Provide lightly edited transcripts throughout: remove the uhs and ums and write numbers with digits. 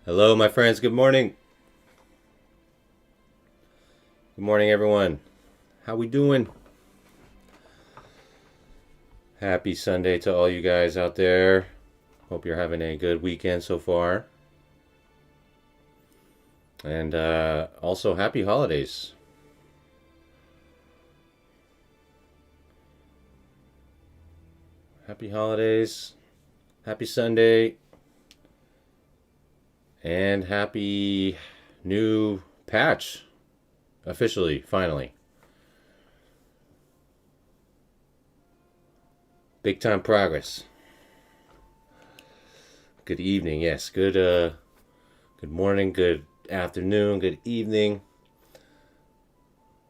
Hello, my friends. Good morning. Good morning, everyone. How we doing? Happy Sunday to all you guys out there. Hope you're having a good weekend so far. And also, happy holidays. Happy holidays. Happy Sunday. And happy new patch. Officially, finally. Big time progress. Good evening. Yes, good morning, good afternoon, good evening.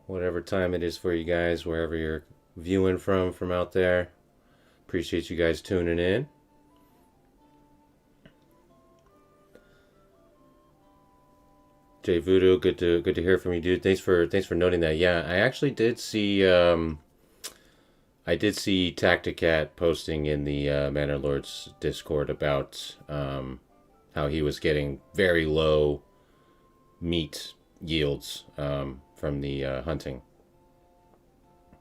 Whatever time it is for you guys, wherever you're viewing from out there. Appreciate you guys tuning in. Jay Voodoo, good to hear from you, dude. Thanks for noting that. Yeah, I actually did see I did see Tacticat posting in the Manor Lords Discord about how he was getting very low meat yields from the hunting.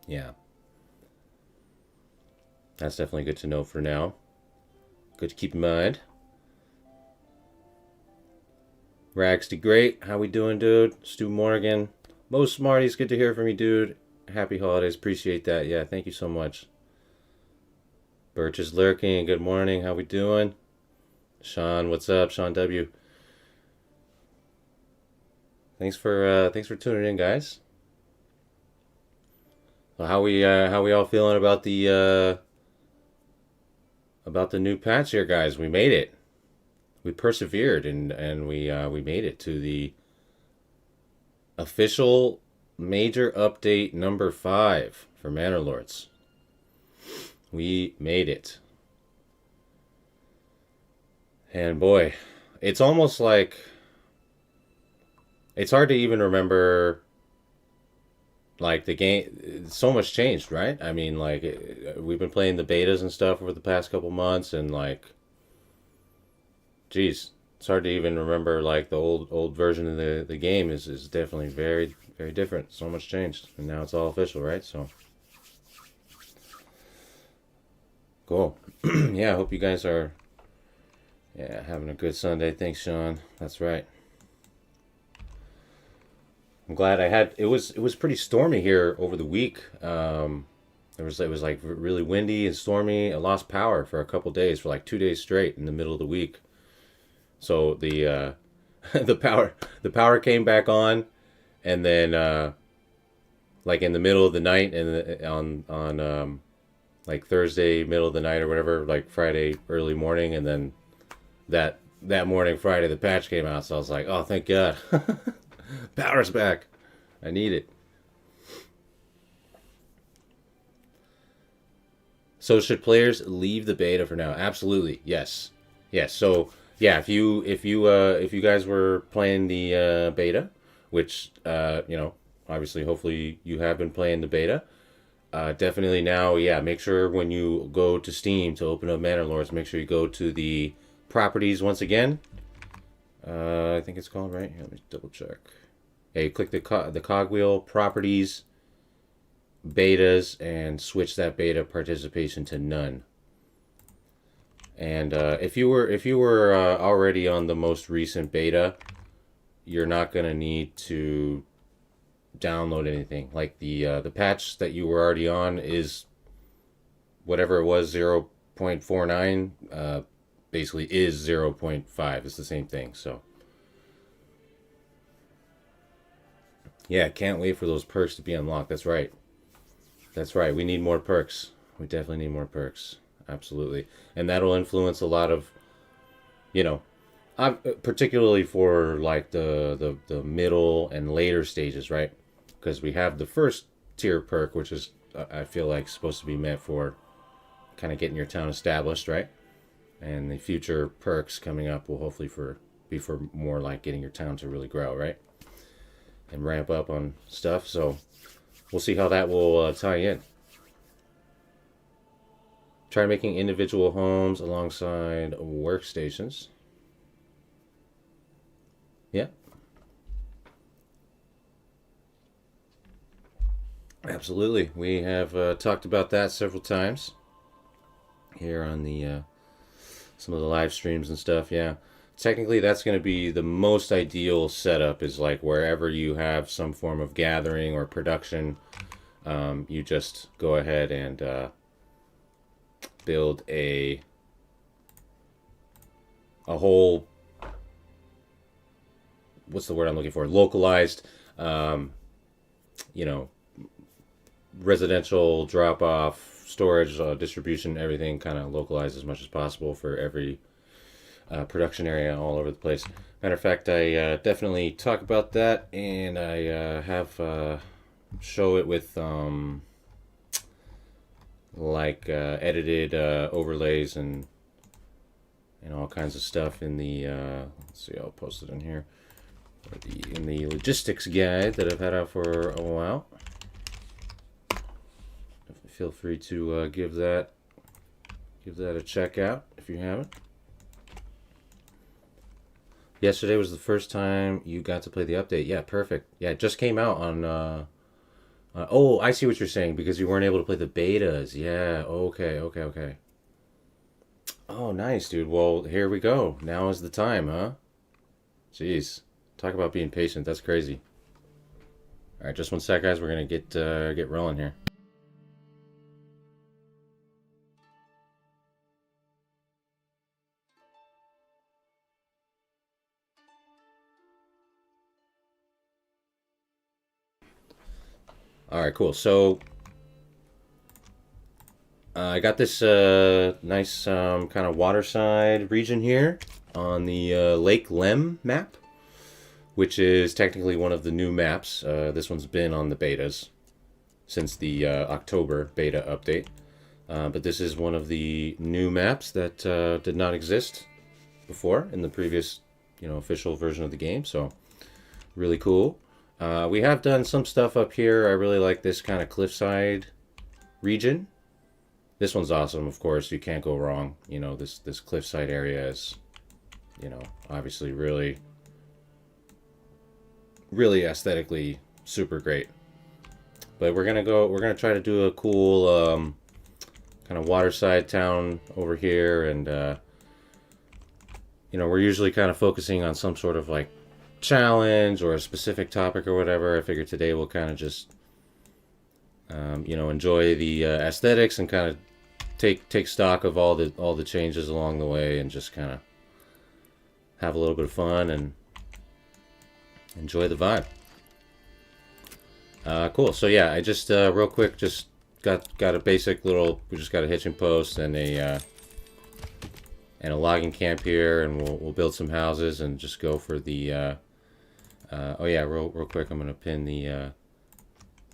Yeah, that's definitely good to know for now. Good to keep in mind. Rags to Great, how we doing, dude? Stu Morgan, Most Smarties, good to hear from you, dude. Happy holidays, appreciate that. Yeah, thank you so much. Birch is lurking. Good morning, how we doing? Sean, what's up? Sean W. Thanks for tuning in, guys. Well, how we all feeling about the new patch here, guys? We made it. We persevered and we made it to the official major update number 5 for Manor Lords. We made it. And boy, it's almost like it's hard to even remember like the game. So much changed, right? I mean, like we've been playing the betas and stuff over the past couple months, and like, geez, it's hard to even remember like the old version of the game is definitely very different. So much changed, and now it's all official, right? So cool. Yeah, I hope you guys are having a good Sunday. Thanks, Sean. That's right. I'm glad I had it was pretty stormy here over the week. It was like really windy and stormy. I lost power for a couple days for like 2 days straight in the middle of the week. So the the power came back on, and then like in the middle of the night and on like Thursday middle of the night or whatever, like Friday early morning, and then that morning Friday the patch came out. So I was like, oh, thank God, power's back. I need it. So should players leave the beta for now? Absolutely, yes, yes. So yeah, if you guys were playing the beta, which obviously hopefully you have been playing the beta, definitely now, yeah, make sure when you go to Steam to open up Manor Lords, make sure you go to the properties once again. I think it's called right. Let me double check. Yeah, you click the cogwheel properties betas and switch that beta participation to none. And if you were already on the most recent beta, you're not gonna need to download anything. Like the patch that you were already on is whatever it was 0.49. Basically is 0.5. It's the same thing. So yeah, can't wait for those perks to be unlocked. That's right. That's right. We need more perks. We definitely need more perks. Absolutely. And that'll influence a lot of, you know, particularly for like the middle and later stages, right? Because we have the first tier perk, which is, I feel like, supposed to be meant for kind of getting your town established, right? And the future perks coming up will hopefully be for more like getting your town to really grow, right? And ramp up on stuff. So we'll see how that will tie in. Try making individual homes alongside workstations. Yeah. Absolutely. We have talked about that several times here on the some of the live streams and stuff. Yeah. Technically, that's going to be the most ideal setup is like wherever you have some form of gathering or production, you just go ahead and build a whole, what's the word I'm looking for? Localized, you know, residential drop off, storage, distribution, everything kind of localized as much as possible for every production area all over the place. Matter of fact, I definitely talk about that, and I have show it with edited overlays and all kinds of stuff in the let's see, I'll post it in here, in the logistics guide that I've had out for a while. Feel free to give that a check out if you haven't. Yesterday was the first time you got to play the update. Yeah, perfect. Yeah, it just came out on oh, I see what you're saying, because you weren't able to play the betas. Yeah, okay. Oh, nice, dude. Well, here we go. Now is the time, huh? Jeez. Talk about being patient. That's crazy. All right, just one sec, guys. We're going to get rolling here. All right, cool. So I got this nice kind of waterside region here on the Lake Lem map, which is technically one of the new maps. This one's been on the betas since the October beta update. But this is one of the new maps that did not exist before in the previous, official version of the game. So really cool. We have done some stuff up here. I really like this kind of cliffside region. This one's awesome, of course. You can't go wrong. This cliffside area is, obviously really, really aesthetically super great. But we're gonna try to do a cool kind of waterside town over here, and we're usually kind of focusing on some sort of like challenge or a specific topic or whatever. I figured today we'll kind of just enjoy the aesthetics and kind of take stock of all the changes along the way, and just kind of have a little bit of fun and enjoy the vibe. Cool. So yeah, I just real quick just got a basic little. We just got a hitching post and a logging camp here, and we'll build some houses and just go for the. Oh yeah, real quick, I'm gonna pin the.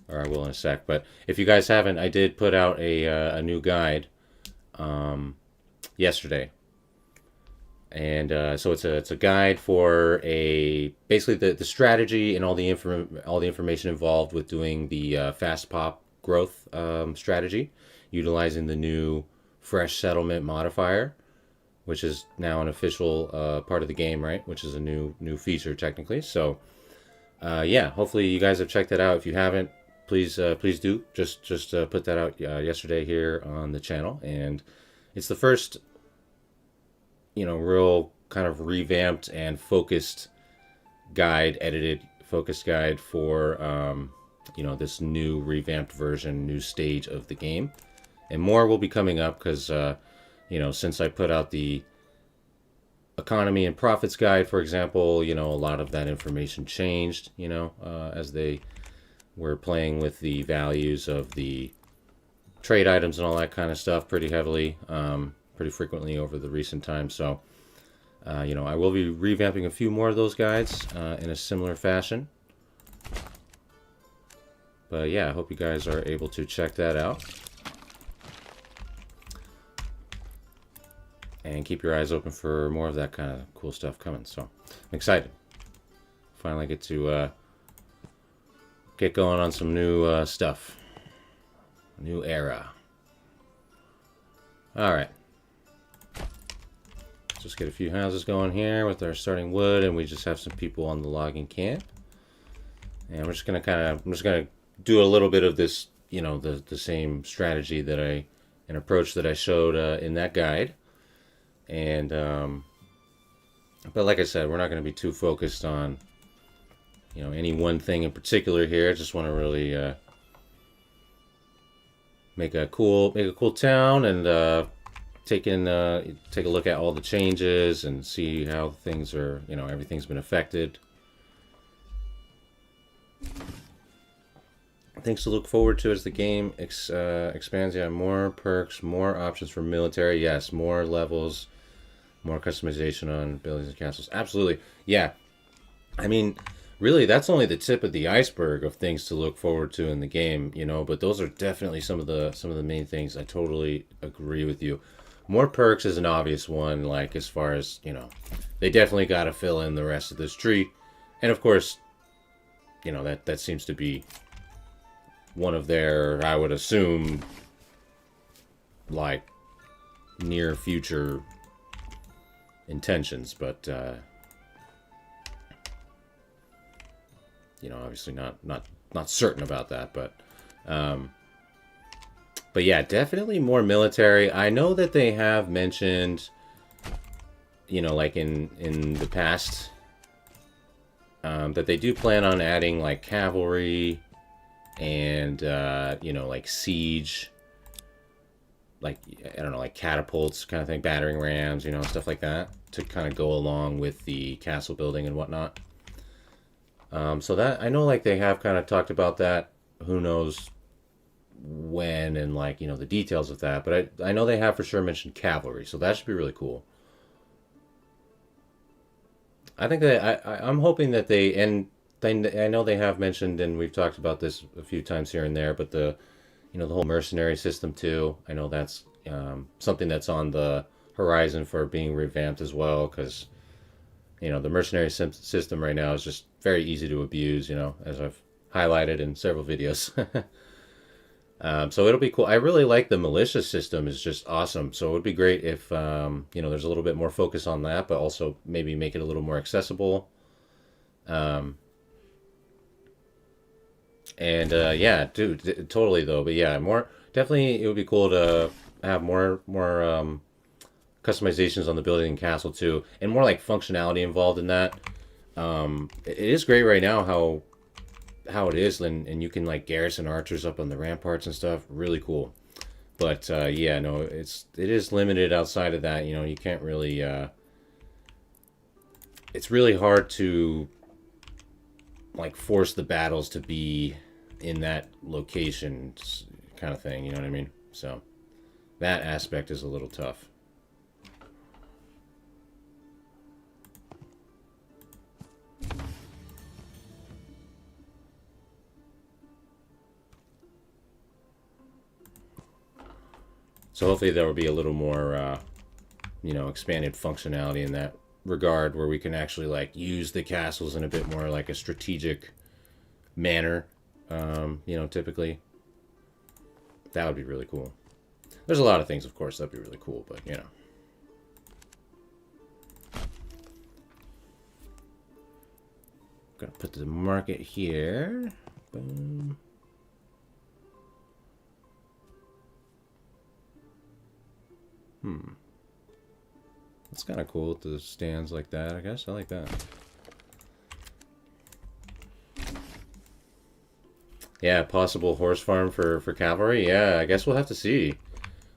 Or I will in a sec. But if you guys haven't, I did put out a new guide yesterday, and so it's a guide for basically the strategy and all the information involved with doing the fast pop growth strategy, utilizing the new fresh settlement modifier, which is now an official part of the game, right? Which is a new feature technically. So yeah, hopefully you guys have checked that out. If you haven't, please do. Just put that out yesterday here on the channel, and it's the first real kind of revamped and focused focused guide for this new revamped version, new stage of the game. And more will be coming up because since I put out the economy and profits guide, for example, a lot of that information changed, as they were playing with the values of the trade items and all that kind of stuff pretty heavily, pretty frequently over the recent times. So, I will be revamping a few more of those guides in a similar fashion. But yeah, I hope you guys are able to check that out. And keep your eyes open for more of that kind of cool stuff coming. So I'm excited. Finally get to get going on some new stuff. New era. All right. Just get a few houses going here with our starting wood, and we just have some people on the logging camp. And we're just gonna I'm just gonna do a little bit of this, you know, the same strategy that an approach that I showed in that guide. And but like I said, we're not going to be too focused on, you know, any one thing in particular here. I just want to really make a cool town, and take a look at all the changes and see how things are, you know, everything's been affected. Things to look forward to as the game expands. Yeah, more perks, more options for military. Yes, more levels, more customization on buildings and castles. Absolutely. Yeah. I mean, really, that's only the tip of the iceberg of things to look forward to in the game, you know, but those are definitely some of the main things. I totally agree with you. More perks is an obvious one, like as far as, you know, they definitely got to fill in the rest of this tree. And of course, you know, that seems to be one of their, I would assume, like, near future intentions, but you know, obviously not certain about that, but yeah, definitely more military. I know that they have mentioned, you know, like in the past, that they do plan on adding like cavalry and you know, like siege, like, I don't know, like catapults kind of thing, battering rams, you know, stuff like that, to kind of go along with the castle building and whatnot. So that, I know, like, they have kind of talked about that. Who knows when, and, like, you know, the details of that. But I know they have for sure mentioned cavalry, so that should be really cool. I think that I'm hoping that I know they have mentioned, and we've talked about this a few times here and there, but the whole mercenary system too. I know that's something that's on the horizon for being revamped as well, because, you know, the mercenary system right now is just very easy to abuse, you know, as I've highlighted in several videos. So it'll be cool. I really like the militia system. Is just awesome. So it would be great if, you know, there's a little bit more focus on that, but also maybe make it a little more accessible. And yeah, dude, totally though. But yeah, definitely it would be cool to have more customizations on the building and castle too, and more like functionality involved in that. It is great right now how it is, and you can like garrison archers up on the ramparts and stuff. Really cool. But yeah, no, it is limited outside of that. You know, you can't really. It's really hard to like force the battles to be in that location, kind of thing, you know what I mean? So that aspect is a little tough. So hopefully there will be a little more you know, expanded functionality in that regard, where we can actually like use the castles in a bit more like a strategic manner. You know, typically that would be really cool. There's a lot of things, of course, that'd be really cool, but you know. Gonna put the market here. Boom. That's kind of cool with the stands like that, I guess. I like that. Yeah, possible horse farm for cavalry. Yeah, I guess we'll have to see.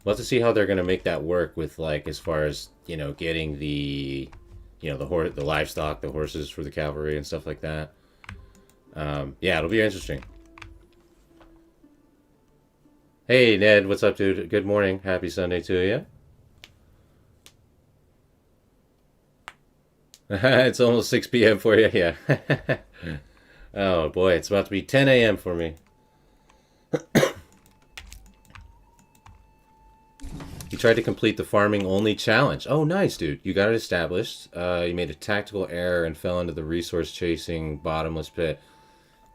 We'll have to see how they're going to make that work with, like, as far as, you know, getting the, you know, the livestock, the horses for the cavalry and stuff like that. Yeah, it'll be interesting. Hey, Ned, what's up, dude? Good morning. Happy Sunday to you. It's almost 6 p.m. for you, yeah. Oh, boy, it's about to be 10 a.m. for me. You tried to complete the farming only challenge. Oh, nice, dude. You got it established. You made a tactical error and fell into the resource chasing bottomless pit.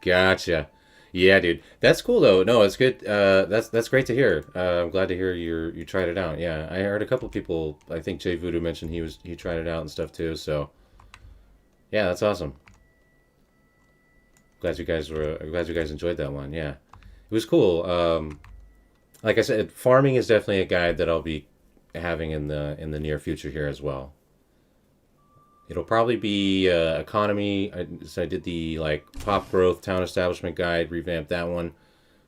Gotcha. Yeah, dude, that's cool though. No, it's good. That's great to hear. I'm glad to hear you tried it out. Yeah, I heard a couple people. I think Jay Voodoo mentioned he tried it out and stuff too. So yeah, that's awesome. Glad you guys enjoyed that one. Yeah, it was cool. Like I said, farming is definitely a guide that I'll be having in the near future here as well. It'll probably be economy. So I did the like pop growth town establishment guide, revamped that one.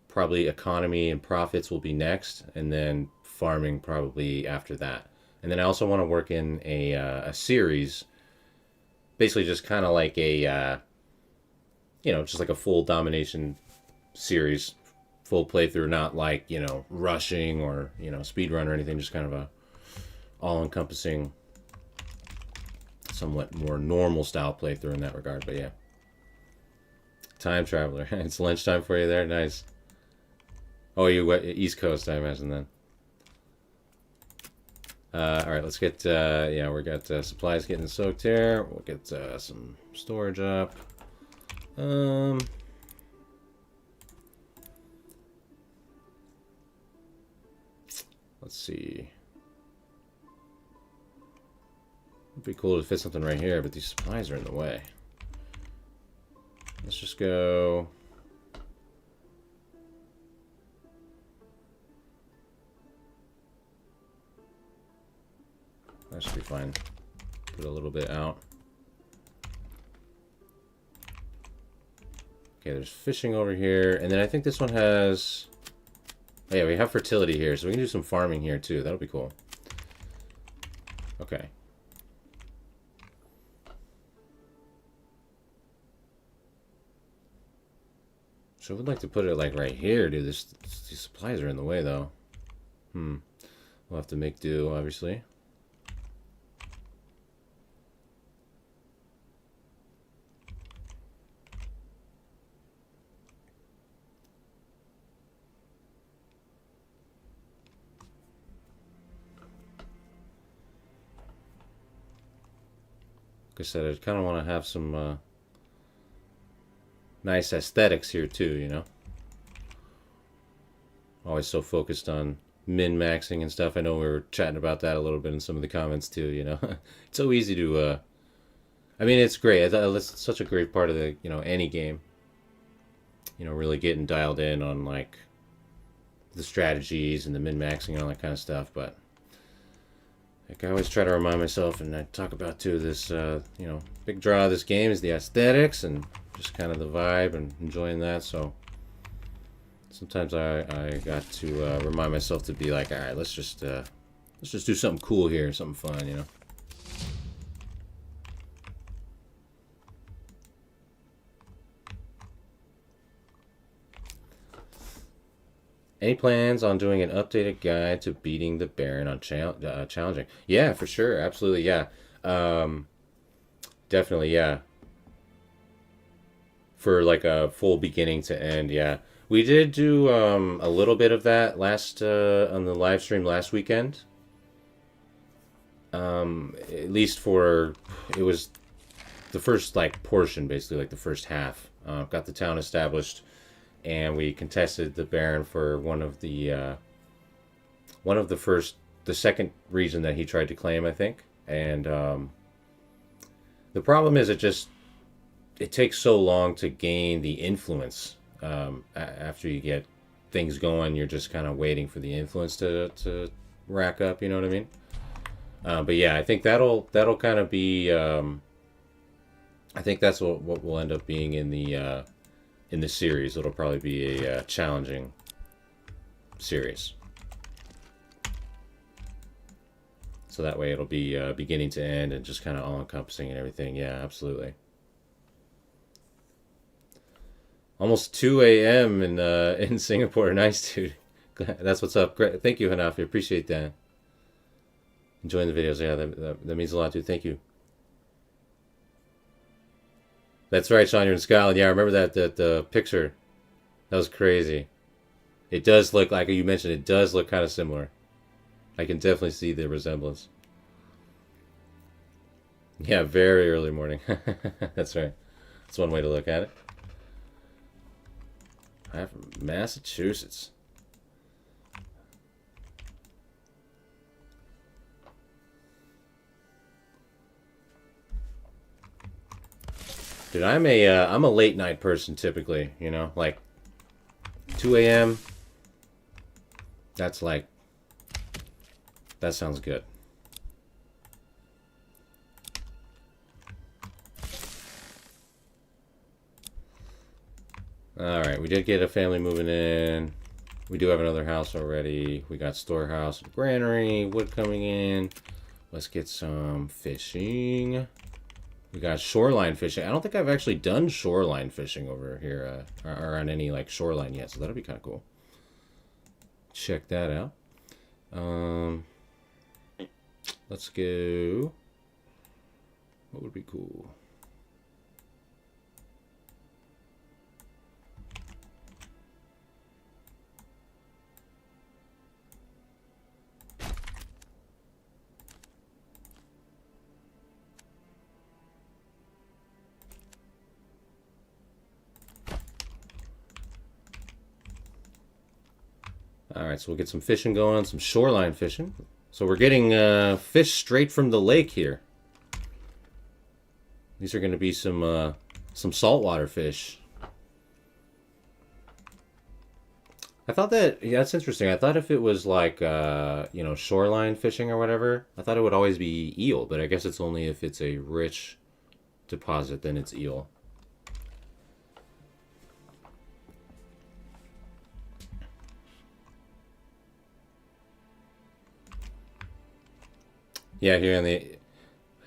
Probably economy and profits will be next, and then farming probably after that. And then I also want to work in a series, basically just kind of like a just like a full domination series, full playthrough, not like rushing or speed run or anything. Just kind of a all encompassing, somewhat more normal style playthrough in that regard. But yeah, time traveler. It's lunchtime for you there. Nice. Oh, you East Coast, I imagine then. All right, let's get. Yeah, we got supplies getting soaked here. We'll get some storage up. Let's see. It'd be cool to fit something right here, but these supplies are in the way. Let's just go. That should be fine. Put a little bit out. Okay, there's fishing over here. And then I think this one has... Oh yeah, we have fertility here, so we can do some farming here too. That'll be cool. Okay. So I would like to put it like right here, dude. These supplies are in the way though. We'll have to make do, obviously. Like I said, I kind of want to have some nice aesthetics here too. Always so focused on min-maxing and stuff. I know we were chatting about that a little bit in some of the comments too. It's so easy to I mean, it's great. It's such a great part of the any game. Really getting dialed in on like the strategies and the min-maxing and all that kind of stuff. But like I always try to remind myself, and I talk about too, this big draw of this game is the aesthetics and just kind of the vibe and enjoying that. So sometimes I got to remind myself to be like, all right, let's just do something cool here, something fun. Any plans on doing an updated guide to beating the Baron on challenging? Yeah, for sure. Absolutely, yeah. Definitely, yeah. For like a full beginning to end, yeah. We did do a little bit of that last on the live stream last weekend. At least for it was the first like portion, basically like the first half. Got the town established, and we contested the Baron for one of the the second region that he tried to claim, I think. And the problem is it takes so long to gain the influence. After you get things going, you're just kind of waiting for the influence to rack up. You know what I mean? But yeah, I think that'll kind of be. I think that's what will end up being in the series. It'll probably be a challenging series. So that way it'll be beginning to end and just kind of all encompassing and everything. Yeah, absolutely. Almost 2 a.m. in Singapore. Nice, dude. That's what's up. Great. Thank you, Hanafi. Appreciate that. Enjoying the videos. Yeah, that means a lot, dude. Thank you. That's right, Sean. You're in Scotland. Yeah, I remember that picture. That was crazy. It does look, like you mentioned, it does look kind of similar. I can definitely see the resemblance. Yeah, very early morning. That's right. That's one way to look at it. I'm from Massachusetts. Dude, I'm a late night person typically, you know, like 2 a.m. That's like, that sounds good. Alright, we did get a family moving in. We do have another house already. We got storehouse, granary, wood coming in. Let's get some fishing. We got shoreline fishing. I don't think I've actually done shoreline fishing over here or on any like shoreline yet, so that'll be kind of cool. Check that out. Let's go. What would be cool? Alright, so we'll get some fishing going, some shoreline fishing. So we're getting fish straight from the lake here. These are going to be some saltwater fish. I thought that, yeah, that's interesting. I thought if it was like, you know, shoreline fishing or whatever, I thought it would always be eel, but I guess it's only if it's a rich deposit, then it's eel. Yeah, here in the...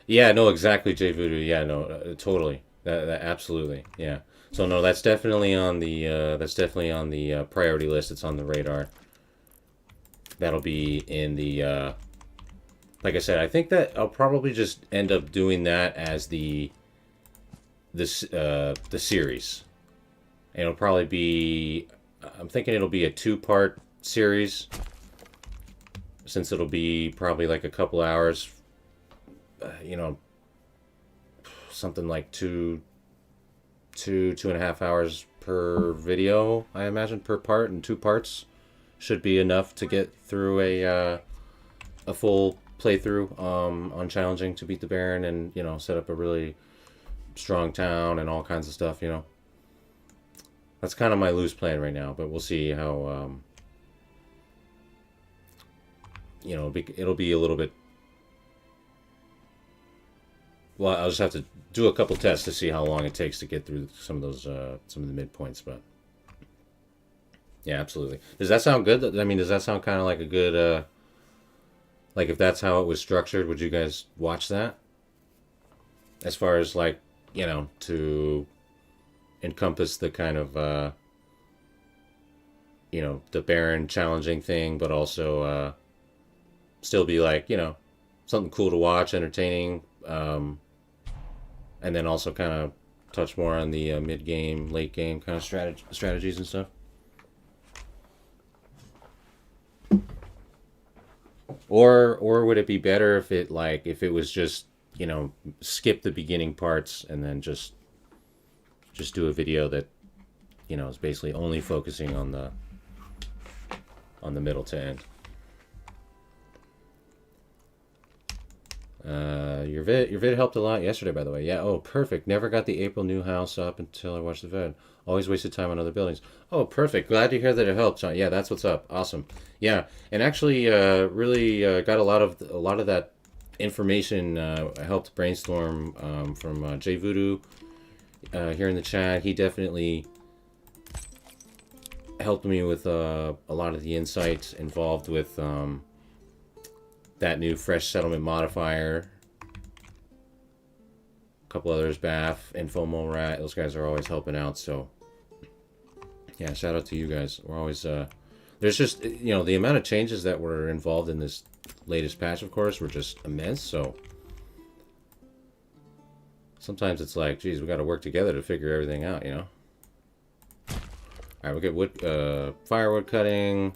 Yeah, no, exactly, J Voodoo. Yeah, no, totally. That absolutely. Yeah. So no, that's definitely on the priority list. It's on the radar. That'll be in the like I said, I think that I'll probably just end up doing that as the series. And it'll probably be, I'm thinking it'll be a 2-part series, since it'll be probably like a couple hours, you know, something like two and a half hours per video, I imagine, per part, and 2 parts should be enough to get through a full playthrough on challenging to beat the Baron and, you know, set up a really strong town and all kinds of stuff, you know. That's kind of my loose plan right now, but we'll see how, you know, it'll be a little bit... Well, I'll just have to do a couple tests to see how long it takes to get through some of those, some of the midpoints, but... Yeah, absolutely. Does that sound good? I mean, does that sound kind of like a good, like if that's how it was structured, would you guys watch that? As far as like, you know, to encompass the kind of, you know, the Baron challenging thing, but also, still be like, you know, something cool to watch, entertaining, and then also kind of touch more on the mid-game, late-game kind of strategies and stuff. Or would it be better if it was just, you know, skip the beginning parts and then just do a video that, you know, is basically only focusing on the middle to end. Your vid helped a lot yesterday, by the way. Yeah, oh, perfect. Never got the April new house up until I watched the vid. Always wasted time on other buildings. Oh, perfect. Glad to hear that it helped, John. Yeah, that's what's up. Awesome. Yeah, and actually, really got a lot of that information. I helped brainstorm from J Voodoo here in the chat. He definitely helped me with a lot of the insights involved with that new fresh settlement modifier. A couple others, Bath, Infomo Rat. Those guys are always helping out. So yeah, shout out to you guys. We're always there's just, you know, the amount of changes that were involved in this latest patch, of course, were just immense. So sometimes it's like, geez, we got to work together to figure everything out, you know. All right, we'll get wood, firewood cutting.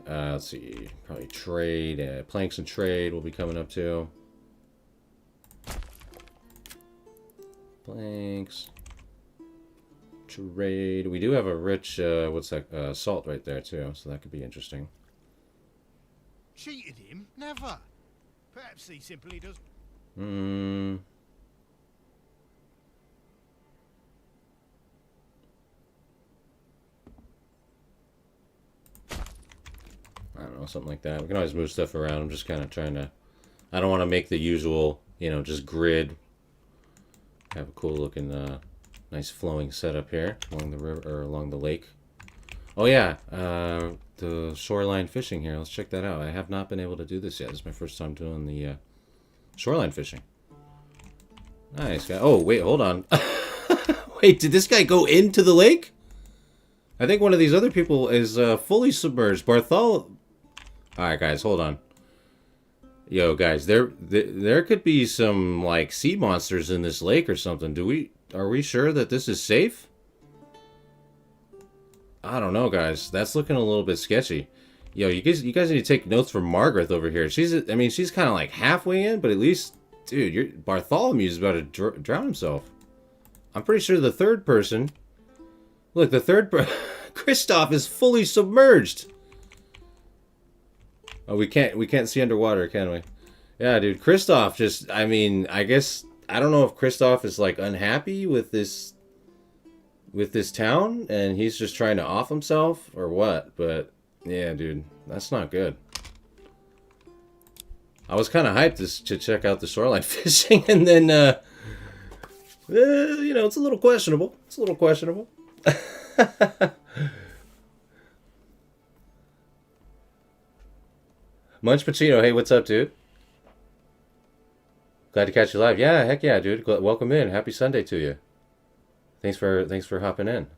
Let's see, probably trade, planks and trade will be coming up too. Planks, Trade. We do have a rich, what's that, salt right there, too, so that could be interesting. Cheated him? Never. Perhaps he simply does. I don't know, something like that. We can always move stuff around. I'm just kind of trying to... I don't want to make the usual, you know, just grid. Have a cool looking, nice flowing setup here along the river, or along the lake. Oh yeah, the shoreline fishing here. Let's check that out. I have not been able to do this yet. This is my first time doing the shoreline fishing. Nice guy. Oh wait, hold on. Wait, did this guy go into the lake? I think one of these other people is fully submerged. Barthol. All right, guys, hold on. Yo, guys, there could be some like sea monsters in this lake or something. Are we sure that this is safe? I don't know, guys. That's looking a little bit sketchy. Yo, you guys need to take notes from Margaret over here. She's kind of like halfway in, but at least, dude, Bartholomew's about to drown himself. I'm pretty sure the third person. Look, Kristoff is fully submerged. Oh, we can't see underwater, can we? Yeah, dude, Kristoff just, I guess, I don't know if Kristoff is like unhappy with this town and he's just trying to off himself or what, but yeah, dude, that's not good. I was kind of hyped to check out the shoreline fishing, and then, you know, it's a little questionable. It's a little questionable. Munch Pacino, hey, what's up, dude? Glad to catch you live. Yeah, heck yeah, dude. Welcome in. Happy Sunday to you. Thanks for hopping in.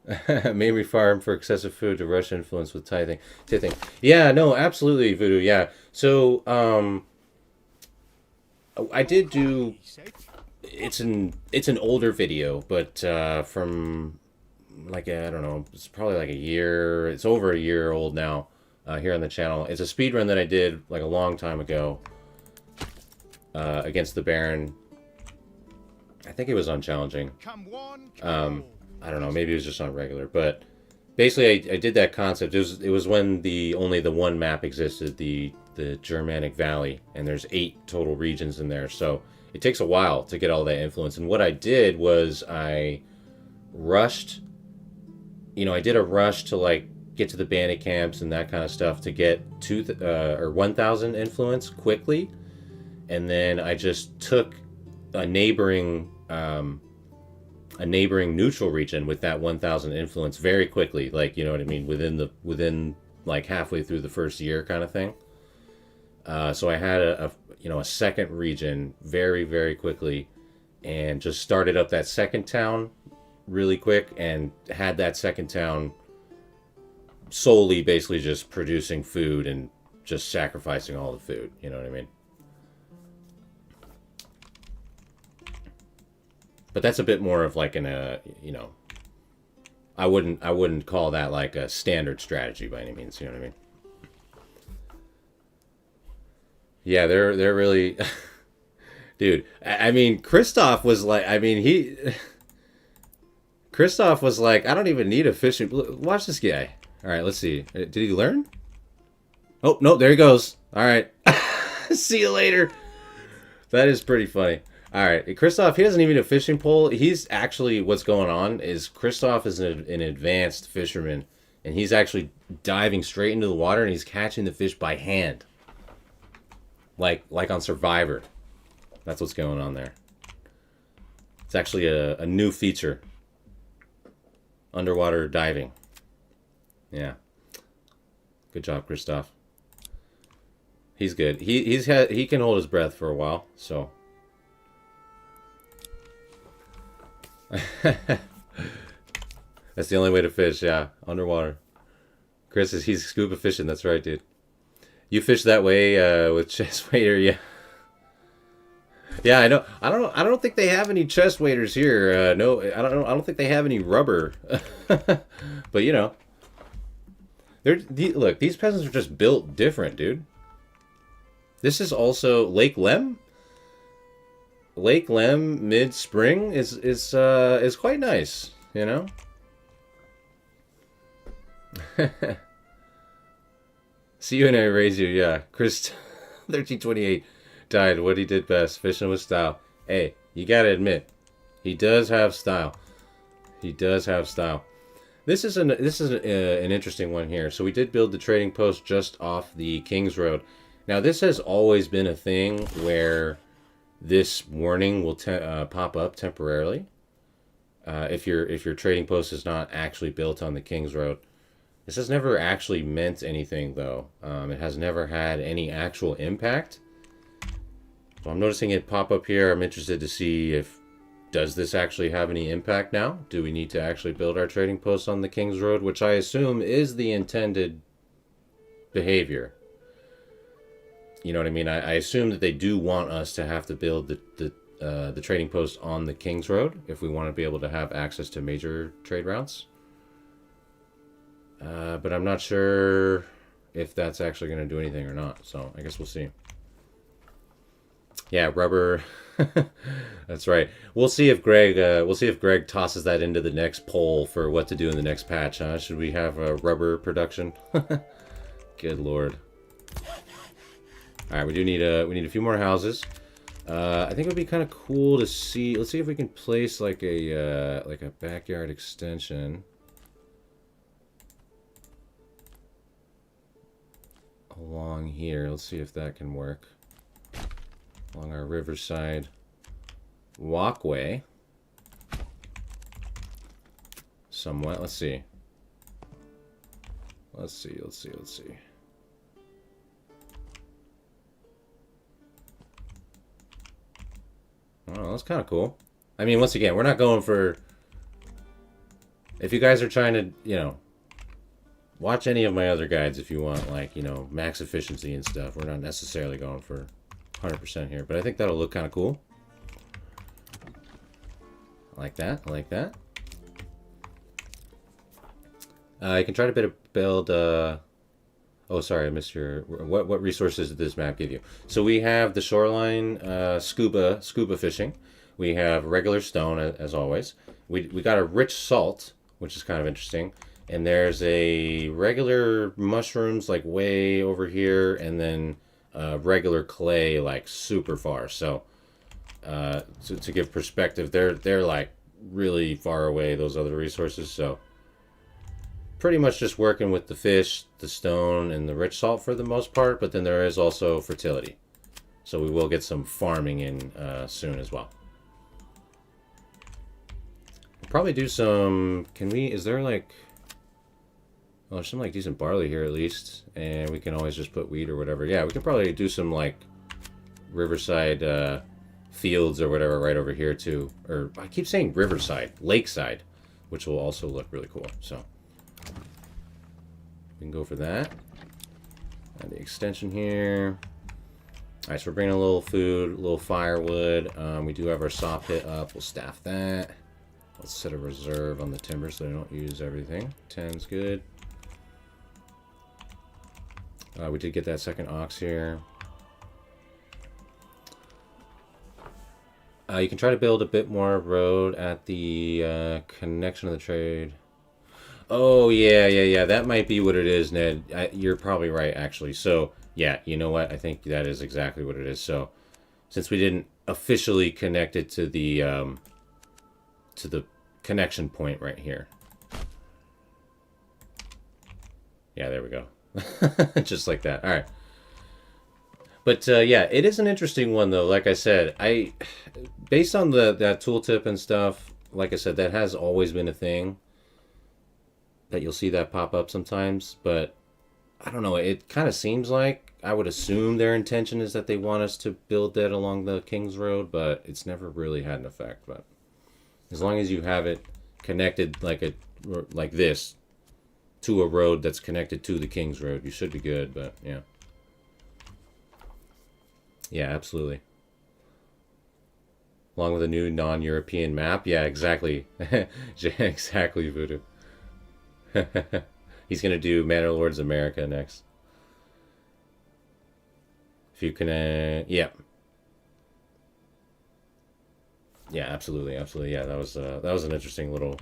Mamrie Farm for excessive food to rush influence with tithing. Yeah, no, absolutely, Voodoo. Yeah. So, I did do. It's an older video, but from like I don't know, it's probably like a year. It's over a year old now. Here on the channel, it's a speed run that I did like a long time ago against the Baron. I think it was on challenging. I don't know, maybe it was just on regular, but basically I did that concept. It was when only the one map existed, the Germanic Valley, and there's 8 total regions in there, so it takes a while to get all that influence. And what I did was I rushed, I did a rush to like get to the bandit camps and that kind of stuff to get 1,000 influence quickly, and then I just took a neighboring neutral region with that 1,000 influence very quickly, like, you know what I mean, within like halfway through the first year kind of thing. So I had a second region very, very quickly, and just started up that second town really quick, and had that second town solely basically just producing food and just sacrificing all the food, you know what I mean? But that's a bit more of like I wouldn't call that like a standard strategy by any means, you know what I mean? Yeah, they're really dude, I mean, Kristoff was like, Kristoff was like, I don't even need a fishing. Watch this guy. All right, let's see. Did he learn? Oh, no, there he goes. All right. See you later. That is pretty funny. All right, Kristoff, he doesn't even need a fishing pole. He's actually, what's going on is Kristoff is an advanced fisherman, and he's actually diving straight into the water, and he's catching the fish by hand. Like on Survivor. That's what's going on there. It's actually a new feature. Underwater diving. Yeah. Good job, Kristoff. He's good. He can hold his breath for a while, so. That's the only way to fish, yeah. Underwater. Chris he's scuba fishing, that's right, dude. You fish that way with chest waiter, yeah. Yeah, I know. I don't think they have any chest waders here. No, I don't think they have any rubber. But you know, look, these peasants are just built different, dude. This is also Lake Lem. Lake Lem mid-spring is quite nice, you know? See you and I raise you, yeah. Chris 1328 died what he did best, fishing with style. Hey, you gotta admit, he does have style. He does have style. This is an interesting one here. So we did build the trading post just off the King's Road. Now this has always been a thing where this warning will pop up temporarily if your trading post is not actually built on the King's Road. This has never actually meant anything though. It has never had any actual impact. So I'm noticing it pop up here. I'm interested to see if does this actually have any impact now? Do we need to actually build our trading posts on the King's Road, which I assume is the intended behavior? You know what I mean? I assume that they do want us to have to build the trading post on the King's Road if we want to be able to have access to major trade routes. But I'm not sure if that's actually going to do anything or not. So I guess we'll see. Yeah, rubber. That's right. We'll see if Greg tosses that into the next poll for what to do in the next patch. Huh? Should we have a rubber production? Good lord. All right, we need a few more houses. I think it would be kind of cool to see. Let's see if we can place like a backyard extension along here. Let's see if that can work. Along our riverside walkway. Somewhat. Let's see. Let's see. Oh, that's kind of cool. I mean, once again, we're not going for... If you guys are trying to, you know, watch any of my other guides if you want, like, you know, max efficiency and stuff. We're not necessarily going for 100% here, but I think that'll look kind of cool. I like that. I like that. You can try to build... Oh, sorry, I missed your... What resources did this map give you? So we have the shoreline scuba fishing. We have regular stone, as always. We got a rich salt, which is kind of interesting. And there's a regular mushrooms, like, way over here, and then regular clay, like, super far. So, to give perspective, they're, like, really far away, those other resources, so... Pretty much just working with the fish, the stone, and the rich salt for the most part, but then there is also fertility. So we will get some farming in soon as well. We'll probably do some... is there like... Well, there's some like decent barley here at least, and we can always just put wheat or whatever. Yeah, we could probably do some like riverside fields or whatever right over here too. Or I keep saying riverside, lakeside, which will also look really cool, so... We can go for that. And the extension here. Alright, so we're bringing a little food, a little firewood. We do have our saw pit up. We'll staff that. Let's set a reserve on the timber so they don't use everything. 10's good. We did get that second ox here. You can try to build a bit more road at the connection of the trade. Oh, yeah. That might be what it is, Ned. You're probably right, actually. So, yeah, you know what? I think that is exactly what it is. So, since we didn't officially connect it to the connection point right here. Yeah, there we go. Just like that. All right. But, yeah, it is an interesting one, though. Like I said, based on that tooltip and stuff, like I said, that has always been a thing. That you'll see that pop up sometimes, but I don't know, it kind of seems like, I would assume their intention is that they want us to build that along the King's Road, but it's never really had an effect. But as long as you have it connected like this to a road that's connected to the King's Road, you should be good. But yeah, absolutely. Along with a new non-European map. Yeah, exactly. Exactly, Voodoo. He's gonna do Manor Lords America next. If you can, yeah. Yeah, absolutely, absolutely. Yeah, that was an interesting little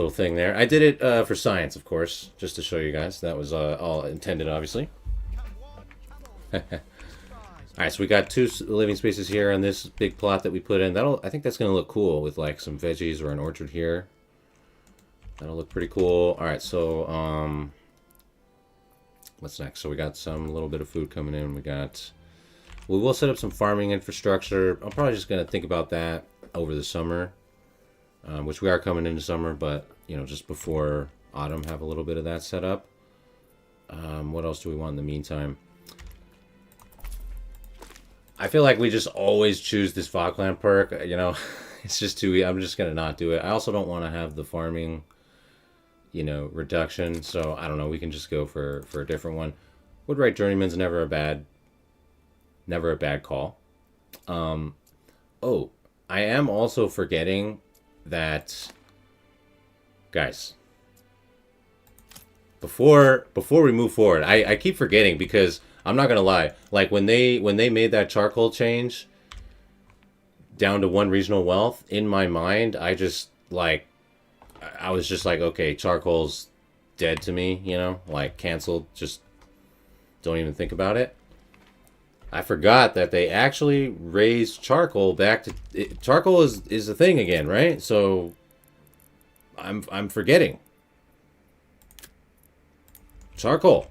thing there. I did it for science, of course, just to show you guys. That was all intended, obviously. Come one, come all. Spies. All right, so we got two living spaces here on this big plot that we put in. I think that's gonna look cool with like some veggies or an orchard here. That'll look pretty cool. All right, so what's next? So we got some little bit of food coming in. We will set up some farming infrastructure. I'm probably just gonna think about that over the summer, which we are coming into summer, but you know, just before autumn, have a little bit of that set up. What else do we want in the meantime? I feel like we just always choose this Falkland perk. You know, it's just too. I'm just gonna not do it. I also don't want to have the farming, you know, reduction. So I don't know. We can just go for a different one. Woodwright Journeyman's never a bad call. Oh, I am also forgetting that, guys. Before we move forward, I keep forgetting because I'm not gonna lie. Like when they made that charcoal change down to one regional wealth, in my mind, I was just like, okay, charcoal's dead to me, you know, like canceled. Just don't even think about it. I forgot that they actually raised charcoal back to charcoal is a thing again, right? So I'm forgetting. Charcoal.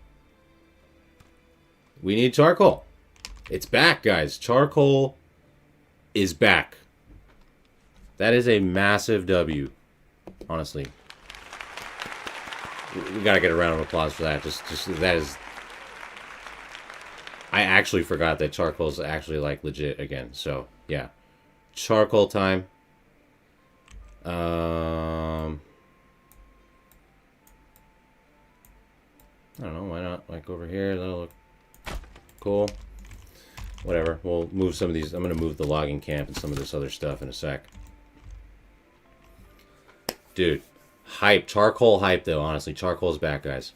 We need charcoal. It's back, guys. Charcoal is back. That is a massive W. Honestly. We gotta get a round of applause for that. Just that is. I actually forgot that charcoal is actually like legit again. So yeah, charcoal time. I don't know, why not? Like over here, that'll look cool. Whatever, we'll move some of these. I'm going to move the logging camp and some of this other stuff in a sec. Dude, hype. Charcoal hype, though, honestly. Charcoal's back, guys.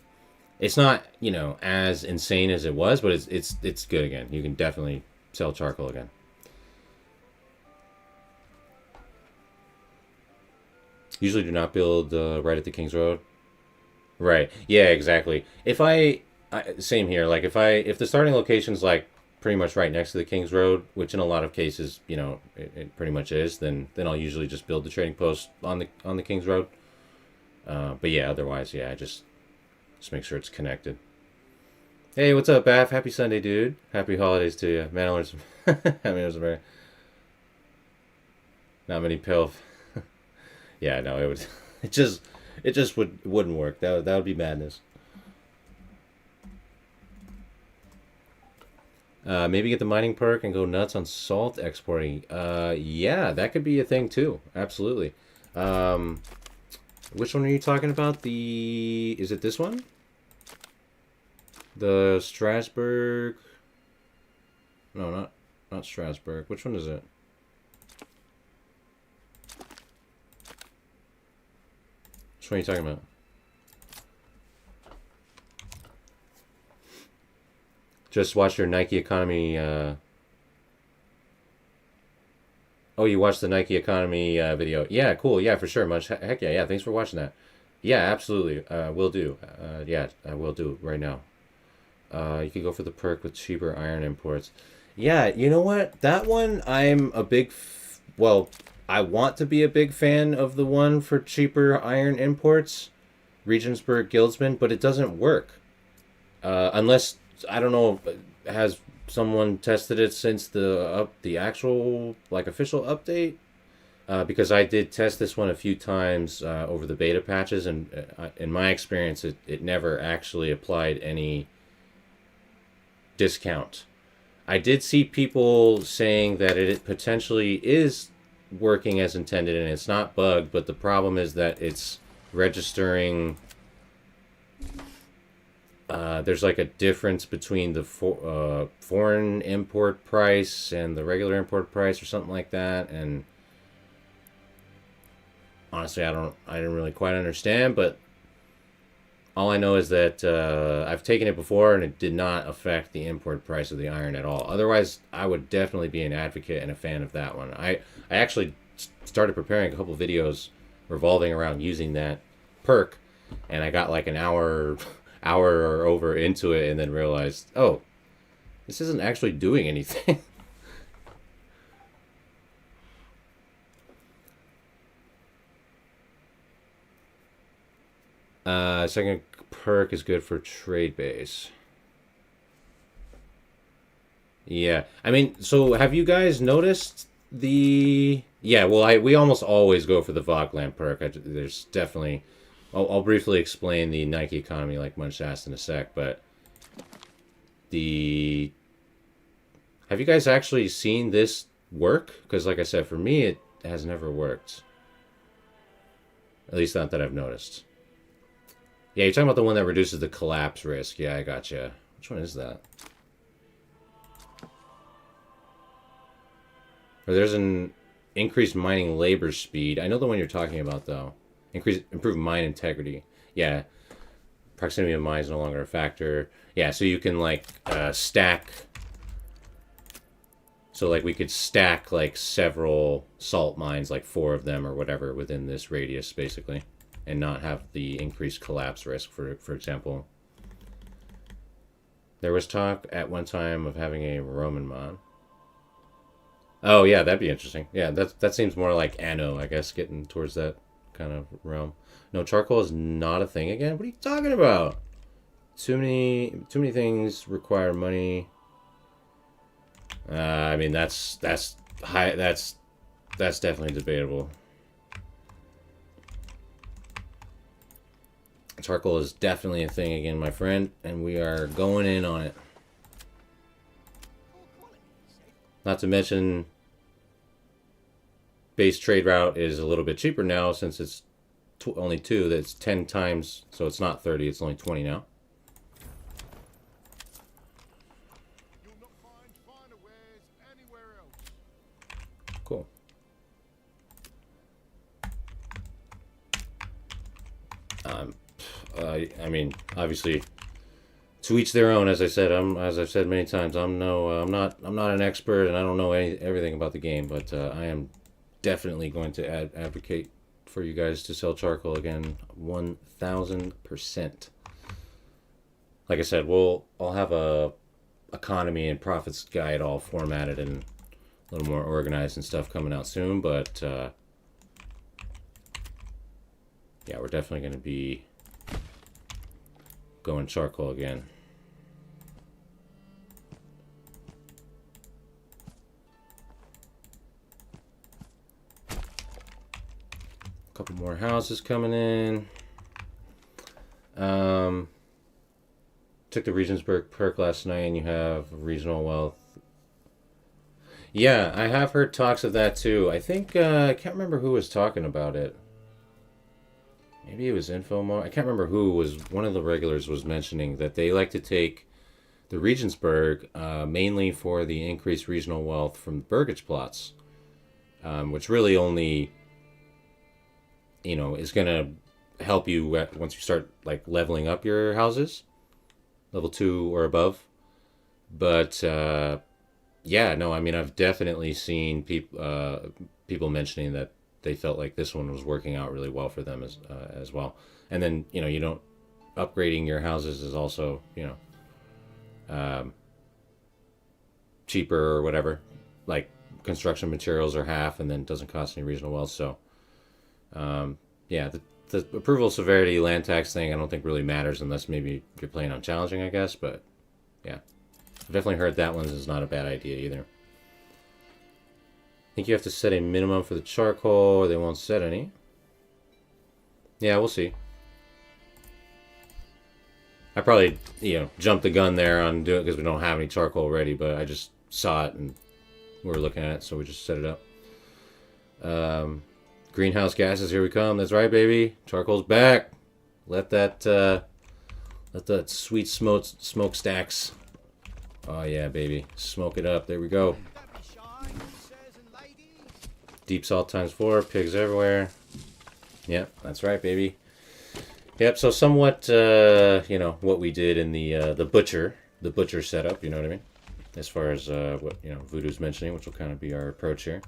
It's not, you know, as insane as it was, but it's good again. You can definitely sell charcoal again. Usually do not build right at the King's Road. Right. Yeah, exactly. Same here. Like if the starting location's like pretty much right next to the King's Road, which in a lot of cases, you know, it pretty much is, then I'll usually just build the trading post on the King's Road. But yeah, otherwise, yeah, I just make sure it's connected. Hey, what's up, Baff? Happy Sunday, dude. Happy holidays to you. Manor Lords. Very not many pilf. Yeah, no, it would. It just wouldn't work. That would be madness. Maybe get the mining perk and go nuts on salt exporting. Yeah, that could be a thing too. Absolutely. Which one are you talking about? Is it this one? The Strasbourg? No, not Strasbourg. Which one is it? Which one are you talking about? Just watch your Nike Economy. Oh, you watched the Nike Economy video. Yeah, cool. Yeah, for sure. Heck yeah, yeah. Thanks for watching that. Yeah, absolutely. Will do. Yeah, I will do right now. You could go for the perk with cheaper iron imports. Yeah, you know what? That one, I'm a big... well, I want to be a big fan of the one for cheaper iron imports. Regensburg Guildsman, but it doesn't work. Unless... I don't know, has someone tested it since the actual like official update? Because I did test this one a few times over the beta patches, and in my experience, it never actually applied any discount. I did see people saying that it potentially is working as intended and it's not bugged, but the problem is that it's registering. There's like a difference between the foreign import price and the regular import price or something like that, and honestly I didn't really quite understand, but All I know is that I've taken it before and it did not affect the import price of the iron at all. Otherwise, I would definitely be an advocate and a fan of that one. I actually started preparing a couple videos revolving around using that perk, and I got like an hour or over into it and then realized, oh, this isn't actually doing anything. Second perk is good for trade base. Yeah, I mean, so have you guys noticed the? Yeah, well, we almost always go for the Vogtland perk. There's definitely. I'll briefly explain the Nike economy like Munch asked in a sec, but the. Have you guys actually seen this work? Because, like I said, for me, it has never worked. At least not that I've noticed. Yeah, you're talking about the one that reduces the collapse risk. Yeah, I gotcha. Which one is that? Or there's an increased mining labor speed. I know the one you're talking about, though. Improve mine integrity. Yeah. Proximity of mine is no longer a factor. Yeah, so you can, like, stack. So, like, we could stack, like, several salt mines, like 4 of them or whatever, within this radius, basically. And not have the increased collapse risk, for example. There was talk at one time of having a Roman mod. Oh, yeah, that'd be interesting. Yeah, that seems more like Anno, I guess, getting towards that kind of realm. No, charcoal is not a thing again? What are you talking about? Too many things require money. I mean, that's high. That's definitely debatable. Charcoal is definitely a thing again, my friend, and we are going in on it. Not to mention, base trade route is a little bit cheaper now since it's only 2. That's 10 times, so it's not 30, it's only 20 now. You'll not find finer wares anywhere else. Cool. I mean, obviously, to each their own. As I said, as I've said many times, I'm not an expert, and I don't know everything about the game. But I am definitely going to advocate for you guys to sell charcoal again, 1,000%. Like I said, I'll have a economy and profits guide all formatted and a little more organized and stuff coming out soon. But yeah, we're definitely going to be going charcoal again. A couple more houses coming in. Took the Regensburg perk last night, and you have regional wealth. Yeah, I have heard talks of that too. I think I can't remember who was talking about it. Maybe it was Infomo. I can't remember who was. One of the regulars was mentioning that they like to take the Regensburg mainly for the increased regional wealth from the burgage plots, which really only, is going to help you once you start like leveling up your houses, level 2 or above. But yeah, no, I mean, I've definitely seen people mentioning that they felt like this one was working out really well for them as well. And then, you don't, upgrading your houses is also, cheaper or whatever. Like construction materials are half and then it doesn't cost any regional wealth. So, yeah, the approval severity land tax thing I don't think really matters unless maybe you're playing on challenging, I guess. But yeah, I've definitely heard that one is not a bad idea either. I think you have to set a minimum for the charcoal or they won't set any. Yeah, we'll see. I probably, jumped the gun there on doing it because we don't have any charcoal ready, but I just saw it and we were looking at it, so we just set it up. Greenhouse gases, here we come. That's right, baby. Charcoal's back. Let that sweet smoke stacks. Oh yeah, baby. Smoke it up. There we go. Deep salt times 4, pigs everywhere. Yep, that's right, baby. Yep. So somewhat, you know, what we did in the butcher setup. You know what I mean? As far as what you know, Voodoo's mentioning, which will kind of be our approach here.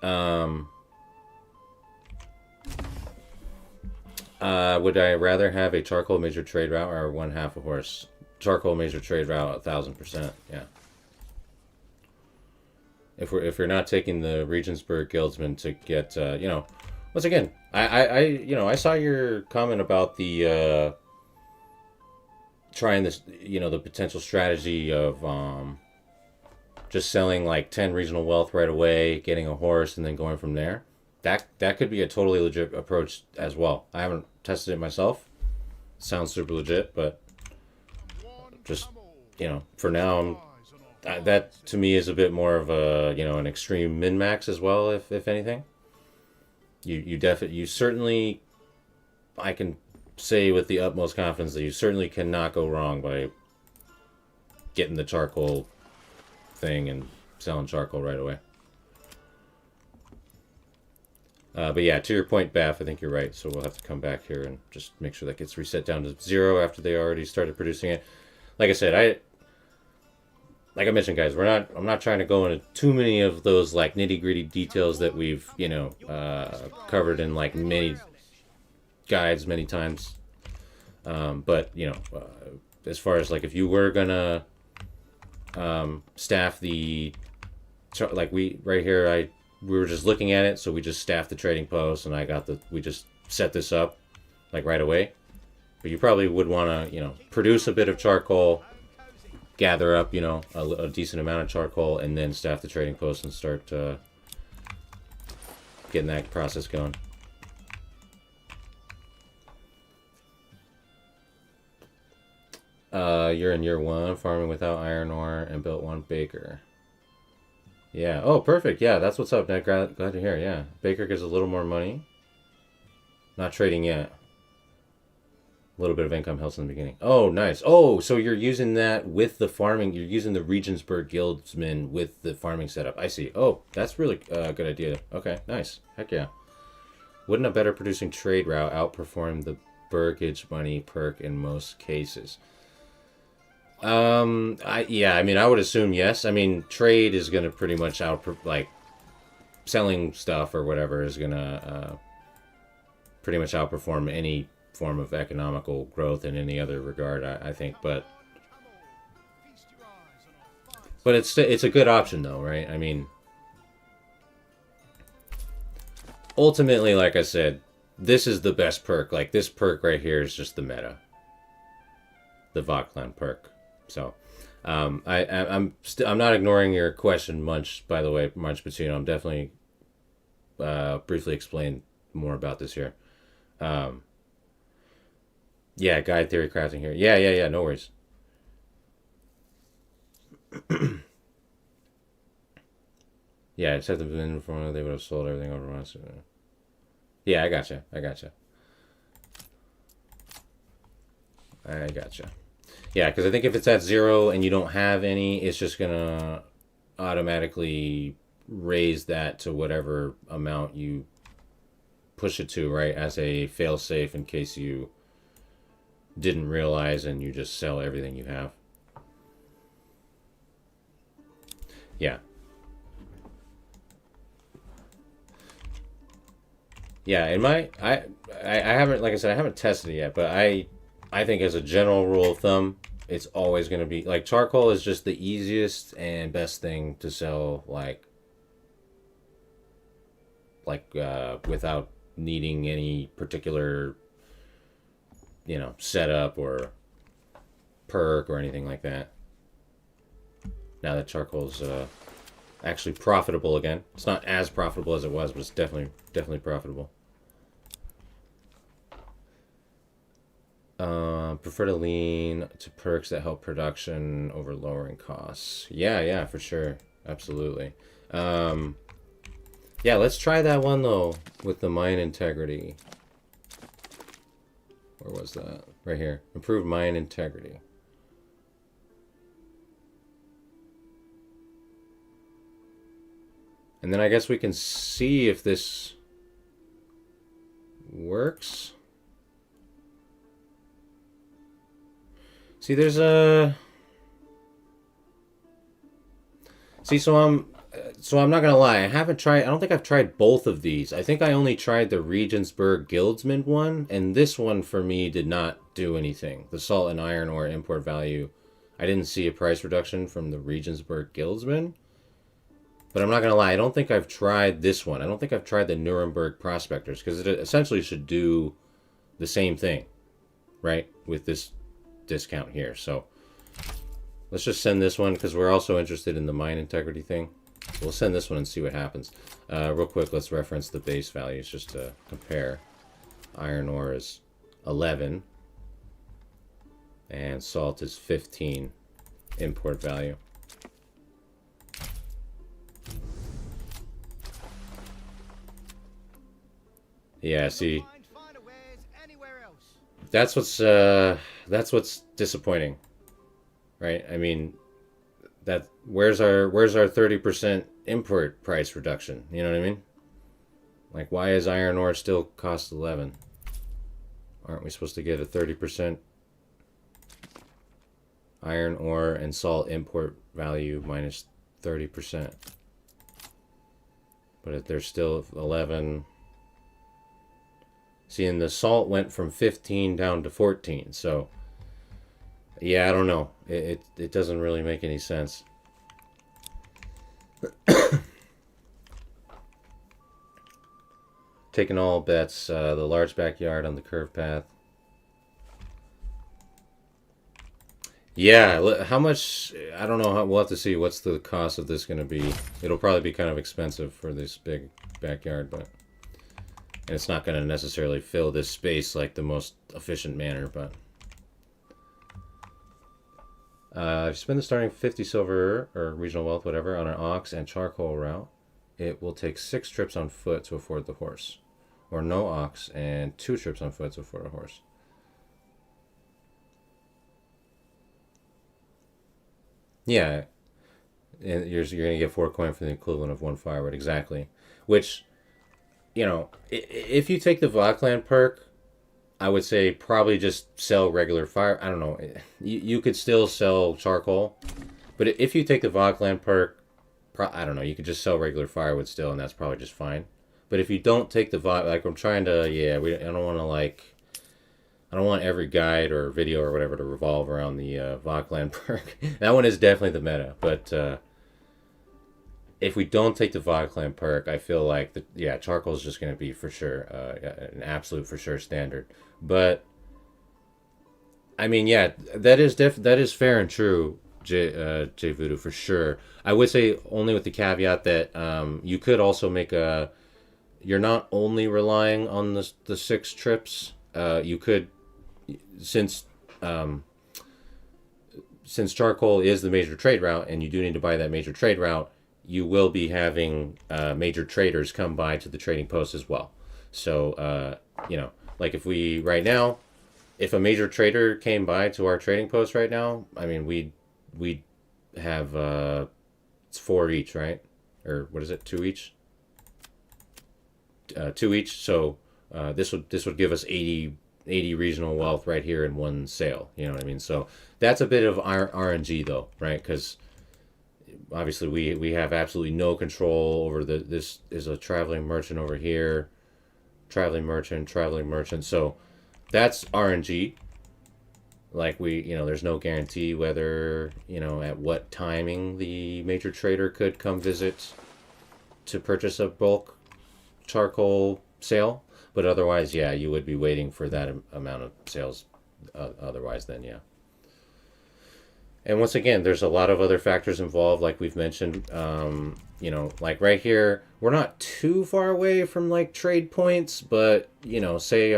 Um, would I rather have a charcoal major trade route or one half a horse? Charcoal major trade route, 1,000%. Yeah. If you're not taking the Regensburg Guildsman to get, you know, once again, you know, I saw your comment about the trying this, you know, the potential strategy of just selling like 10 regional wealth right away, getting a horse, and then going from there. That could be a totally legit approach as well. I haven't tested it myself. Sounds super legit, but just, you know, for now, that to me is a bit more of a, you know, an extreme min max as well. If anything, you certainly, I can say with the utmost confidence that you certainly cannot go wrong by getting the charcoal thing and selling charcoal right away. But yeah, to your point, Bath, I think you're right. So we'll have to come back here and just make sure that gets reset down to 0 after they already started producing it. Like I said, like I mentioned, guys, I'm not trying to go into too many of those like nitty gritty details that we've, you know, covered in like many guides many times. But you know, as far as like if you were gonna staff the, like we right here, we were just looking at it, so we just staffed the trading post, and we just set this up like right away. But you probably would want to, you know, produce a bit of charcoal, gather up, you know, a decent amount of charcoal, and then staff the trading post and start getting that process going. You're in year 1, farming without iron ore, and built 1 baker. Yeah. Oh, perfect. Yeah, that's what's up, Ned. Glad to hear. Yeah, baker gets a little more money. Not trading yet. A little bit of income helps in the beginning. Oh, nice. Oh, so you're using that with the farming. You're using the Regensburg Guildsman with the farming setup. I see. Oh, that's really a good idea. Okay, nice. Heck yeah. Wouldn't a better producing trade route outperform the Burgage money perk in most cases? I mean, I would assume yes. I mean, trade is gonna pretty much like selling stuff or whatever is gonna pretty much outperform any form of economical growth in any other regard. I think, but it's a good option though, right? I mean, ultimately, like I said, this is the best perk. Like this perk right here is just the meta, the Voklan perk. So, I'm not ignoring your question, Munch. By the way, Munch Pacino, I'm definitely briefly explain more about this here. Yeah, guide theory crafting here. Yeah. No worries. Yeah, except the been before they would have sold everything over once. Yeah, I gotcha. Yeah, because I think if it's at 0 and you don't have any, it's just gonna automatically raise that to whatever amount you push it to, right? As a fail safe in case you didn't realize and you just sell everything you have. Yeah. Yeah, I haven't, like I said, I haven't tested it yet, but I think as a general rule of thumb, it's always going to be like charcoal is just the easiest and best thing to sell, without needing any particular, you know, setup or perk or anything like that. Now that charcoal's actually profitable again. It's not as profitable as it was, but it's definitely profitable. Prefer to lean to perks that help production over lowering costs. Yeah, for sure. Absolutely. Yeah, let's try that one though with the mine integrity. Where was that? Right here. Improve mine integrity. And then I guess we can see if this works. See, there's a... See, so I'm not gonna lie. I don't think I've tried both of these. I think I only tried the Regensburg Guildsman one, and this one for me did not do anything. The salt and iron ore import value, I didn't see a price reduction from the Regensburg Guildsman. But I'm not gonna lie. I don't think I've tried this one. I don't think I've tried the Nuremberg Prospectors, because it essentially should do the same thing, right? With this discount here. So let's just send this one, because we're also interested in the mine integrity thing. So we'll send this one and see what happens. Real quick, let's reference the base values just to compare. Iron ore is 11 and salt is 15 import value. Yeah, see, that's what's disappointing, right? I mean, that where's our 30% import price reduction? You know what I mean? Like, why is iron ore still cost 11? Aren't we supposed to get a 30% iron ore and salt import value minus 30%? But if there's still 11. See, and the salt went from 15 down to 14. So, yeah, I don't know. It doesn't really make any sense. Taking all bets. The large backyard on the curved path. Yeah, how much? I don't know. We'll have to see. What's the cost of this going to be? It'll probably be kind of expensive for this big backyard, but... And it's not going to necessarily fill this space like the most efficient manner, but... if you spend the starting 50 silver, or regional wealth, whatever, on an ox and charcoal route, it will take 6 trips on foot to afford the horse. Or no ox and 2 trips on foot to afford a horse. Yeah. And you're going to get 4 coin for the equivalent of 1 firewood, exactly. Which... You know, if you take the Vauclan perk, I would say probably just sell regular fire. I don't know. You could still sell charcoal. But if you take the Vauclan perk, I don't know. You could just sell regular firewood still, and that's probably just fine. But if you don't take the like, I'm trying to, I don't want to, like, I don't want every guide or video or whatever to revolve around the Vauclan perk. That one is definitely the meta. But, if we don't take the Vauclan perk, I feel like charcoal is just going to be for sure an absolute for sure standard. But I mean, yeah, that is fair and true, J Voodoo, for sure. I would say only with the caveat that you could also make you're not only relying on the 6 trips. You could, since charcoal is the major trade route, and you do need to buy that major trade route, you will be having major traders come by to the trading post as well. So, like if if a major trader came by to our trading post right now, I mean, we'd have, it's 4 each, right? Or what is it, 2 each? 2 each. So this would give us 80 regional wealth right here in one sale. You know what I mean? So that's a bit of RNG though, right? Because obviously we have absolutely no control over this is a traveling merchant over here, traveling merchant. So that's RNG. Like there's no guarantee whether, at what timing the major trader could come visit to purchase a bulk charcoal sale. But otherwise, yeah, you would be waiting for that amount of sales. Otherwise, then, yeah. And once again, there's a lot of other factors involved, like we've mentioned. Like right here, we're not too far away from like trade points, but say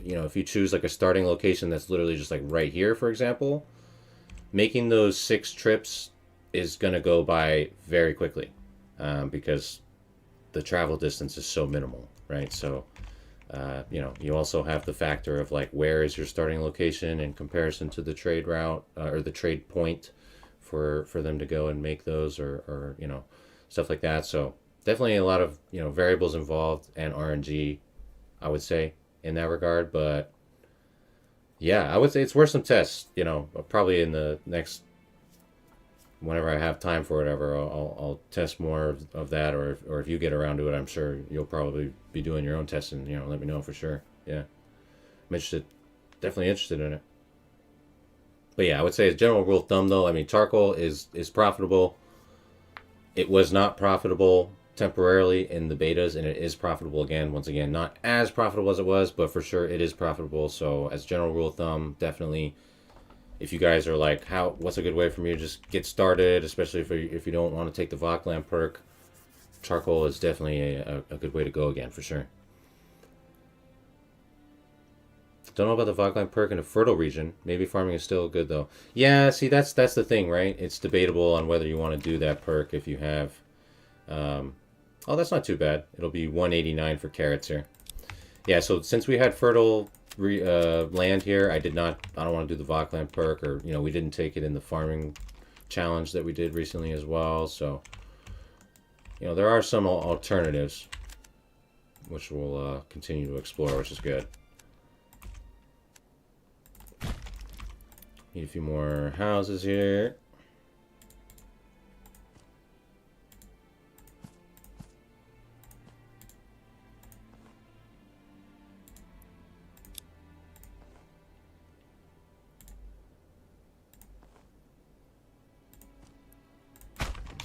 if you choose like a starting location that's literally just like right here, for example, making those 6 trips is gonna go by very quickly, because the travel distance is so minimal, right? So. You also have the factor of like where is your starting location in comparison to the trade route or the trade point for them to go and make those or stuff like that. So definitely a lot of variables involved and RNG, I would say, in that regard. But yeah, I would say it's worth some tests. Probably in the next whenever I have time for whatever, I'll test more of that, or if you get around to it, I'm sure you'll probably be doing your own testing. Let me know for sure. Yeah, I'm interested, definitely interested in it. But yeah, I would say as general rule of thumb, though, I mean, charcoal is profitable. It was not profitable temporarily in the betas, and it is profitable again. Once again, not as profitable as it was, but for sure it is profitable. So as general rule of thumb, definitely, if you guys are like, what's a good way for me to just get started, especially if you don't want to take the Vokland perk, charcoal is definitely a good way to go again, for sure. Don't know about the Vokland perk in a fertile region. Maybe farming is still good, though. Yeah, see, that's the thing, right? It's debatable on whether you want to do that perk if you have... oh, that's not too bad. It'll be 189 for carrots here. Yeah, so since we had fertile land here, I don't want to do the Vokland perk, or, we didn't take it in the farming challenge that we did recently as well. So, there are some alternatives, which we'll continue to explore, which is good. Need a few more houses here.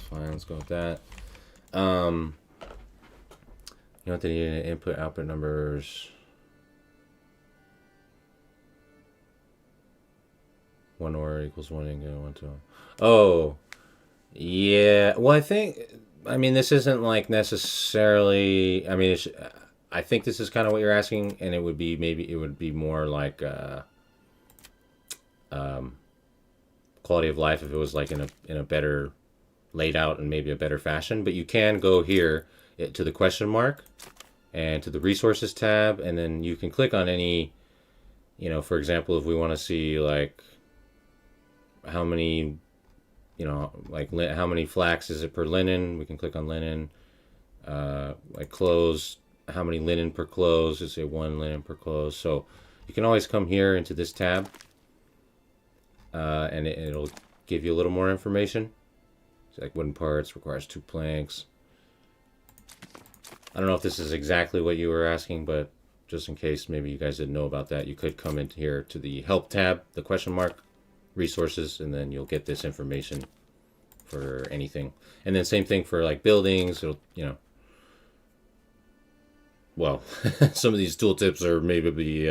Fine, let's go with that. You know what they need? Input output numbers. 1 ore equals 1 ingot, 1 2. Oh, yeah. Well, I mean, this isn't like necessarily. I mean, I think this is kind of what you're asking, and it would be more like quality of life if it was like in a better laid out and maybe a better fashion. But you can go here to the question mark and to the resources tab, and then you can click on any. For example, if we want to see like how many, like how many flax is it per linen, we can click on linen. Like clothes, how many linen per clothes, let's say 1 linen per clothes. So you can always come here into this tab, and it'll give you a little more information. So like wooden parts requires 2 planks. I don't know if this is exactly what you were asking, but just in case maybe you guys didn't know about that, you could come in here to the help tab, the question mark, resources, and then you'll get this information for anything. And then same thing for like buildings. It'll, well, some of these tooltips are maybe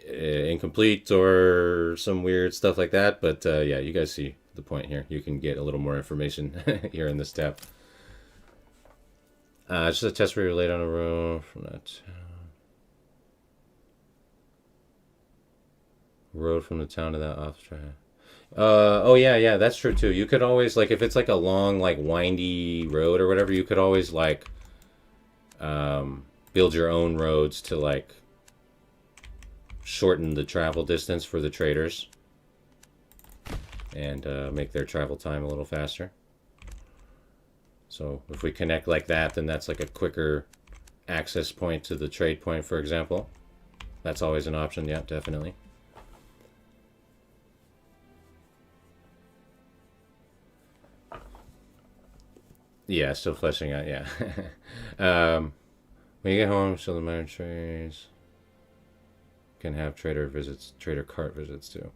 incomplete or some weird stuff like that, but yeah, you guys see the point here. You can get a little more information here in this tab. Just a test where you're laid on a room from that road from the town to that off track. Oh yeah, that's true too. You could always, like, if it's like a long, like windy road or whatever, you could always like build your own roads to like shorten the travel distance for the traders and make their travel time a little faster. So if we connect like that, then that's like a quicker access point to the trade point, for example. That's always an option. Yeah, definitely. Yeah, still fleshing out, yeah. When you get home, show the minor trades. Can have trader cart visits too.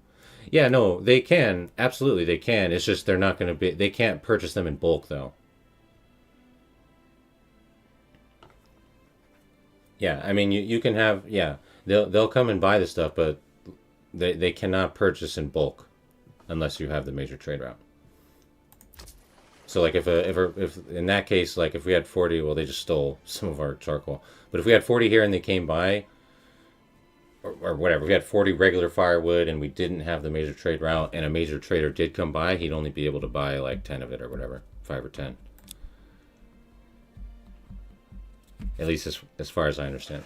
Yeah, no, they can. Absolutely, they can. It's just they're not going to be... They can't purchase them in bulk, though. Yeah, I mean, you can have... Yeah, they'll come and buy the stuff, but they cannot purchase in bulk unless you have the major trade route. So like if in that case, like if we had 40, well, they just stole some of our charcoal. But if we had 40 here and they came by, or whatever, we had 40 regular firewood and we didn't have the major trade route, and a major trader did come by, he'd only be able to buy like 10 of it or whatever, 5 or 10. At least as far as I understand.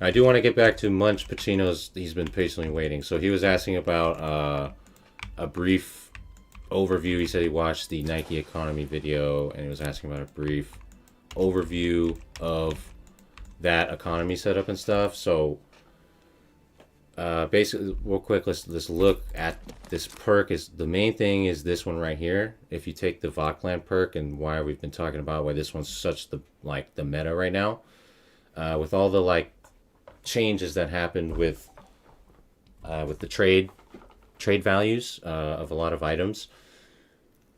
I do want to get back to Munch Pacino's. He's been patiently waiting. So he was asking about a brief overview. He said he watched the Nike economy video and he was asking about a brief overview of that economy setup and stuff. So basically, real quick, let's look at this perk. Is the main thing is this one right here. If you take the Vokland perk and why we've been talking about why this one's such the meta right now, with all the like changes that happened with the trade values of a lot of items.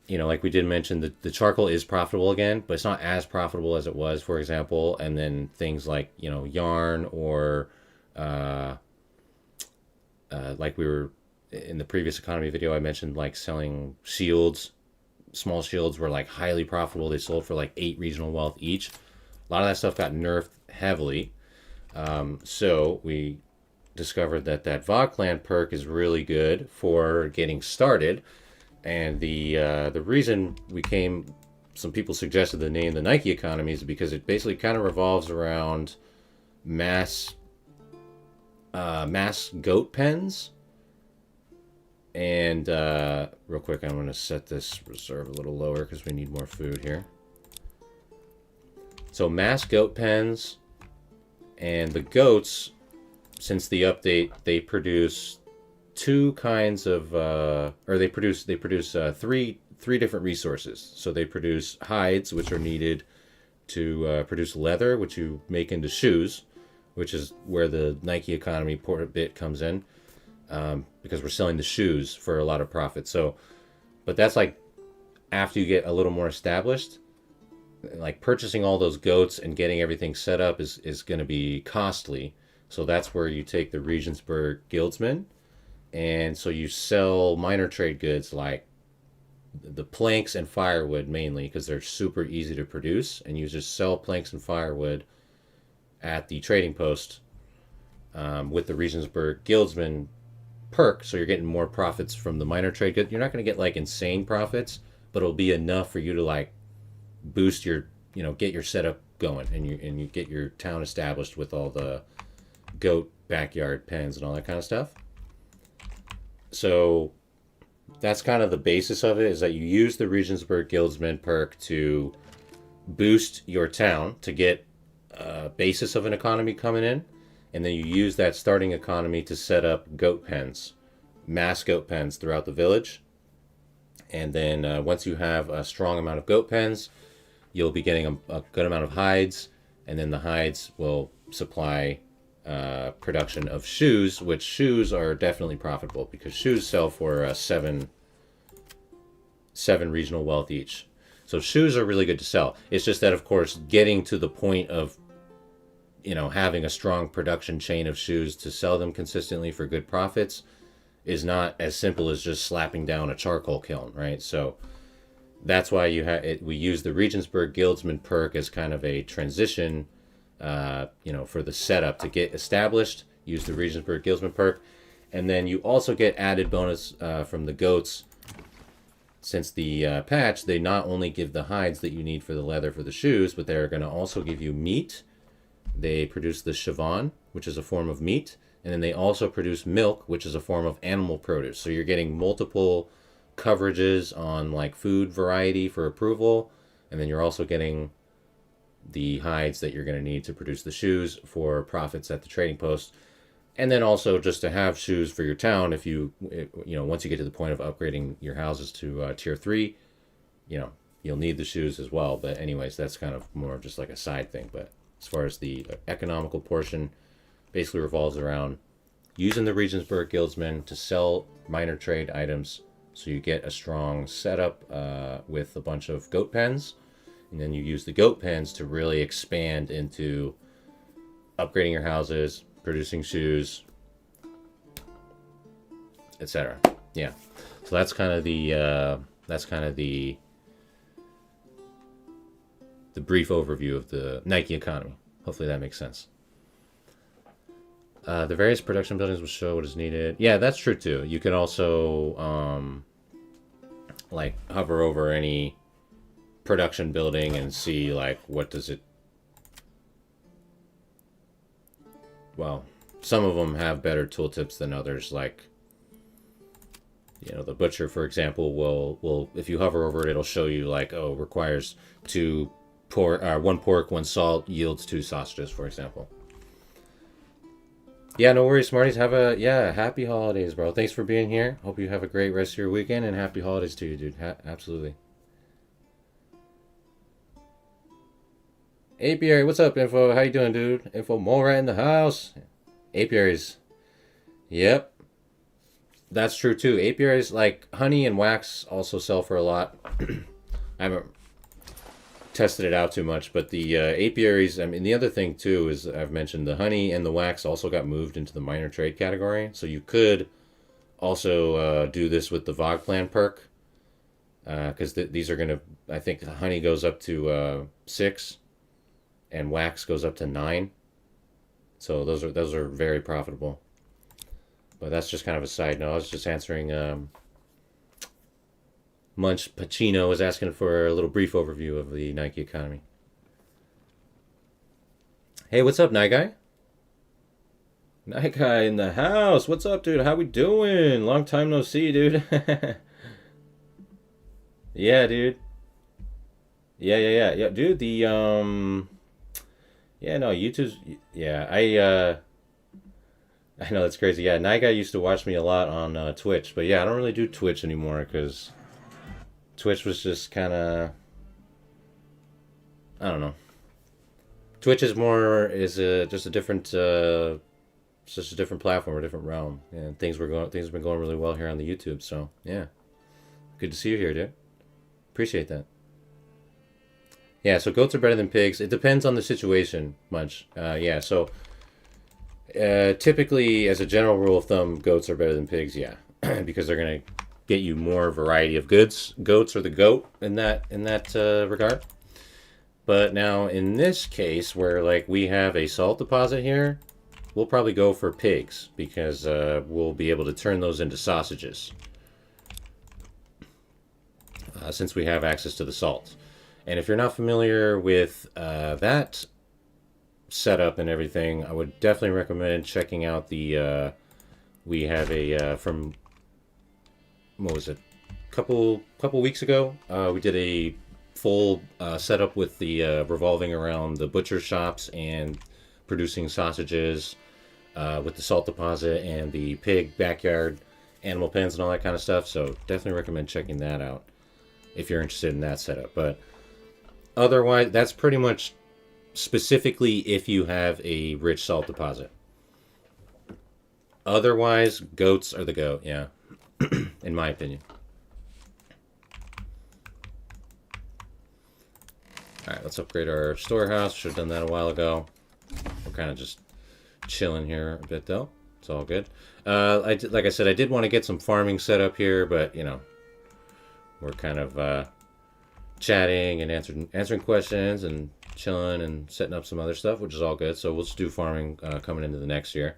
You know, like we did mention, the charcoal is profitable again, but it's not as profitable as it was, for example. And then things like, you know, yarn or like we were in the previous economy video, I mentioned like selling shields. Small shields were like highly profitable. They sold for like 8 regional wealth each. A lot of that stuff got nerfed heavily. So we discovered that Vokland perk is really good for getting started. And the reason some people suggested the name the Nike economy is because it basically kind of revolves around mass goat pens. And real quick, I'm going to set this reserve a little lower because we need more food here. So mass goat pens, and the goats, since the update, they produce two kinds of, or they produce three different resources. So they produce hides, which are needed to produce leather, which you make into shoes, which is where the Nike economy bit comes in, because we're selling the shoes for a lot of profit. So, but that's like after you get a little more established. Like purchasing all those goats and getting everything set up is going to be costly. So that's where you take the Regensburg guildsmen. And so you sell minor trade goods like the planks and firewood mainly, because they're super easy to produce. And you just sell planks and firewood at the trading post with the Regensburg guildsman perk. So you're getting more profits from the minor trade good. You're not going to get like insane profits, but it'll be enough for you to like boost your, get your setup going, and you get your town established with all the goat backyard pens and all that kind of stuff. So that's kind of the basis of it, is that you use the Regensburg Guildsman perk to boost your town to get a basis of an economy coming in, and then you use that starting economy to set up goat pens, mass goat pens throughout the village. And then once you have a strong amount of goat pens, you'll be getting a good amount of hides, and then the hides will supply production of shoes, which shoes are definitely profitable because shoes sell for 7 regional wealth each. So shoes are really good to sell. It's just that, of course, getting to the point of having a strong production chain of shoes to sell them consistently for good profits is not as simple as just slapping down a charcoal kiln, right? So that's why we use the Regensburg Guildsman perk as kind of a transition, for the setup to get established. Use the Regensburg Guildsman perk, and then you also get added bonus from the goats. Since the patch, they not only give the hides that you need for the leather for the shoes, but they're going to also give you meat. They produce the chivan, which is a form of meat, and then they also produce milk, which is a form of animal produce. So you're getting multiple coverages on like food variety for approval, and then you're also getting the hides that you're going to need to produce the shoes for profits at the trading post, and then also just to have shoes for your town. If once you get to the point of upgrading your houses to tier 3, you'll need the shoes as well. But anyways, that's kind of more just like a side thing. But as far as the economical portion, basically revolves around using the Regensburg Guildsmen to sell minor trade items. So you get a strong setup with a bunch of goat pens, and then you use the goat pens to really expand into upgrading your houses, producing shoes, etc. Yeah, so that's kind of the brief overview of the Nike economy. Hopefully that makes sense. The various production buildings will show what is needed. Yeah, that's true too. You can also like hover over any production building and see like what does it. Well, some of them have better tooltips than others. Like, You know, the butcher, for example, will if you hover over it, it'll show you like, oh, requires one pork, one salt, yields 2 sausages, for example. Yeah, no worries, Smarties. Have a happy holidays, bro. Thanks for being here. Hope you have a great rest of your weekend and happy holidays to you, dude. Absolutely. Apiary, what's up, Info? How you doing, dude? Info Mora in the house. Apiaries. Yep. That's true too. Apiaries, like honey and wax, also sell for a lot. I haven't tested it out too much, but the apiaries. I mean, the other thing too is I've mentioned the honey and the wax also got moved into the minor trade category. So you could also do this with the Vogplan perk, because these are gonna. I think the honey goes up to 6, and wax goes up to 9. So those are very profitable. But that's just kind of a side note. I was just answering. Munch Pacino was asking for a little brief overview of the Nike economy. Hey, what's up, Night Guy? Night Guy in the house. What's up, dude? How we doing? Long time no see, dude. Yeah, dude. Yeah, dude. Yeah, no, YouTube's. Yeah, I know that's crazy. Yeah, Night Guy used to watch me a lot on Twitch, but yeah, I don't really do Twitch anymore because Twitch was just kind of, I don't know. Twitch just a different it's just a different platform, a different realm, and things have been going really well here on the YouTube. So yeah, good to see you here, dude. Appreciate that. Yeah, so goats are better than pigs. It depends on the situation, Munch. Yeah, so typically, as a general rule of thumb, goats are better than pigs. Yeah, because they're gonna get you more variety of goods. Goats are the goat in that regard. But now in this case, where like we have a salt deposit here, we'll probably go for pigs because we'll be able to turn those into sausages since we have access to the salt. And if you're not familiar with that setup and everything, I would definitely recommend checking out the. We have a from what was it? Couple weeks ago, we did a full setup with the revolving around the butcher shops and producing sausages with the salt deposit and the pig backyard animal pens and all that kind of stuff. So definitely recommend checking that out if you're interested in that setup. But otherwise, that's pretty much specifically if you have a rich salt deposit. Otherwise, goats are the goat, yeah, in my opinion. All right, let's upgrade our storehouse. Should have done that a while ago. We're kind of just chilling here a bit, though. It's all good. Like I said, I did want to get some farming set up here, but you know, we're kind of chatting and answering questions and chilling and setting up some other stuff, which is all good. So we'll just do farming coming into the next year.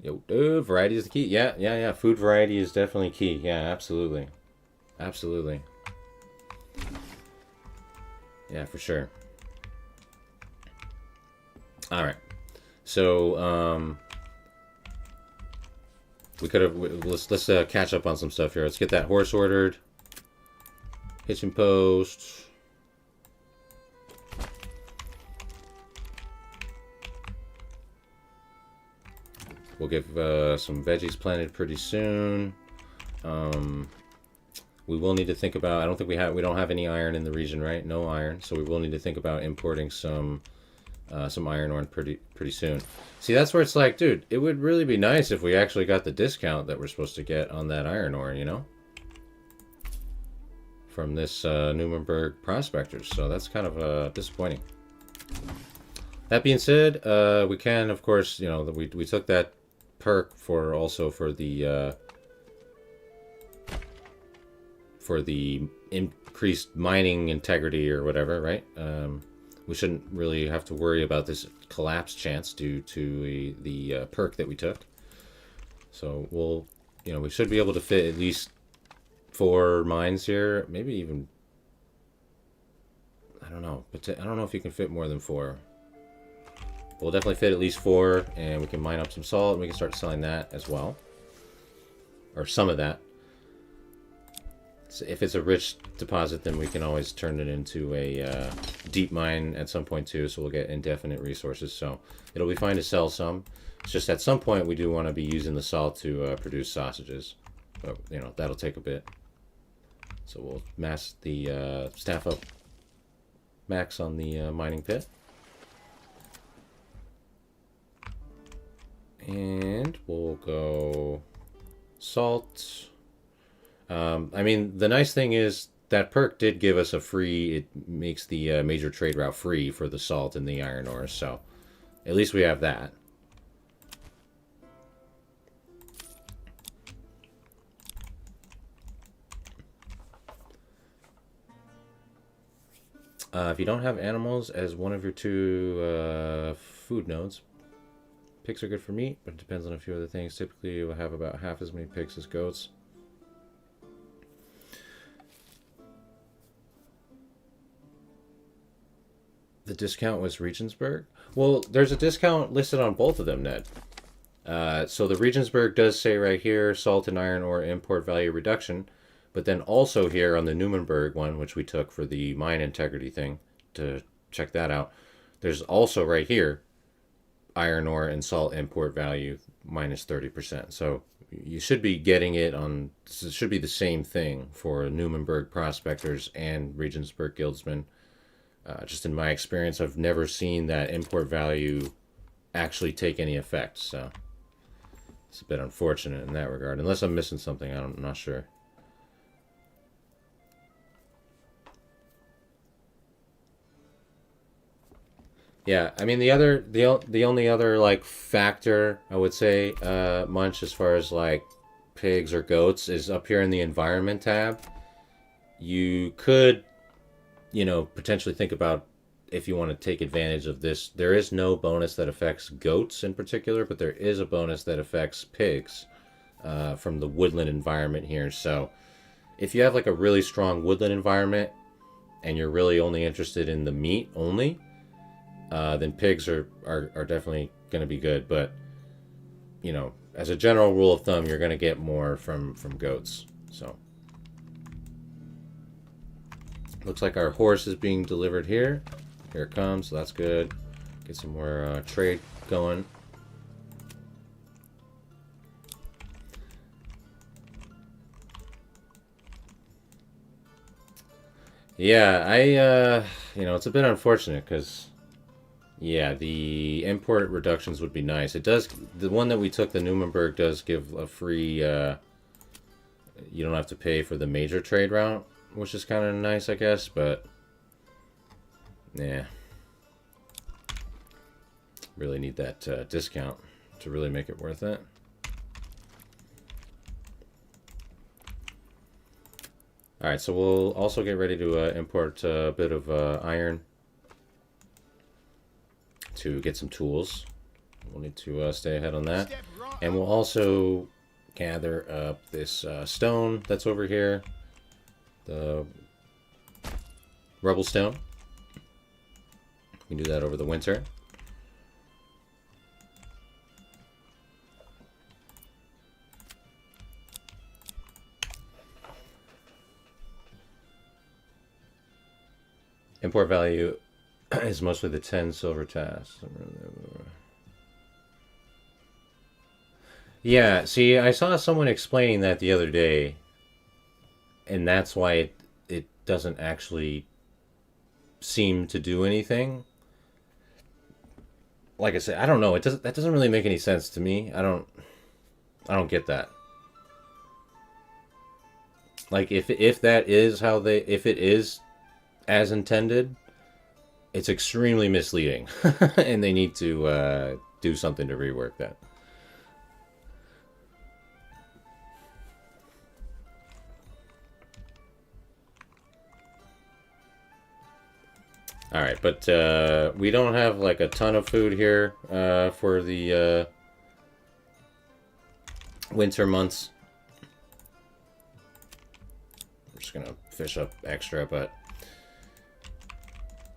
Yo, dude, variety is the key. Yeah. Food variety is definitely key. Yeah, absolutely. Absolutely. Yeah, for sure. All right. So, we could have let's catch up on some stuff here. Let's get that horse ordered. Hitching post. We'll get some veggies planted pretty soon. We will need to think about. I don't think we don't have any iron in the region, right? No iron, so we will need to think about importing some iron ore pretty soon. See, that's where it's like, dude, it would really be nice if we actually got the discount that we're supposed to get on that iron ore, you know, from this Nuremberg prospectors. So that's kind of disappointing. That being said, we can, of course, you know, we took that perk for the increased mining integrity or whatever, right? We shouldn't really have to worry about this collapse chance due to the perk that we took. So we should be able to fit at least 4 mines here, maybe even don't know. But I don't know if you can fit more than 4. We'll definitely fit at least 4, and we can mine up some salt, and we can start selling that as well. Or some of that. So if it's a rich deposit, then we can always turn it into a deep mine at some point too, so we'll get indefinite resources. So it'll be fine to sell some. It's just at some point we do want to be using the salt to produce sausages. But, you know, that'll take a bit. So we'll mass the staff up max on the mining pit. And we'll go salt. I mean, the nice thing is that perk did give us a free, it makes the major trade route free for the salt and the iron ore, so at least we have that. If you don't have animals as one of your 2 food nodes, pigs are good for meat, but it depends on a few other things. Typically, you'll have about half as many pigs as goats. The discount was Regensburg? Well, there's a discount listed on both of them, Ned. So the Regensburg does say right here, salt and iron ore import value reduction. But then also here on the Newmanburg one, which we took for the mine integrity thing, to check that out, there's also right here, iron ore and salt import value minus 30%. So you should be getting it on, it should be the same thing for Newmanburg prospectors and Regensburg guildsmen. Just in my experience, I've never seen that import value actually take any effect. So it's a bit unfortunate in that regard. Unless I'm missing something, I'm not sure. Yeah, I mean the only other like factor I would say, Munch, as far as like pigs or goats, is up here in the environment tab. You could, you know, potentially think about if you want to take advantage of this. There is no bonus that affects goats in particular, but there is a bonus that affects pigs from the woodland environment here. So if you have like a really strong woodland environment and you're really only interested in the meat only, then pigs are definitely going to be good. But, you know, as a general rule of thumb, you're going to get more from goats. So looks like our horse is being delivered here. Here it comes, so that's good. Get some more trade going. Yeah, you know, it's a bit unfortunate because, yeah, the import reductions would be nice. It does, the one that we took, the Newmanburg, does give a free, you don't have to pay for the major trade route, which is kind of nice, I guess, but yeah, really need that discount to really make it worth it. All right, so we'll also get ready to import a bit of iron to get some tools. We'll need to stay ahead on that, and we'll also gather up this stone that's over here. The rubble stone. We can do that over the winter. Import value is mostly the 10 silver tasks. Yeah, see, I saw someone explaining that the other day, and that's why it doesn't actually seem to do anything. Like I said, I don't know. That doesn't really make any sense to me. I don't get that. Like if that is how if it is as intended, it's extremely misleading, and they need to do something to rework that. All right, but we don't have like a ton of food here for the winter months. I'm just gonna fish up extra, but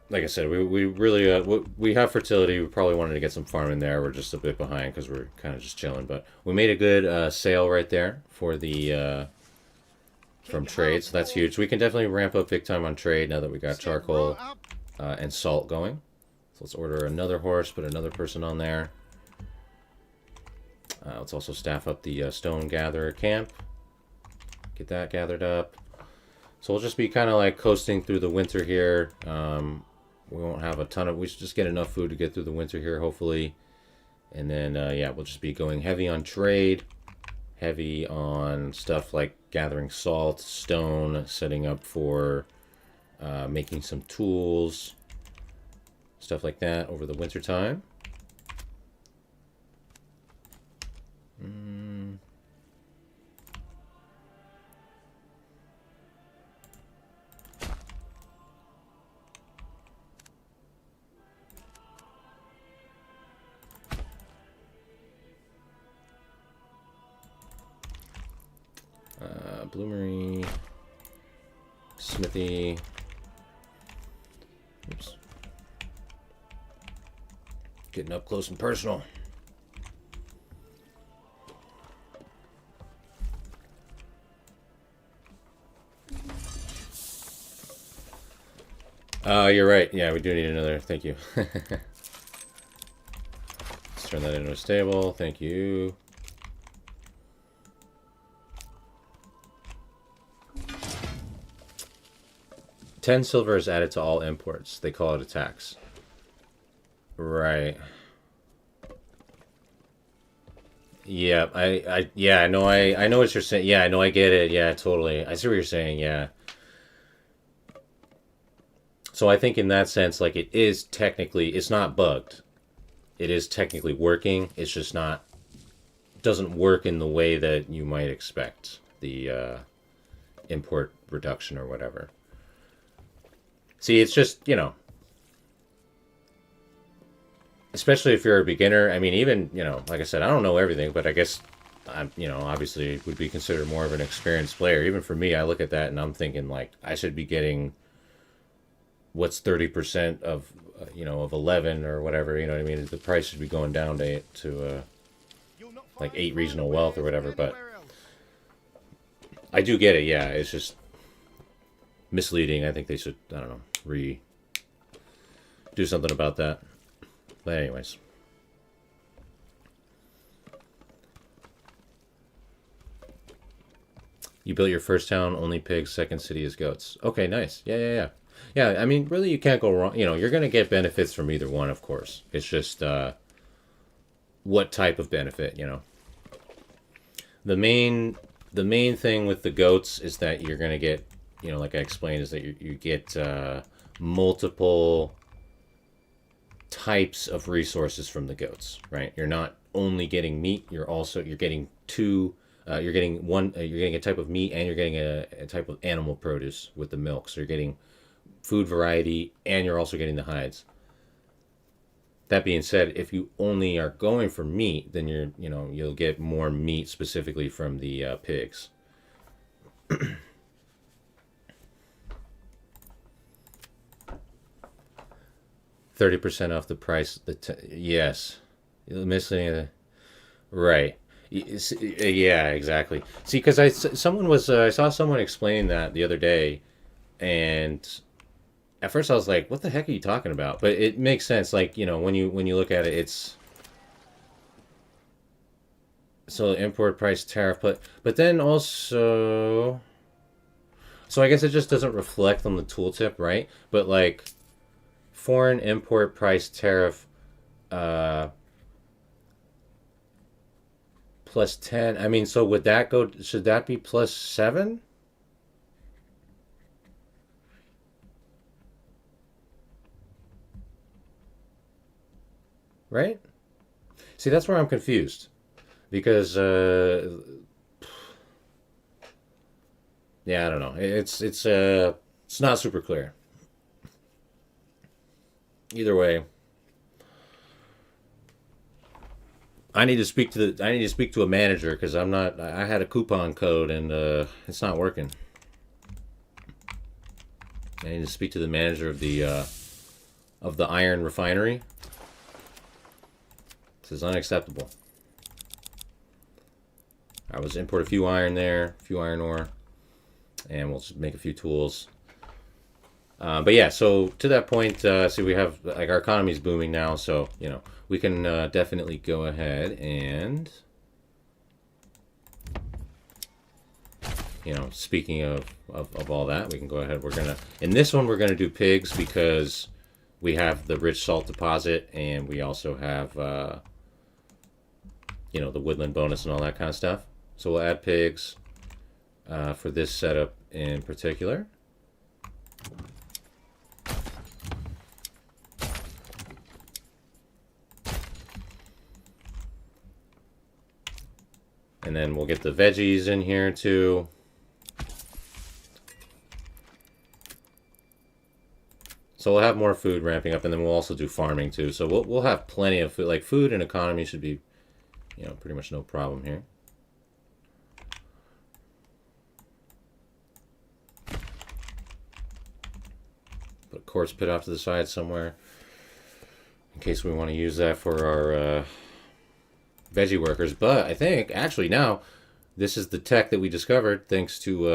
like I said, we really we have fertility. We probably wanted to get some farm in there. We're just a bit behind because we're kind of just chilling. But we made a good sale right there for the from trade, so that's huge. We can definitely ramp up big time on trade now that we got charcoal and salt going. So let's order another horse, put another person on there. Let's also staff up the stone gatherer camp. Get that gathered up. So we'll just be kind of like coasting through the winter here. We won't have a ton of... We should just get enough food to get through the winter here, hopefully. And then, yeah, we'll just be going heavy on trade. Heavy on stuff like gathering salt, stone, setting up for making some tools. Stuff like that over the winter time. Bloomery, smithy. Oops. Getting up close and personal. You're right. Yeah, we do need another. Thank you. Let's turn that into a stable. Thank you. $10 silver is added to all imports. They call it a tax. Right. Yeah, I know what you're saying. Yeah, I know I get it. Yeah, totally. I see what you're saying. Yeah. So I think in that sense, like it is technically, it's not bugged. It is technically working. It's just not, doesn't work in the way that you might expect. The import reduction or whatever. See, it's just, you know, especially if you're a beginner. I mean, even, you know, like I said, I don't know everything, but I guess I'm, you know, obviously would be considered more of an experienced player. Even for me, I look at that and I'm thinking like I should be getting what's 30% of, you know, of 11 or whatever, you know what I mean? The price should be going down to like 8 regional wealth or whatever, but I do get it. Yeah, it's just misleading. I think they should, I don't know, do something about that. But anyways. You built your first town, only pigs, second city is goats. Okay, nice. Yeah. Yeah, I mean, really you can't go wrong. You know, you're going to get benefits from either one, of course. It's just what type of benefit, you know. The main thing with the goats is that you're going to get, you know, like I explained, is that you get multiple types of resources from the goats, right? You're not only getting meat, you're getting two, you're getting a type of meat and you're getting a type of animal produce with the milk. So you're getting food variety and you're also getting the hides. That being said, if you only are going for meat, then you'll get more meat specifically from the pigs. 30% off the price. Yes, missing. Right. Yeah, exactly. See, because I saw someone explain that the other day, and at first I was like, "What the heck are you talking about?" But it makes sense. Like, you know, when you look at it, it's so import price tariff, but then also, so I guess it just doesn't reflect on the tooltip, right? But like foreign import price tariff plus 10. I mean, so would that go, should that be plus 7? Right? See, that's where I'm confused. Because yeah, I don't know. It's not super clear. Either way, I need to speak to a manager because I had a coupon code and it's not working. I need to speak to the manager of the of the iron refinery. This is unacceptable. I was import a few iron there, a few iron ore, and we'll just make a few tools. But yeah, so to that point, see, we have, like, our economy is booming now, so, you know, we can definitely go ahead and, you know, speaking of all that, we can go ahead. We're going to, in this one, we're going to do pigs because we have the rich salt deposit, and we also have, you know, the woodland bonus and all that kind of stuff. So we'll add pigs for this setup in particular. And then we'll get the veggies in here too. So we'll have more food ramping up, and then we'll also do farming too. So we'll have plenty of food. Like, food and economy should be, you know, pretty much no problem here. Put a quartz pit off to the side somewhere in case we want to use that for our veggie workers. But I think actually now this is the tech that we discovered thanks to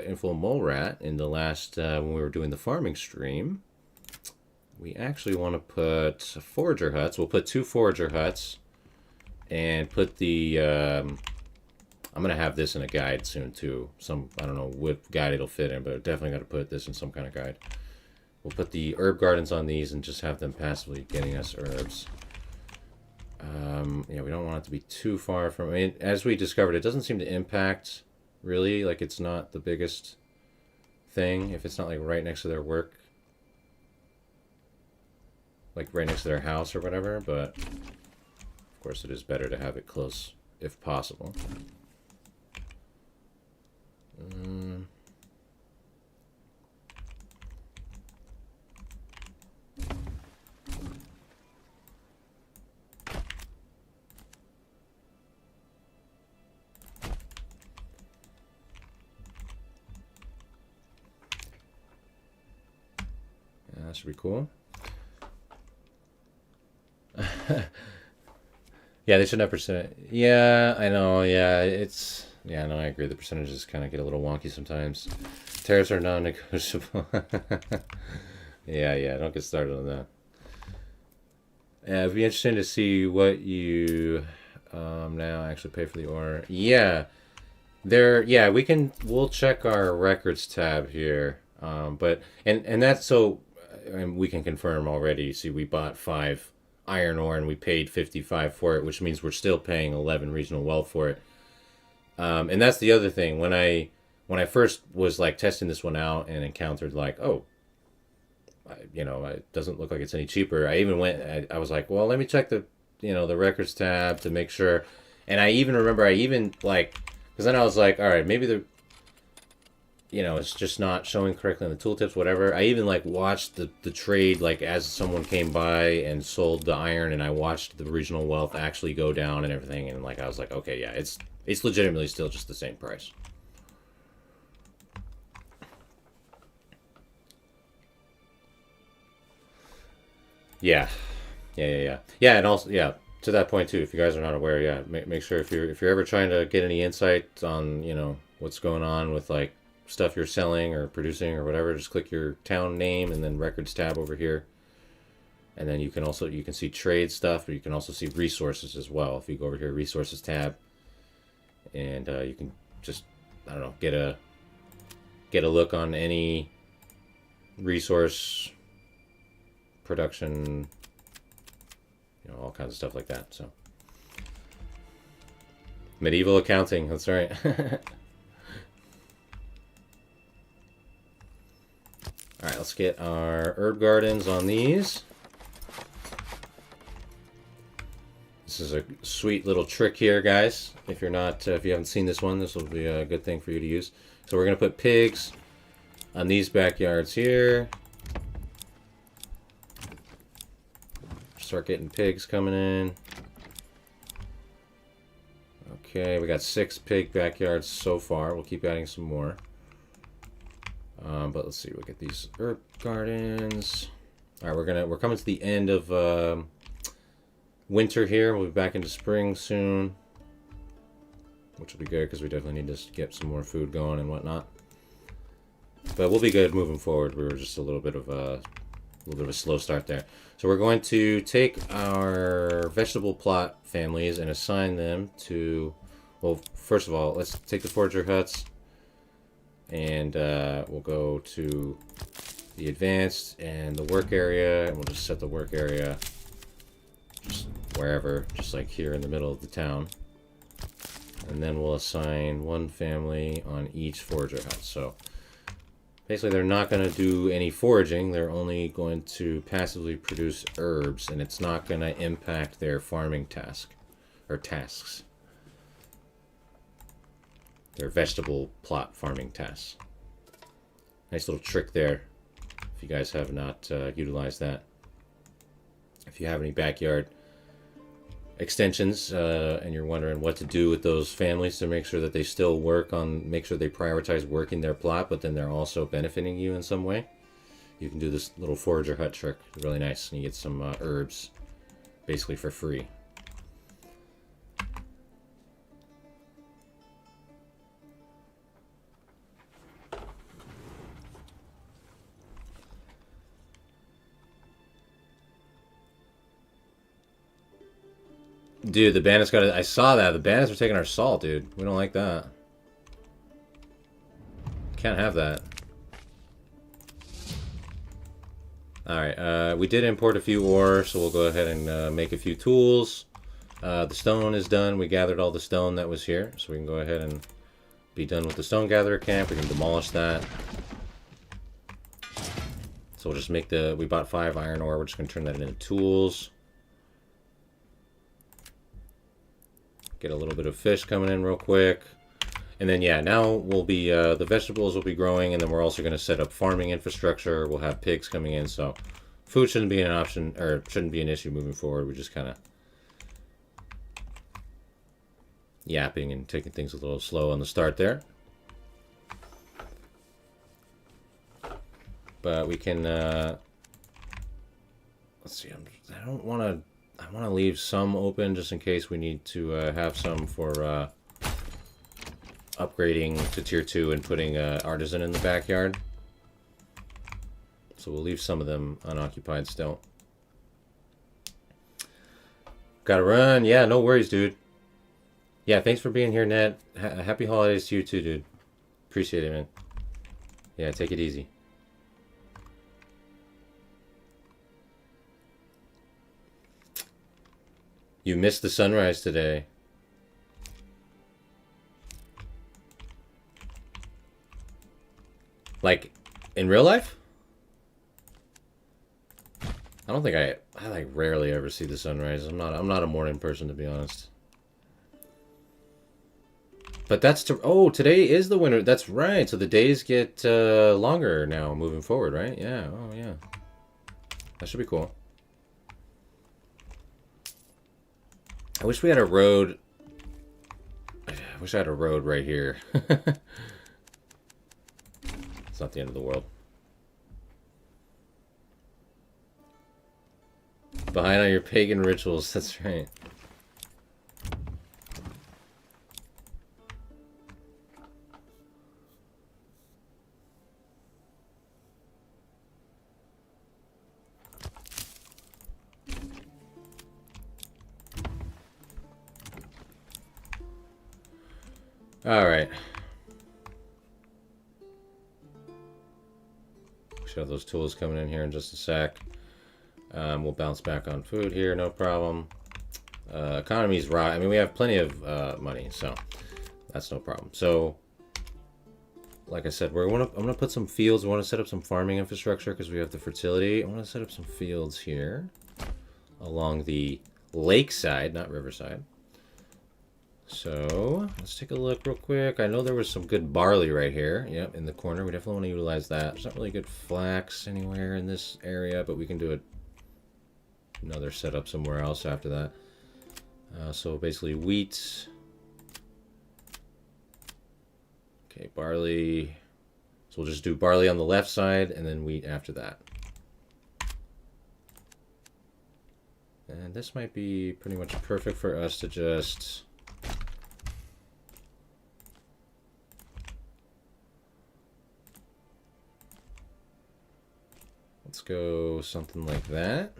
Info Mole Rat in the last when we were doing the farming stream. We actually want to put forager huts. We'll put 2 forager huts and put the I'm gonna have this in a guide soon too. I don't know what guide it'll fit in, but I'm definitely gotta put this in some kind of guide. We'll put the herb gardens on these and just have them passively getting us herbs. Yeah, we don't want it to be too far from, I mean, as we discovered, it doesn't seem to impact really, like, it's not the biggest thing if it's not, like, right next to their work, like right next to their house or whatever, but of course it is better to have it close if possible. That should be cool. Yeah, they should have percent. Yeah, I know. Yeah, it's. Yeah, no, I agree. The percentages kind of get a little wonky sometimes. Tariffs are non-negotiable. Yeah, don't get started on that. It'd be interesting to see what you now actually pay for the ore. Yeah, we'll check our records tab here. But that's so. And we can confirm already. See, we bought 5 iron ore and we paid 55 for it, which means we're still paying 11 regional wealth for it. And that's the other thing. When I first was like testing this one out and encountered like, oh, you know, it doesn't look like it's any cheaper. I even went. I was like, well, let me check the records tab to make sure. And I even remember like, because then I was like, all right, maybe it's just not showing correctly on the tooltips, whatever. I even like watched the trade, like as someone came by and sold the iron, and I watched the regional wealth actually go down and everything, and like I was like, okay, yeah, it's legitimately still just the same price. Yeah, and also to that point too. If you guys are not aware, make sure if you're ever trying to get any insight on what's going on with like stuff you're selling or producing or whatever, just click your town name and then records tab over here, and then you can see trade stuff, but you can also see resources as well. If you go over here, resources tab, and you can just, I don't know, get a look on any resource production, all kinds of stuff like that. So medieval accounting, that's right. All right, let's get our herb gardens on these. This is a sweet little trick here, guys. If you haven't seen this one, this will be a good thing for you to use. So we're gonna put pigs on these backyards here. Start getting pigs coming in. Okay, we got 6 pig backyards so far. We'll keep adding some more. But let's see, we'll get these herb gardens. All right, we're coming to the end of winter here. We'll be back into spring soon, which will be good because we definitely need to get some more food going and whatnot. But we'll be good moving forward. We were just a little bit of a slow start there. So we're going to take our vegetable plot families and assign them to. Well, first of all, let's take the forager huts, and we'll go to the advanced and the work area, and we'll just set the work area just wherever, just like here in the middle of the town. And then we'll assign one family on each forager hut. So basically they're not going to do any foraging, they're only going to passively produce herbs, and it's not going to impact their farming task or tasks. Their vegetable plot farming tasks. Nice little trick there. If you guys have not utilized that. If you have any backyard extensions and you're wondering what to do with those families to make sure that they still make sure they prioritize working their plot, but then they're also benefiting you in some way, you can do this little forager hut trick. It's really nice, and you get some herbs basically for free. Dude, the bandits got it. I saw that. The bandits are taking our salt, dude. We don't like that. Can't have that. Alright, we did import a few ore, so we'll go ahead and make a few tools. The stone is done. We gathered all the stone that was here, so we can go ahead and be done with the stone gatherer camp. We can demolish that. So we'll just make we bought 5 iron ore. We're just going to turn that into tools. Get a little bit of fish coming in real quick. And then, yeah, now we'll be, the vegetables will be growing, and then we're also going to set up farming infrastructure. We'll have pigs coming in, so food shouldn't be an option, or shouldn't be an issue moving forward. We're just kind of yapping and taking things a little slow on the start there. But we can, let's see, I don't want to, I want to leave some open just in case we need to have some for upgrading to tier 2 and putting artisan in the backyard. So we'll leave some of them unoccupied still. Gotta run. Yeah, no worries, dude. Yeah, thanks for being here, Ned. Happy holidays to you too, dude. Appreciate it, man. Yeah, take it easy. You missed the sunrise today. Like, in real life? I don't think I like rarely ever see the sunrise. I'm not a morning person, to be honest. But that's today is the winter. That's right. So the days get longer now moving forward, right? Yeah. Oh yeah. That should be cool. I wish we had a road. I wish I had a road right here. It's not the end of the world. Behind on your pagan rituals, that's right. All right. Should have those tools coming in here in just a sec. We'll bounce back on food here, no problem. Economy's right. I mean, we have plenty of money, so that's no problem. So, like I said, I'm gonna put some fields. We want to set up some farming infrastructure because we have the fertility. I want to set up some fields here along the lakeside, not riverside. So let's take a look real quick. I know there was some good barley right here. Yep, in the corner. We definitely want to utilize that. There's not really good flax anywhere in this area, but we can do another setup somewhere else after that. So basically wheat. Okay, barley. So we'll just do barley on the left side and then wheat after that. And this might be pretty much perfect for us to just... Let's go something like that.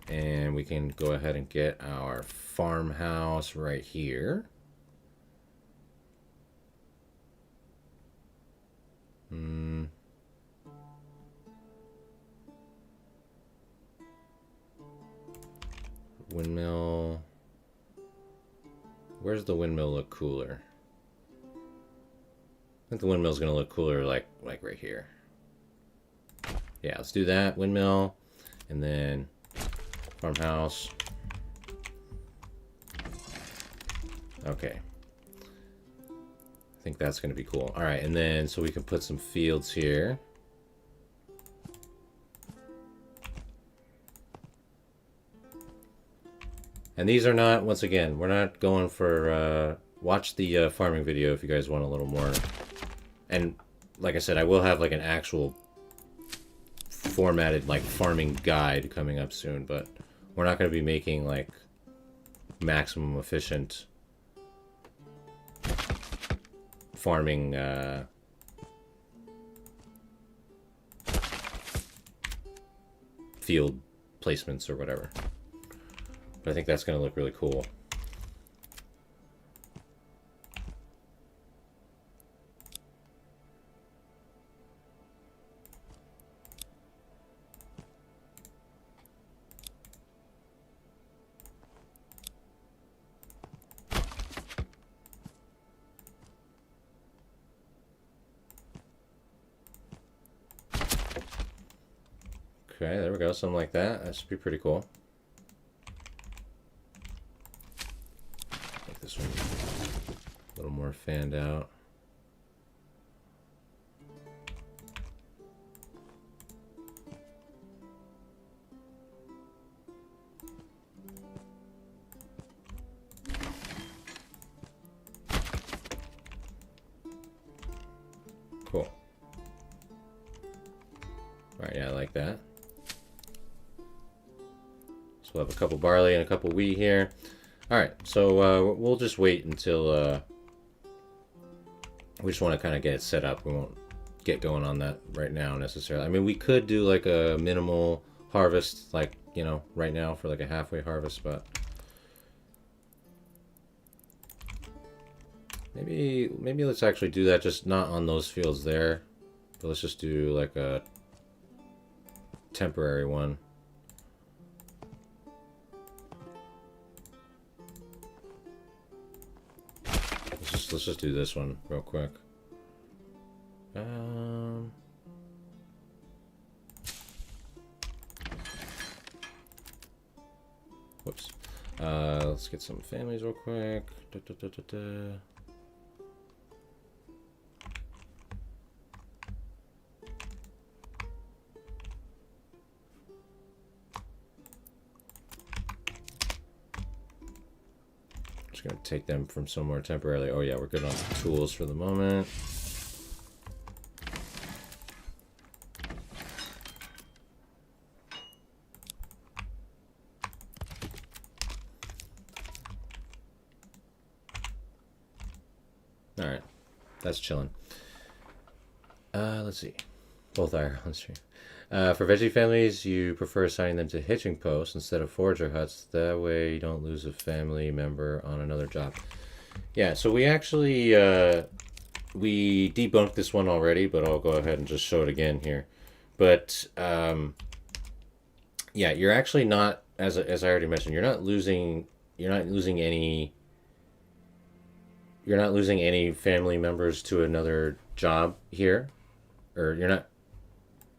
And we can go ahead and get our farmhouse right here. Windmill. Where's the windmill look cooler? I think the windmill's gonna look cooler like right here. Yeah, let's do that. Windmill. And then farmhouse. Okay. I think that's gonna be cool. Alright, and then so we can put some fields here. And these are not, once again, we're not going for, watch the farming video if you guys want a little more. And like I said, I will have like an actual formatted like farming guide coming up soon, but we're not going to be making like maximum efficient farming field placements or whatever. But I think that's going to look really cool. Okay, there we go. Something like that. That should be pretty cool. Make this one a little more fanned out. Cool. Alright, yeah, I like that. So we'll have a couple barley and a couple wheat here. Alright, so we'll just wait until we just want to kind of get it set up. We won't get going on that right now necessarily. I mean, we could do like a minimal harvest, like, you know, right now for like a halfway harvest, but maybe let's actually do that, just not on those fields there, but let's just do like a temporary one. Let's just do this one real quick. Whoops. Let's get some families real quick. Just gonna take them from somewhere temporarily. Oh yeah, we're good on tools for the moment. Alright, that's chilling. Let's see. Both Irelands here. For veggie families, you prefer assigning them to hitching posts instead of forager huts. That way you don't lose a family member on another job. Yeah, so we actually, we debunked this one already, but I'll go ahead and just show it again here. But, yeah, you're actually not, as I already mentioned, you're not losing any family members to another job here, or you're not.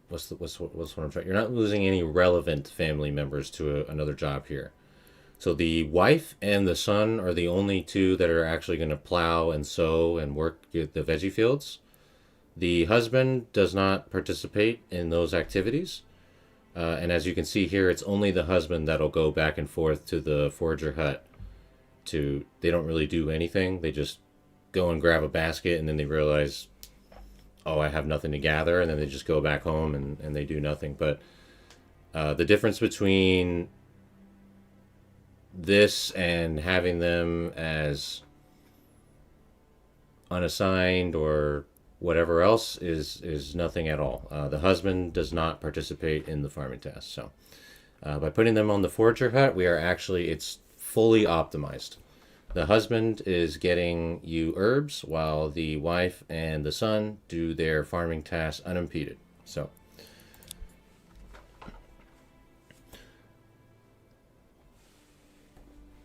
What's what I'm trying? You're not losing any relevant family members to another job here. So the wife and the son are the only two that are actually going to plow and sow and work the veggie fields. The husband does not participate in those activities. And as you can see here, it's only the husband that'll go back and forth to the forager hut. They don't really do anything. They just go and grab a basket, and then they realize, oh, I have nothing to gather, and then they just go back home and they do nothing. But the difference between this and having them as unassigned or whatever else is nothing at all. The husband does not participate in the farming task. So by putting them on the forager hut, we are actually, it's fully optimized. The husband is getting you herbs while the wife and the son do their farming tasks unimpeded. So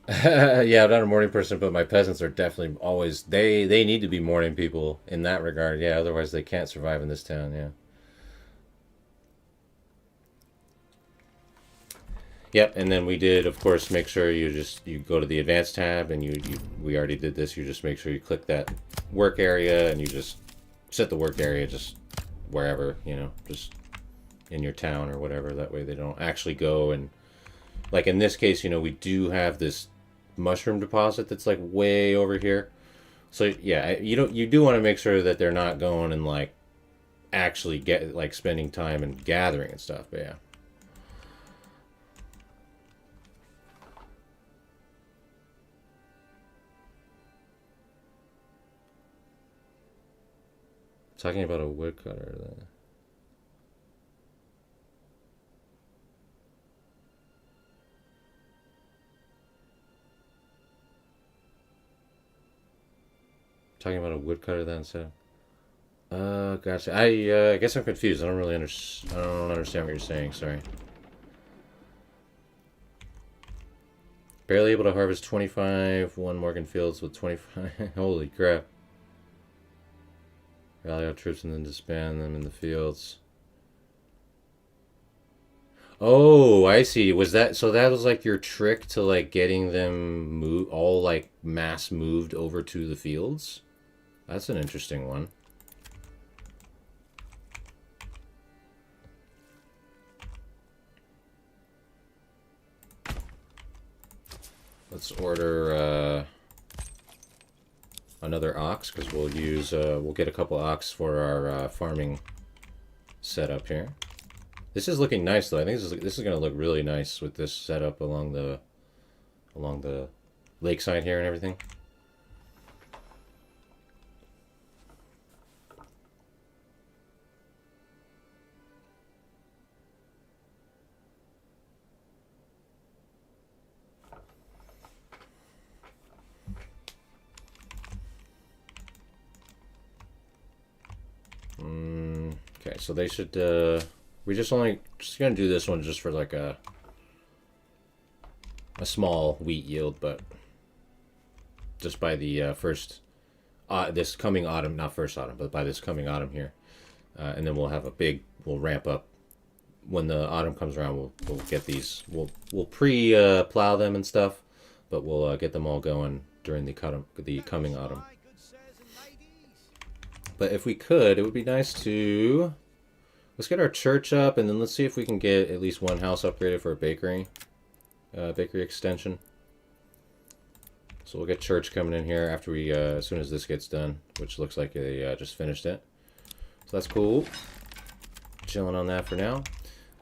yeah, I'm not a morning person, but my peasants are definitely always, they need to be morning people in that regard. Yeah, otherwise they can't survive in this town. Yeah. Yep, and then we did, of course, make sure you go to the advanced tab, and we already did this. You just make sure you click that work area, and you just set the work area just wherever, just in your town or whatever. That way they don't actually go and, like in this case, we do have this mushroom deposit that's like way over here. So yeah, you do want to make sure that they're not going and like actually get like spending time and gathering and stuff. But yeah. Talking about a woodcutter then. Talking about a woodcutter then, so. Gotcha. I guess I'm confused. I don't really understand. I don't understand what you're saying. Sorry. Barely able to harvest 25. One Morgan Fields with 25. Holy crap. Rally our troops and then disband them in the fields. Oh, I see. Was that so? That was like your trick to like getting them all like mass moved over to the fields. That's an interesting one. Let's order another ox because we'll get a couple ox for our farming setup here. This is looking nice though. I think this is going to look really nice with this setup along the lakeside here and everything. Okay, so they should we just gonna do this one just for like a small wheat yield, but just by the first this coming autumn, not first autumn, but by this coming autumn here, and then we'll ramp up when the autumn comes around. We'll get these. We'll pre plow them and stuff, but we'll get them all going during the coming autumn. But if we could, it would be nice to let's get our church up, and then let's see if we can get at least one house upgraded for a bakery extension. So we'll get church coming in here after we as soon as this gets done, which looks like they just finished it. So that's cool. Chilling on that for now.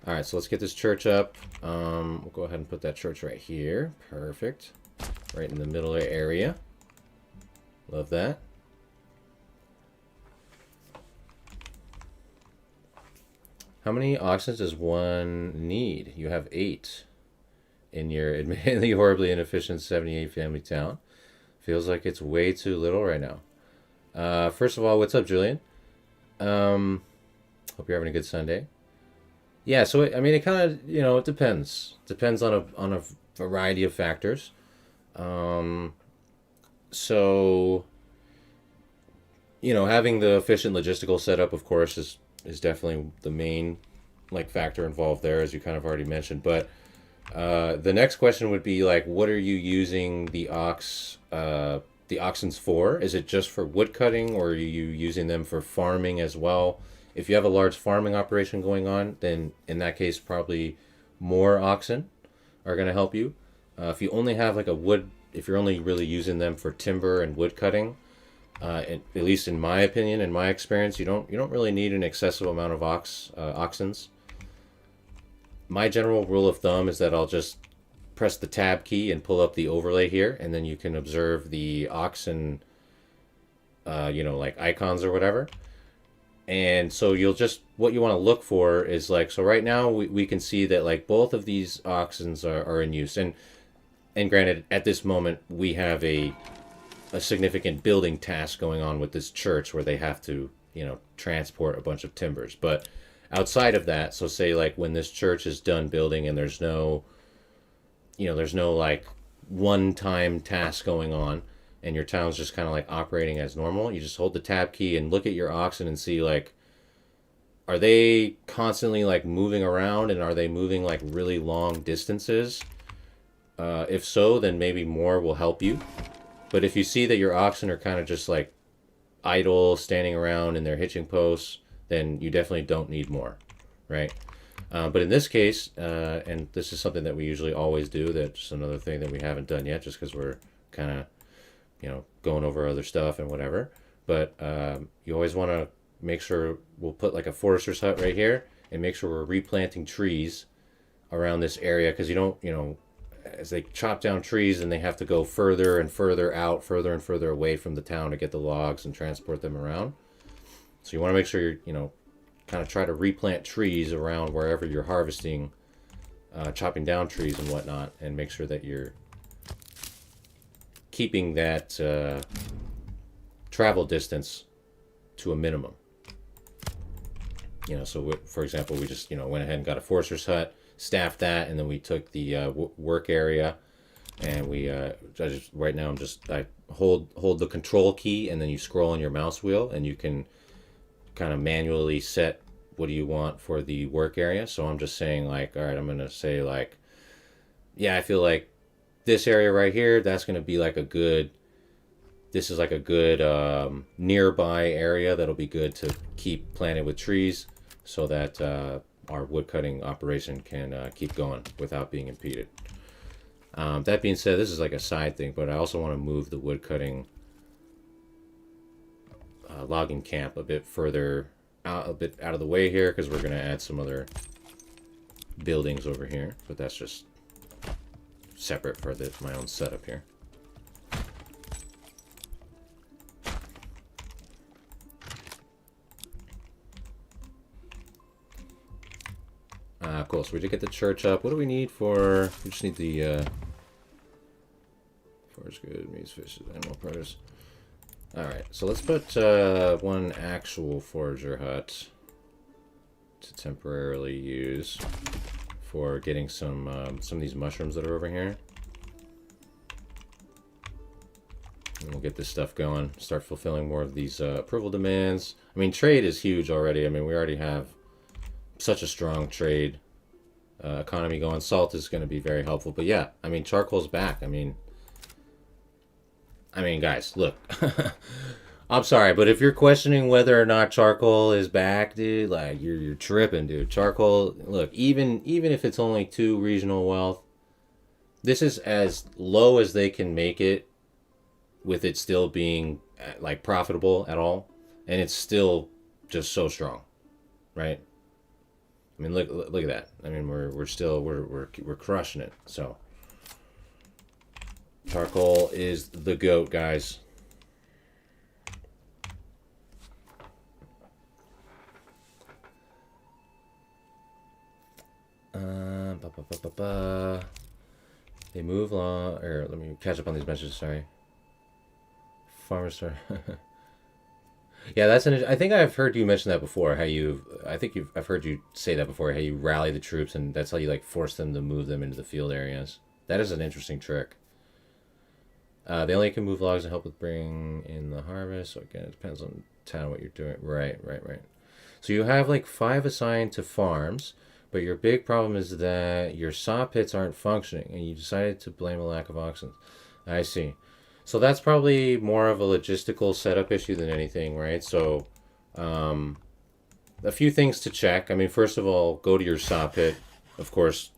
All right, so let's get this church up. We'll go ahead and put that church right here. Perfect. Right in the middle area. Love that. How many oxen does one need? You have 8 in your admittedly horribly inefficient 78 family town. Feels like it's way too little right now. First of all, what's up, Julian? Hope you're having a good Sunday. Yeah, so I mean, it kind of it depends. Depends on a variety of factors. So having the efficient logistical setup, of course, is definitely the main factor involved there, as you kind of already mentioned. But the next question would be like, what are you using the oxens for? Is it just for wood cutting, or are you using them for farming as well? If you have a large farming operation going on, then in that case, probably more oxen are going to help you. If you only have if you're only really using them for timber and wood cutting, At least in my opinion, in my experience, you don't really need an excessive amount of oxens. My general rule of thumb is that I'll just press the tab key and pull up the overlay here, and then you can observe the oxen, like icons or whatever. And so you'll just, what you want to look for is like, so right now we can see that like both of these oxens are in use. And granted, at this moment, we have a significant building task going on with this church where they have to, transport a bunch of timbers. But outside of that, so say like when this church is done building and there's no like one-time task going on and your town's just kind of like operating as normal, you just hold the tab key and look at your oxen and see like, are they constantly like moving around, and are they moving like really long distances? If so, then maybe more will help you. But if you see that your oxen are kind of just like idle, standing around in their hitching posts, then you definitely don't need more, right? But in this case, and this is something that we usually always do, that's another thing that we haven't done yet just because we're kind of, going over other stuff and whatever. But you always want to make sure, we'll put like a forester's hut right here and make sure we're replanting trees around this area, because you don't, as they chop down trees and they have to go further and further out, further and further away from the town to get the logs and transport them around. So you want to make sure you're, kind of try to replant trees around wherever you're harvesting, chopping down trees and whatnot, and make sure that you're keeping that travel distance to a minimum. So for example, we just, went ahead and got a forester's hut, staffed that, and then we took the work area, and we right now I hold the control key, and then you scroll on your mouse wheel, and you can kind of manually set what do you want for the work area. So I'm just saying like, all right, I'm gonna say like, yeah, I feel like this area right here, that's gonna be like a good, this is like a good nearby area that'll be good to keep planted with trees, so that our woodcutting operation can keep going without being impeded. That being said, this is like a side thing, but I also want to move the woodcutting logging camp a bit further out, of the way here, because we're going to add some other buildings over here, but that's just separate for my own setup here. Cool, so we did get the church up. What do we need for... We just need the... Forage good, meats, fish, animal produce. Alright, so let's put one actual forager hut to temporarily use for getting some of these mushrooms that are over here. And we'll get this stuff going, start fulfilling more of these approval demands. I mean, trade is huge already. I mean, we already have such a strong trade economy going. Salt is going to be very helpful. But yeah, I mean, charcoal's back. I mean, guys, look. I'm sorry, but if you're questioning whether or not charcoal is back, dude, like, you're tripping, dude. Charcoal, look, even if it's only 2 regional wealth, this is as low as they can make it with it still being, like, profitable at all. And it's still just so strong, right? I mean, look at that. I mean, we're crushing it. So charcoal is the GOAT, guys. They move along. Or let me catch up on these messages. Sorry. Farmer store. Yeah, that's I think I've heard you mention that before. I've heard you say that before. How you rally the troops, and that's how you like force them to move them into the field areas. That is an interesting trick. They only can move logs and help with bring in the harvest. So again, it depends on town what you're doing. Right. So you have like 5 assigned to farms, but your big problem is that your saw pits aren't functioning, and you decided to blame a lack of oxen. I see. So that's probably more of a logistical setup issue than anything, right? So a few things to check. I mean, first of all, go to your saw pit. Of course,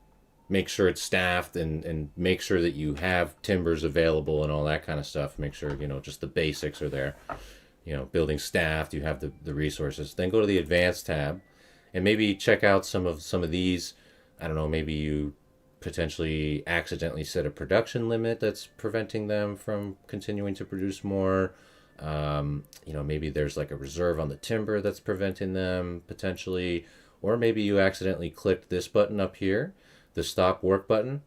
make sure it's staffed and make sure that you have timbers available and all that kind of stuff. Make sure, just the basics are there. Building staffed, you have the resources. Then go to the advanced tab and maybe check out some of these. I don't know, maybe you potentially accidentally set a production limit that's preventing them from continuing to produce more. Maybe there's like a reserve on the timber that's preventing them potentially. Or maybe you accidentally clicked this button up here, the stop work button.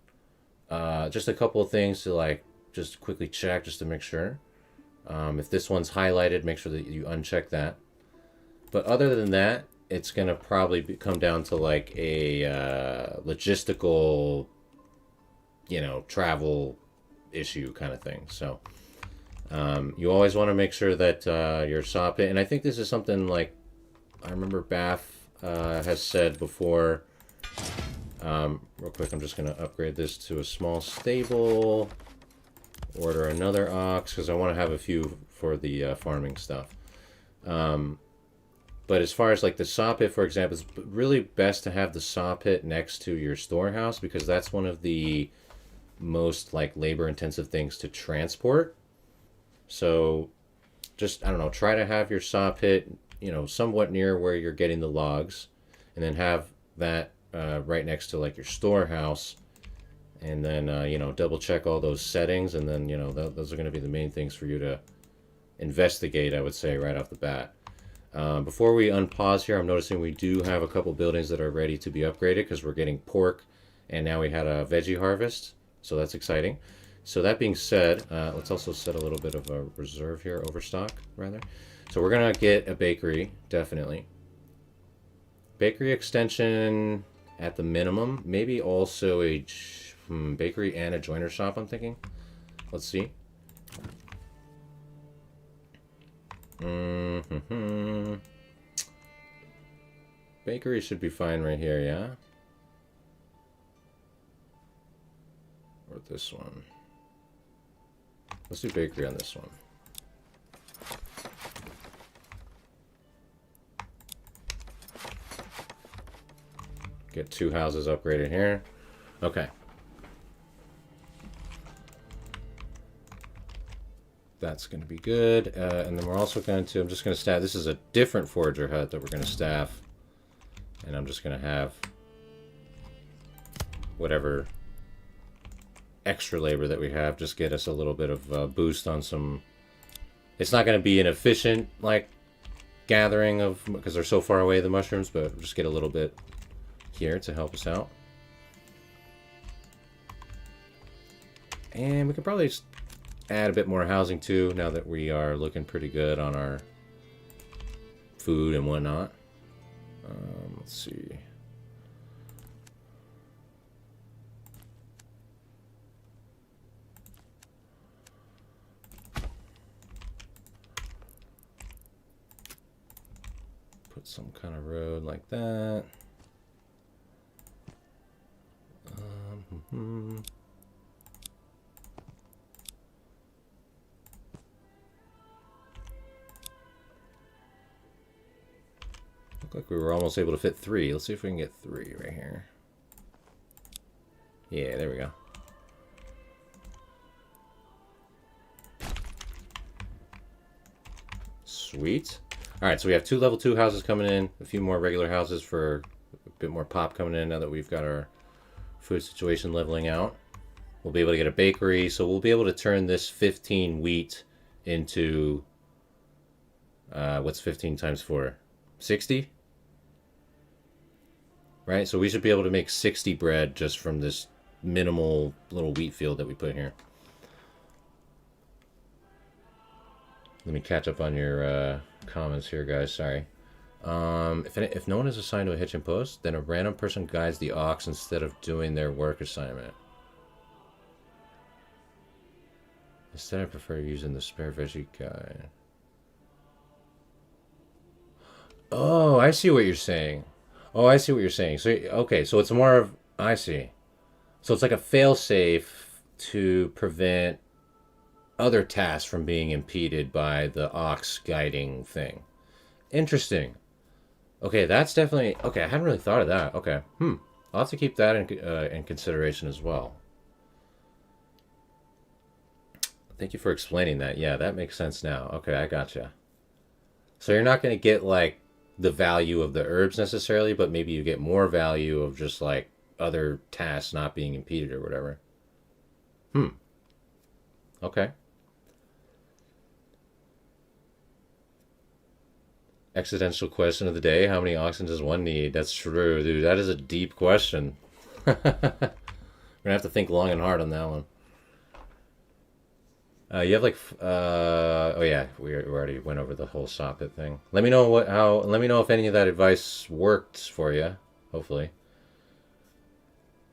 Just a couple of things to like just quickly check just to make sure. If this one's highlighted, make sure that you uncheck that. But other than that, it's going to probably come down to like a logistical, travel issue kind of thing. So you always want to make sure that your saw pit, and I think this is something like I remember Bath has said before. Real quick, I'm just going to upgrade this to a small stable. Order another ox because I want to have a few for the farming stuff. But as far as like the saw pit, for example, it's really best to have the saw pit next to your storehouse because that's one of the most like labor intensive things to transport. So just, I don't know, try to have your saw pit, somewhat near where you're getting the logs, and then have that right next to like your storehouse. And then, double check all those settings. And then, those are going to be the main things for you to investigate, I would say, right off the bat. Before we unpause here, I'm noticing we do have a couple buildings that are ready to be upgraded because we're getting pork. And now we had a veggie harvest. So that's exciting. So that being said, let's also set a little bit of a reserve here, overstock, rather. So we're going to get a bakery, definitely. Bakery extension at the minimum. Maybe also a... bakery and a joiner shop, I'm thinking. Let's see. Bakery should be fine right here, yeah? Or this one. Let's do bakery on this one. Get 2 houses upgraded here. Okay. That's going to be good. And then we're also going to, I'm just going to staff, this is a different forager hut that we're going to staff. And I'm just going to have whatever extra labor that we have, just get us a little bit of boost on some, it's not going to be an efficient, like, gathering of, because they're so far away, the mushrooms, but just get a little bit here to help us out. And we could probably just add a bit more housing too, now that we are looking pretty good on our food and whatnot. Let's see. Put some kind of road like that. Looked like we were almost able to fit 3. Let's see if we can get 3 right here. Yeah, there we go. Sweet. Alright, so we have 2 level 2 houses coming in, a few more regular houses for a bit more pop coming in now that we've got our food situation leveling out. We'll be able to get a bakery, so we'll be able to turn this 15 wheat into, what's 15 times 4? 60? Right, so we should be able to make 60 bread just from this minimal little wheat field that we put here. Let me catch up on your comments here, guys. Sorry. If no one is assigned to a hitching post, then a random person guides the ox instead of doing their work assignment. Instead, I prefer using the spare veggie guide. Oh, I see what you're saying. Oh, I see what you're saying. So, okay, so it's more of... I see. So it's like a fail-safe to prevent other tasks from being impeded by the ox guiding thing. Interesting. Okay, that's definitely... Okay, I hadn't really thought of that. Okay. I'll have to keep that in consideration as well. Thank you for explaining that. Yeah, that makes sense now. Okay, I gotcha. So you're not going to get like the value of the herbs necessarily, but maybe you get more value of just like other tasks not being impeded or whatever. Hmm. Okay. Existential question of the day: how many oxen does one need? That's true, dude. That is a deep question. We're gonna have to think long and hard on that one. You have like, oh yeah, we already went over the whole socket thing. Let me know let me know if any of that advice worked for you. Hopefully.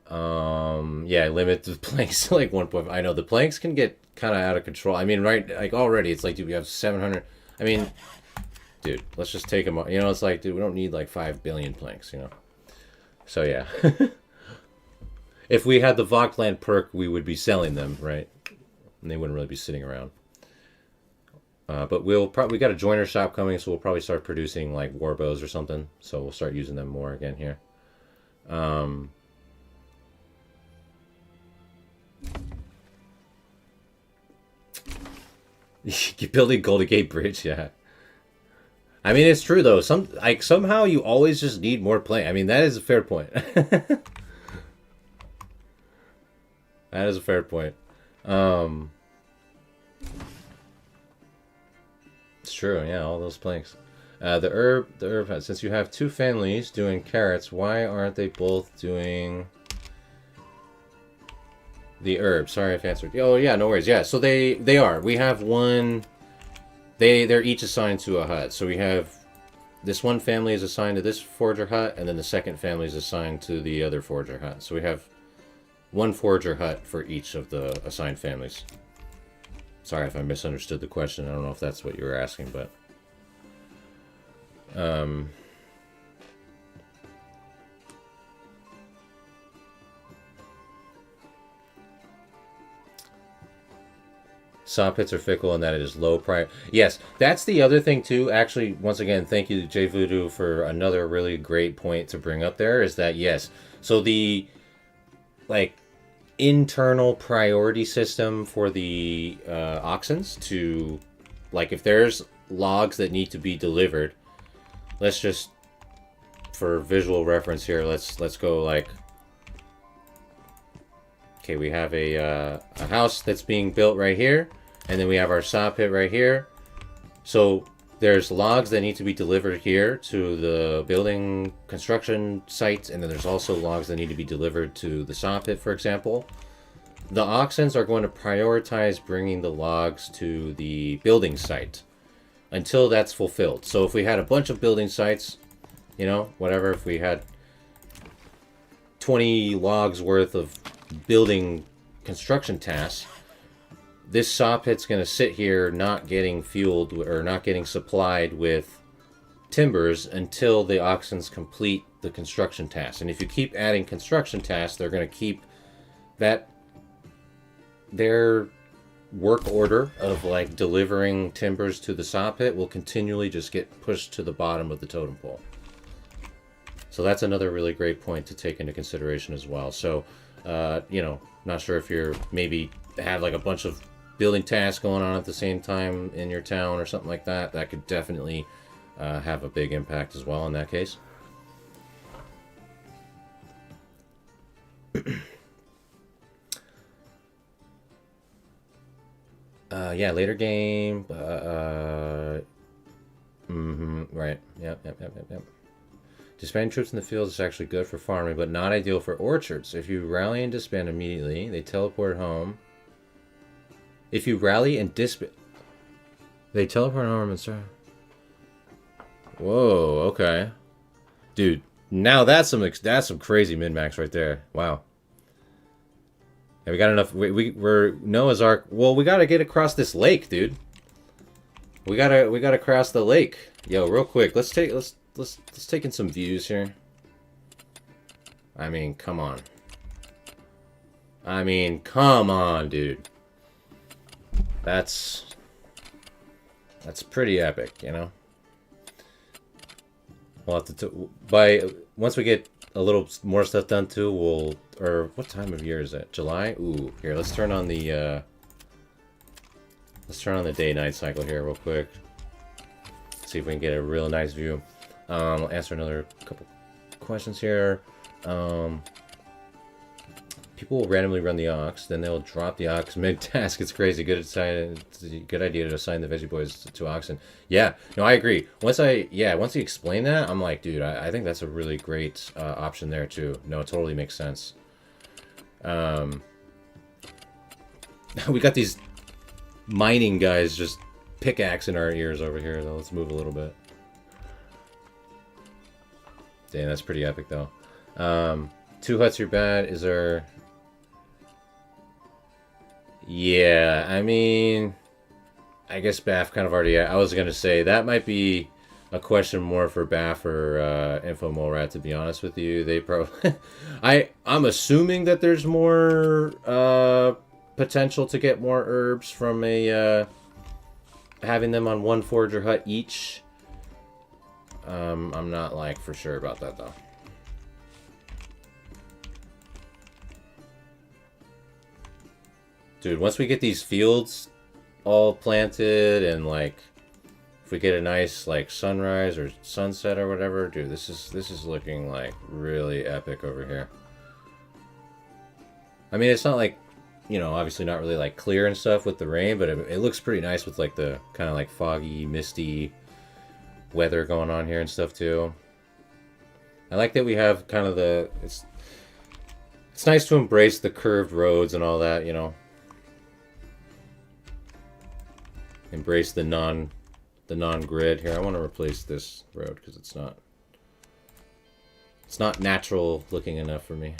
Yeah, limit the planks to like 1.5. I know the planks can get kind of out of control. I mean, right, like already it's like, dude, we have 700. I mean, dude, let's just take them. You know, it's like, dude, we don't need like 5 billion planks. You know. So yeah. If we had the Vogtland perk, we would be selling them, right? And they wouldn't really be sitting around. But we got a joiner shop coming, so we'll probably start producing like war bows or something. So we'll start using them more again here. You're building Golden Gate Bridge, yeah. I mean, it's true though. Somehow you always just need more play. I mean, that is a fair point. That is a fair point. It's true, yeah, all those planks. The herb, since you have two families doing carrots, why aren't they both doing the herb? Sorry if I answered. Oh, yeah, no worries. Yeah, so they are. We have one, they're each assigned to a hut. So we have, this one family is assigned to this forager hut, and then the second family is assigned to the other forager hut. So we have one forager hut for each of the assigned families. Sorry if I misunderstood the question. I don't know if that's what you were asking, but... Saw pits are fickle in that it is low price. Yes, that's the other thing too. Actually, once again, thank you to Jay Voodoo for another really great point to bring up there, is that yes. So the like internal priority system for the oxens to, like, if there's logs that need to be delivered, let's just, for visual reference here, let's go like, okay, we have a house that's being built right here, and then we have our saw pit right here. So there's logs that need to be delivered here to the building construction site, and then there's also logs that need to be delivered to the saw pit, for example. The oxens are going to prioritize bringing the logs to the building site until that's fulfilled. So if we had a bunch of building sites, you know, whatever, if we had 20 logs worth of building construction tasks, this saw pit's going to sit here not getting fueled or not getting supplied with timbers until the oxens complete the construction tasks. And if you keep adding construction tasks, they're going to keep that, their work order of like delivering timbers to the saw pit will continually just get pushed to the bottom of the totem pole. So that's another really great point to take into consideration as well. So, you know, not sure if you're maybe have like a bunch of building tasks going on at the same time in your town or something like that. That could definitely have a big impact as well in that case. Yeah, later game. Right. Yep. Disbanding troops in the field is actually good for farming, but not ideal for orchards. If you rally and disband immediately, they teleport home. If you rally and disband... They teleport home and start... Whoa, okay. Dude, now that's some crazy min-max right there. Wow. Yeah, we got enough... We're Noah's Ark... Well, we gotta get across this lake, dude. We gotta cross the lake. Yo, real quick, let's take in some views here. I mean, come on. Come on, dude. That's pretty epic, you know? We'll have to by once we get a little more stuff done too. We'll or what time of year is it? July? Ooh, here let's turn on the day-night cycle here real quick. See if we can get a real nice view. I'll answer another couple questions here. People will randomly run the ox, then they'll drop the ox mid-task. It's crazy. It's a good idea to assign the veggie boys to oxen. Yeah, no, I agree. Once you explain that, I'm like, dude, I think that's a really great option there too. No, it totally makes sense. We got these mining guys just pickaxing our ears over here, though. Let's move a little bit. Damn, that's pretty epic, though. 2 huts are bad. Is there... Yeah, I mean... I guess Baff kind of already... I was going to say, that might be a question more for Baff or Info Molrat, to be honest with you. They probably... I'm assuming that there's more potential to get more herbs from a... having them on one forager hut each. I'm not, like, for sure about that, though. Dude, once we get these fields all planted and, like, if we get a nice, like, sunrise or sunset or whatever, dude, this is looking, like, really epic over here. I mean, it's not like, you know, obviously not really, like, clear and stuff with the rain, but it looks pretty nice with, like, the kind of, like, foggy, misty weather going on here and stuff, too. I like that we have kind of the... It's nice to embrace the curved roads and all that, you know. Embrace the non-grid. Here, I want to replace this road because it's not natural looking enough for me.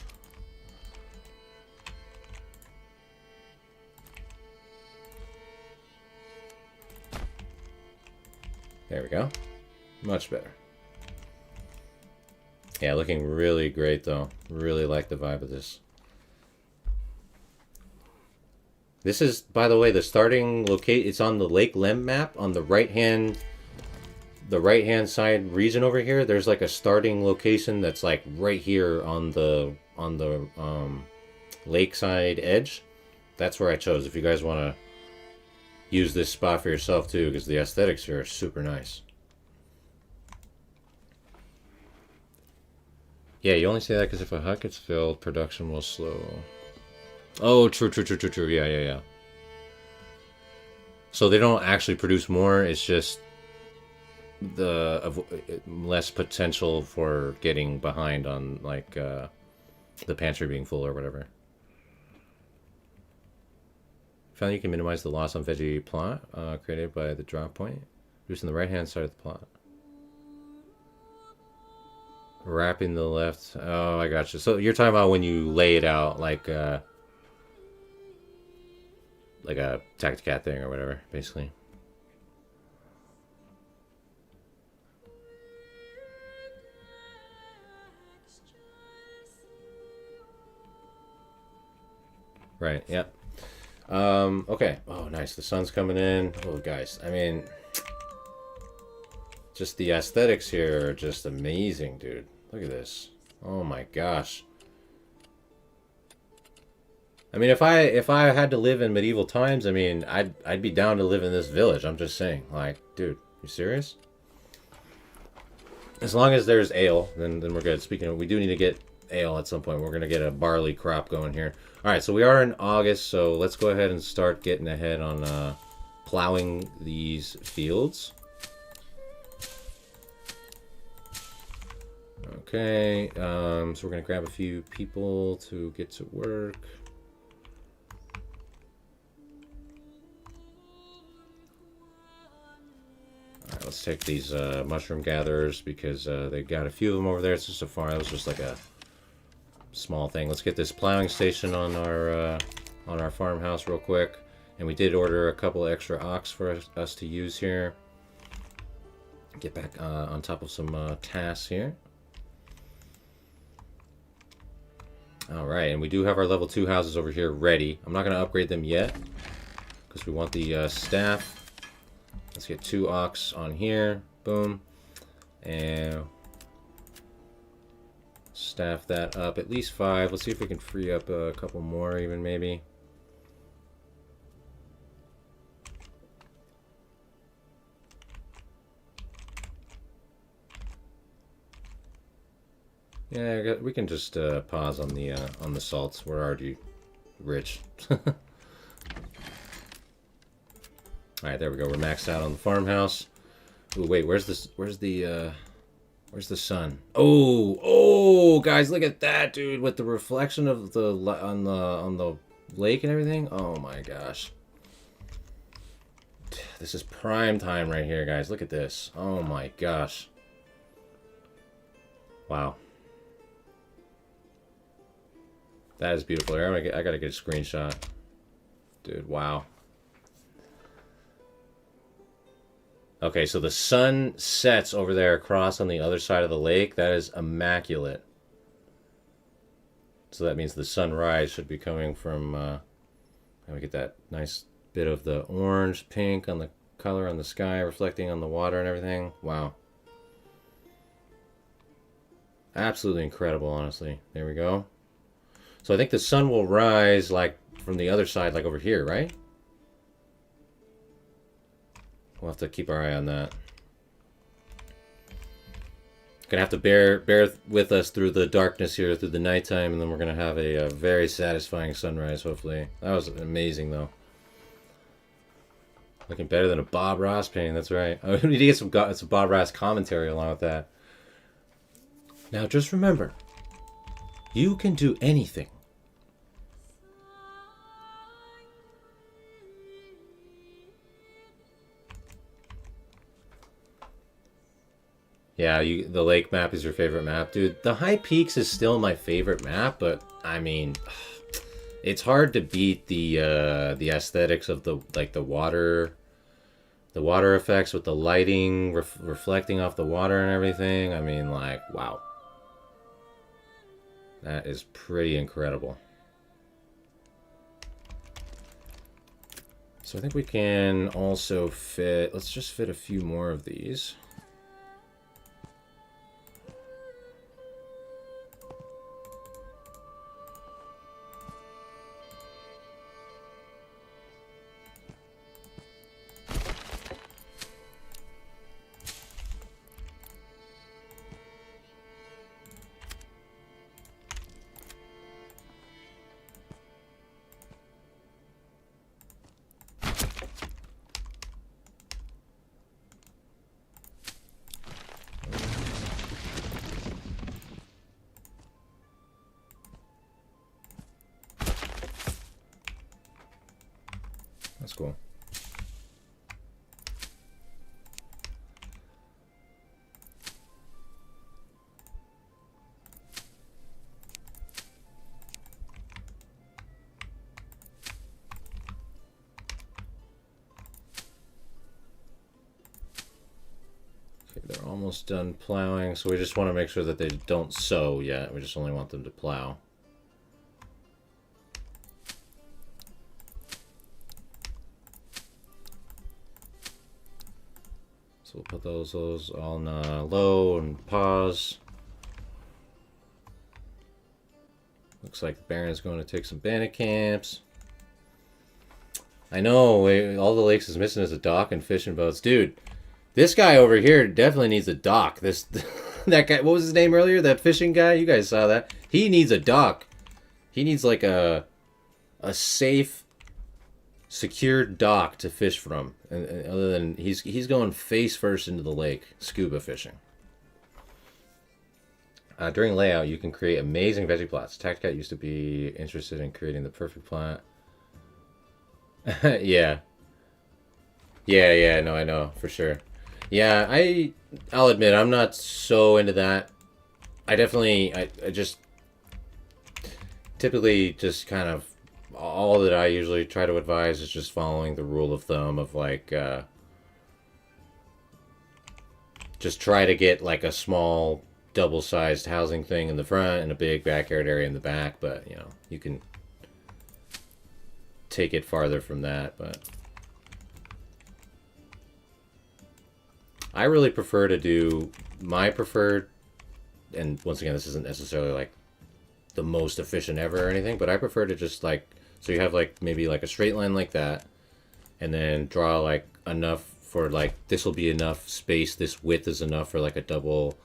There we go. Much better. Yeah, looking really great though. Really like the vibe of this. This is, by the way, the starting locate. It's on the Lake Lem map on the right hand side region over here. There's like a starting location that's like right here on the lakeside edge. That's where I chose. If you guys want to use this spot for yourself too, because the aesthetics here are super nice. Yeah, you only say that because if a hut gets filled, production will slow. Oh, true. Yeah. So they don't actually produce more. It's just the less potential for getting behind on like the pantry being full or whatever. Found you can minimize the loss on veggie plot created by the drop point, reducing the right hand side of the plot. Wrapping the left. Oh, I gotcha. So you're talking about when you lay it out like a Tacticat thing or whatever, basically. Right, yep. Okay. Oh, nice. The sun's coming in. Oh, guys. I mean, just the aesthetics here are just amazing, dude. Look at this. Oh my gosh. I mean, if I had to live in medieval times, I mean, I'd be down to live in this village. I'm just saying. Like, dude, you serious? As long as there's ale, then we're good. Speaking of, we do need to get ale at some point. We're going to get a barley crop going here. All right, so we are in August, so let's go ahead and start getting ahead on plowing these fields. Okay, so we're going to grab a few people to get to work. Alright, let's take these mushroom gatherers because they got a few of them over there. It's just a farm. It was just like a small thing. Let's get this plowing station on our farmhouse real quick. And we did order a couple extra ox for us to use here. Get back on top of some tasks here. Alright, and we do have our level 2 houses over here ready. I'm not going to upgrade them yet because we want the staff. Let's get 2 ox on here. Boom. And staff that up. At least 5. Let's see if we can free up a couple more even maybe. Yeah, we can just pause on the salts. We're already rich. All right, there we go. We're maxed out on the farmhouse. Ooh, wait, where's the sun? Oh, guys, look at that, dude! With the reflection of the on the lake and everything. Oh my gosh, this is prime time right here, guys. Look at this. Oh my gosh. Wow. That is beautiful. I gotta get a screenshot. Dude, wow. Okay, so the sun sets over there across on the other side of the lake. That is immaculate. So that means the sunrise should be coming from... and we get that nice bit of the orange, pink on the color on the sky, reflecting on the water and everything. Wow. Absolutely incredible, honestly. There we go. So I think the sun will rise like from the other side, like over here, right? We'll have to keep our eye on that. Gonna have to bear with us through the darkness here, through the nighttime, and then we're gonna have a very satisfying sunrise, hopefully. That was amazing, though. Looking better than a Bob Ross painting, that's right. I need to get some Bob Ross commentary along with that. Now, just remember, you can do anything. Yeah, the lake map is your favorite map, dude. The High Peaks is still my favorite map, but I mean, it's hard to beat the aesthetics of the water effects with the lighting reflecting off the water and everything. I mean, like, wow. That is pretty incredible. So I think we can also fit, let's just fit a few more of these. That's cool. Okay, they're almost done plowing, so we just want to make sure that they don't sow yet. We just only want them to plow. So we'll put those on low and pause. Looks like the Baron's going to take some bandit camps. I know, all the lakes is missing is a dock and fishing boats. Dude, this guy over here definitely needs a dock. That guy, what was his name earlier? That fishing guy? You guys saw that? He needs a dock. He needs like a safe, secured dock to fish from, and other than he's going face first into the lake scuba fishing. During layout, you can create amazing veggie plots. Tactcat used to be interested in creating the perfect plot. Yeah, no, I know for sure. Yeah, I'll admit I'm not so into that. I just typically just kind of, all that I usually try to advise is just following the rule of thumb of like, just try to get like a small double-sized housing thing in the front and a big backyard area in the back, but you know, you can take it farther from that. But I really prefer to do, my preferred and once again, this isn't necessarily like the most efficient ever or anything, but I prefer to just like, so you have like maybe like a straight line like that, and then draw like enough for like, this will be enough space, this width is enough for like a double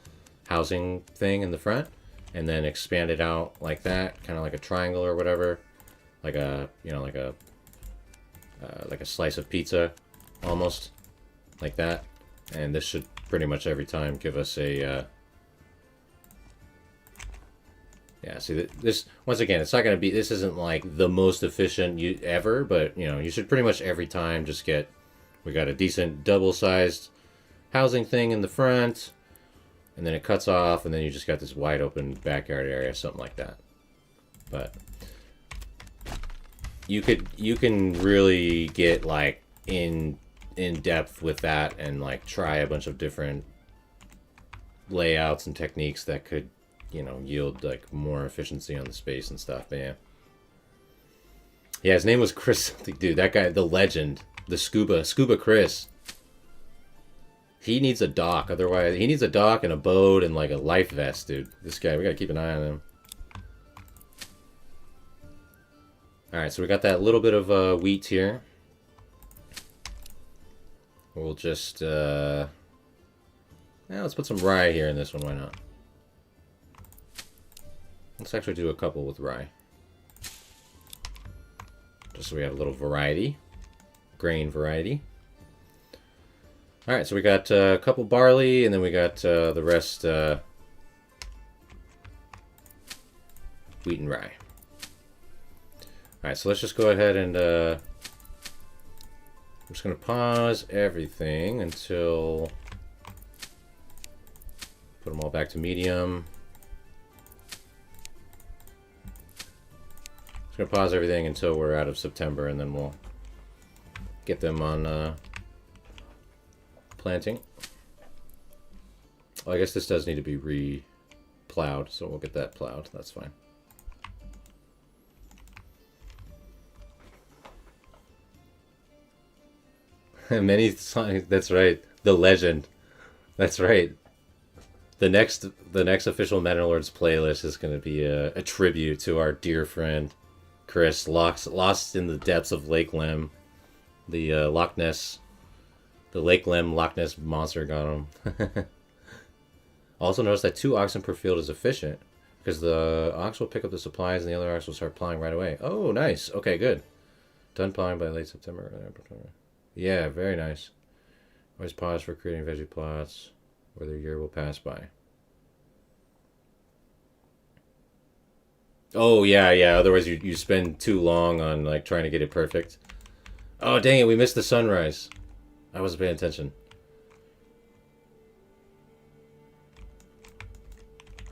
housing thing in the front, and then expand it out like that, kind of like a triangle or whatever, like a, you know, like a slice of pizza, almost like that. And this should pretty much every time give us a yeah, see, this, once again, it's not going to be, this isn't like the most efficient ever, but you know, you should pretty much every time just get, we got a decent double-sized housing thing in the front, and then it cuts off, and then you just got this wide open backyard area, something like that. But you can really get like in depth with that and like try a bunch of different layouts and techniques that could, you know, yield like more efficiency on the space and stuff. But yeah, his name was Chris. Dude, that guy, the legend, the scuba Chris. He needs a dock. Otherwise, he needs a dock and a boat and like a life vest, dude. This guy, we gotta keep an eye on him. All right, so we got that little bit of wheat here. We'll just let's put some rye here in this one. Why not? Let's actually do a couple with rye. Just so we have a little variety. Grain variety. Alright, so we got a couple barley, and then we got the rest wheat and rye. Alright, so let's just go ahead and I'm just going to pause everything until... Put them all back to medium. Just gonna pause everything until we're out of September, and then we'll get them on planting. Well, I guess this does need to be re-plowed, so we'll get that plowed. That's fine. Many songs. That's right. The legend. That's right. The next official Manor Lords playlist is going to be a tribute to our dear friend Chris, lost in the depths of Lake Lem. The Loch Ness, the Lake Lem Loch Ness monster got him. Also notice that 2 oxen per field is efficient, because the ox will pick up the supplies and the other ox will start plowing right away. Oh, nice. Okay, good. Done plowing by late September. Yeah, very nice. Always pause for creating veggie plots, where the year will pass by. Oh, yeah. Otherwise, you spend too long on like trying to get it perfect. Oh, dang it. We missed the sunrise. I wasn't paying attention.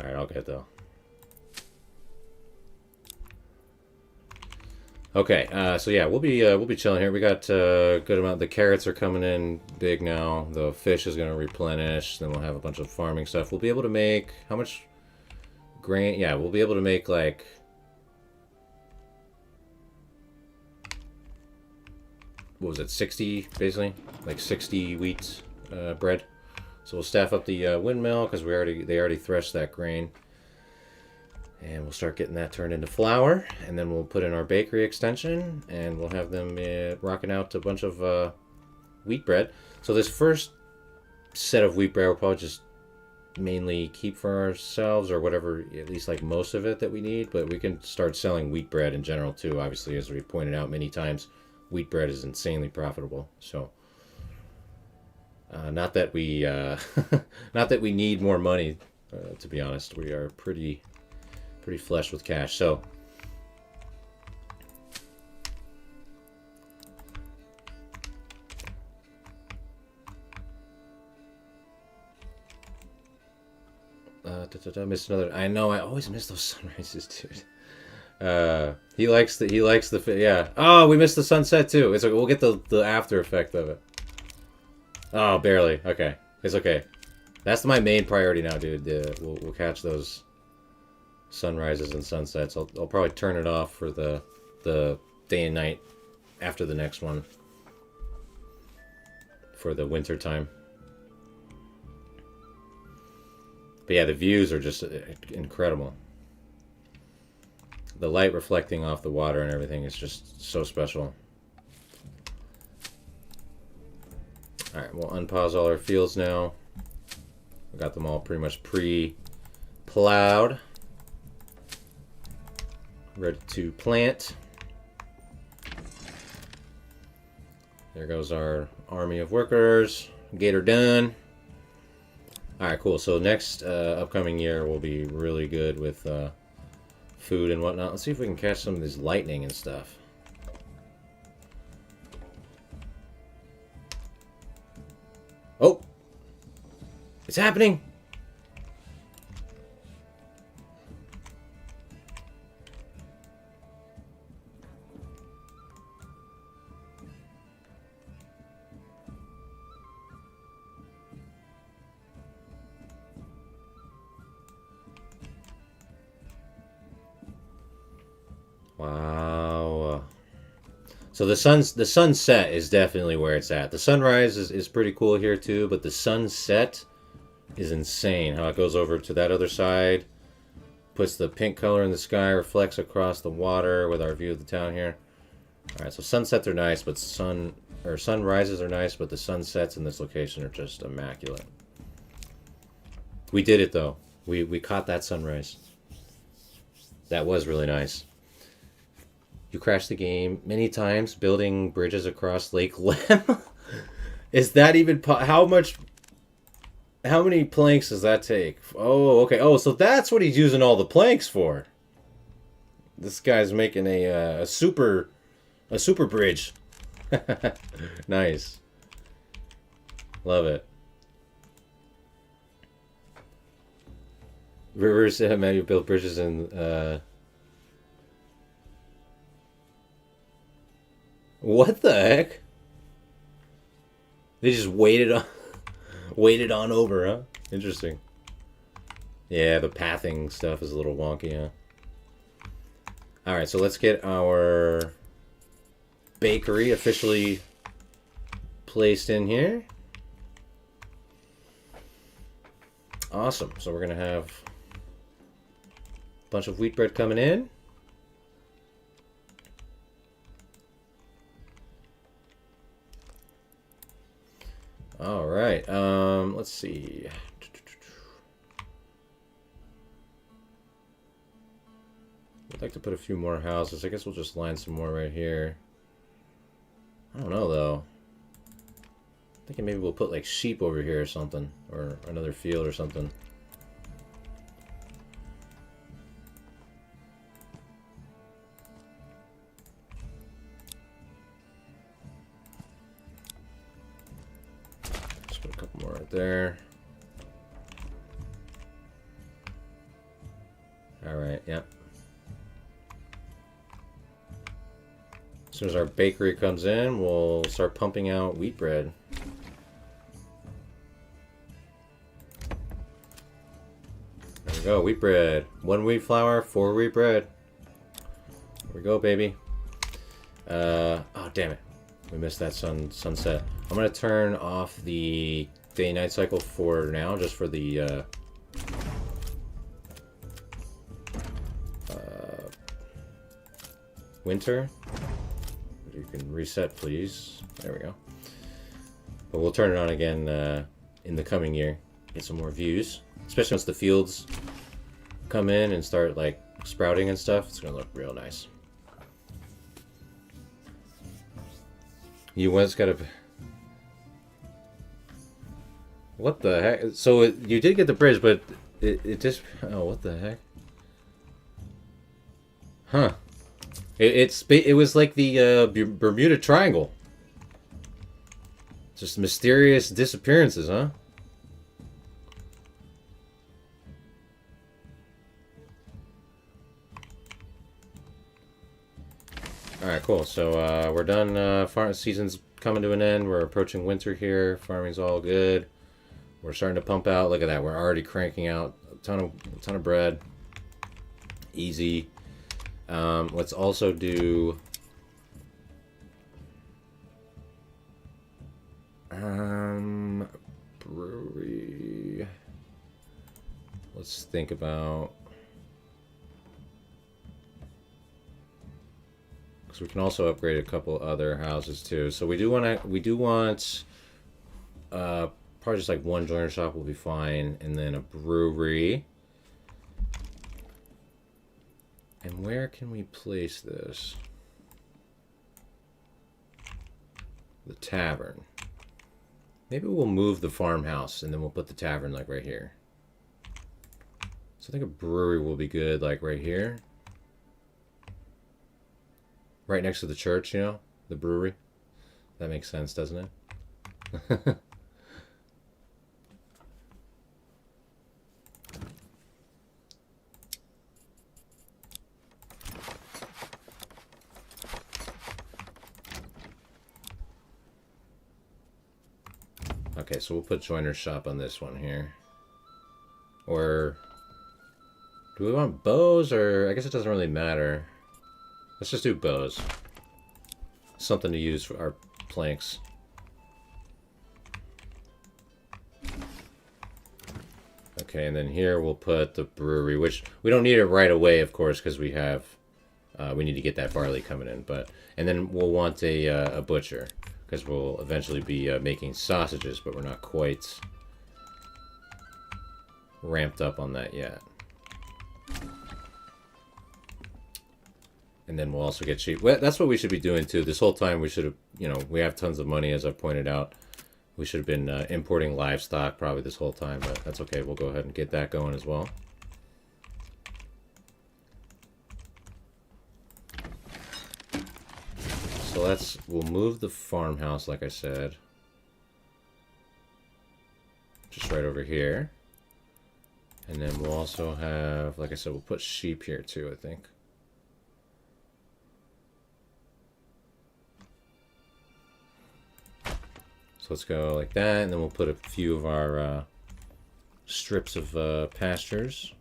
All right, I'll get it, though. Okay, so yeah, we'll be chilling here. We got a good amount. The carrots are coming in big now. The fish is going to replenish. Then we'll have a bunch of farming stuff. We'll be able to make how much grain? Yeah, we'll be able to make like what was it? 60 basically, like 60 wheat bread. So we'll staff up the windmill because they already threshed that grain. And we'll start getting that turned into flour, and then we'll put in our bakery extension, and we'll have them rocking out a bunch of wheat bread. So this first set of wheat bread we'll probably just mainly keep for ourselves, or whatever, at least like most of it that we need, but we can start selling wheat bread in general too. Obviously, as we pointed out many times, wheat bread is insanely profitable. So not that we not that we need more money, to be honest. We are pretty flush with cash. So missed another. I know, I always miss those sunrises, dude. He likes the yeah. Oh, we missed the sunset too. It's okay. We'll get the after effect of it. Oh, barely. Okay, it's okay. That's my main priority now, dude. We'll catch those sunrises and sunsets. I'll probably turn it off for the day and night after the next one for the winter time. But yeah, the views are just incredible. The light reflecting off the water and everything is just so special. Alright, we'll unpause all our fields now. We got them all pretty much pre-plowed. Ready to plant. There goes our army of workers. Get her done. Alright, cool. So next upcoming year will be really good with food and whatnot. Let's see if we can catch some of this lightning and stuff. Oh! It's happening! Wow. So the sunset is definitely where it's at. The sunrise is pretty cool here too, but the sunset is insane. How it goes over to that other side, puts the pink color in the sky, reflects across the water with our view of the town here. All right, so sunsets are nice, but sunrises are nice, but the sunsets in this location are just immaculate. We did it though. We caught that sunrise. That was really nice. You crashed the game many times building bridges across Lake Lem. Is that even how many planks does that take? Oh, okay. Oh, so that's what he's using all the planks for. This guy's making a super bridge. Nice. Love it. Rivers maybe built bridges in what the heck? They just waited on over, huh? Interesting. Yeah, the pathing stuff is a little wonky, huh? Alright, so let's get our bakery officially placed in here. Awesome. So we're going to have a bunch of wheat bread coming in. All right. Let's see. I'd like to put a few more houses. I guess we'll just line some more right here. I don't know though. Thinking maybe we'll put like sheep over here or something, or another field or something. Just put a couple more right there. All right, yep. As soon as our bakery comes in, we'll start pumping out wheat bread. There we go, wheat bread. 1 wheat flour, 4 wheat bread. There we go, baby. Oh, damn it. We missed that sunset. I'm going to turn off the day-night cycle for now, just for the winter. You can reset, please. There we go. But we'll turn it on again in the coming year. Get some more views. Especially once the fields come in and start like sprouting and stuff. It's going to look real nice. You once got a... What the heck? So you did get the bridge, but it just... Oh, what the heck? Huh. It was like the Bermuda Triangle. Just mysterious disappearances, huh? Alright, cool. So we're done. Farm season's coming to an end. We're approaching winter here. Farming's all good. We're starting to pump out. Look at that. We're already cranking out a ton of bread. Easy. Let's also do brewery. think about. Because we can also upgrade a couple other houses too. So we do want probably just like one joiner shop will be fine, and then a brewery. And where can we place this? The tavern. Maybe we'll move the farmhouse and then we'll put the tavern like right here. So I think a brewery will be good like right here. Right next to the church, you know? The brewery. That makes sense, doesn't it? Okay, so we'll put joiner's shop on this one here. Or do we want bows, or I guess it doesn't really matter. Let's just do bows. Something to use for our planks. Okay, and then here we'll put the brewery, which we don't need it right away, of course, because we have we need to get that barley coming in. And then we'll want a butcher, because we'll eventually be making sausages, but we're not quite ramped up on that yet. And then we'll also get sheep. Well, that's what we should be doing too. This whole time we should have, you know, we have tons of money, as I've pointed out. We should have been importing livestock probably this whole time, but that's okay. We'll go ahead and get that going as well. So we'll move the farmhouse, like I said, just right over here. And then we'll also have, like I said, we'll put sheep here too, I think. So let's go like that, and then we'll put a few of our strips of pastures.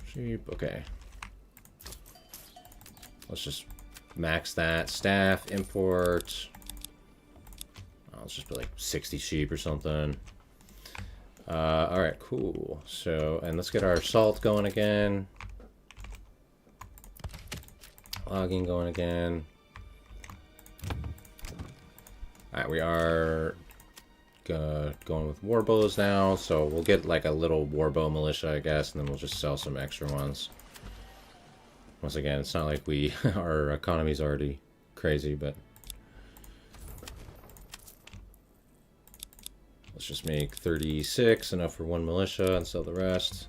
Sheep, okay. Let's just max that. Staff, import. Oh, let's just put like 60 sheep or something. Alright, cool. So, and let's get our salt going again. Logging going again. Alright, we are going with warbows now, so we'll get like a little warbow militia, I guess, and then we'll just sell some extra ones. Once again, it's not like our economy's already crazy, but let's just make 36, enough for one militia, and sell the rest.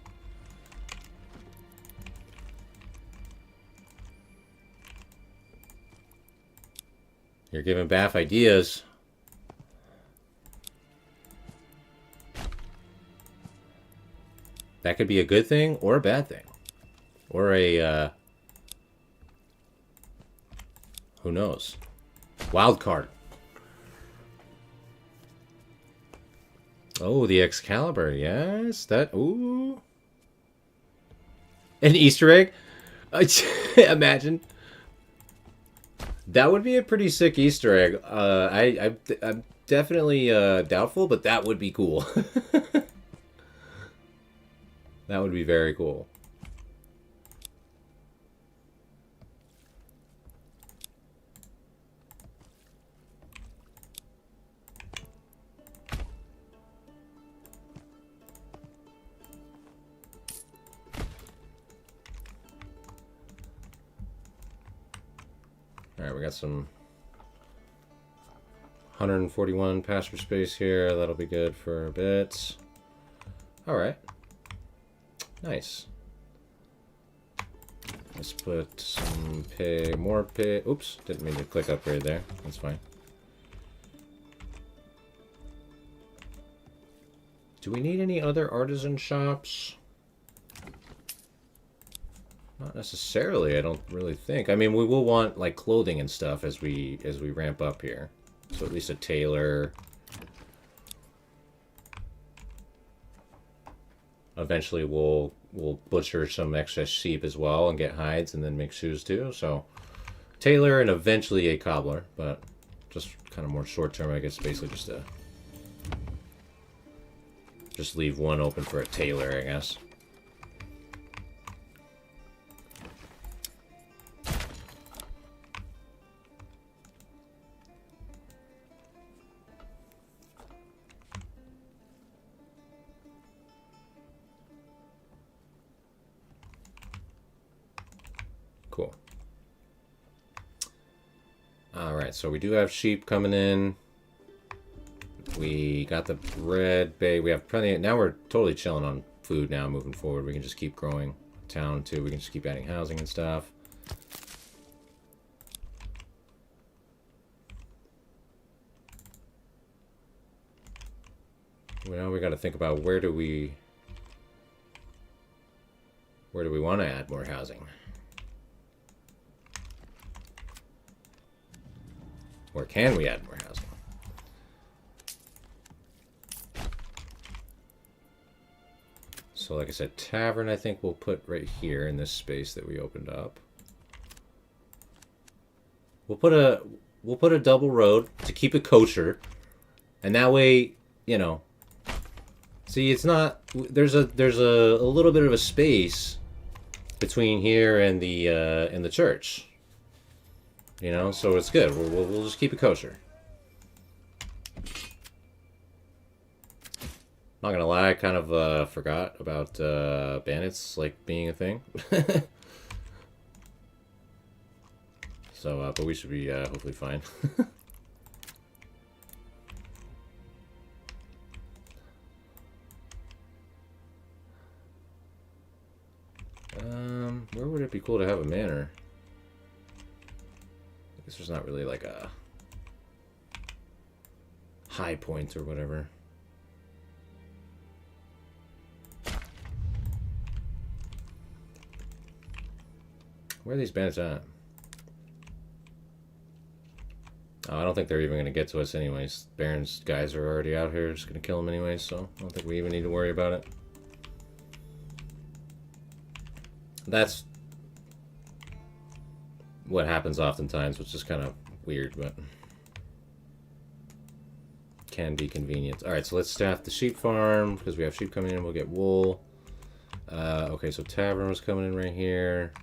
You're giving Bath ideas. That could be a good thing or a bad thing. Or a, who knows? Wild card. Oh, the Excalibur, yes. That, ooh. An Easter egg? Imagine. That would be a pretty sick Easter egg. I'm definitely doubtful, but that would be cool. That would be very cool. Alright, we got some 141 pasture space here. That'll be good for a bit. Alright. Nice. Let's put some more pay. Oops, didn't mean to click upgrade there. That's fine. Do we need any other artisan shops? Not necessarily, I don't really think. I mean, we will want like clothing and stuff as we ramp up here. So at least a tailor. Eventually we'll butcher some excess sheep as well and get hides and then make shoes too. So tailor and eventually a cobbler, but just kind of more short term, I guess. Basically just leave one open for a tailor, I guess. Cool. Alright, so we do have sheep coming in. We got the bread bay. We have plenty. Now we're totally chilling on food now moving forward. We can just keep growing town too. We can just keep adding housing and stuff. Well, we got to think about where do we want to add more housing? Where can we add more housing? So like I said, tavern I think we'll put right here in this space that we opened up. We'll put a double road to keep it kosher. And that way, you know, see, it's not, there's a little bit of a space between here and the church. You know, so it's good. We'll just keep it kosher. Not gonna lie, I kind of forgot about bandits like being a thing. So, but we should be hopefully fine. Where would it be cool to have a manor? I guess there's not really like a high point or whatever. Where are these bandits at? Oh, I don't think they're even going to get to us anyways. Baron's guys are already out here, just going to kill them anyways, so I don't think we even need to worry about it. That's what happens oftentimes, which is kind of weird, but can be convenient. Alright, so let's staff the sheep farm, because we have sheep coming in, we'll get wool. Okay, so tavern was coming in right here.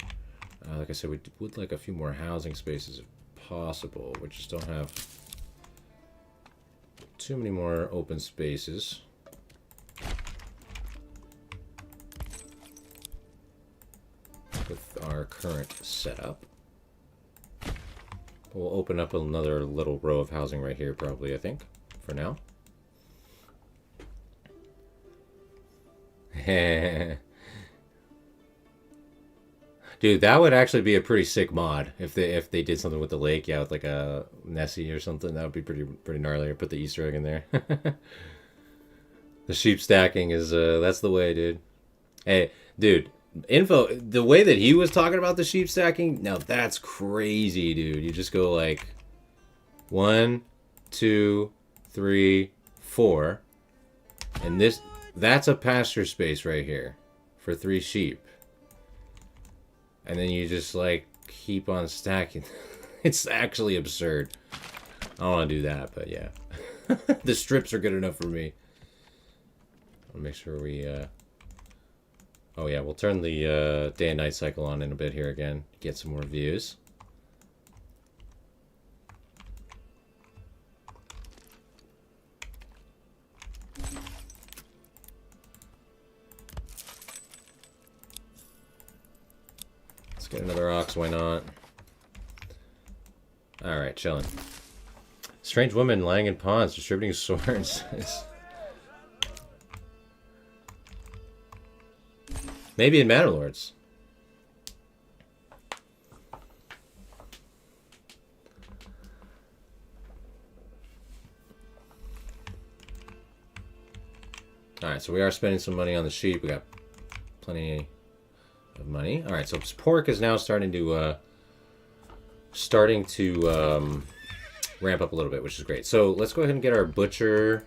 Like I said, we would like a few more housing spaces if possible. We just don't have too many more open spaces. With our current setup. We'll open up another little row of housing right here probably, I think, for now. Dude, that would actually be a pretty sick mod if they did something with the lake, yeah, with like a Nessie or something. That would be pretty gnarly. Or put the Easter egg in there. The sheep stacking is that's the way, dude. Hey, dude, the way that he was talking about the sheep stacking, now that's crazy, dude. You just go like 1, 2, 3, 4, and that's a pasture space right here for 3 sheep. And then you just like keep on stacking. It's actually absurd. I don't want to do that, but yeah. The strips are good enough for me. I'll make sure we oh yeah, we'll turn the day and night cycle on in a bit here again. Get some more views. Get another ox, why not? Alright, chilling. Strange woman lying in ponds, distributing swords. Maybe in Manor Lords. Alright, so we are spending some money on the sheep. We got plenty of money. All right, so pork is now starting to ramp up a little bit, which is great. So let's go ahead and get our butcher.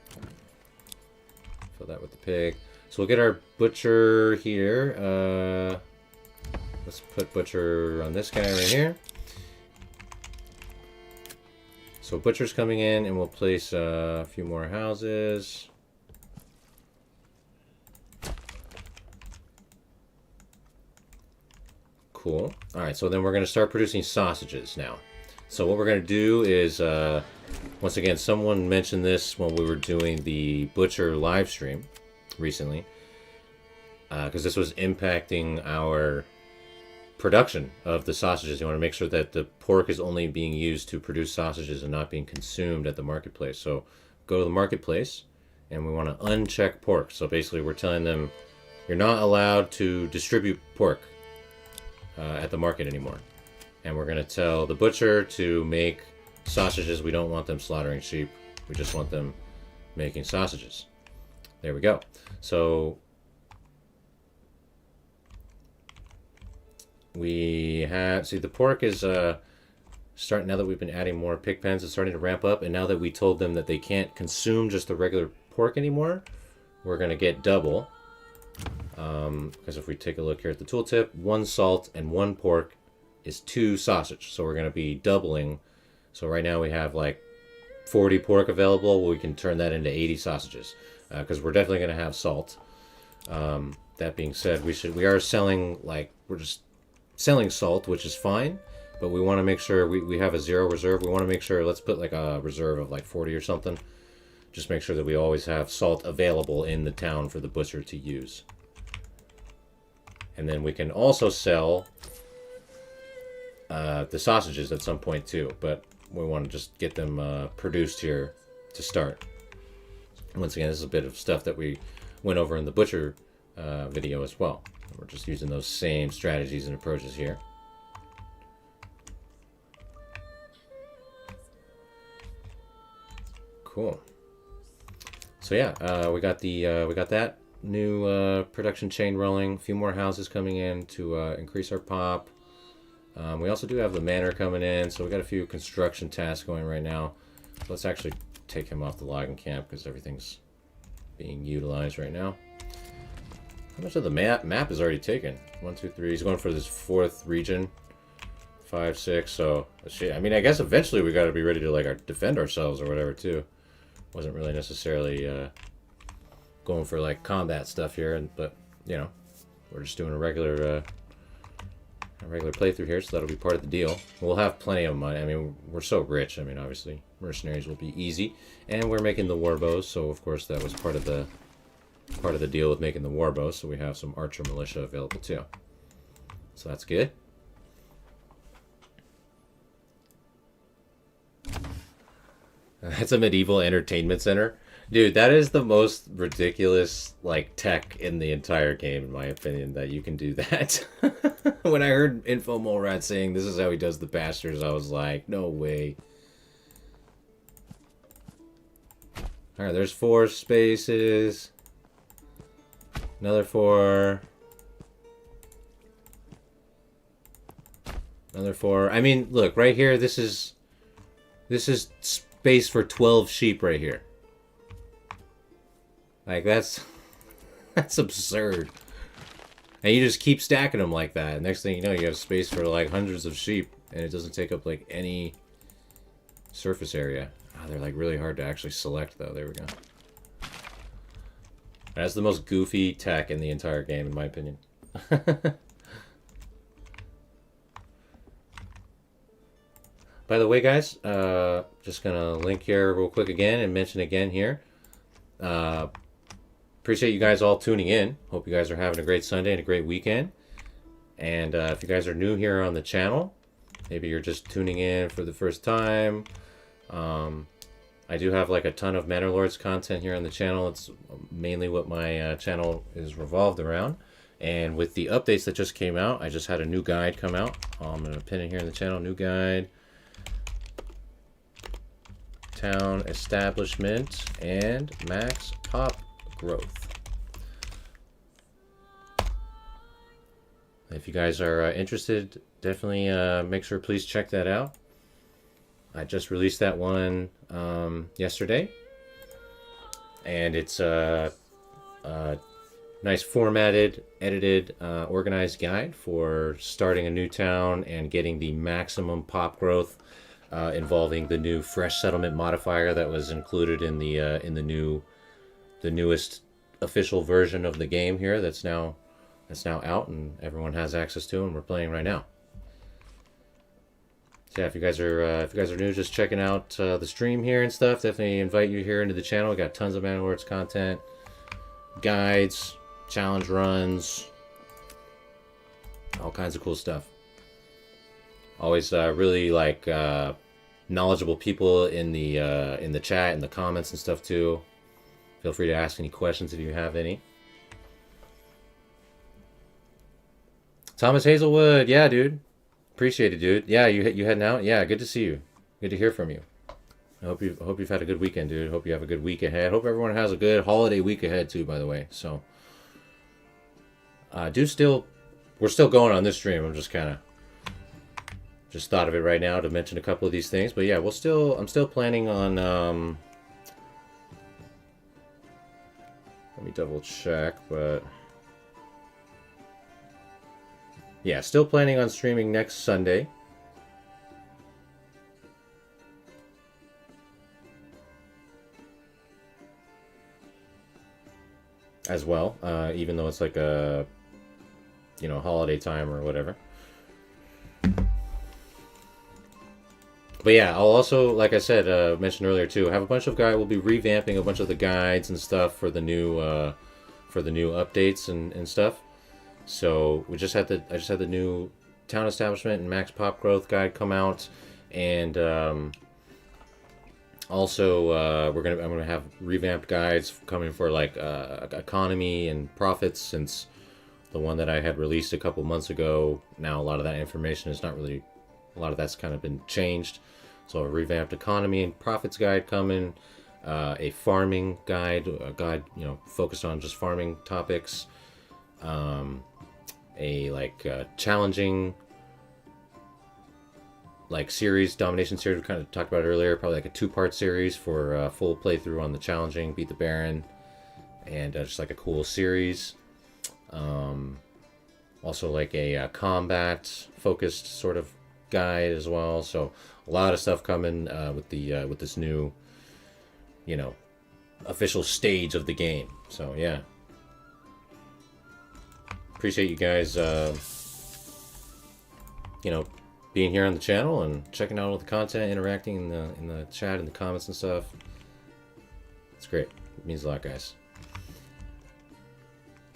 Fill that with the pig. So we'll get our butcher here. Let's put butcher on this guy right here. So butcher's coming in, and we'll place a few more houses. Cool. All right, so then we're going to start producing sausages now. So what we're going to do is, once again, someone mentioned this when we were doing the butcher live stream recently, because this was impacting our production of the sausages. You want to make sure that the pork is only being used to produce sausages and not being consumed at the marketplace. So go to the marketplace, and we want to uncheck pork. So basically we're telling them you're not allowed to distribute pork at the market anymore. And we're going to tell the butcher to make sausages. We don't want them slaughtering sheep. We just want them making sausages. There we go. So we have, see, the pork is starting, now that we've been adding more pig pens, it's starting to ramp up. And now that we told them that they can't consume just the regular pork anymore, we're going to get double. Because if we take a look here at the tooltip, 1 salt and 1 pork is 2 sausage. So we're going to be doubling. So right now we have like 40 pork available. We can turn that into 80 sausages, because we're definitely going to have salt. That being said, we are selling, like, we're just selling salt, which is fine, but we want to make sure we have a 0 reserve. We want to make sure, let's put like a reserve of like 40 or something. Just make sure that we always have salt available in the town for the butcher to use. And then we can also sell the sausages at some point too, but we want to just get them produced here to start. Once again, this is a bit of stuff that we went over in the butcher video as well. We're just using those same strategies and approaches here. Cool. So yeah, we got that new production chain rolling. A few more houses coming in to increase our pop. We also do have the manor coming in, so we got a few construction tasks going right now. Let's actually take him off the logging camp because everything's being utilized right now. How much of the map is already taken? 1, 2, 3. He's going for this 4th region. 5, 6. So shit. I mean, I guess eventually we got to be ready to like defend ourselves or whatever too. Wasn't really necessarily going for like combat stuff here, but you know, we're just doing a regular playthrough here, so that'll be part of the deal. We'll have plenty of money. I mean, we're so rich. I mean, obviously, mercenaries will be easy, and we're making the war bows, so of course that was part of the deal with making the war bows. So we have some archer militia available too. So that's good. That's a medieval entertainment center. Dude, that is the most ridiculous, like, tech in the entire game, in my opinion, that you can do that. When I heard Info Molrat saying this is how he does the bastards, I was like, no way. Alright, there's 4 spaces. Another 4. Another 4. I mean, look, right here, this is space for 12 sheep right here. Like, that's absurd. And you just keep stacking them like that. And next thing you know, you have space for like hundreds of sheep. And it doesn't take up like any surface area. Oh, they're like really hard to actually select though. There we go. That's the most goofy tech in the entire game, in my opinion. By the way, guys, just gonna link here real quick again and mention again here. Appreciate you guys all tuning in. Hope you guys are having a great Sunday and a great weekend. And if you guys are new here on the channel, maybe you're just tuning in for the first time. I do have like a ton of Manor Lords content here on the channel. It's mainly what my channel is revolved around. And with the updates that just came out, I just had a new guide come out. I'm going to pin it here in the channel. New guide. Town establishment and max pop growth. If you guys are interested, definitely make sure please check that out. I just released that one yesterday, and it's a nice formatted, edited, organized guide for starting a new town and getting the maximum pop growth, involving the new fresh settlement modifier that was included in the newest official version of the game here. That's now out and everyone has access to, and we're playing right now. So yeah, if you guys are new, just checking out the stream here and stuff, definitely invite you here into the channel. We got tons of Manor Lords content, guides, challenge runs, all kinds of cool stuff. Always really like knowledgeable people in the chat and the comments and stuff too. Feel free to ask any questions if you have any. Thomas Hazelwood, yeah, dude. Appreciate it, dude. Yeah, you heading out? Yeah, good to see you. Good to hear from you. I hope you've had a good weekend, dude. Hope you have a good week ahead. Hope everyone has a good holiday week ahead too, by the way. So we're still going on this stream. I'm just thought of it right now to mention a couple of these things. But yeah, I'm still planning on let me double check, but yeah, still planning on streaming next Sunday. As well, even though it's like a, holiday time or whatever. But yeah, I'll also, like I said, mentioned earlier too, have a bunch of we'll be revamping a bunch of the guides and stuff for the new updates and stuff. So I just had the new town establishment and max pop growth guide come out, and also I'm gonna have revamped guides coming for like economy and profits, since the one that I had released a couple months ago, now a lot of that information is not really, a lot of that's kind of been changed. So a revamped economy and profits guide coming, a farming guide, focused on just farming topics, a challenging series, domination series we kind of talked about earlier, probably like a 2-part series for a full playthrough on the challenging, beat the Baron, and just like a cool series. Also like a combat focused sort of guide as well. So a lot of stuff coming with this new, official stage of the game. So yeah, appreciate you guys, being here on the channel and checking out all the content, interacting in the chat and the comments and stuff. It's great. It means a lot, guys.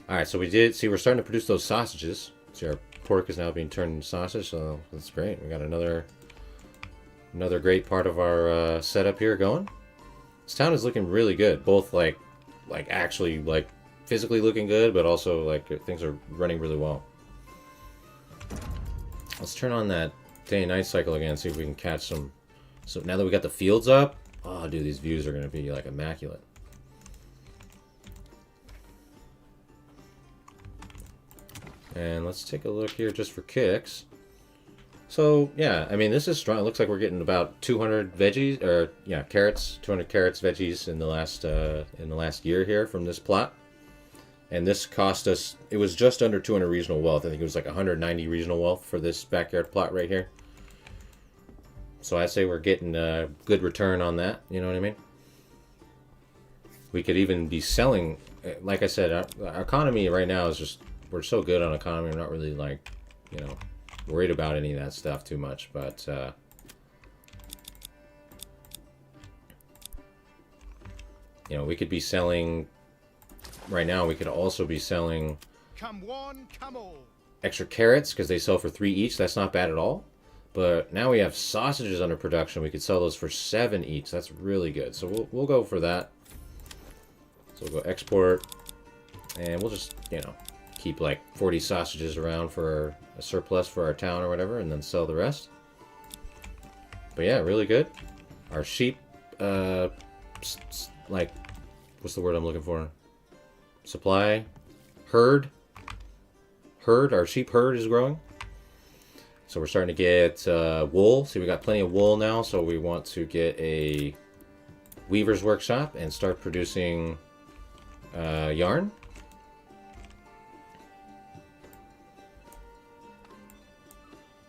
All right, so we're starting to produce those sausages. See, our pork is now being turned into sausage, so that's great. We got another great part of our setup here going. This town is looking really good, both like actually physically looking good, but also things are running really well. Let's turn on that day and night cycle again, see if we can catch some. So now that we got the fields up, oh dude, these views are gonna be like immaculate. And let's take a look here just for kicks. So yeah, I mean, this is strong. It looks like we're getting about 200 veggies, or yeah, carrots, 200 carrots, veggies in the last year here from this plot. And this cost us, it was just under 200 regional wealth. I think it was like 190 regional wealth for this backyard plot right here. So I say we're getting a good return on that, you know what I mean? We could even be selling, like I said, our economy right now is just, we're so good on economy, we're not really worried about any of that stuff too much, but we could be selling right now. We could also be selling Come one, come all. extra carrots because they sell for 3 each. That's not bad at all. But now we have sausages under production. We could sell those for 7 each. That's really good. So we'll go for that. So we'll go export, and we'll just keep like 40 sausages around for a surplus for our town or whatever, and then sell the rest. But yeah, really good. Our sheep, what's the word I'm looking for? Supply, herd, herd, our sheep herd is growing. So we're starting to get wool. See, we got plenty of wool now, so we want to get a weaver's workshop and start producing yarn.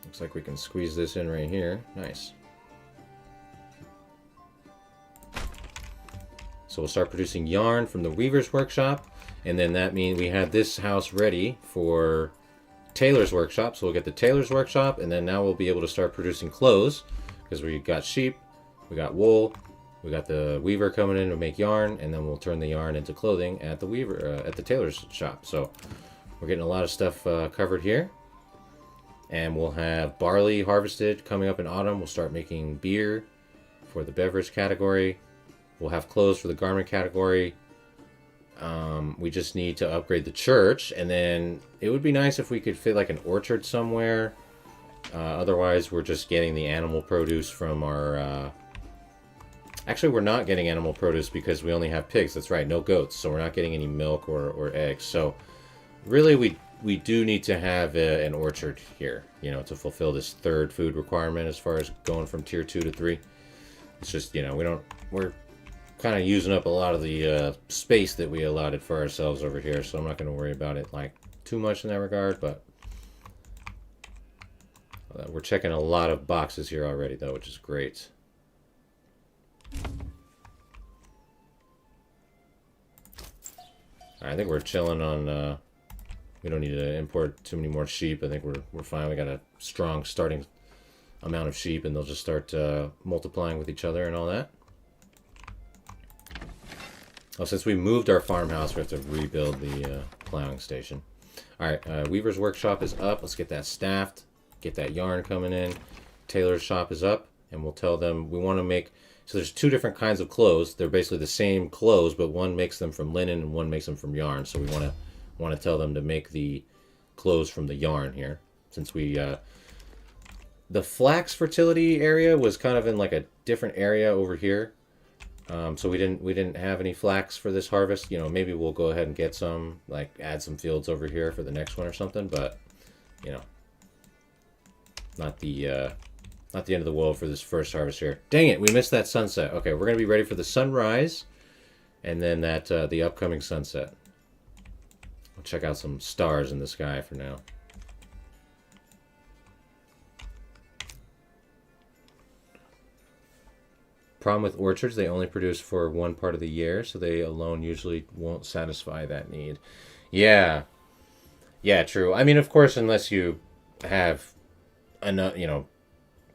Looks like we can squeeze this in right here. Nice. So we'll start producing yarn from the weaver's workshop, and then that means we have this house ready for tailor's workshop. So we'll get the tailor's workshop, and then now we'll be able to start producing clothes because we got sheep, we got wool, we got the weaver coming in to make yarn, and then we'll turn the yarn into clothing at the tailor's shop. So we're getting a lot of stuff covered here, and we'll have barley harvested coming up in autumn. We'll start making beer for the beverage category. We'll have clothes for the garment category. We just need to upgrade the church, and then it would be nice if we could fit like an orchard somewhere. Otherwise, we're just getting the animal produce from our... Actually, we're not getting animal produce because we only have pigs. That's right, no goats. So we're not getting any milk or eggs. So really, we do need to have an orchard here, you know, to fulfill this third food requirement as far as going from tier 2 to 3. It's just, you know, we're kind of using up a lot of the space that we allotted for ourselves over here, so I'm not going to worry about it like too much in that regard, but we're checking a lot of boxes here already though, which is great. I think we're chilling on we don't need to import too many more sheep. I think we're fine. We got a strong starting amount of sheep, and they'll just start multiplying with each other and all that. Oh, since we moved our farmhouse, we have to rebuild the plowing station. Alright, Weaver's Workshop is up. Let's get that staffed. Get that yarn coming in. Tailor's shop is up. And we'll tell them we want to make... So there's two different kinds of clothes. They're basically the same clothes, but one makes them from linen and one makes them from yarn. So we want to tell them to make the clothes from the yarn here. Since we... the flax fertility area was kind of in like a different area over here. So we didn't have any flax for this harvest. You know, maybe we'll go ahead and get some, like add some fields over here for the next one or something. But you know, not the end of the world for this first harvest here. Dang it, we missed that sunset. Okay, we're gonna be ready for the sunrise, and then that the upcoming sunset. I'll check out some stars in the sky for now. Problem with orchards, they only produce for one part of the year, so they alone usually won't satisfy that need. Yeah. Yeah, true. I mean, of course, unless you have enough, you know,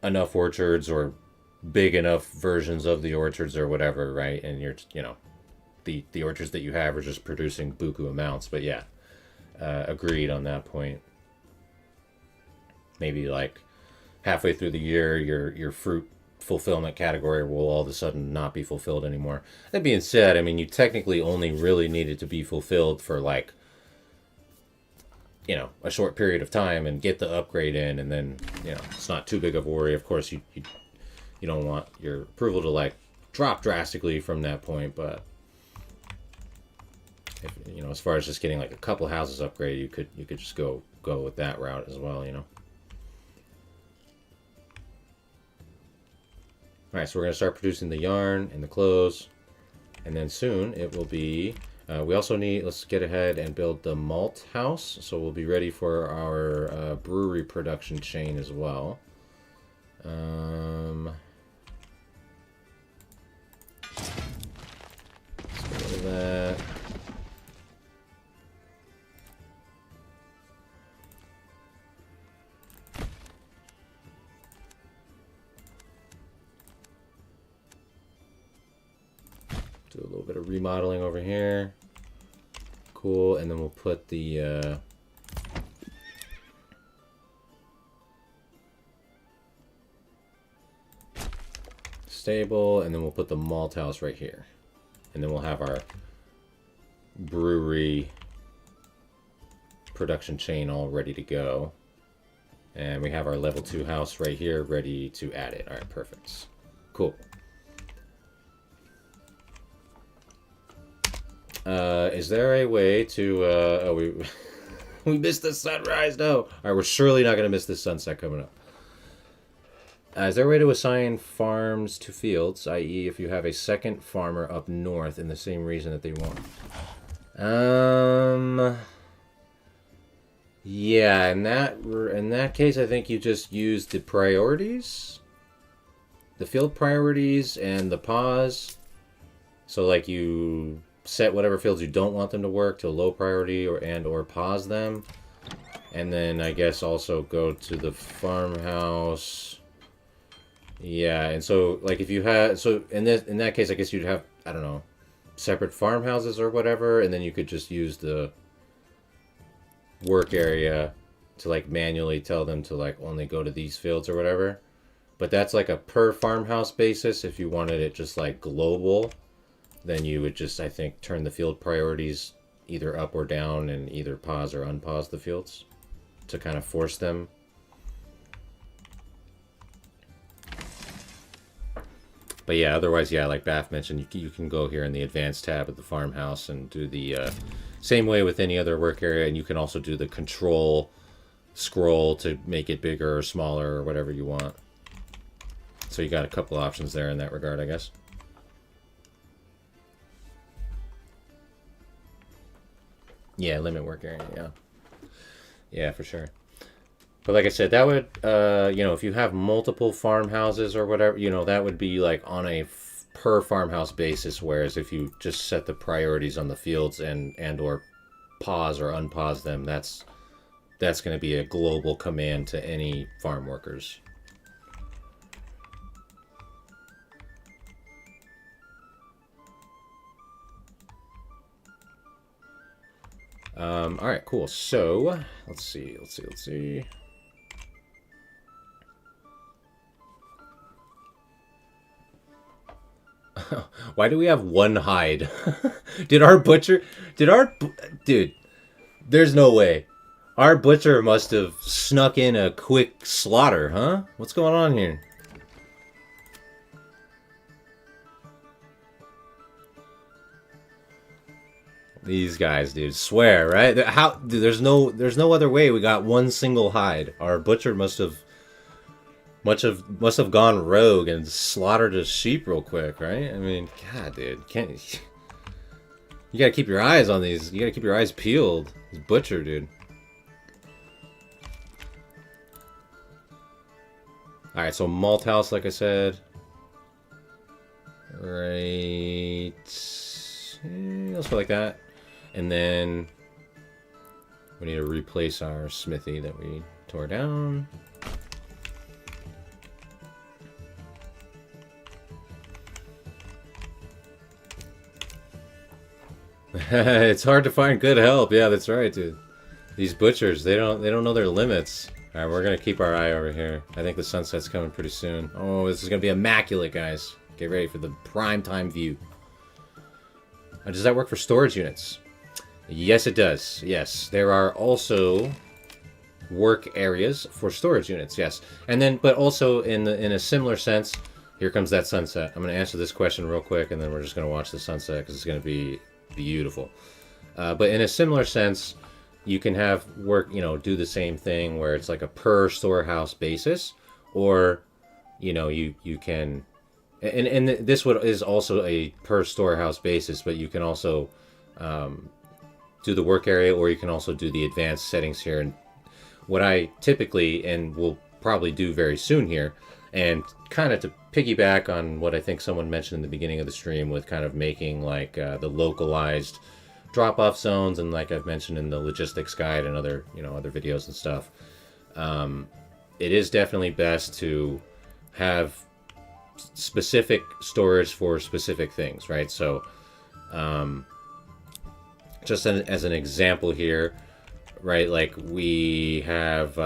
enough orchards or big enough versions of the orchards or whatever, right? And you're, you know, the orchards that you have are just producing buku amounts. But yeah, agreed on that point. Maybe like halfway through the year, your fruit fulfillment category will all of a sudden not be fulfilled anymore. That being said, I mean, you technically only really needed to be fulfilled for like, you know, a short period of time and get the upgrade in, and then, you know, it's not too big of a worry. Of course, you don't want your approval to like drop drastically from that point, but if, you know, as far as just getting like a couple houses upgraded, you could just go with that route as well, you know. Alright, so we're going to start producing the yarn and the clothes, and then soon it will be, we also need, let's get ahead and build the malt house, so we'll be ready for our brewery production chain as well. Let's get rid of that. Do a little bit of remodeling over here. Cool, and then we'll put the stable, and then we'll put the malt house right here. And then we'll have our brewery production chain all ready to go. And we have our level 2 house right here ready to add it. Alright, perfect. Cool. Is there a way to, We missed the sunrise. No. All right, we're surely not going to miss this sunset coming up. Is there a way to assign farms to fields, i.e., if you have a second farmer up north in the same region that they want? Yeah, in that case, I think you just use the priorities, the field priorities, and the pause. So, like, you set whatever fields you don't want them to work to low priority or pause them, and then I guess also go to the farmhouse. Yeah, and so like if you had in that case, I guess you'd have, I don't know, separate farmhouses or whatever, and then you could just use the work area to like manually tell them to like only go to these fields or whatever. But that's like a per farmhouse basis. If you wanted it just like global, then you would just, I think, turn the field priorities either up or down and either pause or unpause the fields to kind of force them. But yeah, otherwise, yeah, like Bath mentioned, you can go here in the advanced tab of the farmhouse and do the same way with any other work area, and you can also do the control scroll to make it bigger or smaller or whatever you want. So you got a couple options there in that regard, I guess. Yeah, limit work area, yeah. Yeah, for sure. But like I said, that would, if you have multiple farmhouses or whatever, that would be like on a per farmhouse basis. Whereas if you just set the priorities on the fields and or pause or unpause them, that's going to be a global command to any farm workers. All right, cool. So let's see. Why do we have one hide? Dude, there's no way. Our butcher must have snuck in a quick slaughter, huh? What's going on here? These guys, dude, swear, right? How? Dude, there's no other way. We got one single hide. Our butcher must have gone rogue and slaughtered a sheep real quick, right? I mean, God, dude, you gotta keep your eyes on these. You gotta keep your eyes peeled. This butcher, dude. All right, so malt house, like I said, right? Let's go like that. And then we need to replace our smithy that we tore down. It's hard to find good help. Yeah, that's right, dude. These butchers, they don't know their limits. All right, we're gonna keep our eye over here. I think the sunset's coming pretty soon. Oh, this is gonna be immaculate, guys. Get ready for the prime time view. Does that work for storage units? Yes, it does. Yes, there are also work areas for storage units. Yes, and then, but also in a similar sense, here comes that sunset. I'm going to answer this question real quick, and then we're just going to watch the sunset because it's going to be beautiful. But in a similar sense, you can have work, do the same thing where it's like a per storehouse basis, or you can. And this is also a per storehouse basis, but you can also do the work area, or you can also do the advanced settings here. And what I typically, and will probably do very soon here, and kind of to piggyback on what I think someone mentioned in the beginning of the stream with kind of making like the localized drop-off zones, and like I've mentioned in the logistics guide and other other videos and stuff, it is definitely best to have specific storage for specific things, right? So just as an example here, right, like we have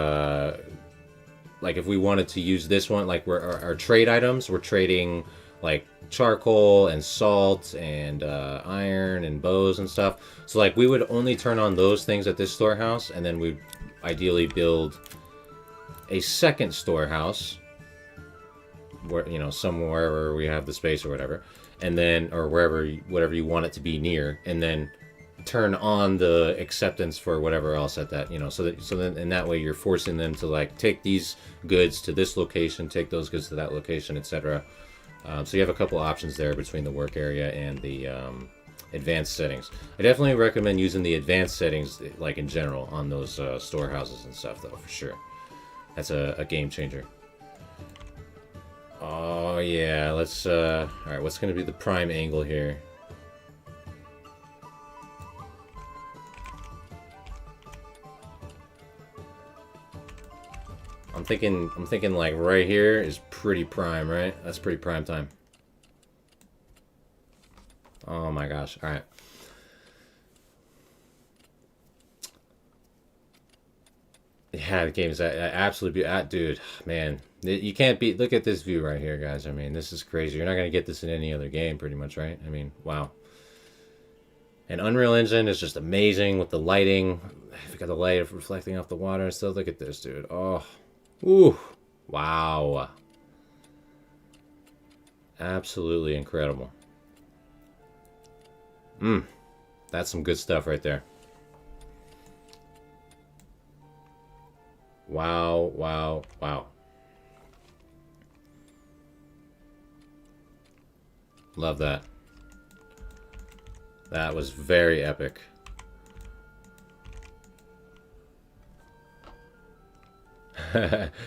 like if we wanted to use this one, like our trade items, we're trading like charcoal and salt and iron and bows and stuff. So like we would only turn on those things at this storehouse, and then we'd ideally build a second storehouse where somewhere where we have the space or whatever, and then or whatever you want it to be near, and then turn on the acceptance for whatever else at that, so then in that way you're forcing them to like take these goods to this location, take those goods to that location, etc. So you have a couple options there between the work area and the advanced settings. I definitely recommend using the advanced settings, like in general, on those storehouses and stuff, though, for sure. That's a game changer. Oh yeah, let's all right, what's going to be the prime angle here? I'm thinking like right here is pretty prime, right? That's pretty prime time. Oh my gosh. All right. Yeah, the game is absolutely dude, man. You can't beat. Look at this view right here, guys. I mean, this is crazy. You're not going to get this in any other game pretty much, right? I mean, wow. And Unreal Engine is just amazing with the lighting. We've got the light reflecting off the water and stuff. Look at this, dude. Oh. Ooh, wow. Absolutely incredible. That's some good stuff right there. Wow, wow, wow. Love that. That was very epic.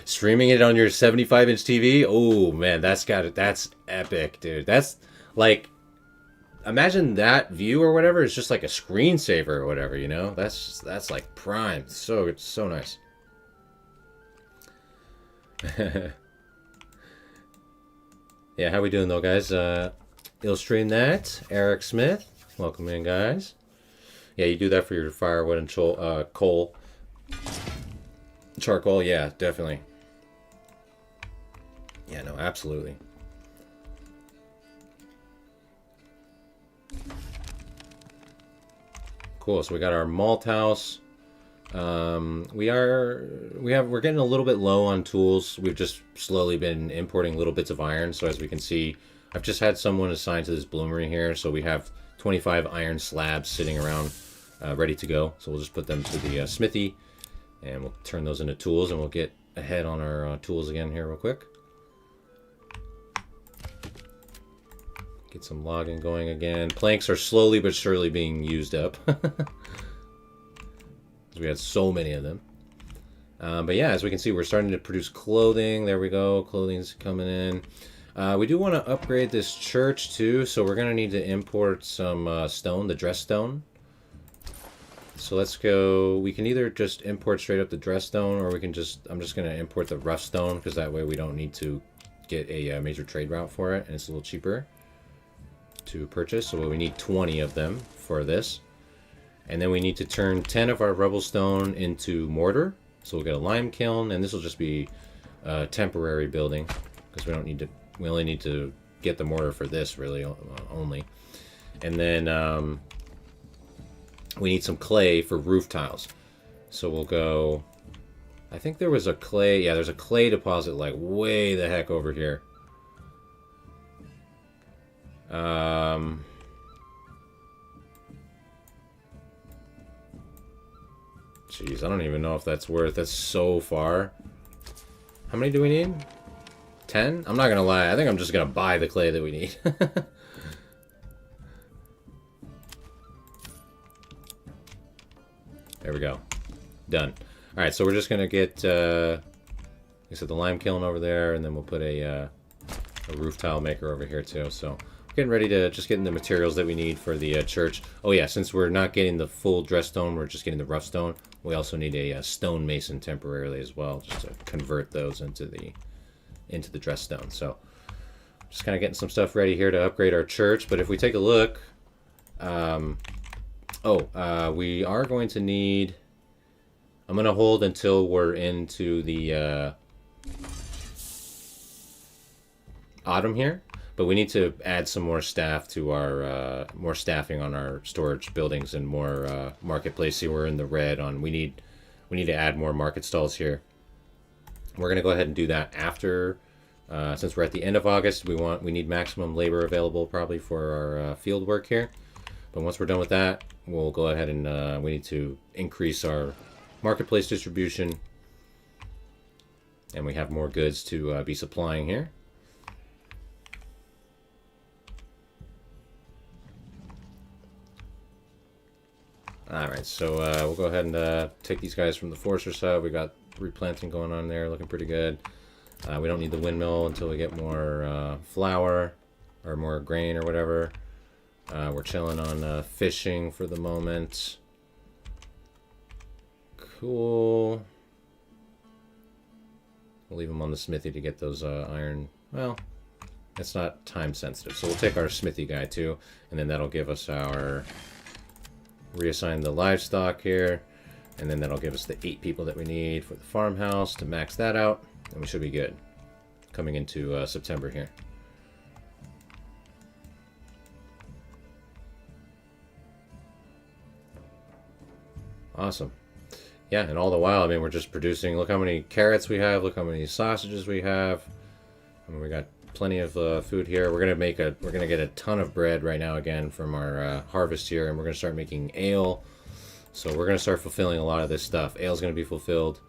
Streaming it on your 75-inch TV? Oh man, that's epic, dude. That's like, imagine that view or whatever is just like a screensaver or whatever, you know? That's like prime. So nice. Yeah, how we doing though, guys? Illstream that. Eric Smith, welcome in, guys. Yeah, you do that for your firewood and coal. Charcoal, yeah, definitely. Yeah, no, absolutely. Cool. So we got our malt house. We're getting a little bit low on tools. We've just slowly been importing little bits of iron. So as we can see, I've just had someone assigned to this bloomery here. So we have 25 iron slabs sitting around, ready to go. So we'll just put them to the smithy. And we'll turn those into tools, and we'll get ahead on our tools again here real quick. Get some logging going again. Planks are slowly but surely being used up. We had so many of them. But yeah, as we can see, we're starting to produce clothing. There we go. Clothing's coming in. We do want to upgrade this church too, so we're going to need to import some stone, the dress stone. So let's go, we can either just import straight up the dress stone, or we can I'm just going to import the rough stone, because that way we don't need to get a major trade route for it, and it's a little cheaper to purchase. So we need 20 of them for this. And then we need to turn 10 of our rubble stone into mortar. So we'll get a lime kiln, and this will just be a temporary building, because we only need to get the mortar for this, really, only. And then, we need some clay for roof tiles. So we'll go, I think there was a clay, yeah, there's a clay deposit like way the heck over here. Jeez, I don't even know if that's so far. How many do we need? 10? I'm not gonna lie, I think I'm just gonna buy the clay that we need. There we go. Done. Alright, so we're just going to get, like I said, the lime kiln over there, and then we'll put a roof tile maker over here too. So we're getting ready to just get the materials that we need for the church. Oh yeah, since we're not getting the full dress stone, we're just getting the rough stone. We also need a stone mason temporarily as well, just to convert those into the dress stone. So just kind of getting some stuff ready here to upgrade our church. But if we take a look, we are going to need, I'm going to hold until we're into the autumn here, but we need to add some more staff to our, more staffing on our storage buildings, and more marketplace. See, we're in the red on, we need to add more market stalls here. We're going to go ahead and do that after, since we're at the end of August, we need maximum labor available probably for our field work here. But once we're done with that, we'll go ahead and we need to increase our marketplace distribution. And we have more goods to be supplying here. Alright, so we'll go ahead and take these guys from the Forester side. We got replanting going on there, looking pretty good. We don't need the windmill until we get more flour or more grain or whatever. We're chilling on fishing for the moment. Cool. We'll leave them on the smithy to get those iron. Well, it's not time sensitive, so we'll take our smithy guy too, and then that'll give us our reassign the livestock here, and then that'll give us the 8 people that we need for the farmhouse to max that out, and we should be good coming into September here. Awesome. Yeah, and all the while, I mean, we're just producing. Look how many carrots we have. Look how many sausages we have. I mean, we got plenty of food here. We're gonna get a ton of bread right now again from our harvest here, and we're gonna start making ale. So we're gonna start fulfilling a lot of this stuff. Ale's gonna be fulfilled.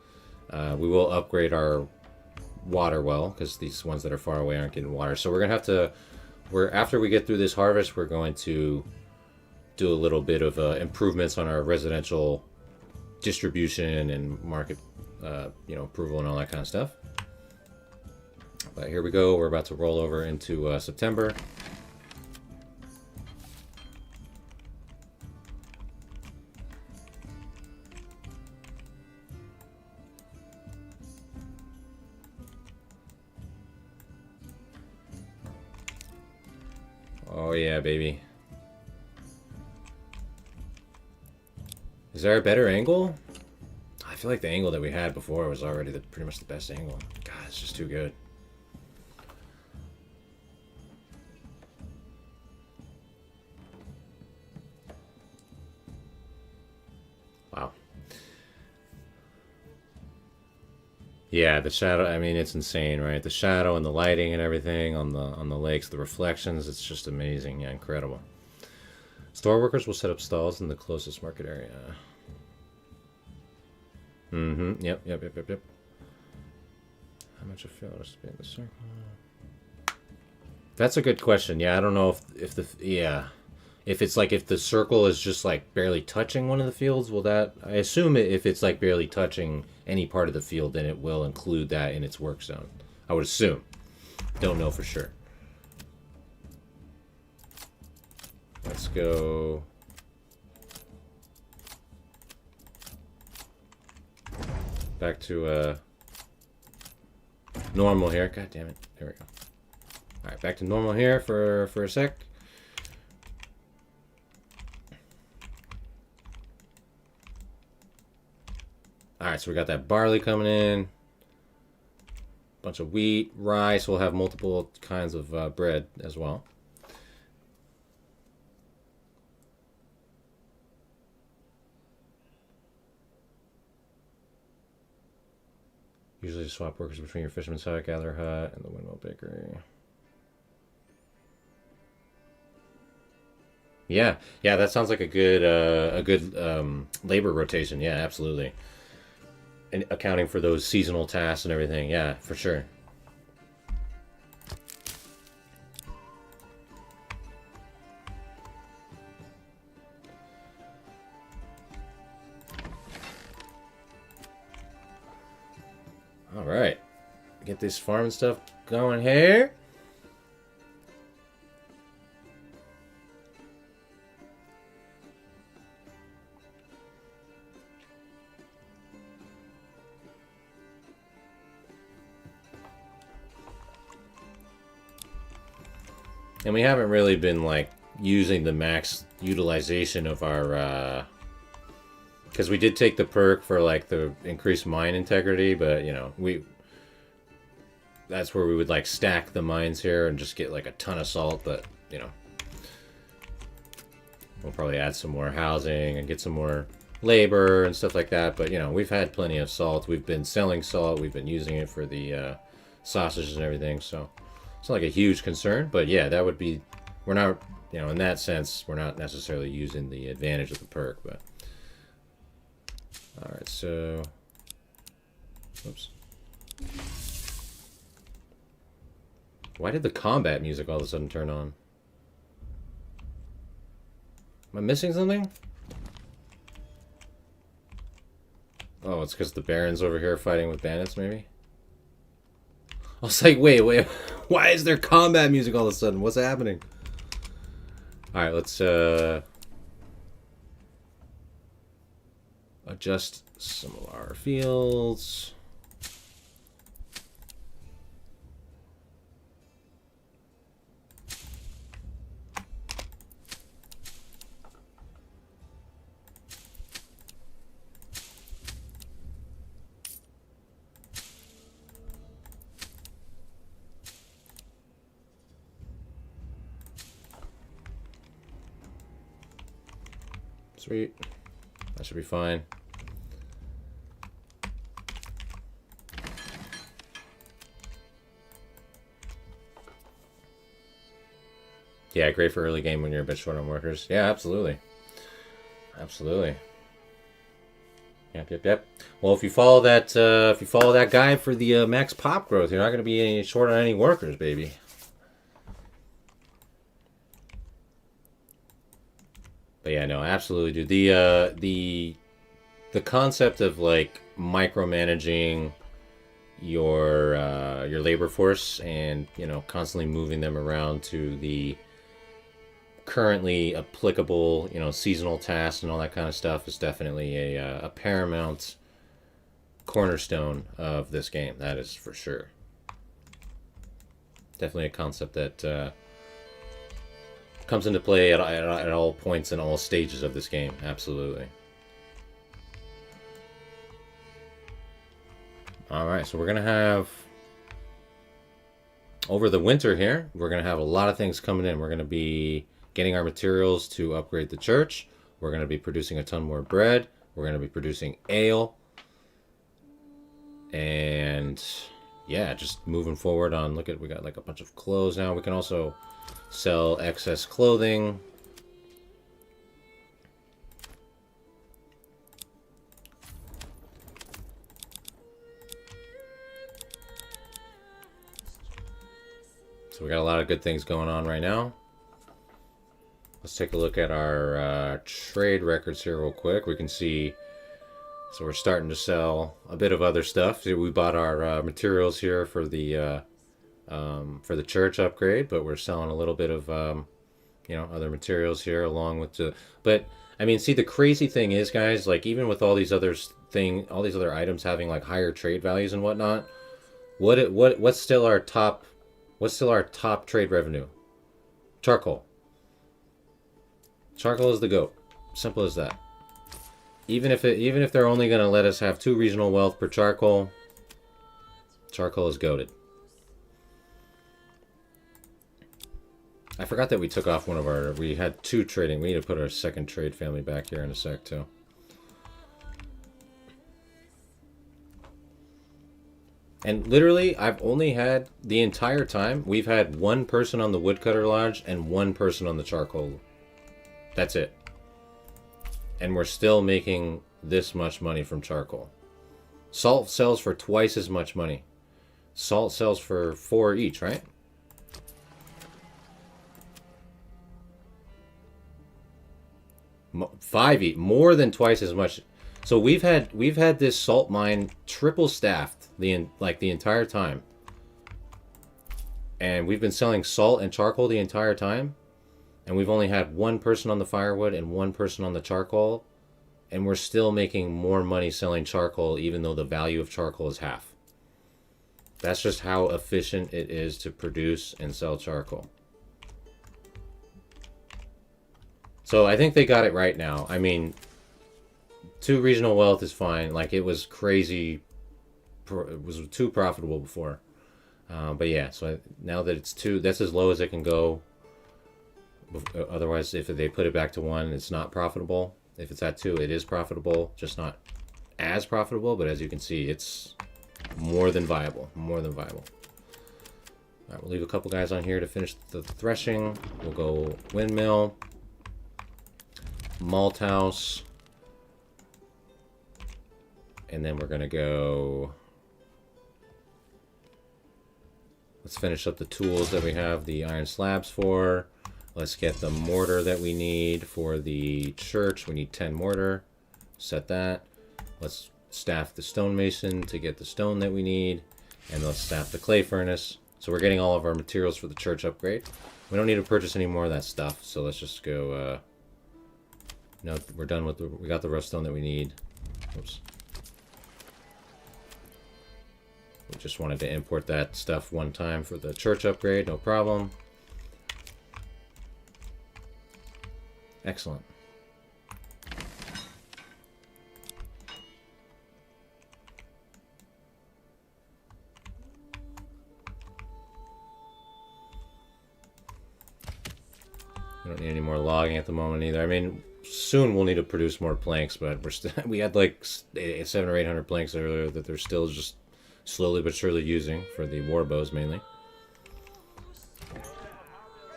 We will upgrade our water well because these ones that are far away aren't getting water. So we're gonna have to. After we get through this harvest, we're going to do a little bit of improvements on our residential distribution and market, approval and all that kind of stuff. But here we go. We're about to roll over into September. Oh yeah, baby. Is there a better angle? I feel like the angle that we had before was already pretty much the best angle. God, it's just too good. Wow. Yeah, the shadow, I mean, it's insane, right? The shadow and the lighting and everything on the lakes, the reflections, it's just amazing. Yeah, incredible. Store workers will set up stalls in the closest market area. Yep. How much of field has to be in the circle? That's a good question. Yeah, I don't know if it's like if the circle is just like barely touching one of the fields, will that? I assume if it's like barely touching any part of the field, then it will include that in its work zone. I would assume. Don't know for sure. Let's go. Back to normal here. God damn it. There we go. Alright, back to normal here for a sec. Alright, so we got that barley coming in. Bunch of wheat, rice. We'll have multiple kinds of bread as well. Usually swap workers between your fisherman's hut, gather hut, and the windmill bakery. Yeah, that sounds like a good labor rotation. Yeah, absolutely. And accounting for those seasonal tasks and everything. Yeah, for sure. All right, get this farming stuff going here. And we haven't really been like using the max utilization of our because we did take the perk for like the increased mine integrity, but you know, that's where we would like stack the mines here and just get like a ton of salt, but you know, we'll probably add some more housing and get some more labor and stuff like that. But you know, we've had plenty of salt. We've been selling salt. We've been using it for the sausages and everything. So it's not like a huge concern, but yeah, that would be, we're not you know, in that sense, we're not necessarily using the advantage of the perk, but... Alright, so... Oops. Why did the combat music all of a sudden turn on? Am I missing something? Oh, it's because the Baron's over here fighting with bandits, maybe? I was like, wait, why is there combat music all of a sudden? What's happening? Alright, let's adjust some of our fields. Sweet. That should be fine. Yeah, great for early game when you're a bit short on workers. Yeah, absolutely. Absolutely. Yep. Well, if you follow that guide for the max pop growth, you're not going to be any short on any workers, baby. But yeah, no, absolutely, dude. The concept of like micromanaging your labor force and, you know, constantly moving them around to the currently applicable, you know, seasonal tasks and all that kind of stuff is definitely a paramount cornerstone of this game. That is for sure. Definitely a concept that comes into play at all points and all stages of this game. Absolutely. Alright, so we're going to have... Over the winter here, we're going to have a lot of things coming in. We're going to be getting our materials to upgrade the church. We're going to be producing a ton more bread. We're going to be producing ale. And... yeah, just moving forward on... Look at, we got like a bunch of clothes now. We can also... sell excess clothing. So we got a lot of good things going on right now. Let's take a look at our trade records here real quick. We can see, so we're starting to sell a bit of other stuff. We bought our materials here for the church upgrade, but we're selling a little bit of you know, other materials here along with the... But I mean, see, the crazy thing is, guys, like even with all these other items having like higher trade values and whatnot, what's still our top trade revenue? Charcoal. Charcoal is the GOAT. Simple as that. Even if they're only going to let us have 2 regional wealth per charcoal, charcoal is goated. I forgot that we took off one of our... We had 2 trading. We need to put our second trade family back here in a sec, too. And literally, I've only had... The entire time, we've had 1 person on the Woodcutter Lodge and 1 person on the Charcoal. That's it. And we're still making this much money from charcoal. Salt sells for twice as much money. Salt sells for 4 each, right? 5 each, more than twice as much. So we've had this salt mine triple staffed the entire time, and we've been selling salt and charcoal the entire time, and we've only had 1 person on the firewood and 1 person on the charcoal, and we're still making more money selling charcoal even though the value of charcoal is half. That's just how efficient it is to produce and sell charcoal. So I think they got it right now. I mean, 2 regional wealth is fine. Like, it was crazy. It was too profitable before. But yeah, so now that it's 2, that's as low as it can go. Otherwise, if they put it back to 1, it's not profitable. If it's at 2, it is profitable. Just not as profitable. But as you can see, it's more than viable. More than viable. All right, we'll leave a couple guys on here to finish the threshing. We'll go windmill, malt house, and then we're gonna go. Let's finish up the tools that we have the iron slabs for. Let's get the mortar that we need for the church. We need 10 mortar. Set that. Let's staff the stonemason to get the stone that we need. And let's staff the clay furnace. So we're getting all of our materials for the church upgrade. We don't need to purchase any more of that stuff. So let's just go... no, we're done with we got the rough stone that we need. Oops. We just wanted to import that stuff one time for the church upgrade. No problem. Excellent. We don't need any more logging at the moment either. I mean, soon we'll need to produce more planks, but we're still we had like 700 or 800 planks earlier that they're still just slowly but surely using for the war bows mainly.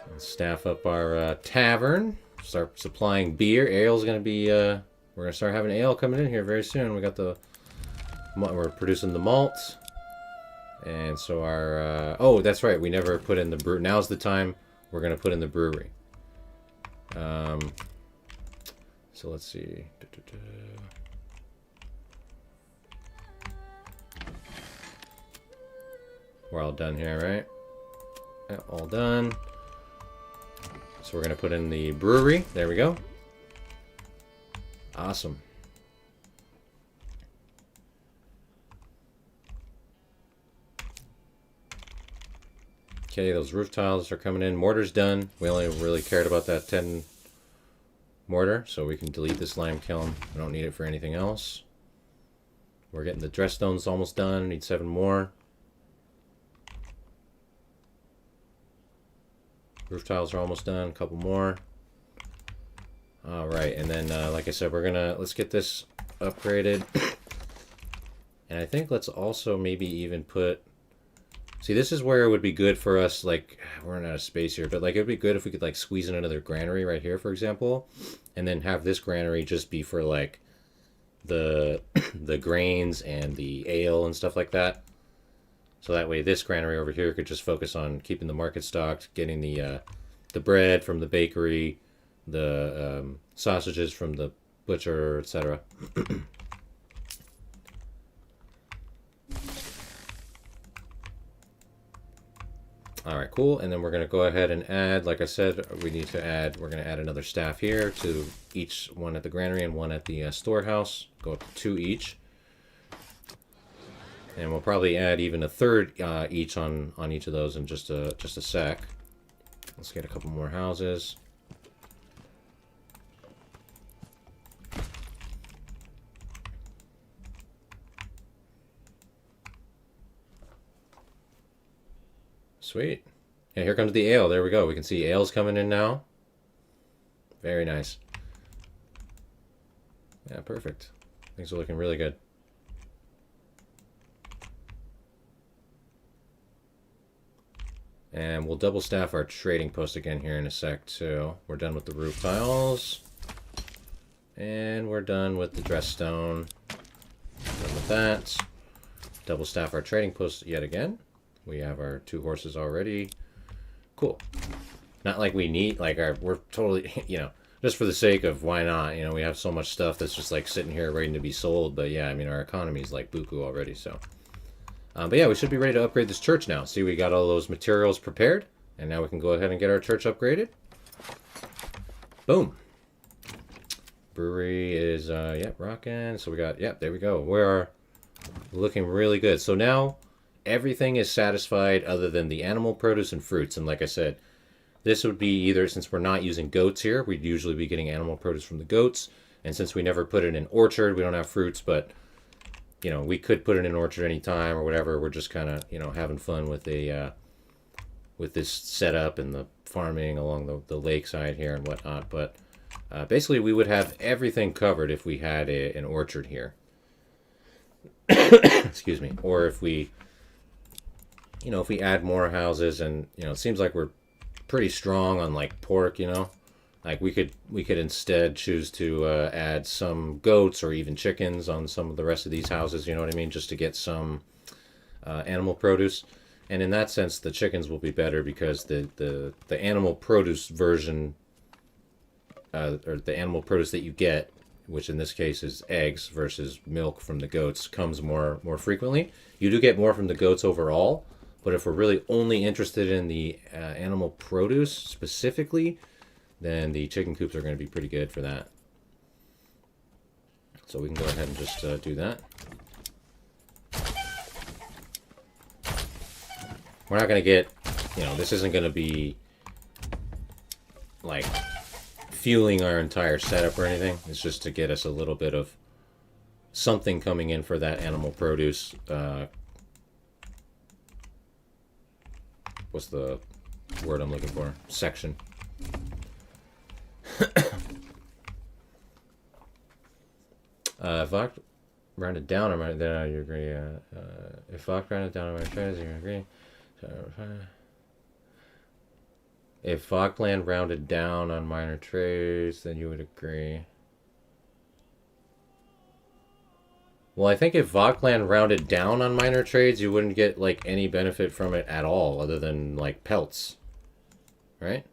Let's staff up our tavern. Start supplying beer. Ale's gonna be. We're gonna start having ale coming in here very soon. We got the. We're producing the malt, and so our. Oh, that's right. We never put in the brew. Now's the time. We're gonna put in the brewery. So let's see. We're all done here, right? Yeah, all done. So we're going to put in the brewery. There we go. Awesome. Okay, those roof tiles are coming in. Mortar's done. We only really cared about that 10 mortar, so we can delete this lime kiln. We don't need it for anything else. We're getting the dress stones almost done. Need 7 more. Roof tiles are almost done. A couple more. All right, and then like I said, let's get this upgraded. And I think let's also maybe even put. See, this is where it would be good for us. Like, we're running out of space here, but like it'd be good if we could like squeeze in another granary right here, for example, and then have this granary just be for like the the grains and the ale and stuff like that. So that way this granary over here could just focus on keeping the market stocked, getting the bread from the bakery, the sausages from the butcher, etc. Alright, cool. And then we're going to go ahead and add, like I said, we're going to add another staff here to each one at the granary and one at the storehouse. Go up to 2 each. And we'll probably add even a third each on each of those in just a sec. Let's get a couple more houses. Sweet. Yeah, here comes the ale. There we go. We can see ale's coming in now. Very nice. Yeah, perfect. Things are looking really good. And we'll double staff our trading post again here in a sec too. We're done with the roof tiles. And we're done with the dress stone. Done with that. Double staff our trading post yet again. We have our 2 horses already. Cool. Not like we need, like we're totally, you know, just for the sake of why not, you know, we have so much stuff that's just like sitting here waiting to be sold. But yeah, I mean, our economy is like buku already, so. But yeah, we should be ready to upgrade this church now. See, we got all those materials prepared, and now we can go ahead and get our church upgraded. Boom. Brewery is, yep, rocking. So we got, yep, there we go. We are looking really good. So now everything is satisfied other than the animal produce and fruits. And like I said, this would be either, since we're not using goats here, we'd usually be getting animal produce from the goats. And since we never put it in an orchard, we don't have fruits, but you know, we could put it in an orchard anytime or whatever. We're just kind of, you know, having fun with with this setup and the farming along the lakeside here and whatnot. But basically, we would have everything covered if we had an orchard here. Excuse me. Or if we, you know, if we add more houses, and you know, it seems like we're pretty strong on like pork, you know, like we could instead choose to add some goats or even chickens on some of the rest of these houses, you know what I mean, just to get some animal produce. And in that sense, the chickens will be better because the animal produce version, or the animal produce that you get, which in this case is eggs versus milk from the goats, comes more frequently. You do get more from the goats overall, but if we're really only interested in the animal produce specifically, then the chicken coops are going to be pretty good for that. So we can go ahead and just do that. We're not going to get, you know, this isn't going to be like fueling our entire setup or anything. It's just to get us a little bit of something coming in for that animal produce. What's the word I'm looking for? Section. If I rounded down on my, then you agree. If I rounded down on my trades, you agree. If Falkland rounded down on minor trades, then you would agree. Well, I think if Falkland rounded down on minor trades, you wouldn't get like any benefit from it at all, other than like pelts, right?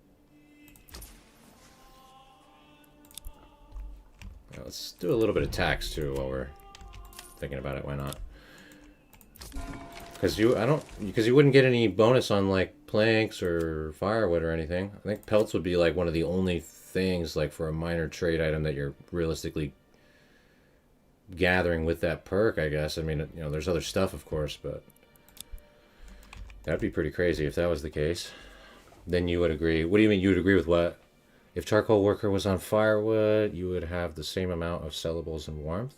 Now, let's do a little bit of tax too while we're thinking about it. Why not? Because you wouldn't get any bonus on like planks or firewood or anything. I think pelts would be like one of the only things like for a minor trade item that you're realistically gathering with that perk, I guess. I mean, you know, there's other stuff, of course, but that'd be pretty crazy if that was the case. Then you would agree. What do you mean you would agree with what? If charcoal worker was on firewood, you would have the same amount of sellables and warmth?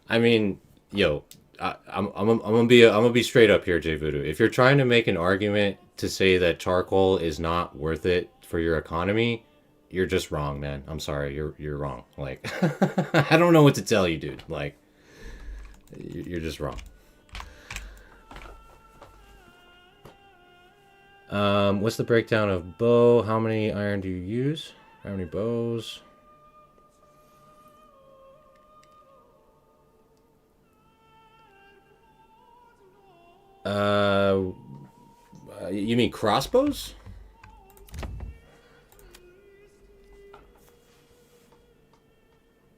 I mean, yo, I'm gonna be straight up here, Jay Voodoo. If you're trying to make an argument to say that charcoal is not worth it for your economy, you're just wrong, man. I'm sorry, you're wrong. Like, I don't know what to tell you, dude. Like, you're just wrong. What's the breakdown of bow? How many iron do you use? How many bows? You mean crossbows?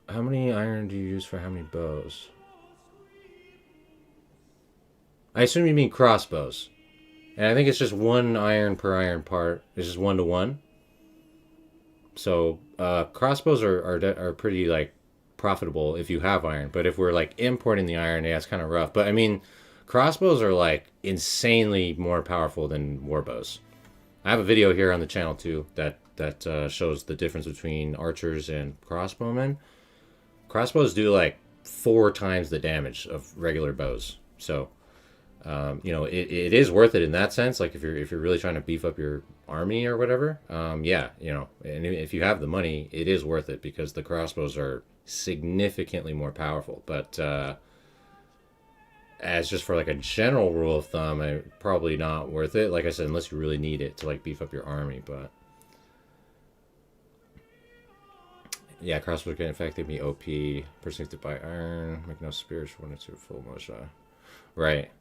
How many iron do you use for how many bows? I assume you mean crossbows. And I think it's just 1 iron per iron part. It's just 1 to 1. So crossbows are pretty like profitable if you have iron. But if we're like importing the iron, yeah, it's kind of rough. But I mean, crossbows are like insanely more powerful than warbows. I have a video here on the channel too that shows the difference between archers and crossbowmen. Crossbows do like 4 times the damage of regular bows. So you know, it is worth it in that sense. Like if you're really trying to beef up your army or whatever, yeah, you know, and if you have the money, it is worth it because the crossbows are significantly more powerful. But as just for like a general rule of thumb, probably not worth it. Like I said, unless you really need it to like beef up your army. But yeah, crossbows can effectively OP. Person needs to buy iron. Make no spiritual when it's your full motion. Right.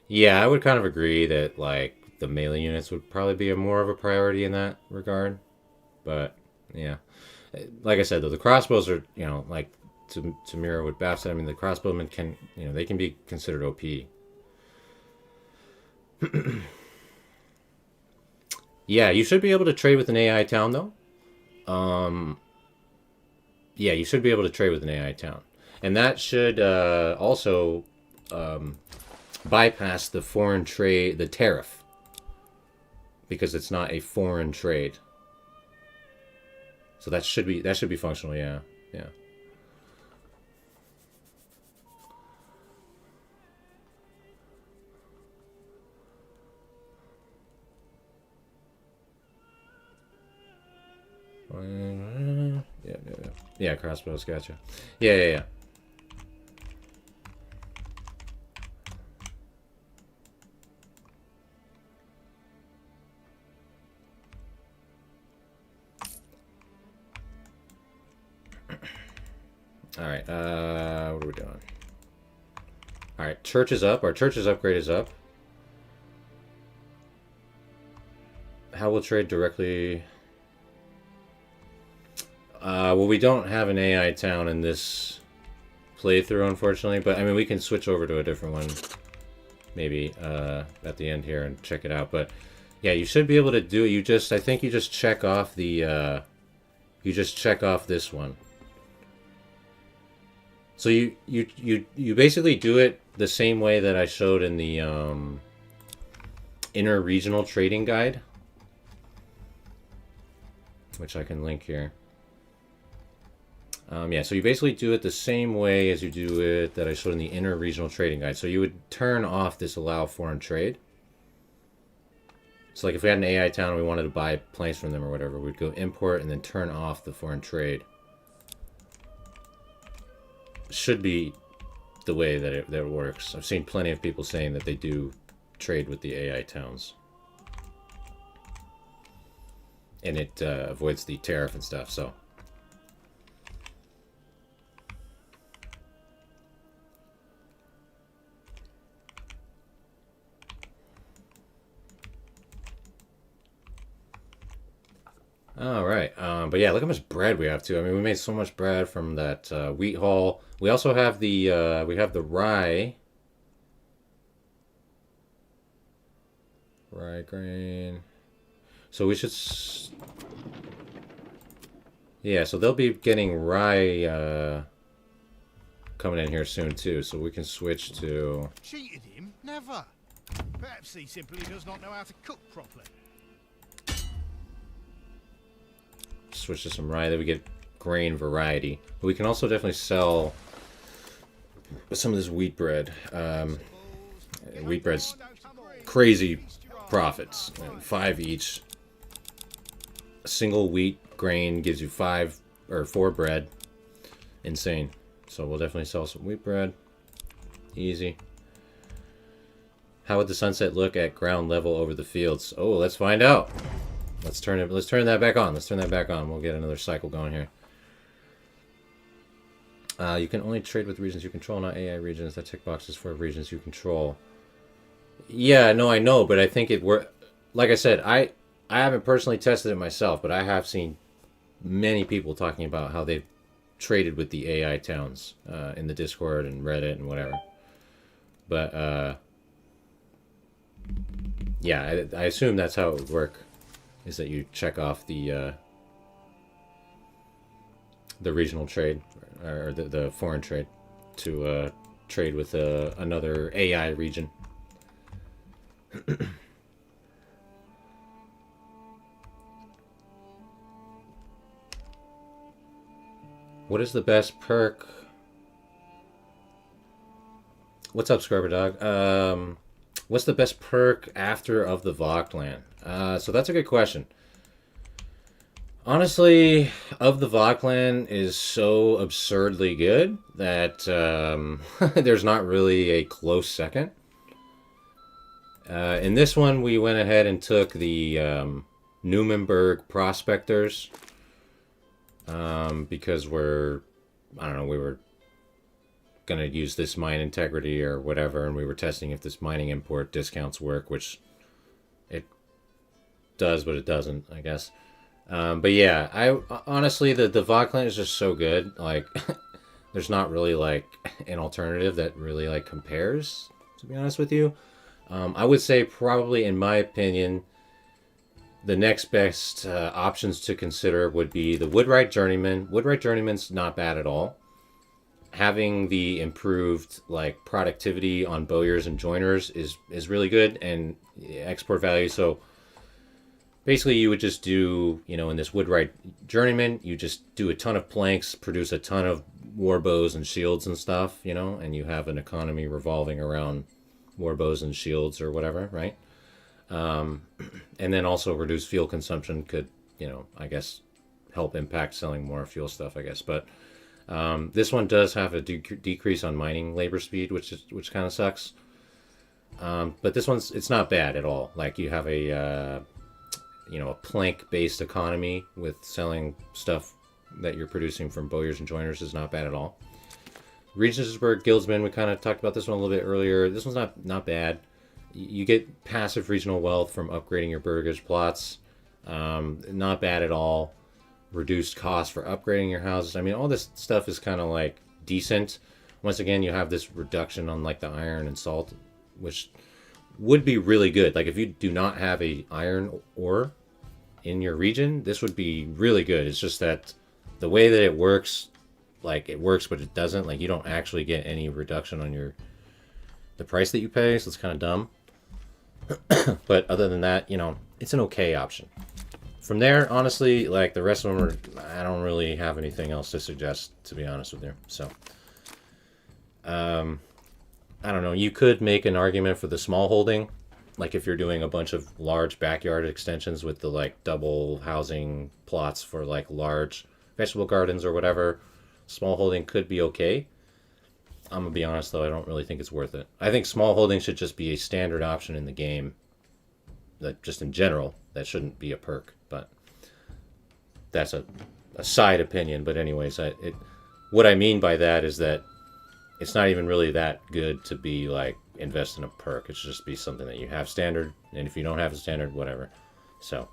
Yeah, I would kind of agree that like the melee units would probably be more of a priority in that regard. But yeah, like I said though, the crossbows are, you know, like to mirror what Baff said. I mean, the crossbowmen can, you know, they can be considered OP. Yeah, you should be able to trade with an AI town though. Yeah, you should be able to trade with an AI town, and that should also bypass the foreign trade, the tariff, because it's not a foreign trade. So that should be functional. Yeah, yeah. Yeah. Yeah, crossbows, gotcha. Yeah, yeah, yeah. All right, what are we doing? All right, church is up. Our church's upgrade is up. How will trade directly? Well, we don't have an AI town in this playthrough, unfortunately. But I mean, we can switch over to a different one, maybe at the end here and check it out. But yeah, you should be able to do it. I think you just check off the, you just check off this one. So you basically do it the same way that I showed in the inner regional trading guide, which I can link here. Yeah, so you basically do it the same way as you do it that I showed in the inner regional trading guide. So you would turn off this allow foreign trade. So like if we had an AI town and we wanted to buy planks from them or whatever, we'd go import and then turn off the foreign trade. Should be the way that it works. I've seen plenty of people saying that they do trade with the AI towns. And it avoids the tariff and stuff, so. All right, but yeah, look how much bread we have too. I mean, we made so much bread from that wheat haul. We also have the rye grain. So we should, yeah. So they'll be getting rye coming in here soon too. So we can switch to. Cheated him? Never. Perhaps he simply does not know how to cook properly. Switch to some rye, that we get grain variety. But we can also definitely sell some of this wheat bread. Wheat bread's crazy profits. 5 each. A single wheat grain gives you 5 or 4 bread. Insane. So we'll definitely sell some wheat bread. Easy. How would the sunset look at ground level over the fields? Oh, let's find out. Let's turn that back on. Let's turn that back on. We'll get another cycle going here. You can only trade with regions you control, not AI regions. That tick box is for regions you control. Yeah, no, I know, but I think it work. Like I said, I haven't personally tested it myself, but I have seen many people talking about how they've traded with the AI towns in the Discord and Reddit and whatever. But yeah, I assume that's how it would work. Is that you check off the regional trade or the foreign trade to trade with another AI region. What is the best perk? What's up, Scrubber Dog? What's the best perk after of the Vogtland? So that's a good question. Honestly, of the Vogtland is so absurdly good that there's not really a close second. In this one, we went ahead and took the Newmanburg Prospectors because we were going to use this mine integrity or whatever, and we were testing if this mining import discounts work, which it does, but it doesn't, I guess. But yeah, I honestly, the Vogtland is just so good. Like, there's not really like an alternative that really like compares, to be honest with you. I would say probably, in my opinion, the next best options to consider would be the Woodwright Journeyman. Woodwright Journeyman's not bad at all. Having the improved like productivity on bowyers and joiners is really good, and export value. So basically, you would just do, in this Woodwright Journeyman, you just do a ton of planks, produce a ton of war bows and shields and stuff, and you have an economy revolving around war bows and shields or whatever, right? And then also reduce fuel consumption could, I guess, help impact selling more fuel stuff, I guess. But this one does have a decrease on mining labor speed, which kind of sucks. But this it's not bad at all. Like you have a a plank based economy with selling stuff that you're producing from bowyers and joiners is not bad at all. Regensburg Guildsmen, we kind of talked about this one a little bit earlier. This one's not bad. You get passive regional wealth from upgrading your burgage plots. Not bad at all. Reduced cost for upgrading your houses. I mean, all this stuff is kind of like decent. Once again, you have this reduction on like the iron and salt, which would be really good. Like if you do not have a iron ore in your region, this would be really good. It's just that the way that it works, like it works, but it doesn't. Like you don't actually get any reduction on the price that you pay, so it's kind of dumb. But other than that, it's an okay option. From there, honestly, like the rest of them I don't really have anything else to suggest, to be honest with you. So, I don't know. You could make an argument for the small holding, like if you're doing a bunch of large backyard extensions with the like double housing plots for like large vegetable gardens or whatever. Small holding could be okay. I'm gonna be honest though, I don't really think it's worth it. I think small holding should just be a standard option in the game. That just in general, that shouldn't be a perk. But that's a side opinion. But anyways, what I mean by that is that it's not even really that good to be like invest in a perk. It should just be something that you have standard, and if you don't have a standard, whatever. So,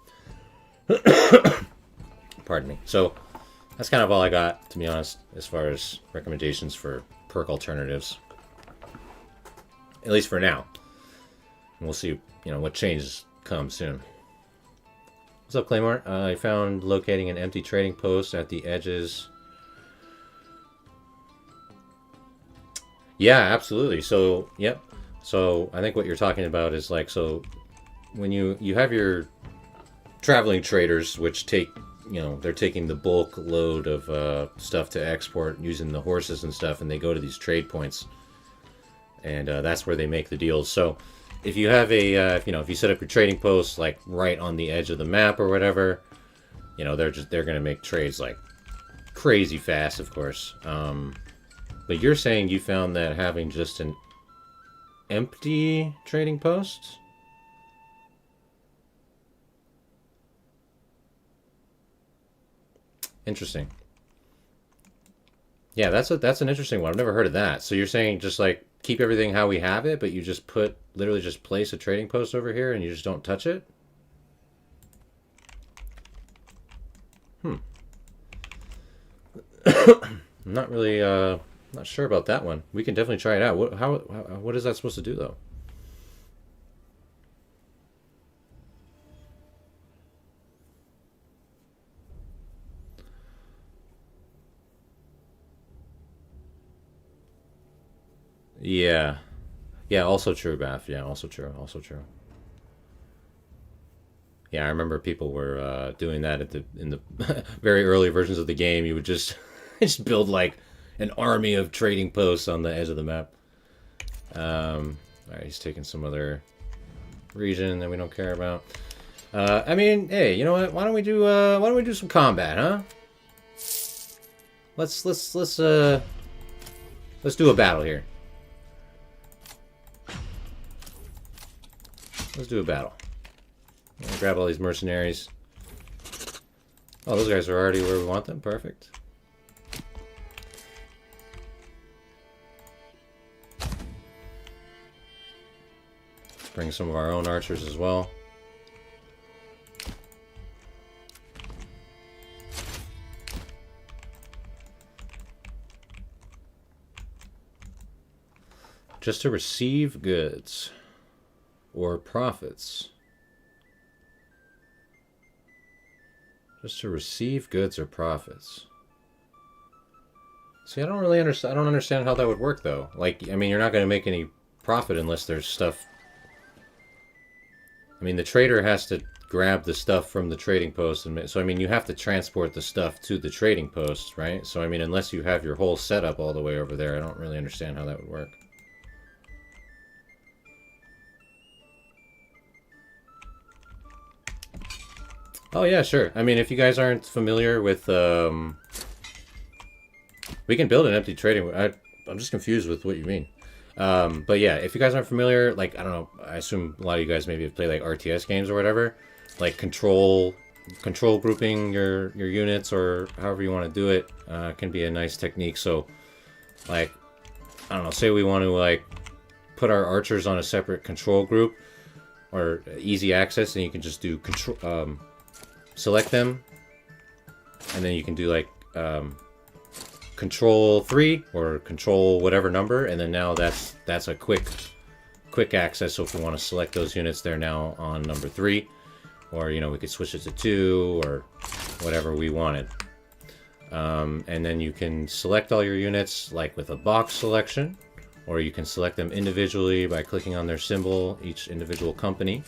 pardon me. So that's kind of all I got, to be honest, as far as recommendations for perk alternatives. At least for now. And we'll see, what changes come soon. What's up, Claymore? I found locating an empty trading post at the edges. Yeah, absolutely. So, yep. So I think what you're talking about is like, so when you have your traveling traders, which take, they're taking the bulk load of stuff to export using the horses and stuff, and they go to these trade points, and that's where they make the deals. So if you have if you set up your trading posts like right on the edge of the map or whatever, they're gonna make trades like crazy fast, of course. But you're saying you found that having just an empty trading post? Interesting. Yeah, that's an interesting one. I've never heard of that. So you're saying just like keep everything how we have it, but you just literally just place a trading post over here and you just don't touch it? I'm not really not sure about that one. We can definitely try it out. What is that supposed to do though? Yeah. Yeah, also true, Bath. Yeah, also true. Also true. Yeah, I remember people were doing that in the very early versions of the game. You would just just build like an army of trading posts on the edge of the map. All right, he's taking some other region that we don't care about. I mean, hey, you know what? Why don't we do some combat, huh? Let's do a battle here. Let's do a battle. Grab all these mercenaries. Oh, those guys are already where we want them. Perfect. Let's bring some of our own archers as well. Just to receive goods or profits. Just to receive goods or profits. See, I don't really understand. I don't understand how that would work, though. Like, I mean, you're not going to make any profit unless there's stuff. I mean, the trader has to grab the stuff from the trading post, and so I mean, you have to transport the stuff to the trading post, right? So I mean, unless you have your whole setup all the way over there, I don't really understand how that would work. Oh yeah, sure. I mean, if you guys aren't familiar with, we can build an empty trading. I'm just confused with what you mean. But yeah, if you guys aren't familiar, like I don't know, I assume a lot of you guys maybe have played like RTS games or whatever, like control grouping your units or however you want to do it can be a nice technique. So, like, I don't know, say we want to like put our archers on a separate control group or easy access, and you can just do control, select them, and then you can do like control 3 or control whatever number, and then now that's a quick access. So if we want to select those units, they're now on number 3, or you know, we could switch it to 2 or whatever we wanted. And then you can select all your units like with a box selection, or you can select them individually by clicking on their symbol, each individual company.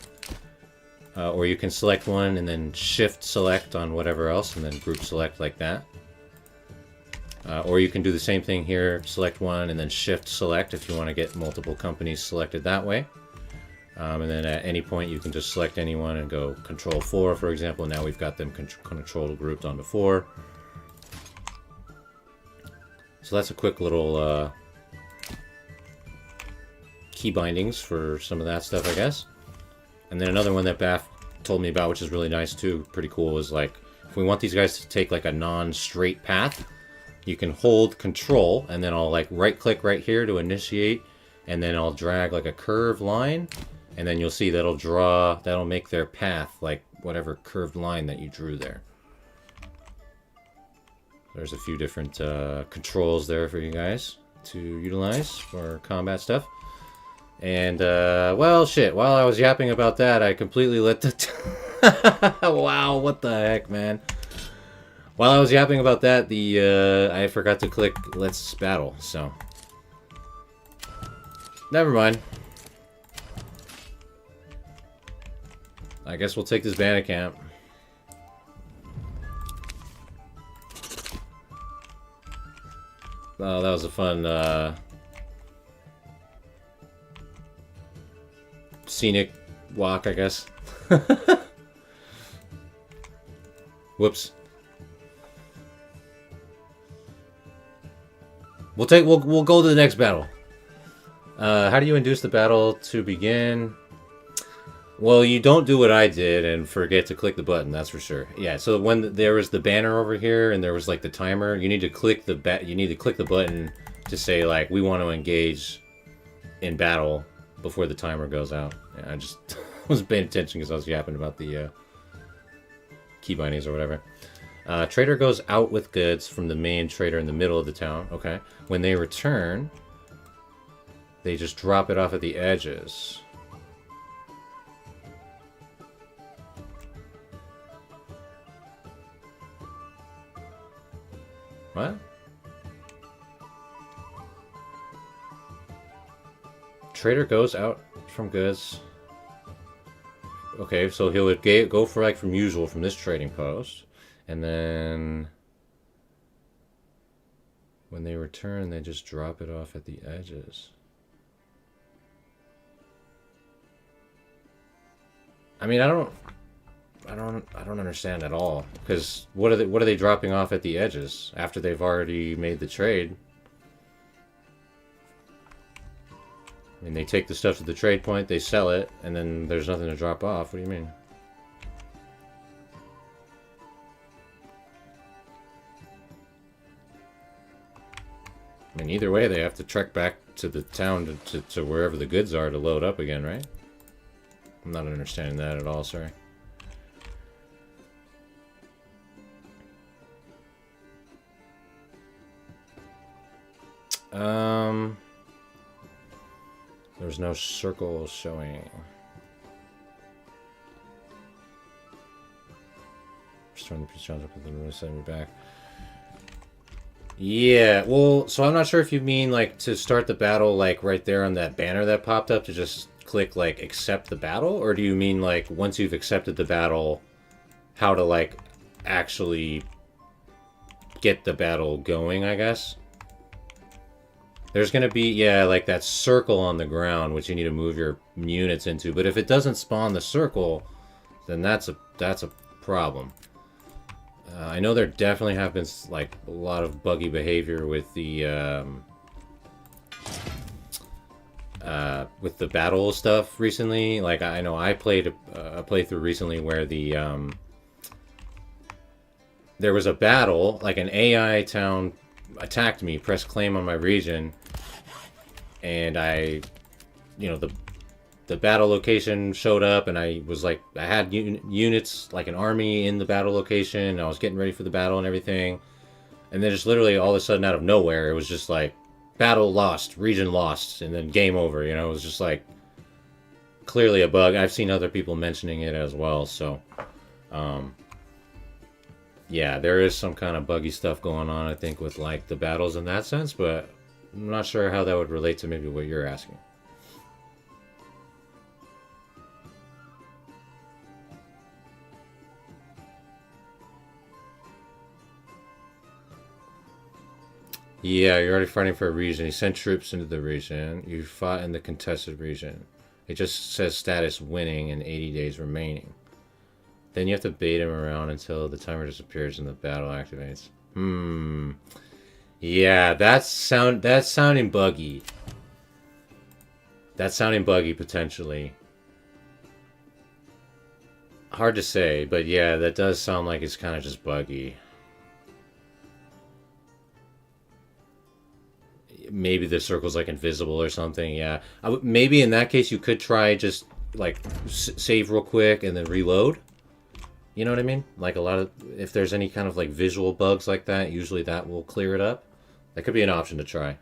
Or you can select one and then shift select on whatever else and then group select like that. Or you can do the same thing here, select one and then shift select if you want to get multiple companies selected that way. And then at any point you can just select anyone and go control 4, for example. Now we've got them control grouped onto 4. So that's a quick little key bindings for some of that stuff, I guess. And then another one that Bath told me about, which is really nice too, pretty cool, is like if we want these guys to take like a non-straight path, you can hold control and then I'll like right click right here to initiate, and then I'll drag like a curved line, and then you'll see that'll make their path like whatever curved line that you drew there. There's a few different controls there for you guys to utilize for combat stuff. And, well, shit, while I was yapping about that, I completely let the... Wow, what the heck, man. While I was yapping about that, I forgot to click Let's Battle, so... Never mind. I guess we'll take this bandit camp. Oh, that was a fun, scenic walk, I guess. Whoops. We'll go to the next battle. How do you induce the battle to begin? Well, you don't do what I did and forget to click the button, that's for sure. Yeah, so when there was the banner over here and there was like the timer, you need to click the button to say like we want to engage in battle before the timer goes out. Yeah, I just wasn't paying attention because I was yapping about the key bindings or whatever. Trader goes out with goods from the main trader in the middle of the town. Okay. When they return, they just drop it off at the edges. What? Trader goes out from goods. Okay, so he would go for like from usual from this trading post, and then when they return, they just drop it off at the edges. I mean, I don't understand at all, because what are they dropping off at the edges after they've already made the trade? I mean, they take the stuff to the trade point, they sell it, and then there's nothing to drop off. What do you mean? I mean, either way, they have to trek back to the town to wherever the goods are to load up again, right? I'm not understanding that at all, sorry. There's no circle showing. Just turn the piece up and then really send me back. Yeah, well, so I'm not sure if you mean like to start the battle like right there on that banner that popped up to just click like accept the battle, or do you mean like once you've accepted the battle, how to like actually get the battle going, I guess? There's going to be, yeah, like that circle on the ground, which you need to move your units into. But if it doesn't spawn the circle, then that's a problem. I know there definitely have been like a lot of buggy behavior with the battle stuff recently. Like I know I played a playthrough recently where the there was a battle, like an AI town attacked me, pressed claim on my region, and I, the battle location showed up, and I was like, I had units, like an army in the battle location, and I was getting ready for the battle and everything, and then just literally all of a sudden out of nowhere, it was just like, battle lost, region lost, and then game over, it was just like, clearly a bug. I've seen other people mentioning it as well, so, yeah, there is some kind of buggy stuff going on, I think, with like the battles in that sense, but I'm not sure how that would relate to maybe what you're asking. Yeah, you're already fighting for a region. You sent troops into the region. You fought in the contested region. It just says status winning and 80 days remaining. Then you have to bait him around until the timer disappears and the battle activates. Yeah, that's sounding buggy. That's sounding buggy potentially. Hard to say, but yeah, that does sound like it's kind of just buggy. Maybe the circle's like invisible or something. Yeah, maybe in that case you could try just like save real quick and then reload. You know what I mean? Like a lot of, if there's any kind of like visual bugs like that, usually that will clear it up. That could be an option to try.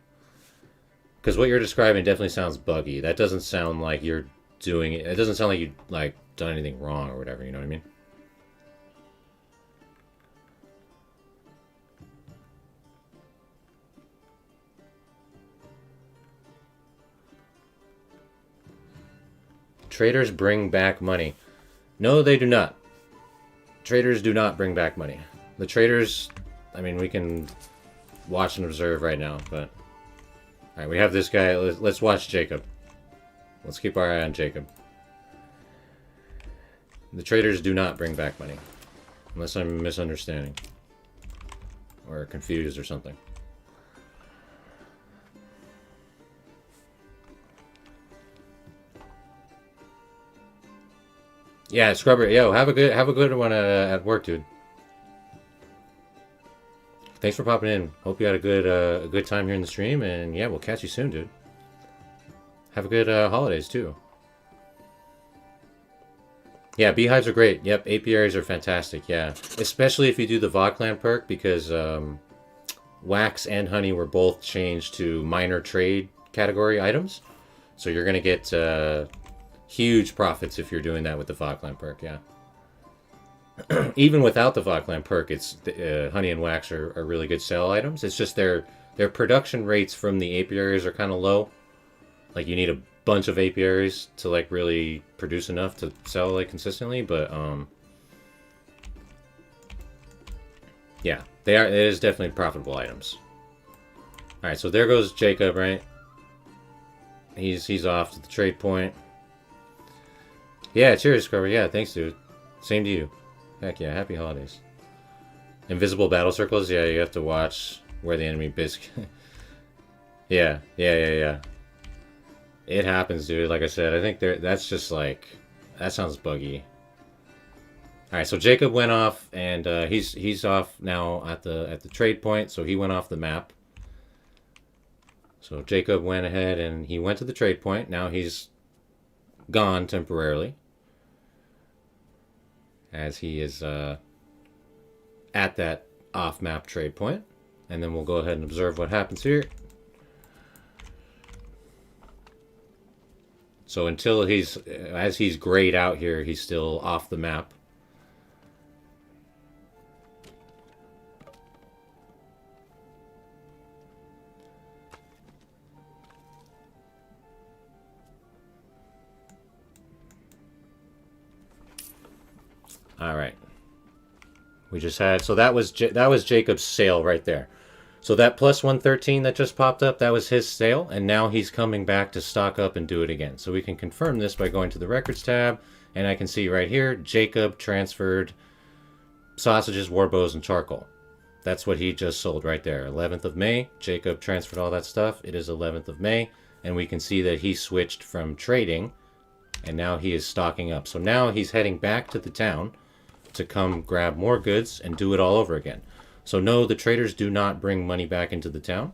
Because what you're describing definitely sounds buggy. That doesn't sound like you're doing it. It doesn't sound like you like done anything wrong or whatever. You know what I mean? Traders bring back money. No, they do not. Traders do not bring back money. The traders, I mean, we can watch and observe right now, but... Alright, we have this guy. Let's watch Jacob. Let's keep our eye on Jacob. The traders do not bring back money. Unless I'm misunderstanding. Or confused or something. Yeah, Scrubber. Yo, have a good one at work, dude. Thanks for popping in. Hope you had a good time here in the stream, and yeah, we'll catch you soon, dude. Have a good holidays too. Yeah, beehives are great. Yep, apiaries are fantastic. Yeah, especially if you do the Vodclan perk, because wax and honey were both changed to minor trade category items, so you're gonna get huge profits if you're doing that with the Vodclan perk. Yeah. Even without the Vodclan perk, it's honey and wax are really good sell items. It's just their production rates from the apiaries are kind of low. Like you need a bunch of apiaries to like really produce enough to sell like consistently. But yeah, they are. It is definitely profitable items. All right, so there goes Jacob. Right, he's off to the trade point. Yeah, cheers, Scrubber. Yeah, thanks, dude. Same to you. Heck yeah, happy holidays. Invisible battle circles, yeah, you have to watch where the enemy bisc. Yeah. It happens, dude. Like I said, I think that's just like, that sounds buggy. All right, so Jacob went off, and he's off now at the trade point, so he went off the map. So Jacob went ahead and he went to the trade point. Now he's gone temporarily, as he is at that off-map trade point. And then we'll go ahead and observe what happens here. So until as he's grayed out here, he's still off the map. All right. We just had, so that was Jacob's sale right there. So that plus 113 that just popped up, that was his sale, and now he's coming back to stock up and do it again. So we can confirm this by going to the records tab, and I can see right here, Jacob transferred sausages, war bows, and charcoal. That's what he just sold right there. 11th of May. Jacob transferred all that stuff. It is 11th of May. And we can see that he switched from trading. And now he is stocking up. So now he's heading back to the town to come grab more goods and do it all over again. So no, the traders do not bring money back into the town.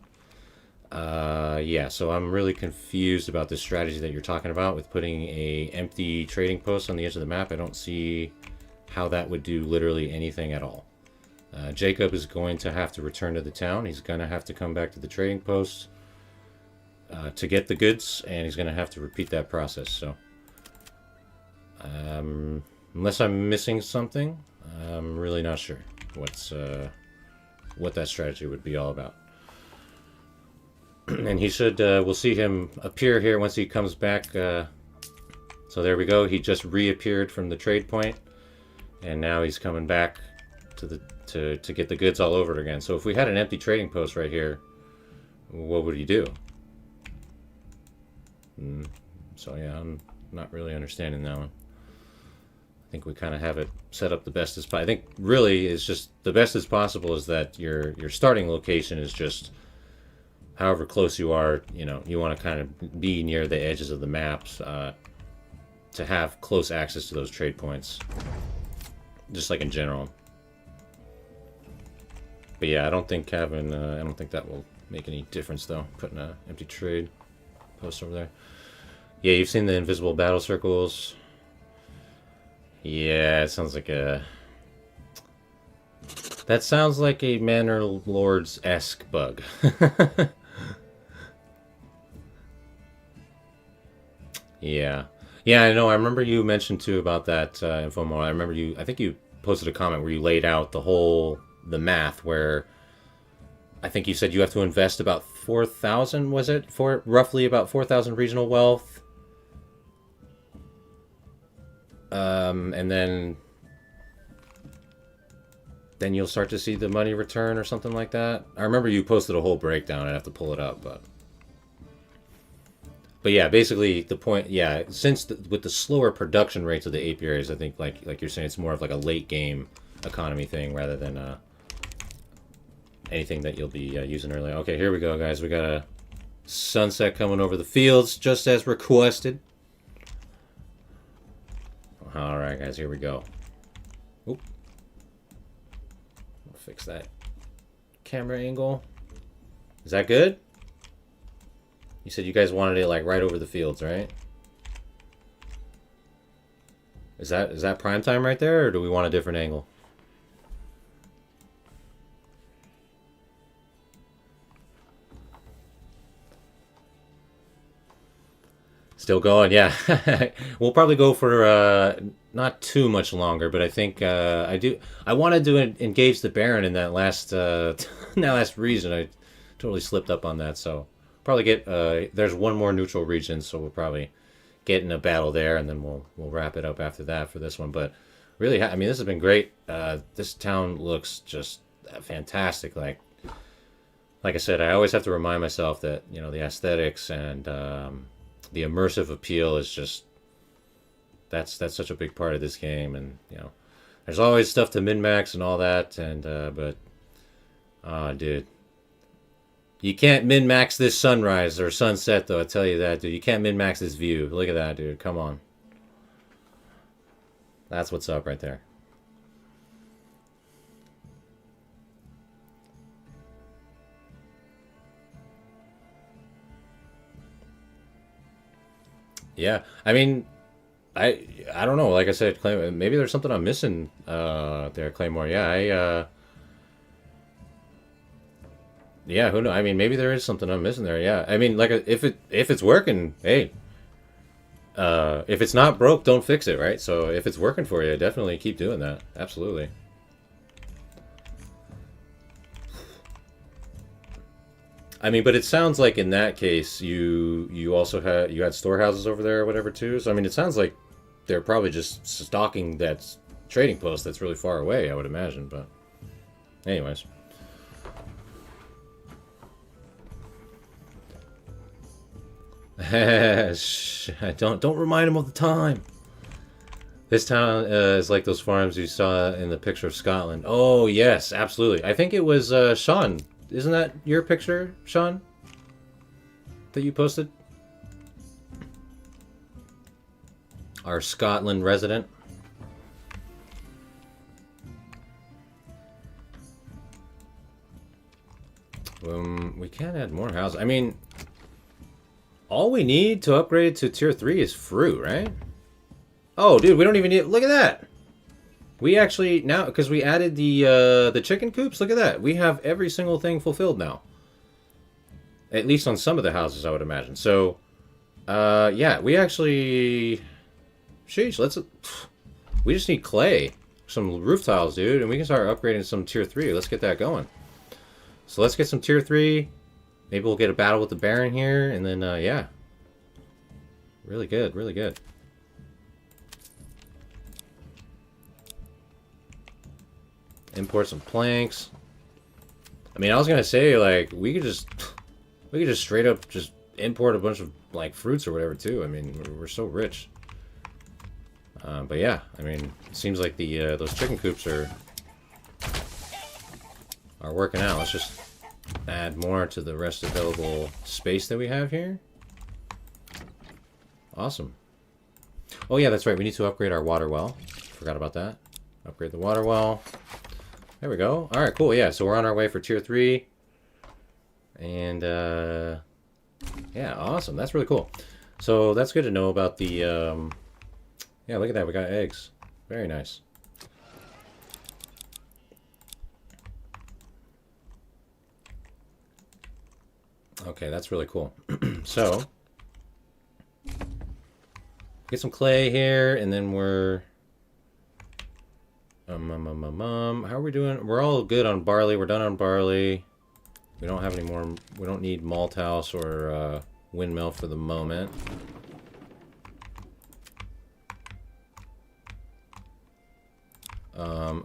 Yeah, so I'm really confused about this strategy that you're talking about with putting a empty trading post on the edge of the map. I don't see how that would do literally anything at all. Jacob is going to have to return to the town. He's going to have to come back to the trading post to get the goods, and he's going to have to repeat that process. So, unless I'm missing something, I'm really not sure what that strategy would be all about. And he should, we'll see him appear here once he comes back. So there we go. He just reappeared from the trade point, and now he's coming back to get the goods all over it again. So if we had an empty trading post right here, what would he do? So yeah, I'm not really understanding that one. I think we kind of have it set up the best as possible. I think really is just the best as possible is that your starting location is just however close you are. You know, you want to kind of be near the edges of the maps to have close access to those trade points, just like in general. But yeah, I don't think having I don't think that will make any difference though. Putting an empty trade post over there. Yeah, you've seen the invisible battle circles. Yeah, it sounds like a... That sounds like a Manor Lords-esque bug. Yeah. Yeah, I know. I remember you mentioned too about that Infomo. I remember I think you posted a comment where you laid out the math where I think you said you have to invest about 4,000, was it? Roughly about 4,000 regional wealth. And then you'll start to see the money return or something like that. I remember you posted a whole breakdown. I'd have to pull it up, but yeah, basically the point, yeah, since with the slower production rates of the apiaries, I think like you're saying, it's more of like a late game economy thing rather than anything that you'll be using early. Okay, here we go, guys. We got a sunset coming over the fields just as requested. All right, guys, here we go. Oop. I'll fix that camera angle. Is that good? You said you guys wanted it like right over the fields, right? Is that prime time right there, or do we want a different angle? Still going, yeah. We'll probably go for not too much longer, but I think I wanted to engage the Baron in that last last region. I totally slipped up on that, so probably get there's one more neutral region, so we'll probably get in a battle there, and then we'll wrap it up after that for this one. But really, I mean, this has been great. This town looks just fantastic. Like I said, I always have to remind myself that, you know, the aesthetics and the immersive appeal is just that's such a big part of this game. And you know, there's always stuff to min-max and all that, and but dude, you can't min-max this sunrise or sunset though, I tell you that, dude. You can't min-max this view. Look at that, dude. Come on. That's what's up right there. Yeah, I mean, I don't know. Like I said, maybe there's something I'm missing there, Claymore. Yeah, yeah, who knows? I mean, maybe there is something I'm missing there. Yeah, I mean, like if it's working, hey, if it's not broke, don't fix it, right? So if it's working for you, definitely keep doing that. Absolutely. I mean, but it sounds like in that case, you also had storehouses over there or whatever too. So I mean, it sounds like they're probably just stocking that trading post that's really far away, I would imagine. But anyways. Don't remind him of the time. This town is like those farms you saw in the picture of Scotland. Oh, yes, absolutely. I think it was Sean. Isn't that your picture, Sean? That you posted? Our Scotland resident. We can add more houses. I mean, all we need to upgrade to tier 3 is fruit, right? Oh, dude, we don't even need... Look at that! We actually, now, because we added the chicken coops, look at that. We have every single thing fulfilled now. At least on some of the houses, I would imagine. So, yeah, we actually... Sheesh, let's... We just need clay. Some roof tiles, dude, and we can start upgrading some tier 3. Let's get that going. So let's get some tier 3. Maybe we'll get a battle with the Baron here, and then, yeah. Really good, really good. Import some planks. I mean, I was gonna say, like, we could just straight up just import a bunch of, like, fruits or whatever, too. I mean, we're so rich. But yeah, I mean, it seems like the those chicken coops are working out. Let's just add more to the rest available space that we have here. Awesome. Oh yeah, that's right. We need to upgrade our water well. Forgot about that. Upgrade the water well. There we go. All right, cool. Yeah, so we're on our way for tier 3. And yeah, awesome. That's really cool. So that's good to know about the yeah, look at that. We got eggs. Very nice. Okay, that's really cool. So, get some clay here, and then we're... how are we doing? We're all good on barley. We're done on barley. We don't have any more... We don't need malt house or windmill for the moment.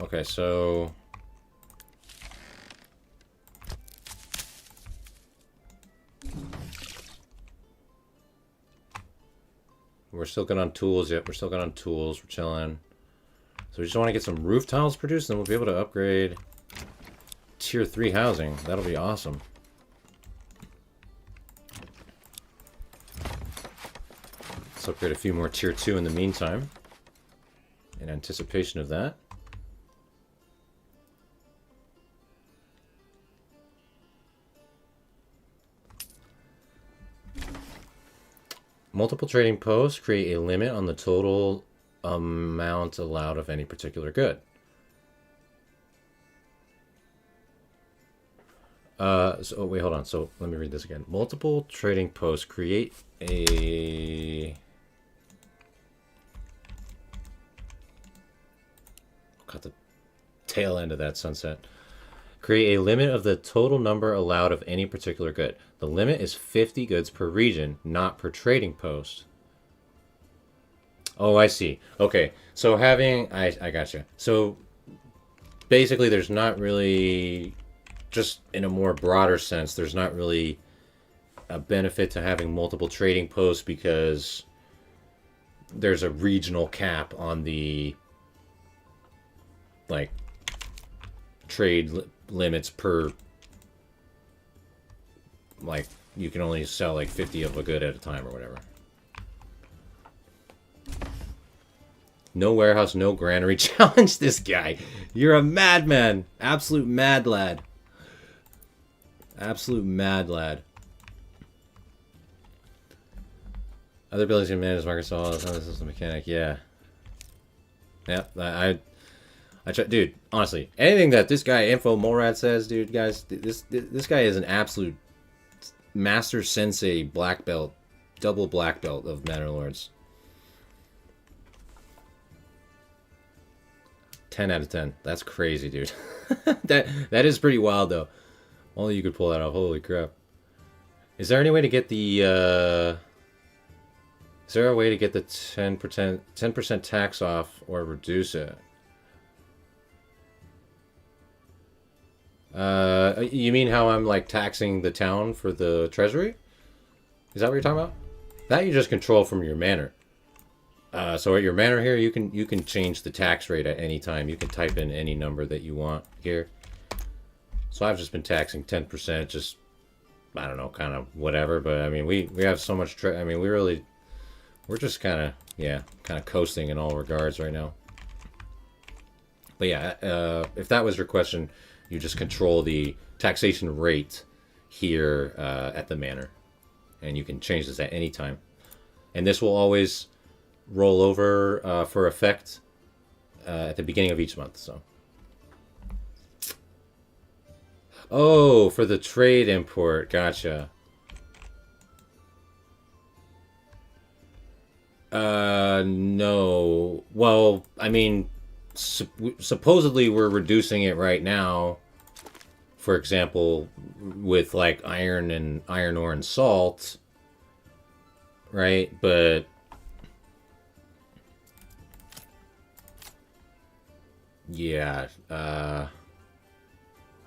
Okay, so... We're still good on tools. Yep, we're still good on tools. We're chilling. So we just want to get some roof tiles produced, and then we'll be able to upgrade tier 3 housing. That'll be awesome. Let's upgrade a few more tier 2 in the meantime, in anticipation of that. Multiple trading posts create a limit on the total amount allowed of any particular good. So wait, hold on. So let me read this again. Multiple trading posts create a... Cut the tail end of that sunset. Create a limit of the total number allowed of any particular good. The limit is 50 goods per region, not per trading post. Oh, I see. Okay, so having... I gotcha. So, basically, there's not really... Just in a more broader sense, there's not really a benefit to having multiple trading posts because there's a regional cap on the... like, trade limits per, like, you can only sell like 50 of a good at a time or whatever. No warehouse, no granary. Challenge this guy. You're a madman. Absolute mad lad. Absolute mad lad. Other buildings can manage market stall. This is the mechanic. Yeah. Yep. I try, dude, honestly, anything that this guy Info Morad says, dude, guys, this guy is an absolute master sensei black belt, double black belt of Manor Lords. 10 out of 10. That's crazy, dude. that is pretty wild, though. Only you could pull that off. Holy crap. Is there any way to get the is there a way to get the 10% tax off or reduce it? You mean how I'm like taxing the town for the treasury? Is that what you're talking about? That you just control from your manor. So at your manor here, you can change the tax rate at any time. You can type in any number that you want here. So I've just been taxing 10%, just I don't know, kind of whatever. But I mean, we have so much. I mean, we're just kind of kind of coasting in all regards right now. But yeah, if that was your question, you just control the taxation rate here at the manor, and you can change this at any time. And this will always roll over for effect at the beginning of each month. So, oh, for the trade import, gotcha. No. Well, I mean, supposedly we're reducing it right now. For example, with like iron ore and salt, right? But yeah, I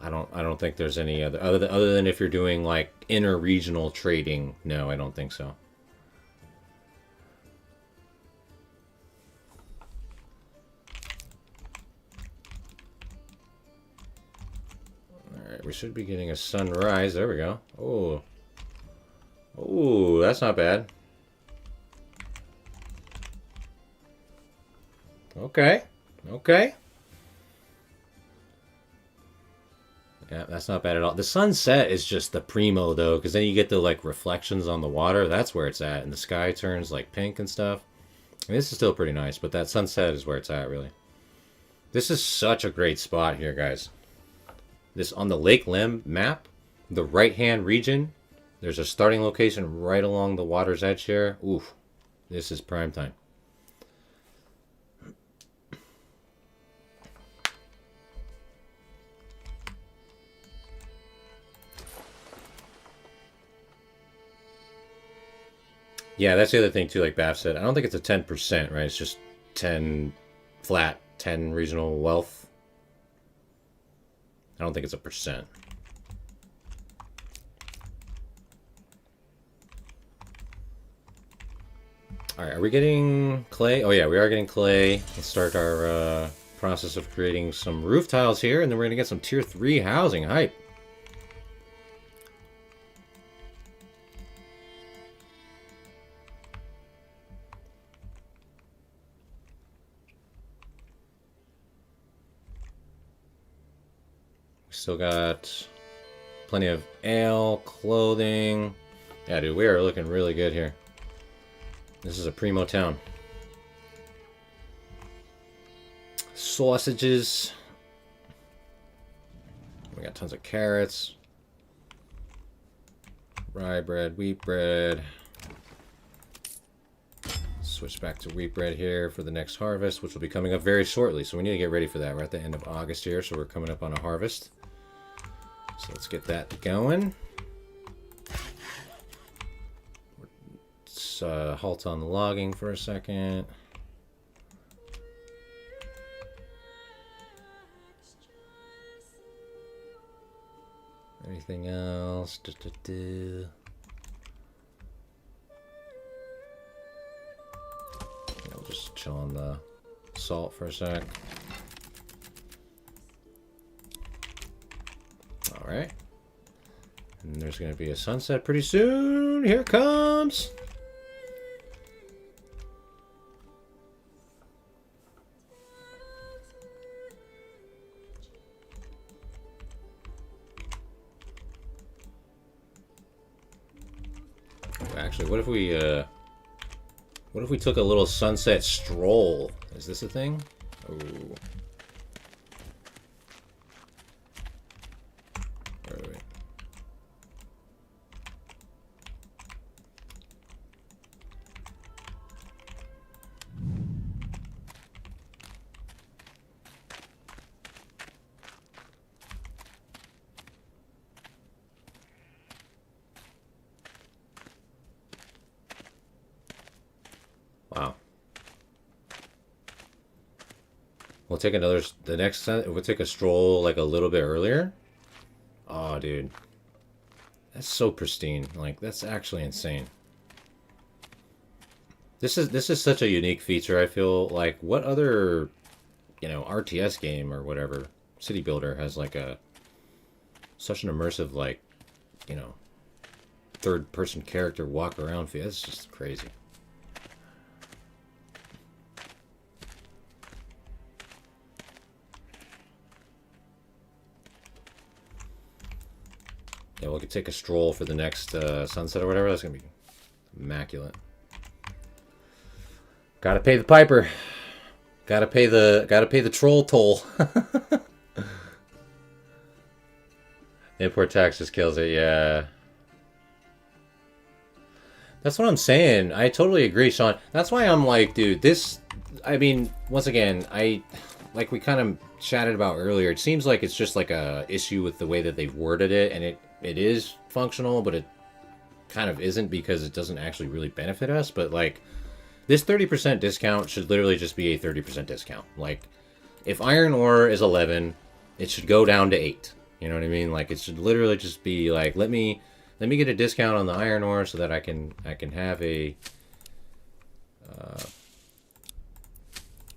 don't think there's any other than if you're doing like inter-regional trading. No, I don't think so. All right, we should be getting a sunrise. There we go. Oh, oh, that's not bad. Okay, okay. Yeah, that's not bad at all. The sunset is just the primo though, because then you get the like reflections on the water. That's where it's at, and the sky turns like pink and stuff. And this is still pretty nice, but that sunset is where it's at, really. This is such a great spot here, guys. This on the Lake Lem map, the right-hand region. There's a starting location right along the water's edge here. Oof, this is prime time. Yeah, that's the other thing too, like Baff said. I don't think it's a 10%, right? It's just 10 flat, 10 regional wealth. I don't think it's a percent. All right, are we getting clay? Oh yeah, we are getting clay. Let's start our process of creating some roof tiles here, and then we're gonna get some tier 3 housing. Hype. Still got plenty of ale, clothing. Yeah, dude, we are looking really good here. This is a primo town. Sausages. We got tons of carrots. Rye bread, wheat bread. Switch back to wheat bread here for the next harvest, which will be coming up very shortly. So we need to get ready for that. We're at the end of August here, so we're coming up on a harvest. So let's get that going. Let's halt on the logging for a second. Anything else? I'll just chill on the salt for a sec. Alright. And there's going to be a sunset pretty soon. Here it comes. Actually, what if we took a little sunset stroll? Is this a thing? Oh. Wait. Wow. We'll take we'll take a stroll like a little bit earlier. Oh, dude. That's so pristine. Like, that's actually insane. This is such a unique feature. I feel like what other, you know, RTS game or whatever city builder has like a such an immersive, like, you know, third person character walk around feel. It's just crazy. Yeah, we could take a stroll for the next sunset or whatever. That's gonna be immaculate. Gotta pay the piper. Gotta pay the troll toll. Import tax just kills it, yeah. That's what I'm saying. I totally agree, Sean. That's why I'm like, dude, this... I mean, once again, like we kind of chatted about earlier, it seems like it's just like a issue with the way that they've worded it, and it is functional, but it kind of isn't because it doesn't actually really benefit us. But like, this 30% discount should literally just be a 30% discount. Like, if iron ore is 11, it should go down to 8. You know what I mean? Like, it should literally just be like, let me get a discount on the iron ore so that I can have a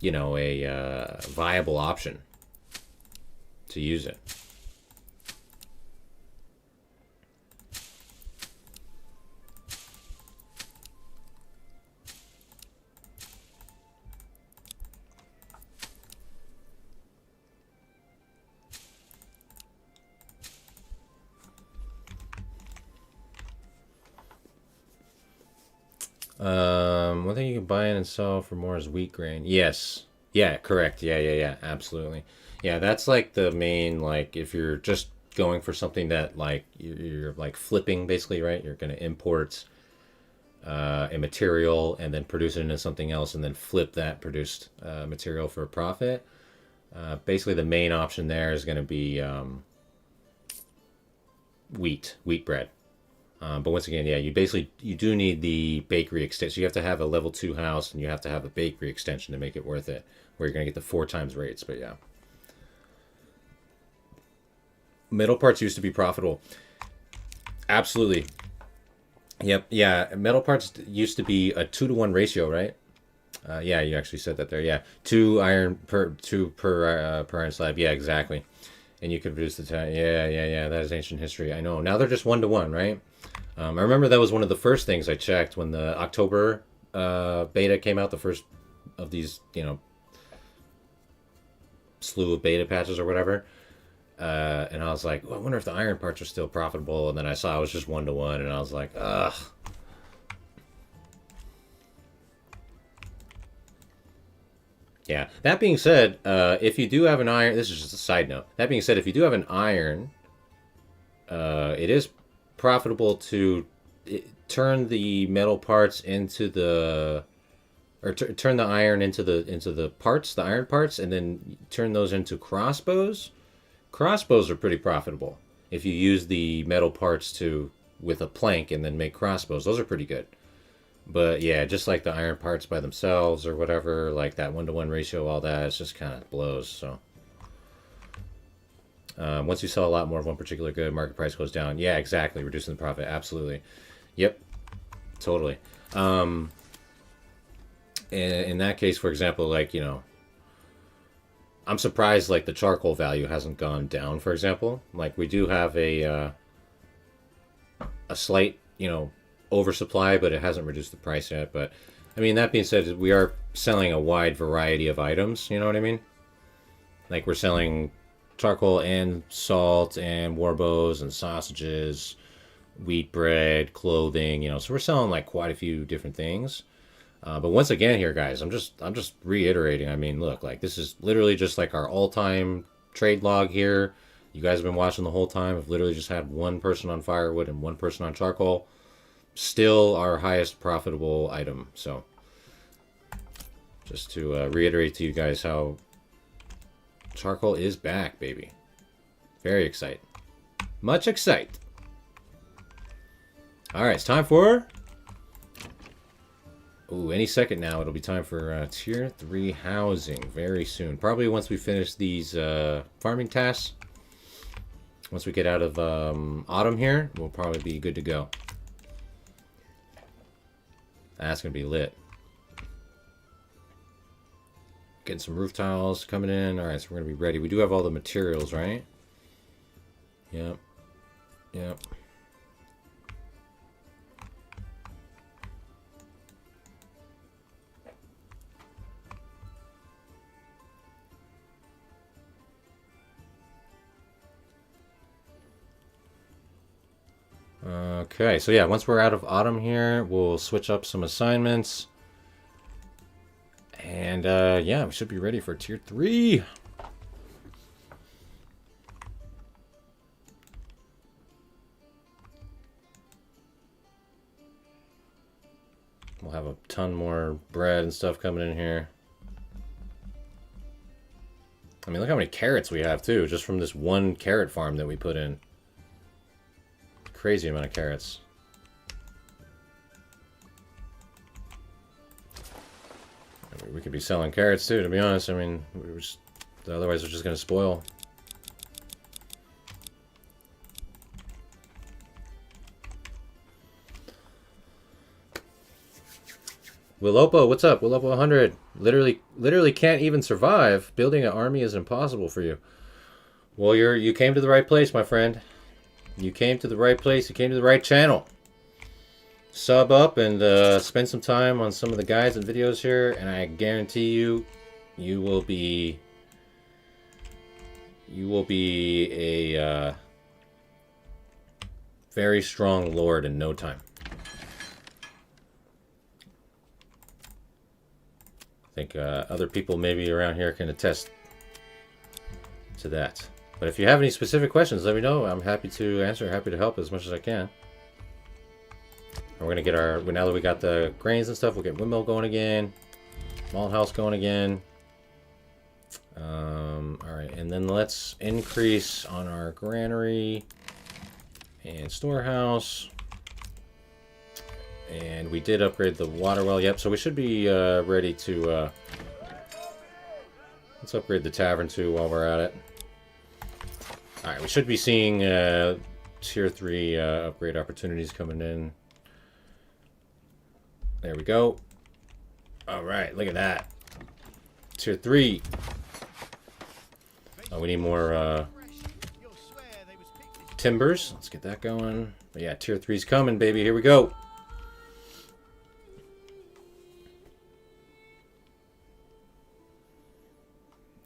you know, a viable option to use it. One thing you can buy in and sell for more is wheat grain. Yes. Yeah, correct. Yeah. Absolutely. Yeah, that's like the main, like, if you're just going for something that, like, you're like flipping, basically, right? You're going to import a material and then produce it into something else and then flip that produced material for a profit. Basically, the main option there is going to be wheat bread. But once again, yeah, you do need the bakery extension. You have to have a level 2 house and you have to have a bakery extension to make it worth it, where you're going to get the 4 times rates. But yeah, metal parts used to be profitable. Absolutely. Yep. Yeah, metal parts used to be a 2-to-1 ratio, right? Yeah, you actually said that there. Yeah, 2 iron per iron slab. Yeah, exactly. And you could reduce the time. Yeah. That is ancient history. I know. Now they're just 1-to-1, right? I remember that was one of the first things I checked when the October beta came out. The first of these, you know, slew of beta patches or whatever. And I was like, well, I wonder if the iron parts are still profitable. And then I saw it was just 1-to-1, and I was like, ugh. Yeah. That being said, if you do have an iron, this is just a side note. That being said, if you do have an iron, it is profitable to turn the metal parts into the, or turn the iron into the parts, the iron parts, and then turn those into crossbows. Crossbows are pretty profitable if you use the metal parts with a plank and then make crossbows. Those are pretty good. But yeah, just like the iron parts by themselves or whatever, like that 1-to-1 ratio, all that, it's just kind of blows. So once you sell a lot more of one particular good, market price goes down. Yeah, exactly. Reducing the profit. Absolutely. Yep. Totally. In that case, for example, like, you know, I'm surprised like the charcoal value hasn't gone down, for example. Like, we do have a slight, you know, oversupply, but it hasn't reduced the price yet. But I mean, that being said, we are selling a wide variety of items, you know what I mean? Like, we're selling charcoal and salt and warbows and sausages, wheat bread, clothing, you know, so we're selling like quite a few different things. But once again here, guys, I'm just reiterating. I mean, look, like, this is literally just like our all-time trade log here. You guys have been watching the whole time. I've literally just had one person on firewood and one person on charcoal. Still our highest profitable item. So just to reiterate to you guys how charcoal is back, baby. Very excited. Much excite. Alright, it's time for... Ooh, any second now it'll be time for tier 3 housing. Very soon. Probably once we finish these farming tasks. Once we get out of autumn here, we'll probably be good to go. That's going to be lit. Getting some roof tiles coming in. All right, so we're gonna be ready. We do have all the materials, right? Yep. Yep. Okay, so yeah, once we're out of autumn here, we'll switch up some assignments. And yeah, we should be ready for tier 3. We'll have a ton more bread and stuff coming in here. I mean, look how many carrots we have too, just from this one carrot farm that we put in. Crazy amount of carrots. I mean, we could be selling carrots too, to be honest. I mean, otherwise they're just going to spoil. Willopo, what's up? Willopo 100. Literally can't even survive. Building an army is impossible for you. Well, you came to the right place, my friend. You came to the right place. You came to the right channel. Sub up and spend some time on some of the guides and videos here, and I guarantee you, you will be a very strong lord in no time. I think other people maybe around here can attest to that. But if you have any specific questions, let me know. I'm happy to answer, happy to help as much as I can. And we're going to get our, now that we got the grains and stuff, we'll get windmill going again. Malt house going again. Alright, and then let's increase on our granary and storehouse. And we did upgrade the water well. Yep, so we should be ready to... let's upgrade the tavern too while we're at it. Alright, we should be seeing tier 3 upgrade opportunities coming in. There we go. Alright, look at that. Tier 3. Oh, we need more timbers. Let's get that going. But yeah, tier 3's coming, baby. Here we go.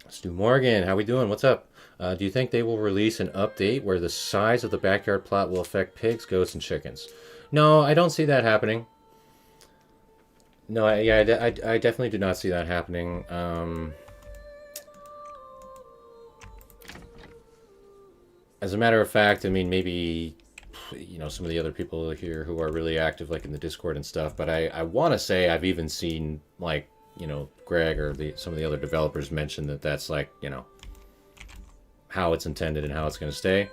Stu Morgan, how we doing? What's up? Do you think they will release an update where the size of the backyard plot will affect pigs, goats, and chickens? No, I don't see that happening. No, I definitely do not see that happening. As a matter of fact, I mean, maybe, you know, some of the other people here who are really active, like in the Discord and stuff, but I want to say I've even seen, like, you know, Greg or some of the other developers mention that that's, like, you know, how it's intended and how it's going to stay.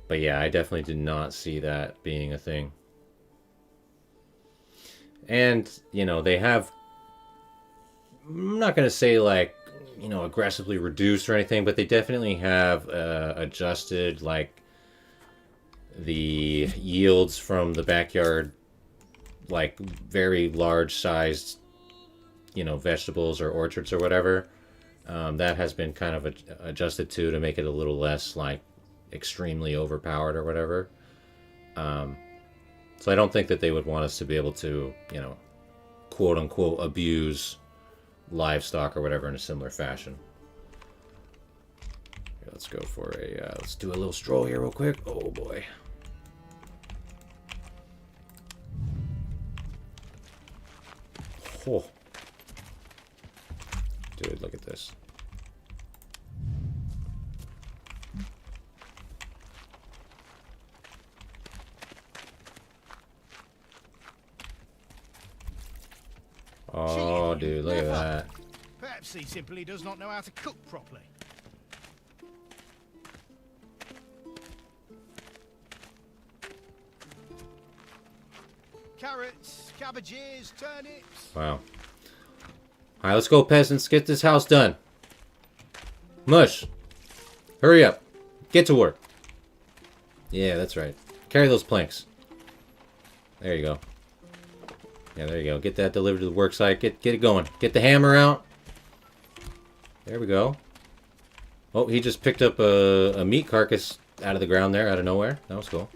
But yeah, I definitely did not see that being a thing. And, you know, they have, I'm not going to say, like, you know, aggressively reduced or anything, but they definitely have adjusted, like, the yields from the backyard, like, very large sized, you know, vegetables or orchards or whatever. That has been kind of adjusted to make it a little less, like, extremely overpowered or whatever. So I don't think that they would want us to be able to, you know, quote unquote abuse livestock or whatever in a similar fashion. Here, let's go for a, let's do a little stroll here real quick. Oh boy. Oh. Dude, look at this. Oh, dude, look at that. Perhaps he simply does not know how to cook properly. Carrots, cabbages, turnips. Wow. Alright, let's go, peasants. Get this house done. Mush. Hurry up. Get to work. Yeah, that's right. Carry those planks. There you go. Yeah, there you go. Get that delivered to the work site. Get it going. Get the hammer out. There we go. Oh, he just picked up a meat carcass out of the ground there, out of nowhere. That was cool.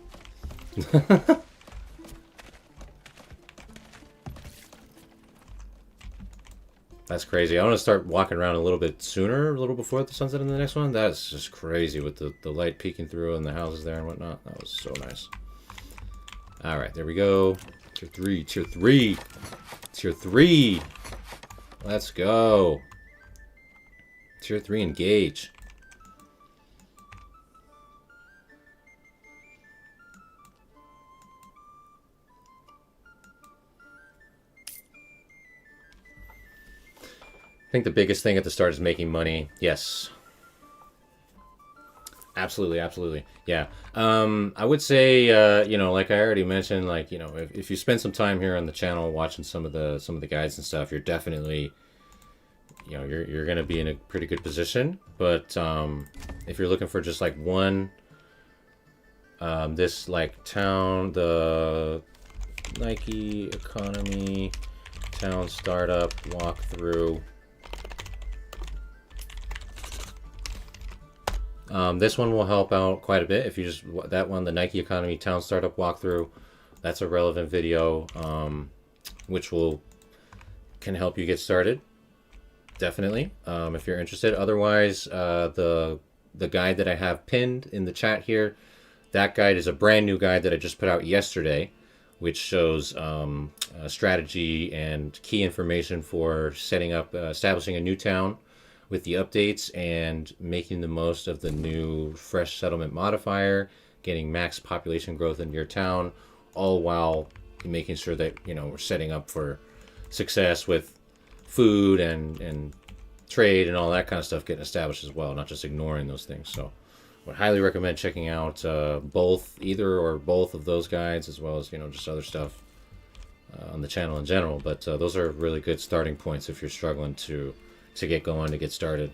That's crazy. I want to start walking around a little bit sooner, a little before the sunset in the next one. That's just crazy with the light peeking through and the houses there and whatnot. That was so nice. All right, there we go. Tier 3, Tier 3. Tier 3. Let's go. Tier 3 engage. I think the biggest thing at the start is making money. Yes. Absolutely, absolutely. Yeah. I would say, you know, like I already mentioned, like, you know, if you spend some time here on the channel watching some of the guides and stuff, you're definitely, you know, you're gonna be in a pretty good position. But if you're looking for just like one, this like town, the Nike economy town startup walkthrough. This one will help out quite a bit if you just that one, the Nike economy town startup walkthrough. That's a relevant video, which can help you get started. Definitely, if you're interested. Otherwise, the guide that I have pinned in the chat here, that guide is a brand new guide that I just put out yesterday, which shows strategy and key information for setting up, establishing a new town with the updates and making the most of the new fresh settlement modifier, getting max population growth in your town, all while making sure that, you know, we're setting up for success with food and trade and all that kind of stuff getting established as well, not just ignoring those things. So I would highly recommend checking out either or both of those guides, as well as, you know, just other stuff on the channel in general. But those are really good starting points if you're struggling to get going, to get started.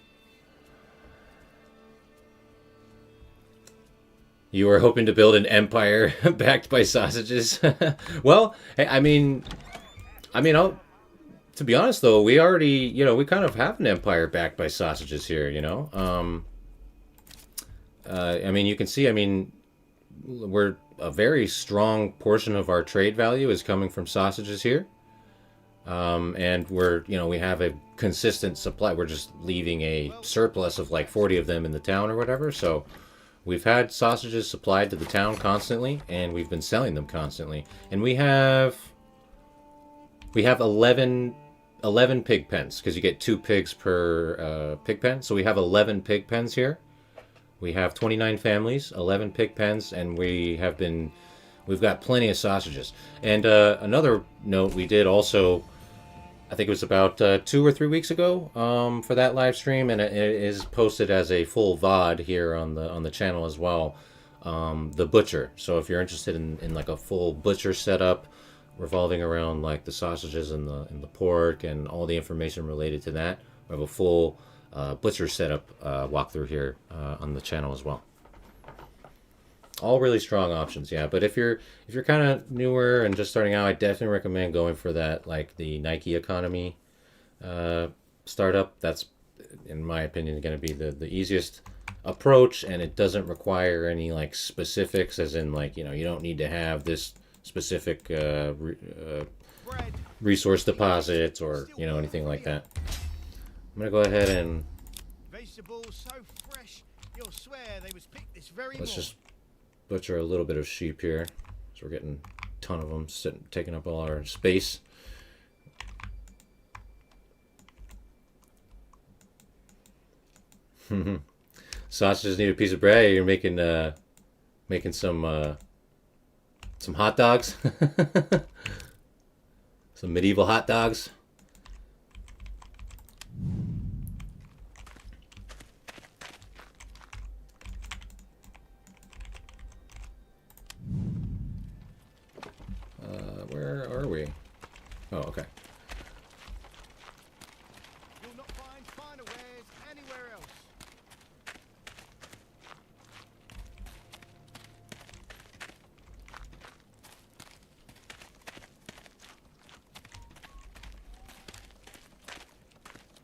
You were hoping to build an empire backed by sausages. Well, I mean, to be honest though, we already, you know, we kind of have an empire backed by sausages here, you know. I mean, you can see, I mean, we're a very strong portion of our trade value is coming from sausages here. And we're, you know, we have a consistent supply. We're just leaving a surplus of like 40 of them in the town or whatever. So we've had sausages supplied to the town constantly, and we've been selling them constantly. And we have 11 pig pens, because you get 2 pigs per pig pen. So we have 11 pig pens here. We have 29 families, 11 pig pens, and we've got plenty of sausages. And another note, we did also, I think it was about 2 or 3 weeks ago, for that live stream, and it is posted as a full VOD here on the channel as well. The butcher. So if you're interested in like a full butcher setup revolving around like the sausages and the pork and all the information related to that, we have a full butcher setup walkthrough here on the channel as well. All really strong options, yeah. But if you're kind of newer and just starting out, I definitely recommend going for that, like the Nike economy startup. That's, in my opinion, going to be the easiest approach, and it doesn't require any like specifics, as in like, you know, you don't need to have this specific resource deposits or, you know, anything like that. I'm gonna go ahead and Vegetables so fresh, you'll swear they was picked this very let's morning. just butcher a little bit of sheep here. So we're getting a ton of them taking up all our space. Sausages need a piece of bread. You're making some hot dogs. Some medieval hot dogs. Where are we? Oh, okay. You'll not find finer wares anywhere else.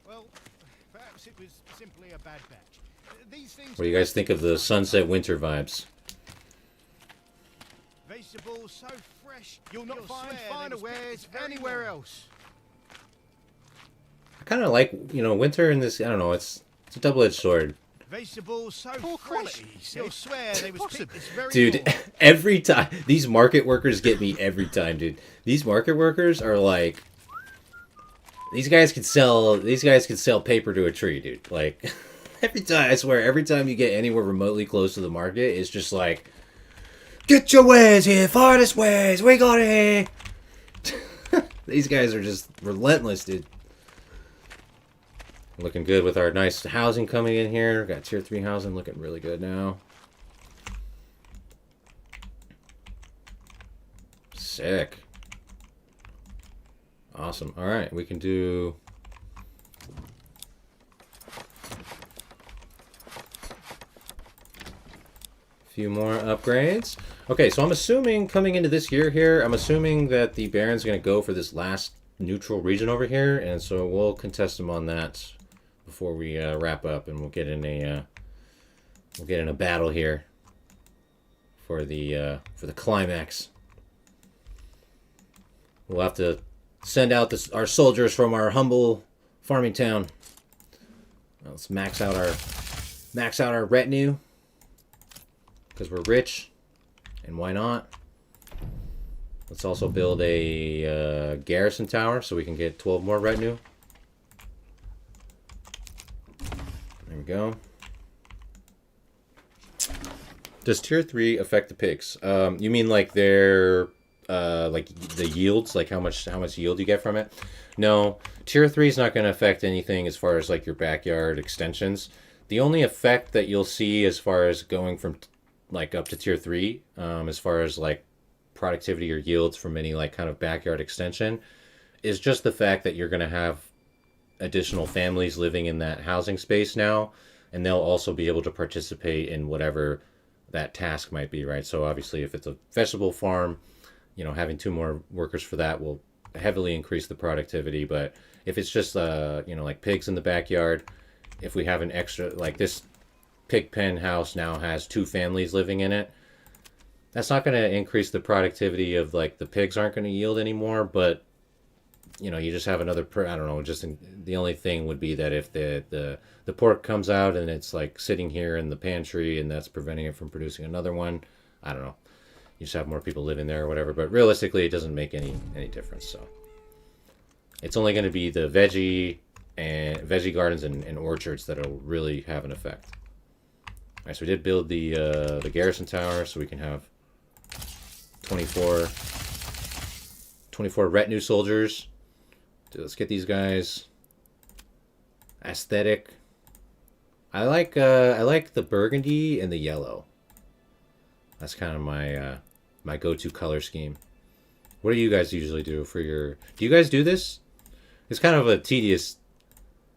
Well, perhaps it was simply a bad batch. These things. What do you guys think of the sunset winter vibes? Vegetables so fresh, you'll not find finer wares anywhere else. I kind of like, you know, winter in this. I don't know. It's a double-edged sword. Vegetables so fresh, you'll swear they was picked this very Dude, morning. every time these market workers get me every time, dude. These market workers are like, these guys could sell paper to a tree, dude. Like every time, I swear, every time you get anywhere remotely close to the market, it's just like, get your wares here, farthest wares, we got it here. These guys are just relentless, dude. Looking good with our nice housing coming in here. Got tier 3 housing looking really good now. Sick. Awesome. All right, we can do a few more upgrades. Okay, so I'm assuming coming into this year here, I'm assuming that the Baron's going to go for this last neutral region over here, and so we'll contest him on that before we wrap up, and we'll get in a battle here for the climax. We'll have to send out our soldiers from our humble farming town. Let's max out our retinue because we're rich, and why not? Let's also build a garrison tower so we can get 12 more retinue. There we go. Does tier 3 affect the pigs? You mean like their like the yields, like how much yield you get from it? No, tier 3 is not going to affect anything as far as like your backyard extensions. The only effect that you'll see as far as going from like up to tier 3, as far as like productivity or yields from any like kind of backyard extension, is just the fact that you're going to have additional families living in that housing space now, and they'll also be able to participate in whatever that task might be, right? So obviously if it's a vegetable farm, you know, having 2 more workers for that will heavily increase the productivity. But if it's just you know, like pigs in the backyard, if we have an extra, like this pig pen house now has 2 families living in it, that's not going to increase the productivity of like the pigs aren't going to yield anymore, but you know, you just have another, I don't know, the only thing would be that if the pork comes out and it's like sitting here in the pantry and that's preventing it from producing another one, I don't know. You just have more people living there or whatever, but realistically it doesn't make any difference. So it's only going to be the veggie gardens and orchards that'll really have an effect. All right, so we did build the garrison tower so we can have 24 retinue soldiers. Let's get these guys aesthetic. I like the burgundy and the yellow. That's kind of my my go-to color scheme. What do you guys usually do for your? Do you guys do this? It's kind of a tedious.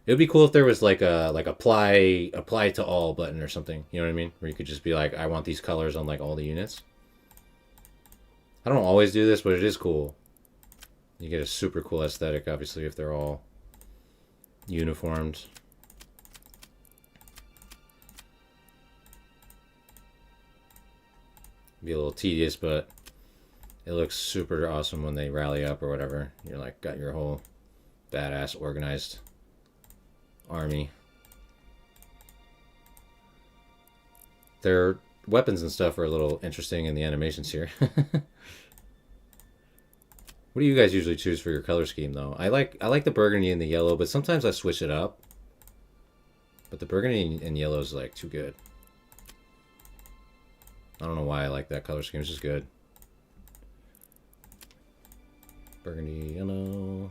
It would be cool if there was like a apply to all button or something. You know what I mean? Where you could just be like, I want these colors on like all the units. I don't always do this, but it is cool. You get a super cool aesthetic, obviously, if they're all uniformed. Be a little tedious, but it looks super awesome when they rally up or whatever. You're like, got your whole badass organized army. Their weapons and stuff are a little interesting in the animations here. What do you guys usually choose for your color scheme, though? I like the burgundy and the yellow, but sometimes I switch it up. But the burgundy and yellow is like too good. I don't know why I like that color scheme. It's just good. Burgundy, yellow.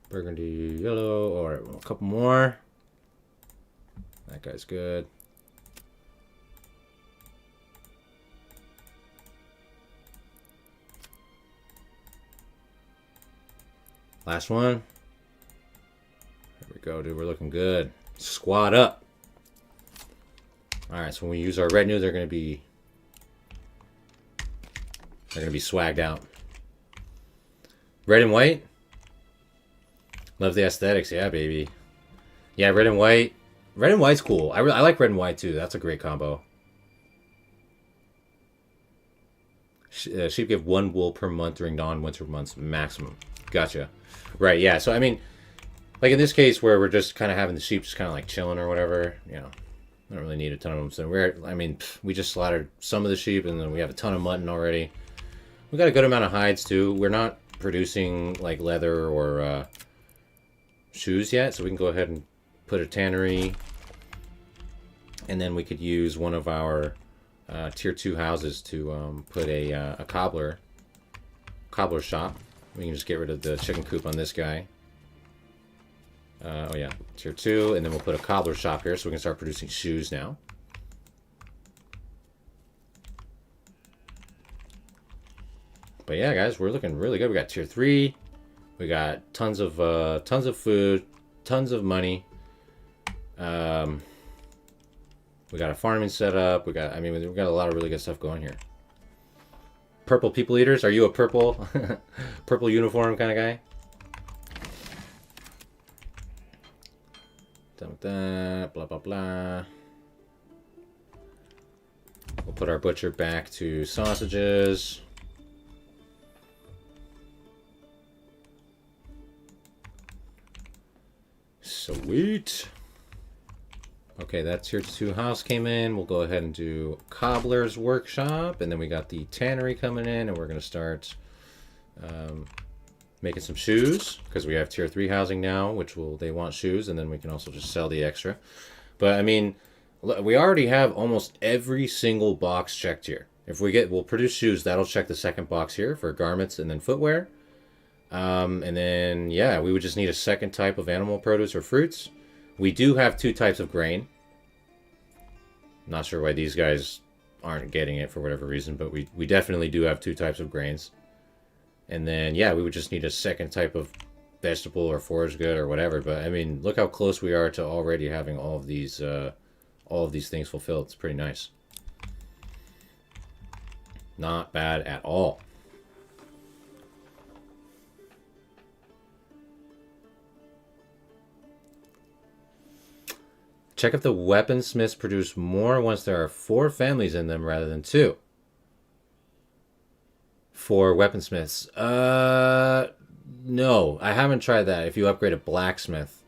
Burgundy, yellow. All right, a couple more. That guy's good. Last one. There we go, dude. We're looking good. Squad up. Alright, so when we use our retinue, they're going to be They're gonna be swagged out. Red and white. Love the aesthetics, yeah, baby. Yeah, red and white. Red and white's cool. I like red and white too. That's a great combo. Sheep give 1 wool per month during non-winter months maximum. Gotcha. Right, yeah. So I mean, like in this case where we're just kind of having the sheep just kind of like chilling or whatever, you know, I don't really need a ton of them. So we just slaughtered some of the sheep and then we have a ton of mutton already. We got a good amount of hides too. We're not producing like leather or shoes yet, so we can go ahead and put a tannery, and then we could use one of our tier 2 houses to put a cobbler shop. We can just get rid of the chicken coop on this guy. Oh yeah, tier 2, and then we'll put a cobbler shop here so we can start producing shoes now. But yeah, guys, we're looking really good. We got tier 3. We got tons of food, tons of money. We got a farming setup. We got a lot of really good stuff going here. Purple people eaters. Are you a purple purple uniform kind of guy? Done with that. Blah blah blah. We'll put our butcher back to sausages. Sweet. Okay, that tier 2 house came in. We'll go ahead and do cobbler's workshop, and then we got the tannery coming in, and we're going to start making some shoes because we have tier 3 housing now, they want shoes, and then we can also just sell the extra. But I mean, we already have almost every single box checked here. We'll produce shoes. That'll check the second box here for garments and then footwear. And then, yeah, we would just need a second type of animal produce or fruits. We do have 2 types of grain. Not sure why these guys aren't getting it for whatever reason, but we definitely do have 2 types of grains. And then, yeah, we would just need a second type of vegetable or forage good or whatever. But, I mean, look how close we are to already having all of these things fulfilled. It's pretty nice. Not bad at all. Check if the weaponsmiths produce more once there are 4 families in them rather than 2. For weaponsmiths. No, I haven't tried that. If you upgrade a blacksmith.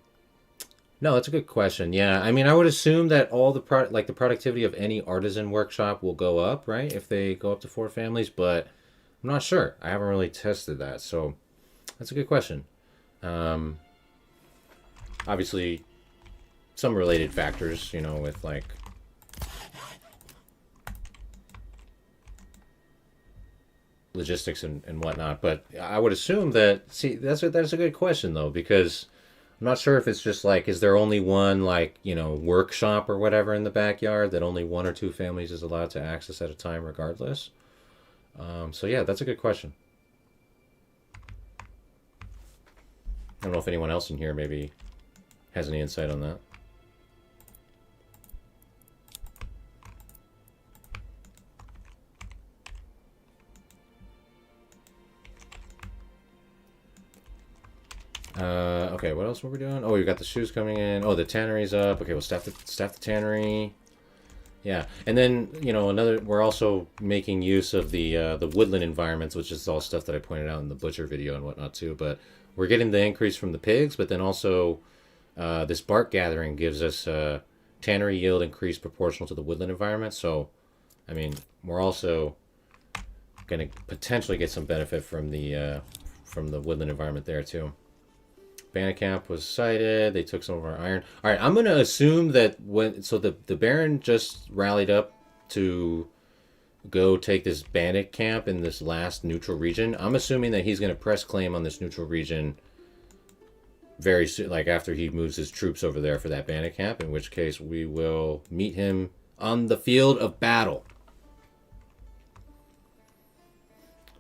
No, that's a good question. Yeah, I mean, I would assume that all the the productivity of any artisan workshop will go up, right? If they go up to 4 families, but I'm not sure. I haven't really tested that, so that's a good question. Obviously, some related factors, you know, with like logistics and whatnot, but I would assume that, see, that's a good question though, because I'm not sure if it's just like, is there only one, like, you know, workshop or whatever in the backyard that only 1 or 2 families is allowed to access at a time regardless. So yeah, that's a good question. I don't know if anyone else in here maybe has any insight on that. Okay, what else were we doing? Oh, we got the shoes coming in. Oh, the tannery's up. Okay, we'll staff the tannery. Yeah, and then, you know, we're also making use of the woodland environments, which is all stuff that I pointed out in the butcher video and whatnot too. But we're getting the increase from the pigs, but then also this bark gathering gives us tannery yield increase proportional to the woodland environment. So, I mean, we're also going to potentially get some benefit from the woodland environment there too. Bandit camp was sighted. They took some of our iron. All right, I'm going to assume that the Baron just rallied up to go take this bandit camp in this last neutral region. I'm assuming that he's going to press claim on this neutral region very soon, like after he moves his troops over there for that bandit camp, in which case we will meet him on the field of battle.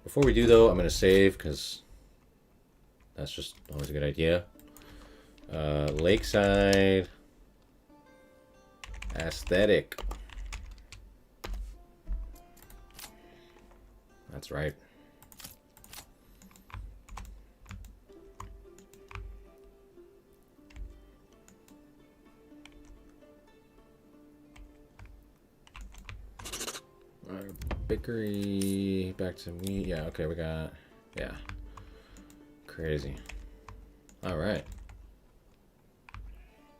Before we do, though, I'm going to save because that's just always a good idea. Lakeside aesthetic. I That's right. Bakery back to wheat. Yeah, okay, we got, yeah. Crazy. All right.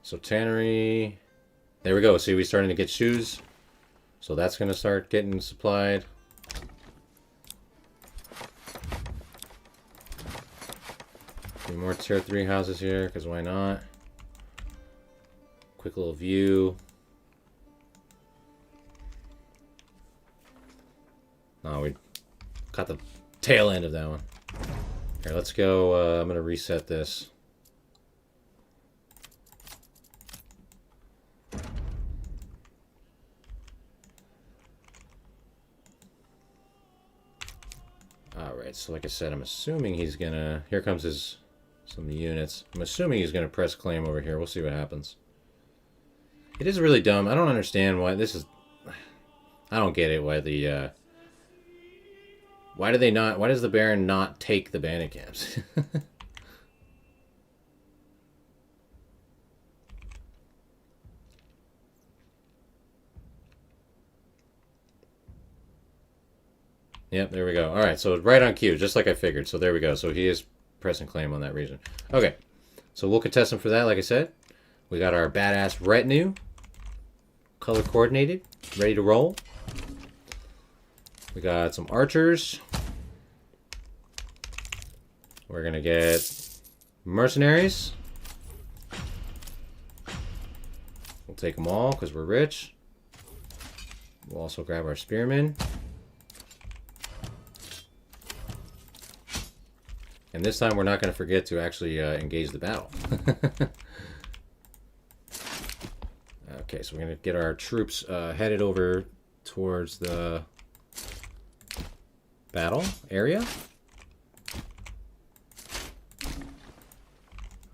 So tannery, there we go. See, we're starting to get shoes. So that's going to start getting supplied. A few more tier 3 houses here, because why not? Quick little view. Oh, we caught the tail end of that one. Here, let's go. I'm going to reset this. Alright, so like I said, I'm assuming he's going to... Here comes some units. I'm assuming he's going to press claim over here. We'll see what happens. It is really dumb. I don't understand why this is... I don't get it, why the... Why do they not... Why does the Baron not take the bandit camps? Yep, there we go. Alright, so right on cue, just like I figured. So there we go. So he is pressing claim on that region. Okay, so we'll contest him for that, like I said. We got our badass retinue. Color coordinated. Ready to roll. We got some archers. We're going to get mercenaries. We'll take them all because we're rich. We'll also grab our spearmen. And this time we're not going to forget to actually engage the battle. Okay, so we're going to get our troops headed over towards the battle area.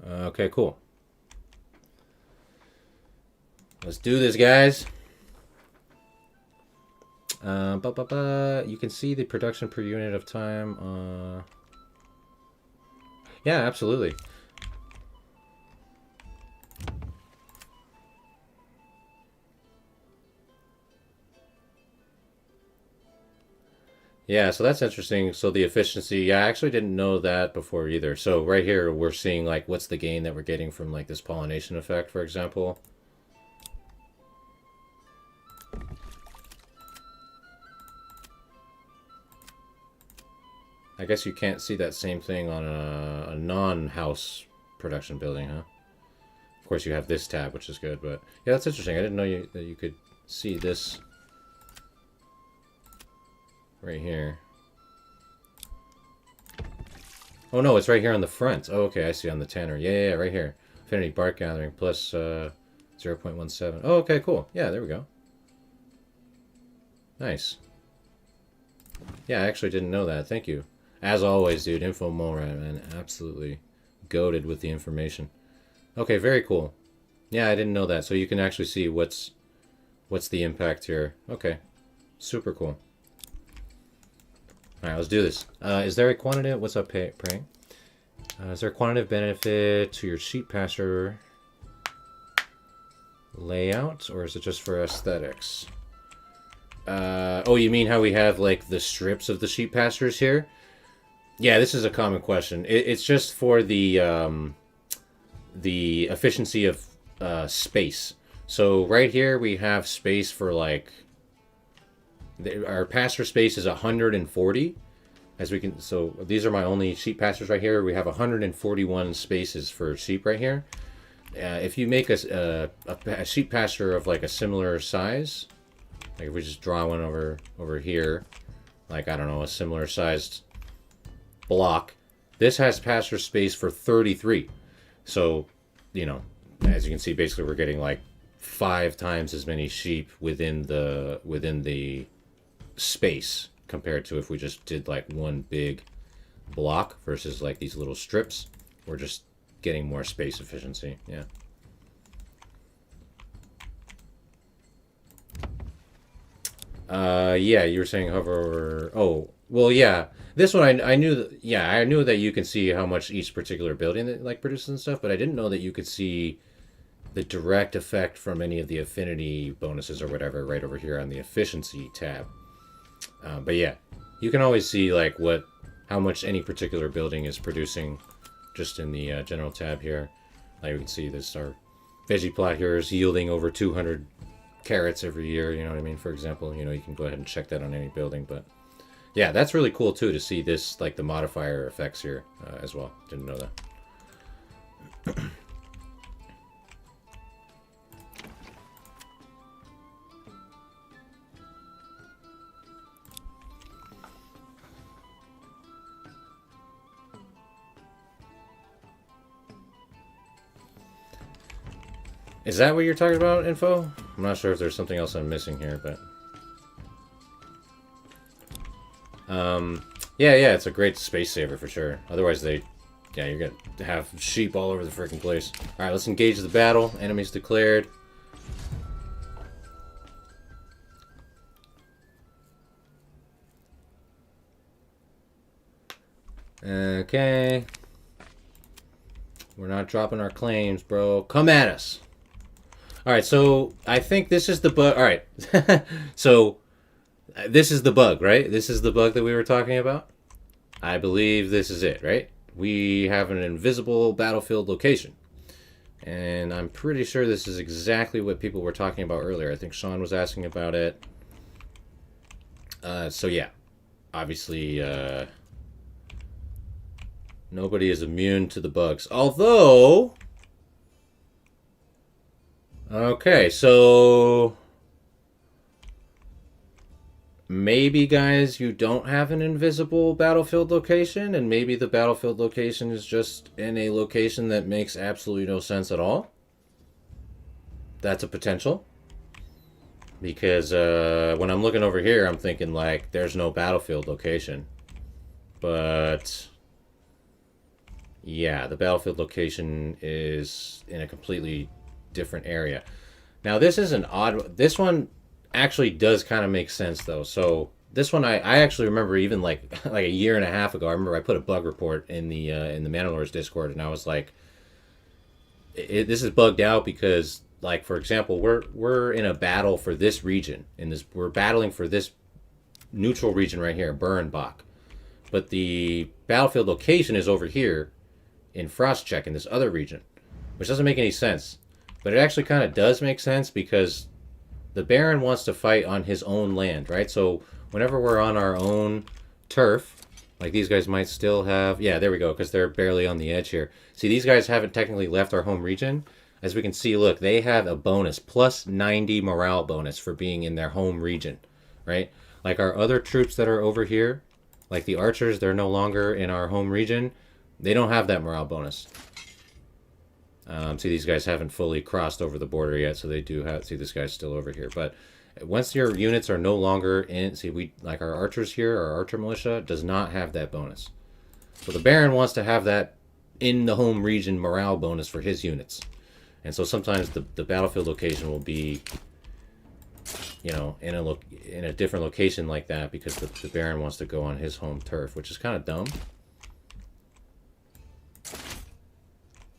Okay, cool. Let's do this, guys. You can see the production per unit of time. Yeah, absolutely. Yeah, so that's interesting. So the efficiency, yeah, I actually didn't know that before either. So right here, we're seeing like what's the gain that we're getting from like this pollination effect, for example. I guess you can't see that same thing on a non-house production building, huh? Of course, you have this tab, which is good, but yeah, that's interesting. I didn't know that you could see this right here. Oh no, it's right here on the front. Oh, okay, I see on the tanner. Yeah, right here. Affinity bark gathering plus 0.17. Oh, okay, cool. Yeah, there we go. Nice. Yeah, I actually didn't know that. Thank you. As always, dude, Info Morad, man, absolutely goated with the information. Okay, very cool. Yeah, I didn't know that. So you can actually see what's the impact here. Okay, super cool. All right, let's do this. Is there a quantitative? What's up, Praying? Is there a quantitative benefit to your sheep pasture layout, or is it just for aesthetics? Oh, you mean how we have like the strips of the sheep pastures here? Yeah, this is a common question. It's just for the efficiency of space. So right here we have space for like our pasture space is 140, as we can. So these are my only sheep pastures right here. We have 141 spaces for sheep right here. If you make a sheep pasture of like a similar size, like if we just draw one over here, like I don't know, a similar sized block, this has pasture space for 33. So, you know, as you can see, basically we're getting like 5 times as many sheep within the space compared to if we just did like one big block versus like these little strips. We're just getting more space efficiency. Yeah. Yeah, you were saying hover over... Oh, well, yeah. This one, I knew that... Yeah, I knew that you can see how much each particular building that, like, produces and stuff, but I didn't know that you could see the direct effect from any of the affinity bonuses or whatever right over here on the efficiency tab. But yeah, you can always see, like, how much any particular building is producing just in the general tab here. Like, you can see this, our veggie plot here is yielding over 200 carrots every year, you know what I mean? For example, you can go ahead and check that on any building, but yeah, that's really cool too to see this, like the modifier effects here as well. Didn't know that. Is that what you're talking about, info? I'm not sure if there's something else I'm missing here, but... yeah, it's a great space saver for sure. Otherwise you're gonna have sheep all over the freaking place. Alright, let's engage the battle. Enemies declared. Okay. We're not dropping our claims, bro. Come at us. Alright, so I think this is the bug. Alright. So, this is the bug, right? This is the bug that we were talking about? I believe this is it, right? We have an invisible battlefield location. And I'm pretty sure this is exactly what people were talking about earlier. I think Sean was asking about it. So yeah. Obviously, nobody is immune to the bugs. Although... Okay, so... Maybe, guys, you don't have an invisible battlefield location, and maybe the battlefield location is just in a location that makes absolutely no sense at all. That's a potential. Because when I'm looking over here, I'm thinking, like, there's no battlefield location. But... yeah, the battlefield location is in a completely different area. Now, this is an odd... This one actually does kind of make sense, though. So, this one, I actually remember even, like a year and a half ago, I remember I put a bug report in the Manor Lords Discord, and I was like, this is bugged out because, like, for example, we're in a battle for this region. We're battling for this neutral region right here, Bernbach. But the battlefield location is over here in Frostcheck in this other region, which doesn't make any sense. But it actually kind of does make sense because the Baron wants to fight on his own land, right? So whenever we're on our own turf, like these guys might still have... Yeah, there we go, because they're barely on the edge here. See, these guys haven't technically left our home region. As we can see, look, they have a bonus, plus 90 morale bonus for being in their home region, right? Like our other troops that are over here, like the archers, they're no longer in our home region. They don't have that morale bonus. See, these guys haven't fully crossed over the border yet, so they do have... See, this guy's still over here. But once your units are no longer in... See, like our archers here, our archer militia, does not have that bonus. So the Baron wants to have that in the home region morale bonus for his units. And so sometimes the battlefield location will be, in a different location like that because the Baron wants to go on his home turf, which is kind of dumb.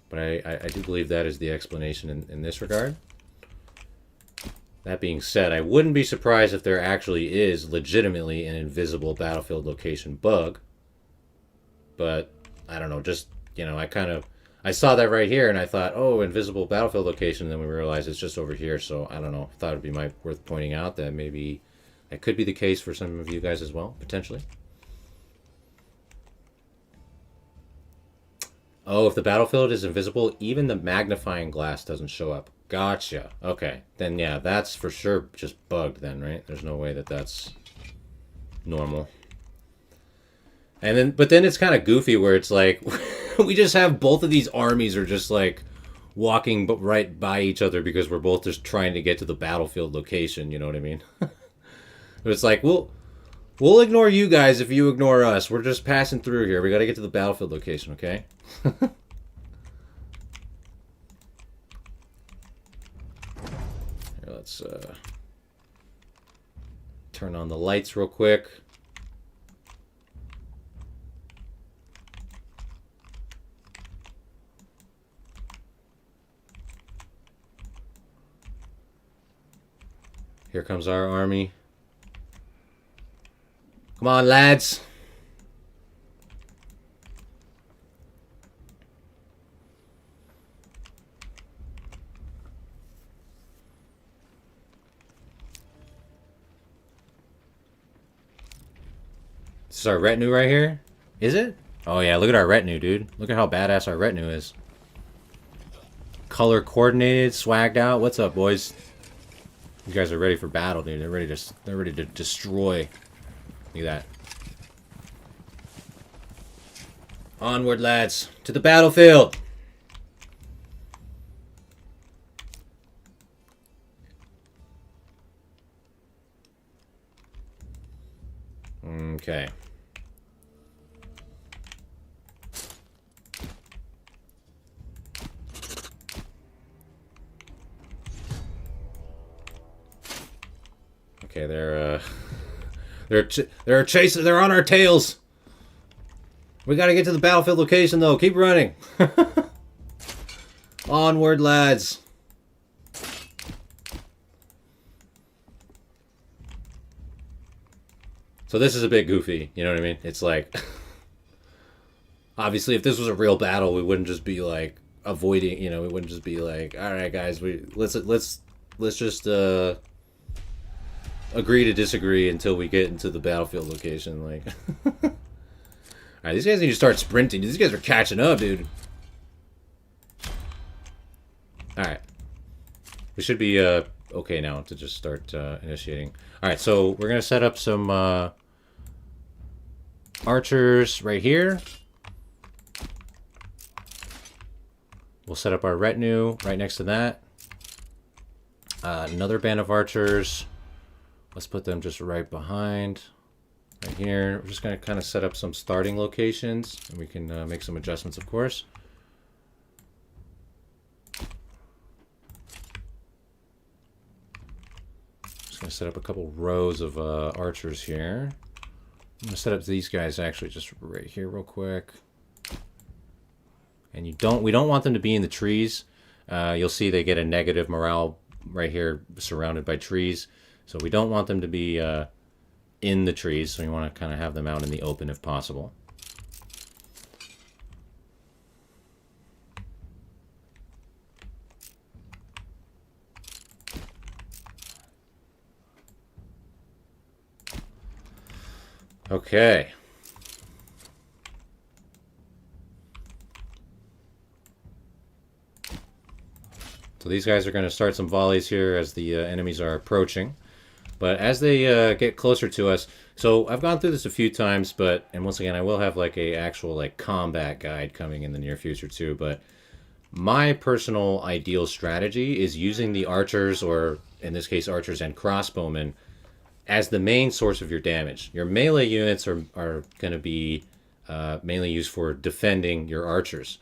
But I do believe that is the explanation in this regard. That being said, I wouldn't be surprised if there actually is legitimately an invisible battlefield location bug. But, I don't know, just, I saw that right here and I thought, oh, invisible battlefield location, and then we realized it's just over here, so I don't know. I thought it would be worth pointing out that maybe that could be the case for some of you guys as well, potentially. Oh, if the battlefield is invisible, even the magnifying glass doesn't show up. Gotcha. Okay. Then, yeah, that's for sure just bugged then, right? There's no way that that's normal. But then it's kind of goofy where it's like, we just have both of these armies are just like walking right by each other because we're both just trying to get to the battlefield location, you know what I mean? It's like, we'll ignore you guys if you ignore us. We're just passing through here. We got to get to the battlefield location, okay? Here, let's Turn on the lights real quick. Here comes our army. Come on, lads. This is our retinue right here? Is it? Oh yeah, look at our retinue, dude. Look at how badass our retinue is. Color coordinated, swagged out. What's up, boys? You guys are ready for battle, dude. They're ready to destroy. Look at that. Onward, lads, to the battlefield. Okay. Okay, they're chasing. They're on our tails. We gotta get to the battlefield location, though. Keep running. Onward, lads. So this is a bit goofy. You know what I mean? It's like, obviously, if this was a real battle, we wouldn't just be like avoiding. You know, we wouldn't just be like, all right, guys, let's just agree to disagree until we get into the battlefield location. Like, alright, these guys need to start sprinting. These guys are catching up, dude. Alright. We should be okay now to just start initiating. Alright, so we're going to set up some archers right here. We'll set up our retinue right next to that. Another band of archers. Let's put them just right behind, right here. We're just going to kind of set up some starting locations, and we can make some adjustments, of course. Just going to set up a couple rows of archers here. I'm going to set up these guys actually just right here real quick. And we don't want them to be in the trees. You'll see they get a negative morale right here, surrounded by trees. So we don't want them to be in the trees, so we want to kind of have them out in the open if possible. Okay. So these guys are going to start some volleys here as the enemies are approaching. But as they get closer to us, so I've gone through this a few times, and once again, I will have like a actual like combat guide coming in the near future too. But my personal ideal strategy is using the archers, or in this case, archers and crossbowmen, as the main source of your damage. Your melee units are going to be mainly used for defending your archers.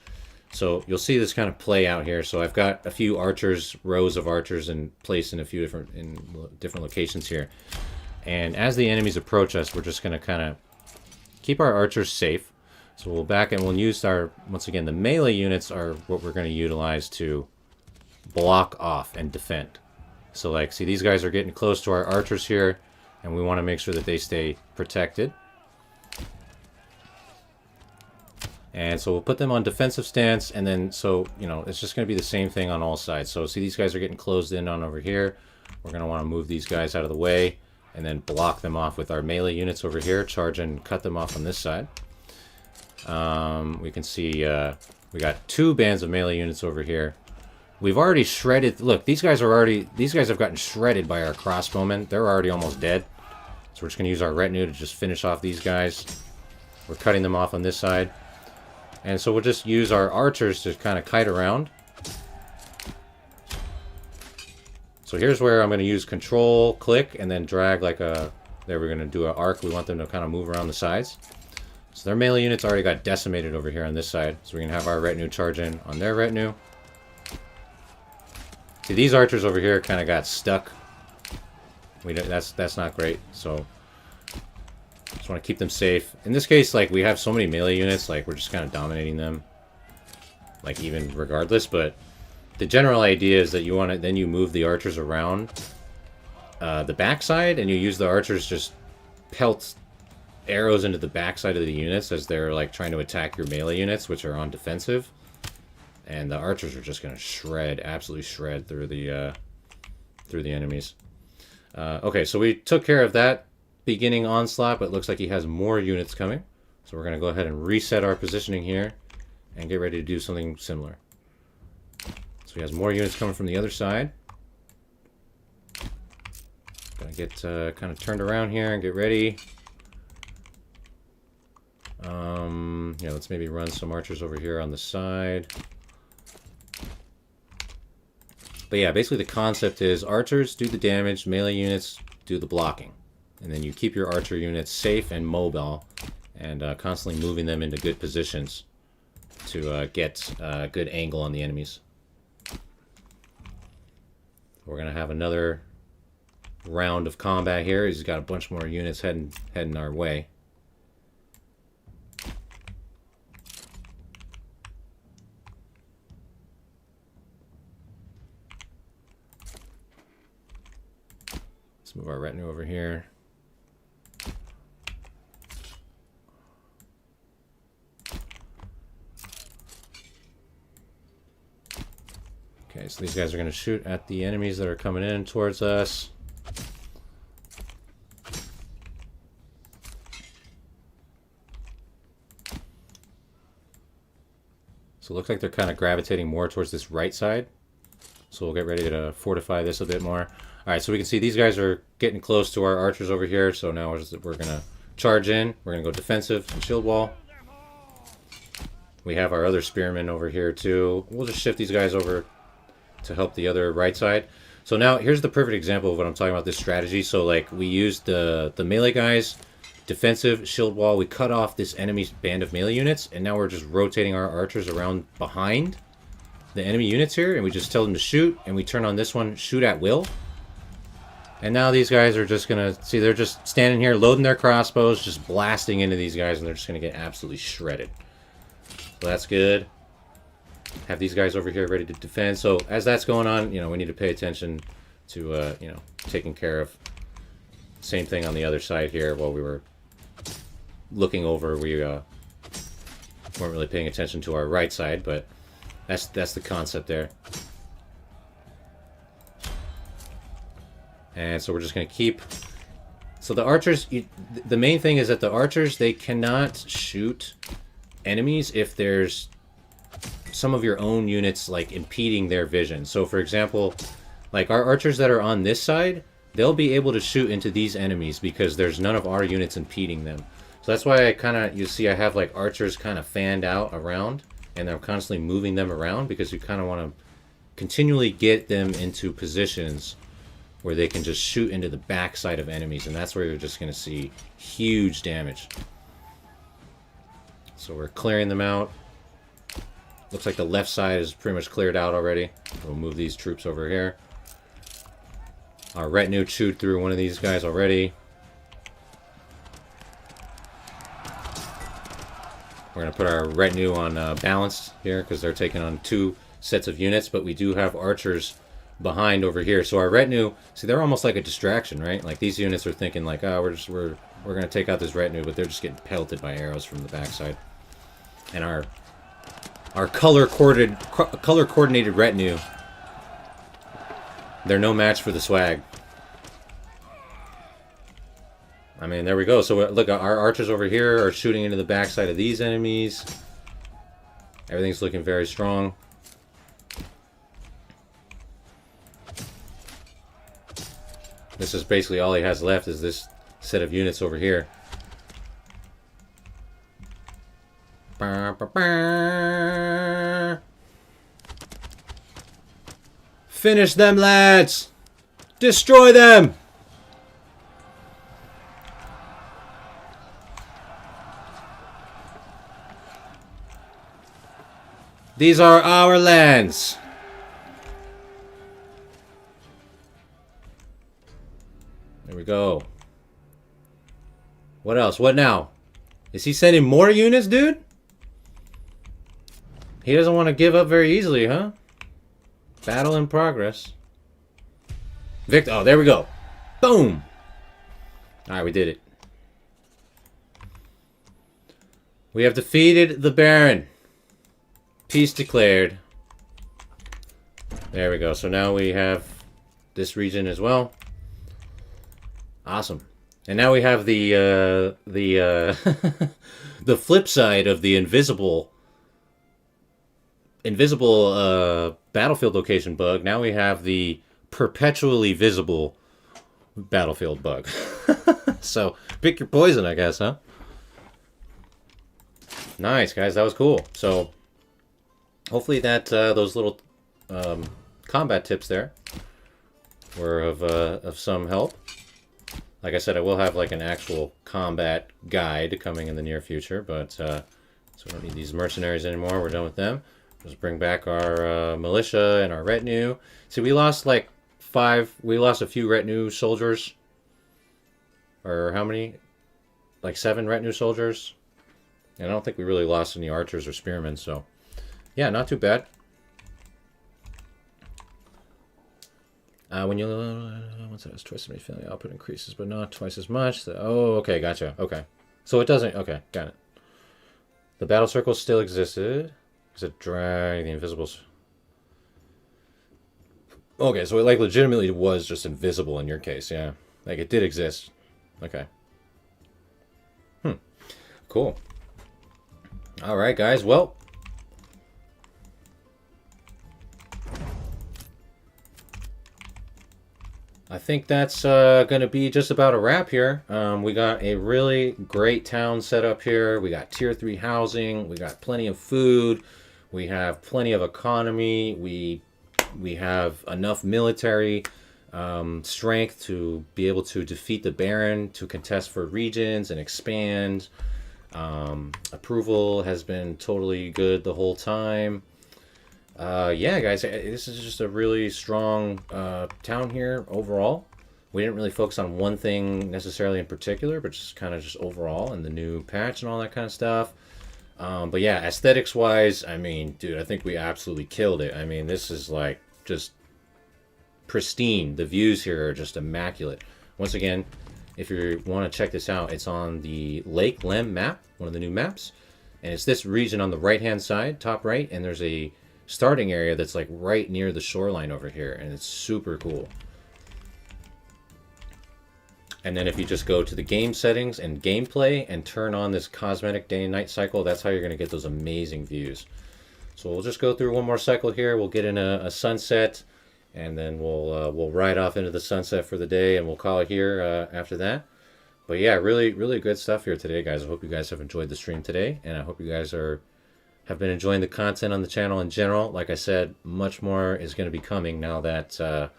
So you'll see this kind of play out here. So I've got a few archers, rows of archers, and placed in a few different locations here. And as the enemies approach us, we're just going to kind of keep our archers safe. So we'll back and we'll use once again, the melee units are what we're going to utilize to block off and defend. So like, see, these guys are getting close to our archers here, and we want to make sure that they stay protected. And so we'll put them on defensive stance, and then, so, you know, it's just going to be the same thing on all sides. So see, these guys are getting closed in on over here. We're going to want to move these guys out of the way, and then block them off with our melee units over here, charge and cut them off on this side. We can see we got two bands of melee units over here. We've already shredded, look, these guys have gotten shredded by our crossbowmen. They're already almost dead. So we're just going to use our retinue to just finish off these guys. We're cutting them off on this side. And so we'll just use our archers to kind of kite around. So here's where I'm going to use control, click, and then drag like a... There, we're going to do an arc. We want them to kind of move around the sides. So their melee units already got decimated over here on this side. So we can have our retinue charge in on their retinue. See, these archers over here kind of got stuck. That's not great. So just want to keep them safe. In this case, like, we have so many melee units, like, we're just kind of dominating them, like, even regardless. But the general idea is that you want to then you move the archers around the backside, and you use the archers just pelt arrows into the backside of the units as they're like trying to attack your melee units, which are on defensive. And the archers are just going to shred, absolutely shred through the enemies. Okay, so we took care of that beginning onslaught, but it looks like he has more units coming. So we're going to go ahead and reset our positioning here and get ready to do something similar. So he has more units coming from the other side. Gonna get kind of turned around here and get ready. Yeah, let's maybe run some archers over here on the side. But yeah, basically the concept is archers do the damage, melee units do the blocking. And then you keep your archer units safe and mobile, and constantly moving them into good positions to get a good angle on the enemies. We're going to have another round of combat here. He's got a bunch more units heading our way. Let's move our retinue over here. Okay, so these guys are going to shoot at the enemies that are coming in towards us. So it looks like they're kind of gravitating more towards this right side. So we'll get ready to fortify this a bit more. Alright, so we can see these guys are getting close to our archers over here. So now we're going to charge in. We're going to go defensive and shield wall. We have our other spearmen over here too. We'll just shift these guys over to help the other right side. So now here's the perfect example of what I'm talking about, this strategy. So like we used the melee guys, defensive, shield wall. We cut off this enemy band of melee units, and now we're just rotating our archers around behind the enemy units here, and we just tell them to shoot, and we turn on this one, shoot at will. And now these guys are just gonna see, they're just standing here loading their crossbows, just blasting into these guys, and they're just gonna get absolutely shredded. So that's good. Have these guys over here ready to defend. So as that's going on, you know, we need to pay attention to you know, taking care of. Same thing on the other side here. While we were looking over, we weren't really paying attention to our right side, but that's the concept there. And so we're just going to keep. So the archers, the main thing is that the archers, they cannot shoot enemies if there's some of your own units like impeding their vision. So for example, like our archers that are on this side, they'll be able to shoot into these enemies because there's none of our units impeding them. So that's why I kind of, you see I have like archers kind of fanned out around, and I'm constantly moving them around because you kind of want to continually get them into positions where they can just shoot into the backside of enemies, and that's where you're just going to see huge damage. So we're clearing them out. Looks like the left side is pretty much cleared out already. We'll move these troops over here. Our retinue chewed through one of these guys already. We're going to put our retinue on balanced here because they're taking on 2 sets of units, but we do have archers behind over here. So our retinue, see, they're almost like a distraction, right? Like these units are thinking like, oh, we're going to take out this retinue, but they're just getting pelted by arrows from the backside. And our color coordinated retinue, they're no match for the swag. I mean, there we go. So look, our archers over here are shooting into the backside of these enemies. Everything's looking very strong. This is basically all he has left, is this set of units over here. Finish them, lads! Destroy them! These are our lands. we go. What else? What now? Is he sending more units, dude? He doesn't want to give up very easily, huh? Battle in progress. Victor. Oh, there we go. Boom. Alright, we did it. We have defeated the Baron. Peace declared. There we go. So now we have this region as well. Awesome. And now we have the the flip side of the invisible battlefield location bug. Now we have the perpetually visible battlefield bug. So pick your poison, I guess, huh? Nice, guys. That was cool. So hopefully that those little combat tips there were of some help. Like I said, I will have like an actual combat guide coming in the near future, but so we don't need these mercenaries anymore. We're done with them. Just bring back our militia and our retinue. See, we lost like we lost a few retinue soldiers. Or how many? Like 7 retinue soldiers. And I don't think we really lost any archers or spearmen, so yeah, not too bad. When you once it has twice as many family output increases, but not twice as much. Oh, okay, gotcha. Okay, so it doesn't. Okay, got it. The battle circle still existed. Is it drag the invisibles? Okay, so it like legitimately was just invisible in your case, yeah. Like it did exist. Okay. Cool. All right, guys. Well. I think that's going to be just about a wrap here. We got a really great town set up here. We got tier 3 housing. We got plenty of food. We have plenty of economy. We have enough military strength to be able to defeat the Baron, to contest for regions and expand. Approval has been totally good the whole time. Yeah, guys, this is just a really strong town here overall. We didn't really focus on one thing necessarily in particular, but just kind of just overall and the new patch and all that kind of stuff. But yeah, aesthetics-wise, I mean, dude, I think we absolutely killed it. I mean, this is like just pristine. The views here are just immaculate. Once again, if you want to check this out, it's on the Lake Lem map, one of the new maps. And it's this region on the right-hand side, top right, and there's a starting area that's like right near the shoreline over here, and it's super cool. And then if you just go to the game settings and gameplay and turn on this cosmetic day and night cycle, that's how you're going to get those amazing views. So we'll just go through one more cycle here. We'll get in a sunset, and then we'll ride off into the sunset for the day, and we'll call it here after that. But yeah, really, really good stuff here today, guys. I hope you guys have enjoyed the stream today, and I hope you guys have been enjoying the content on the channel in general. Like I said, much more is going to be coming now that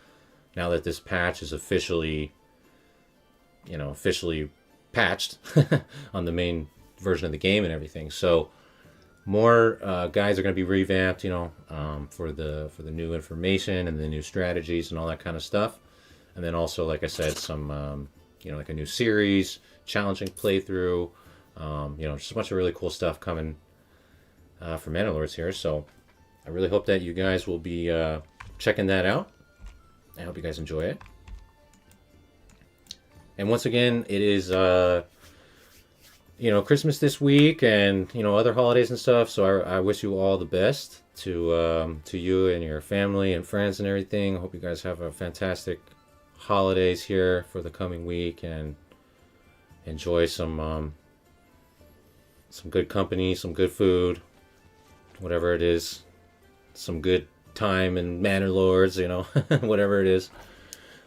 this patch is officially patched on the main version of the game and everything. So more guides are going to be revamped, for the new information and the new strategies and all that kind of stuff. And then also, like I said, some like a new series, challenging playthrough, just a bunch of really cool stuff coming for Manor Lords here. So I really hope that you guys will be checking that out. I hope you guys enjoy it. And once again, it is Christmas this week, and other holidays and stuff. So I wish you all the best to you and your family and friends and everything. I hope you guys have a fantastic holidays here for the coming week, and enjoy some good company, some good food, whatever it is, some good time in Manor Lords, whatever it is.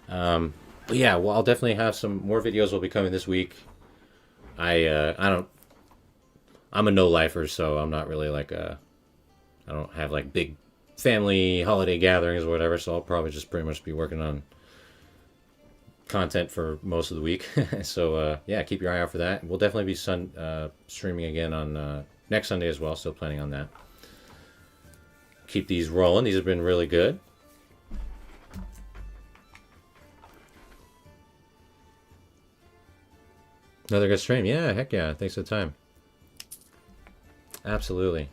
But yeah, well, I'll definitely have some more videos will be coming this week. I'm a no-lifer, so I'm not really like I don't have like big family holiday gatherings or whatever, so I'll probably just pretty much be working on content for most of the week. So yeah, keep your eye out for that. We'll definitely be streaming again on next Sunday as well. Still planning on that. Keep these rolling. These have been really good. Another good stream. Yeah, heck yeah. Thanks for the time. Absolutely.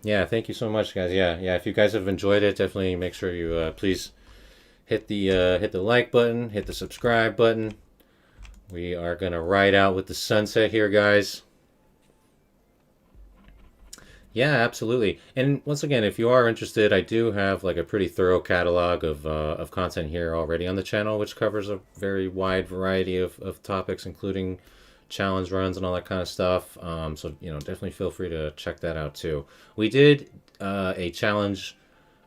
Yeah, thank you so much, guys. Yeah, yeah. If you guys have enjoyed it, definitely make sure you please hit the like button, hit the subscribe button. We are gonna ride out with the sunset here, guys. Yeah, absolutely. And once again, if you are interested, I do have like a pretty thorough catalog of content here already on the channel, which covers a very wide variety of topics, including challenge runs and all that kind of stuff. So definitely feel free to check that out too. We did a challenging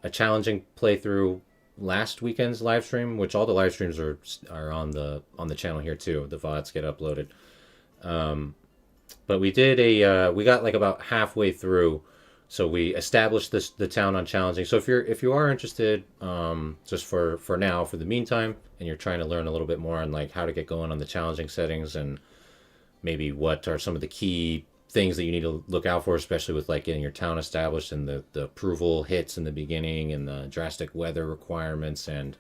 playthrough last weekend's live stream, which all the live streams are on the channel here too. The VODs get uploaded. But we did we got like about halfway through, so we established the town on challenging. So if you are interested, just for now, for the meantime, and you're trying to learn a little bit more on like how to get going on the challenging settings and maybe what are some of the key things that you need to look out for, especially with like getting your town established and the approval hits in the beginning and the drastic weather requirements and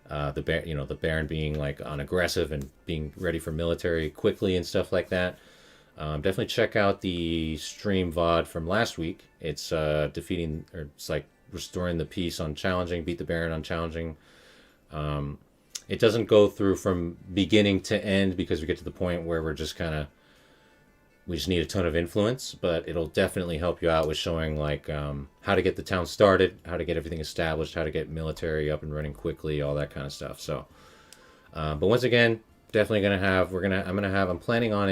the Baron being like on aggressive and being ready for military quickly and stuff like that. Definitely check out the stream VOD from last week. It's it's like restoring the peace on challenging, beat the Baron on challenging. It doesn't go through from beginning to end because we get to the point where we just need a ton of influence, but it'll definitely help you out with showing like how to get the town started, how to get everything established, how to get military up and running quickly, all that kind of stuff. So, but once again, definitely I'm planning on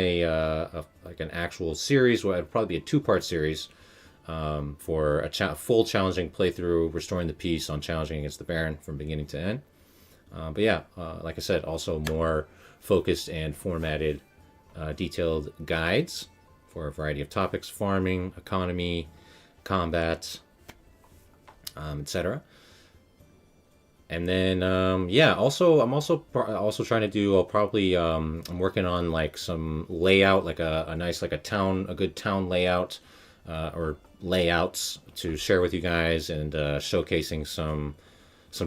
like an actual series where it'll probably be a 2-part series for a full challenging playthrough, restoring the peace on challenging against the Baron from beginning to end. But yeah, like I said, also more focused and formatted, detailed guides for a variety of topics: farming, economy, combat, etc. And then also I'm also trying to do. I'm working on like some layout, like a nice like a good town layout, or layouts to share with you guys, and showcasing some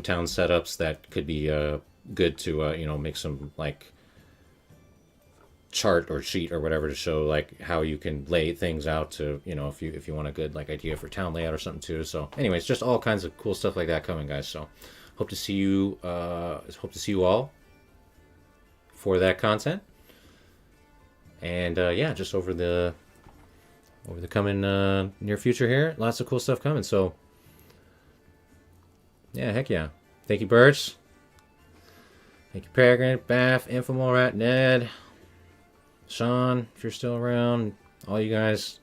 town setups that could be good to make some like chart or sheet or whatever to show like how you can lay things out to if you want a good like idea for town layout or something too. So anyways, just all kinds of cool stuff like that coming, guys. So hope to see you all for that content. And just over the coming near future here, lots of cool stuff coming. So yeah, heck yeah. Thank you, Birch. Thank you, Peregrine, Bath, Infomorat, Ned, Sean, if you're still around, all you guys.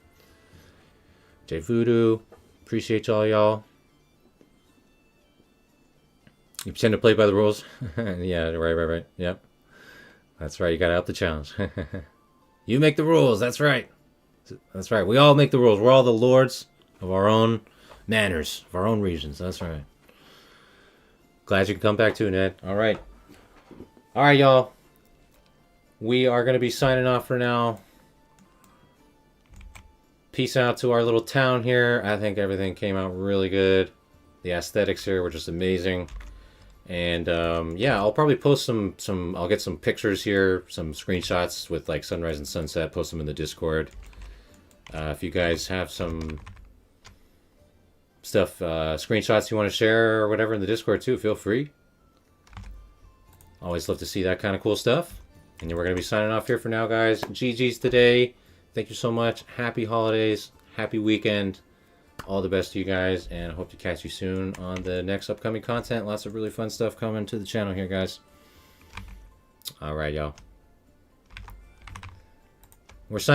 J Voodoo, appreciate y'all. You pretend to play by the rules. Yeah, right. Yep. That's right, you gotta up the challenge. You make the rules, that's right. That's right, we all make the rules. We're all the lords of our own manors, of our own regions, that's right. Glad you can come back too, Ned. All right, y'all. We are going to be signing off for now. Peace out to our little town here. I think everything came out really good. The aesthetics here were just amazing. And I'll probably post I'll get some pictures here, some screenshots with like sunrise and sunset, post them in the Discord. If you guys have some stuff, screenshots you want to share or whatever in the Discord too, feel free. Always love to see that kind of cool stuff. And we're going to be signing off here for now, guys. GG's today. Thank you so much. Happy holidays. Happy weekend. All the best to you guys. And I hope to catch you soon on the next upcoming content. Lots of really fun stuff coming to the channel here, guys. All right, y'all. We're signing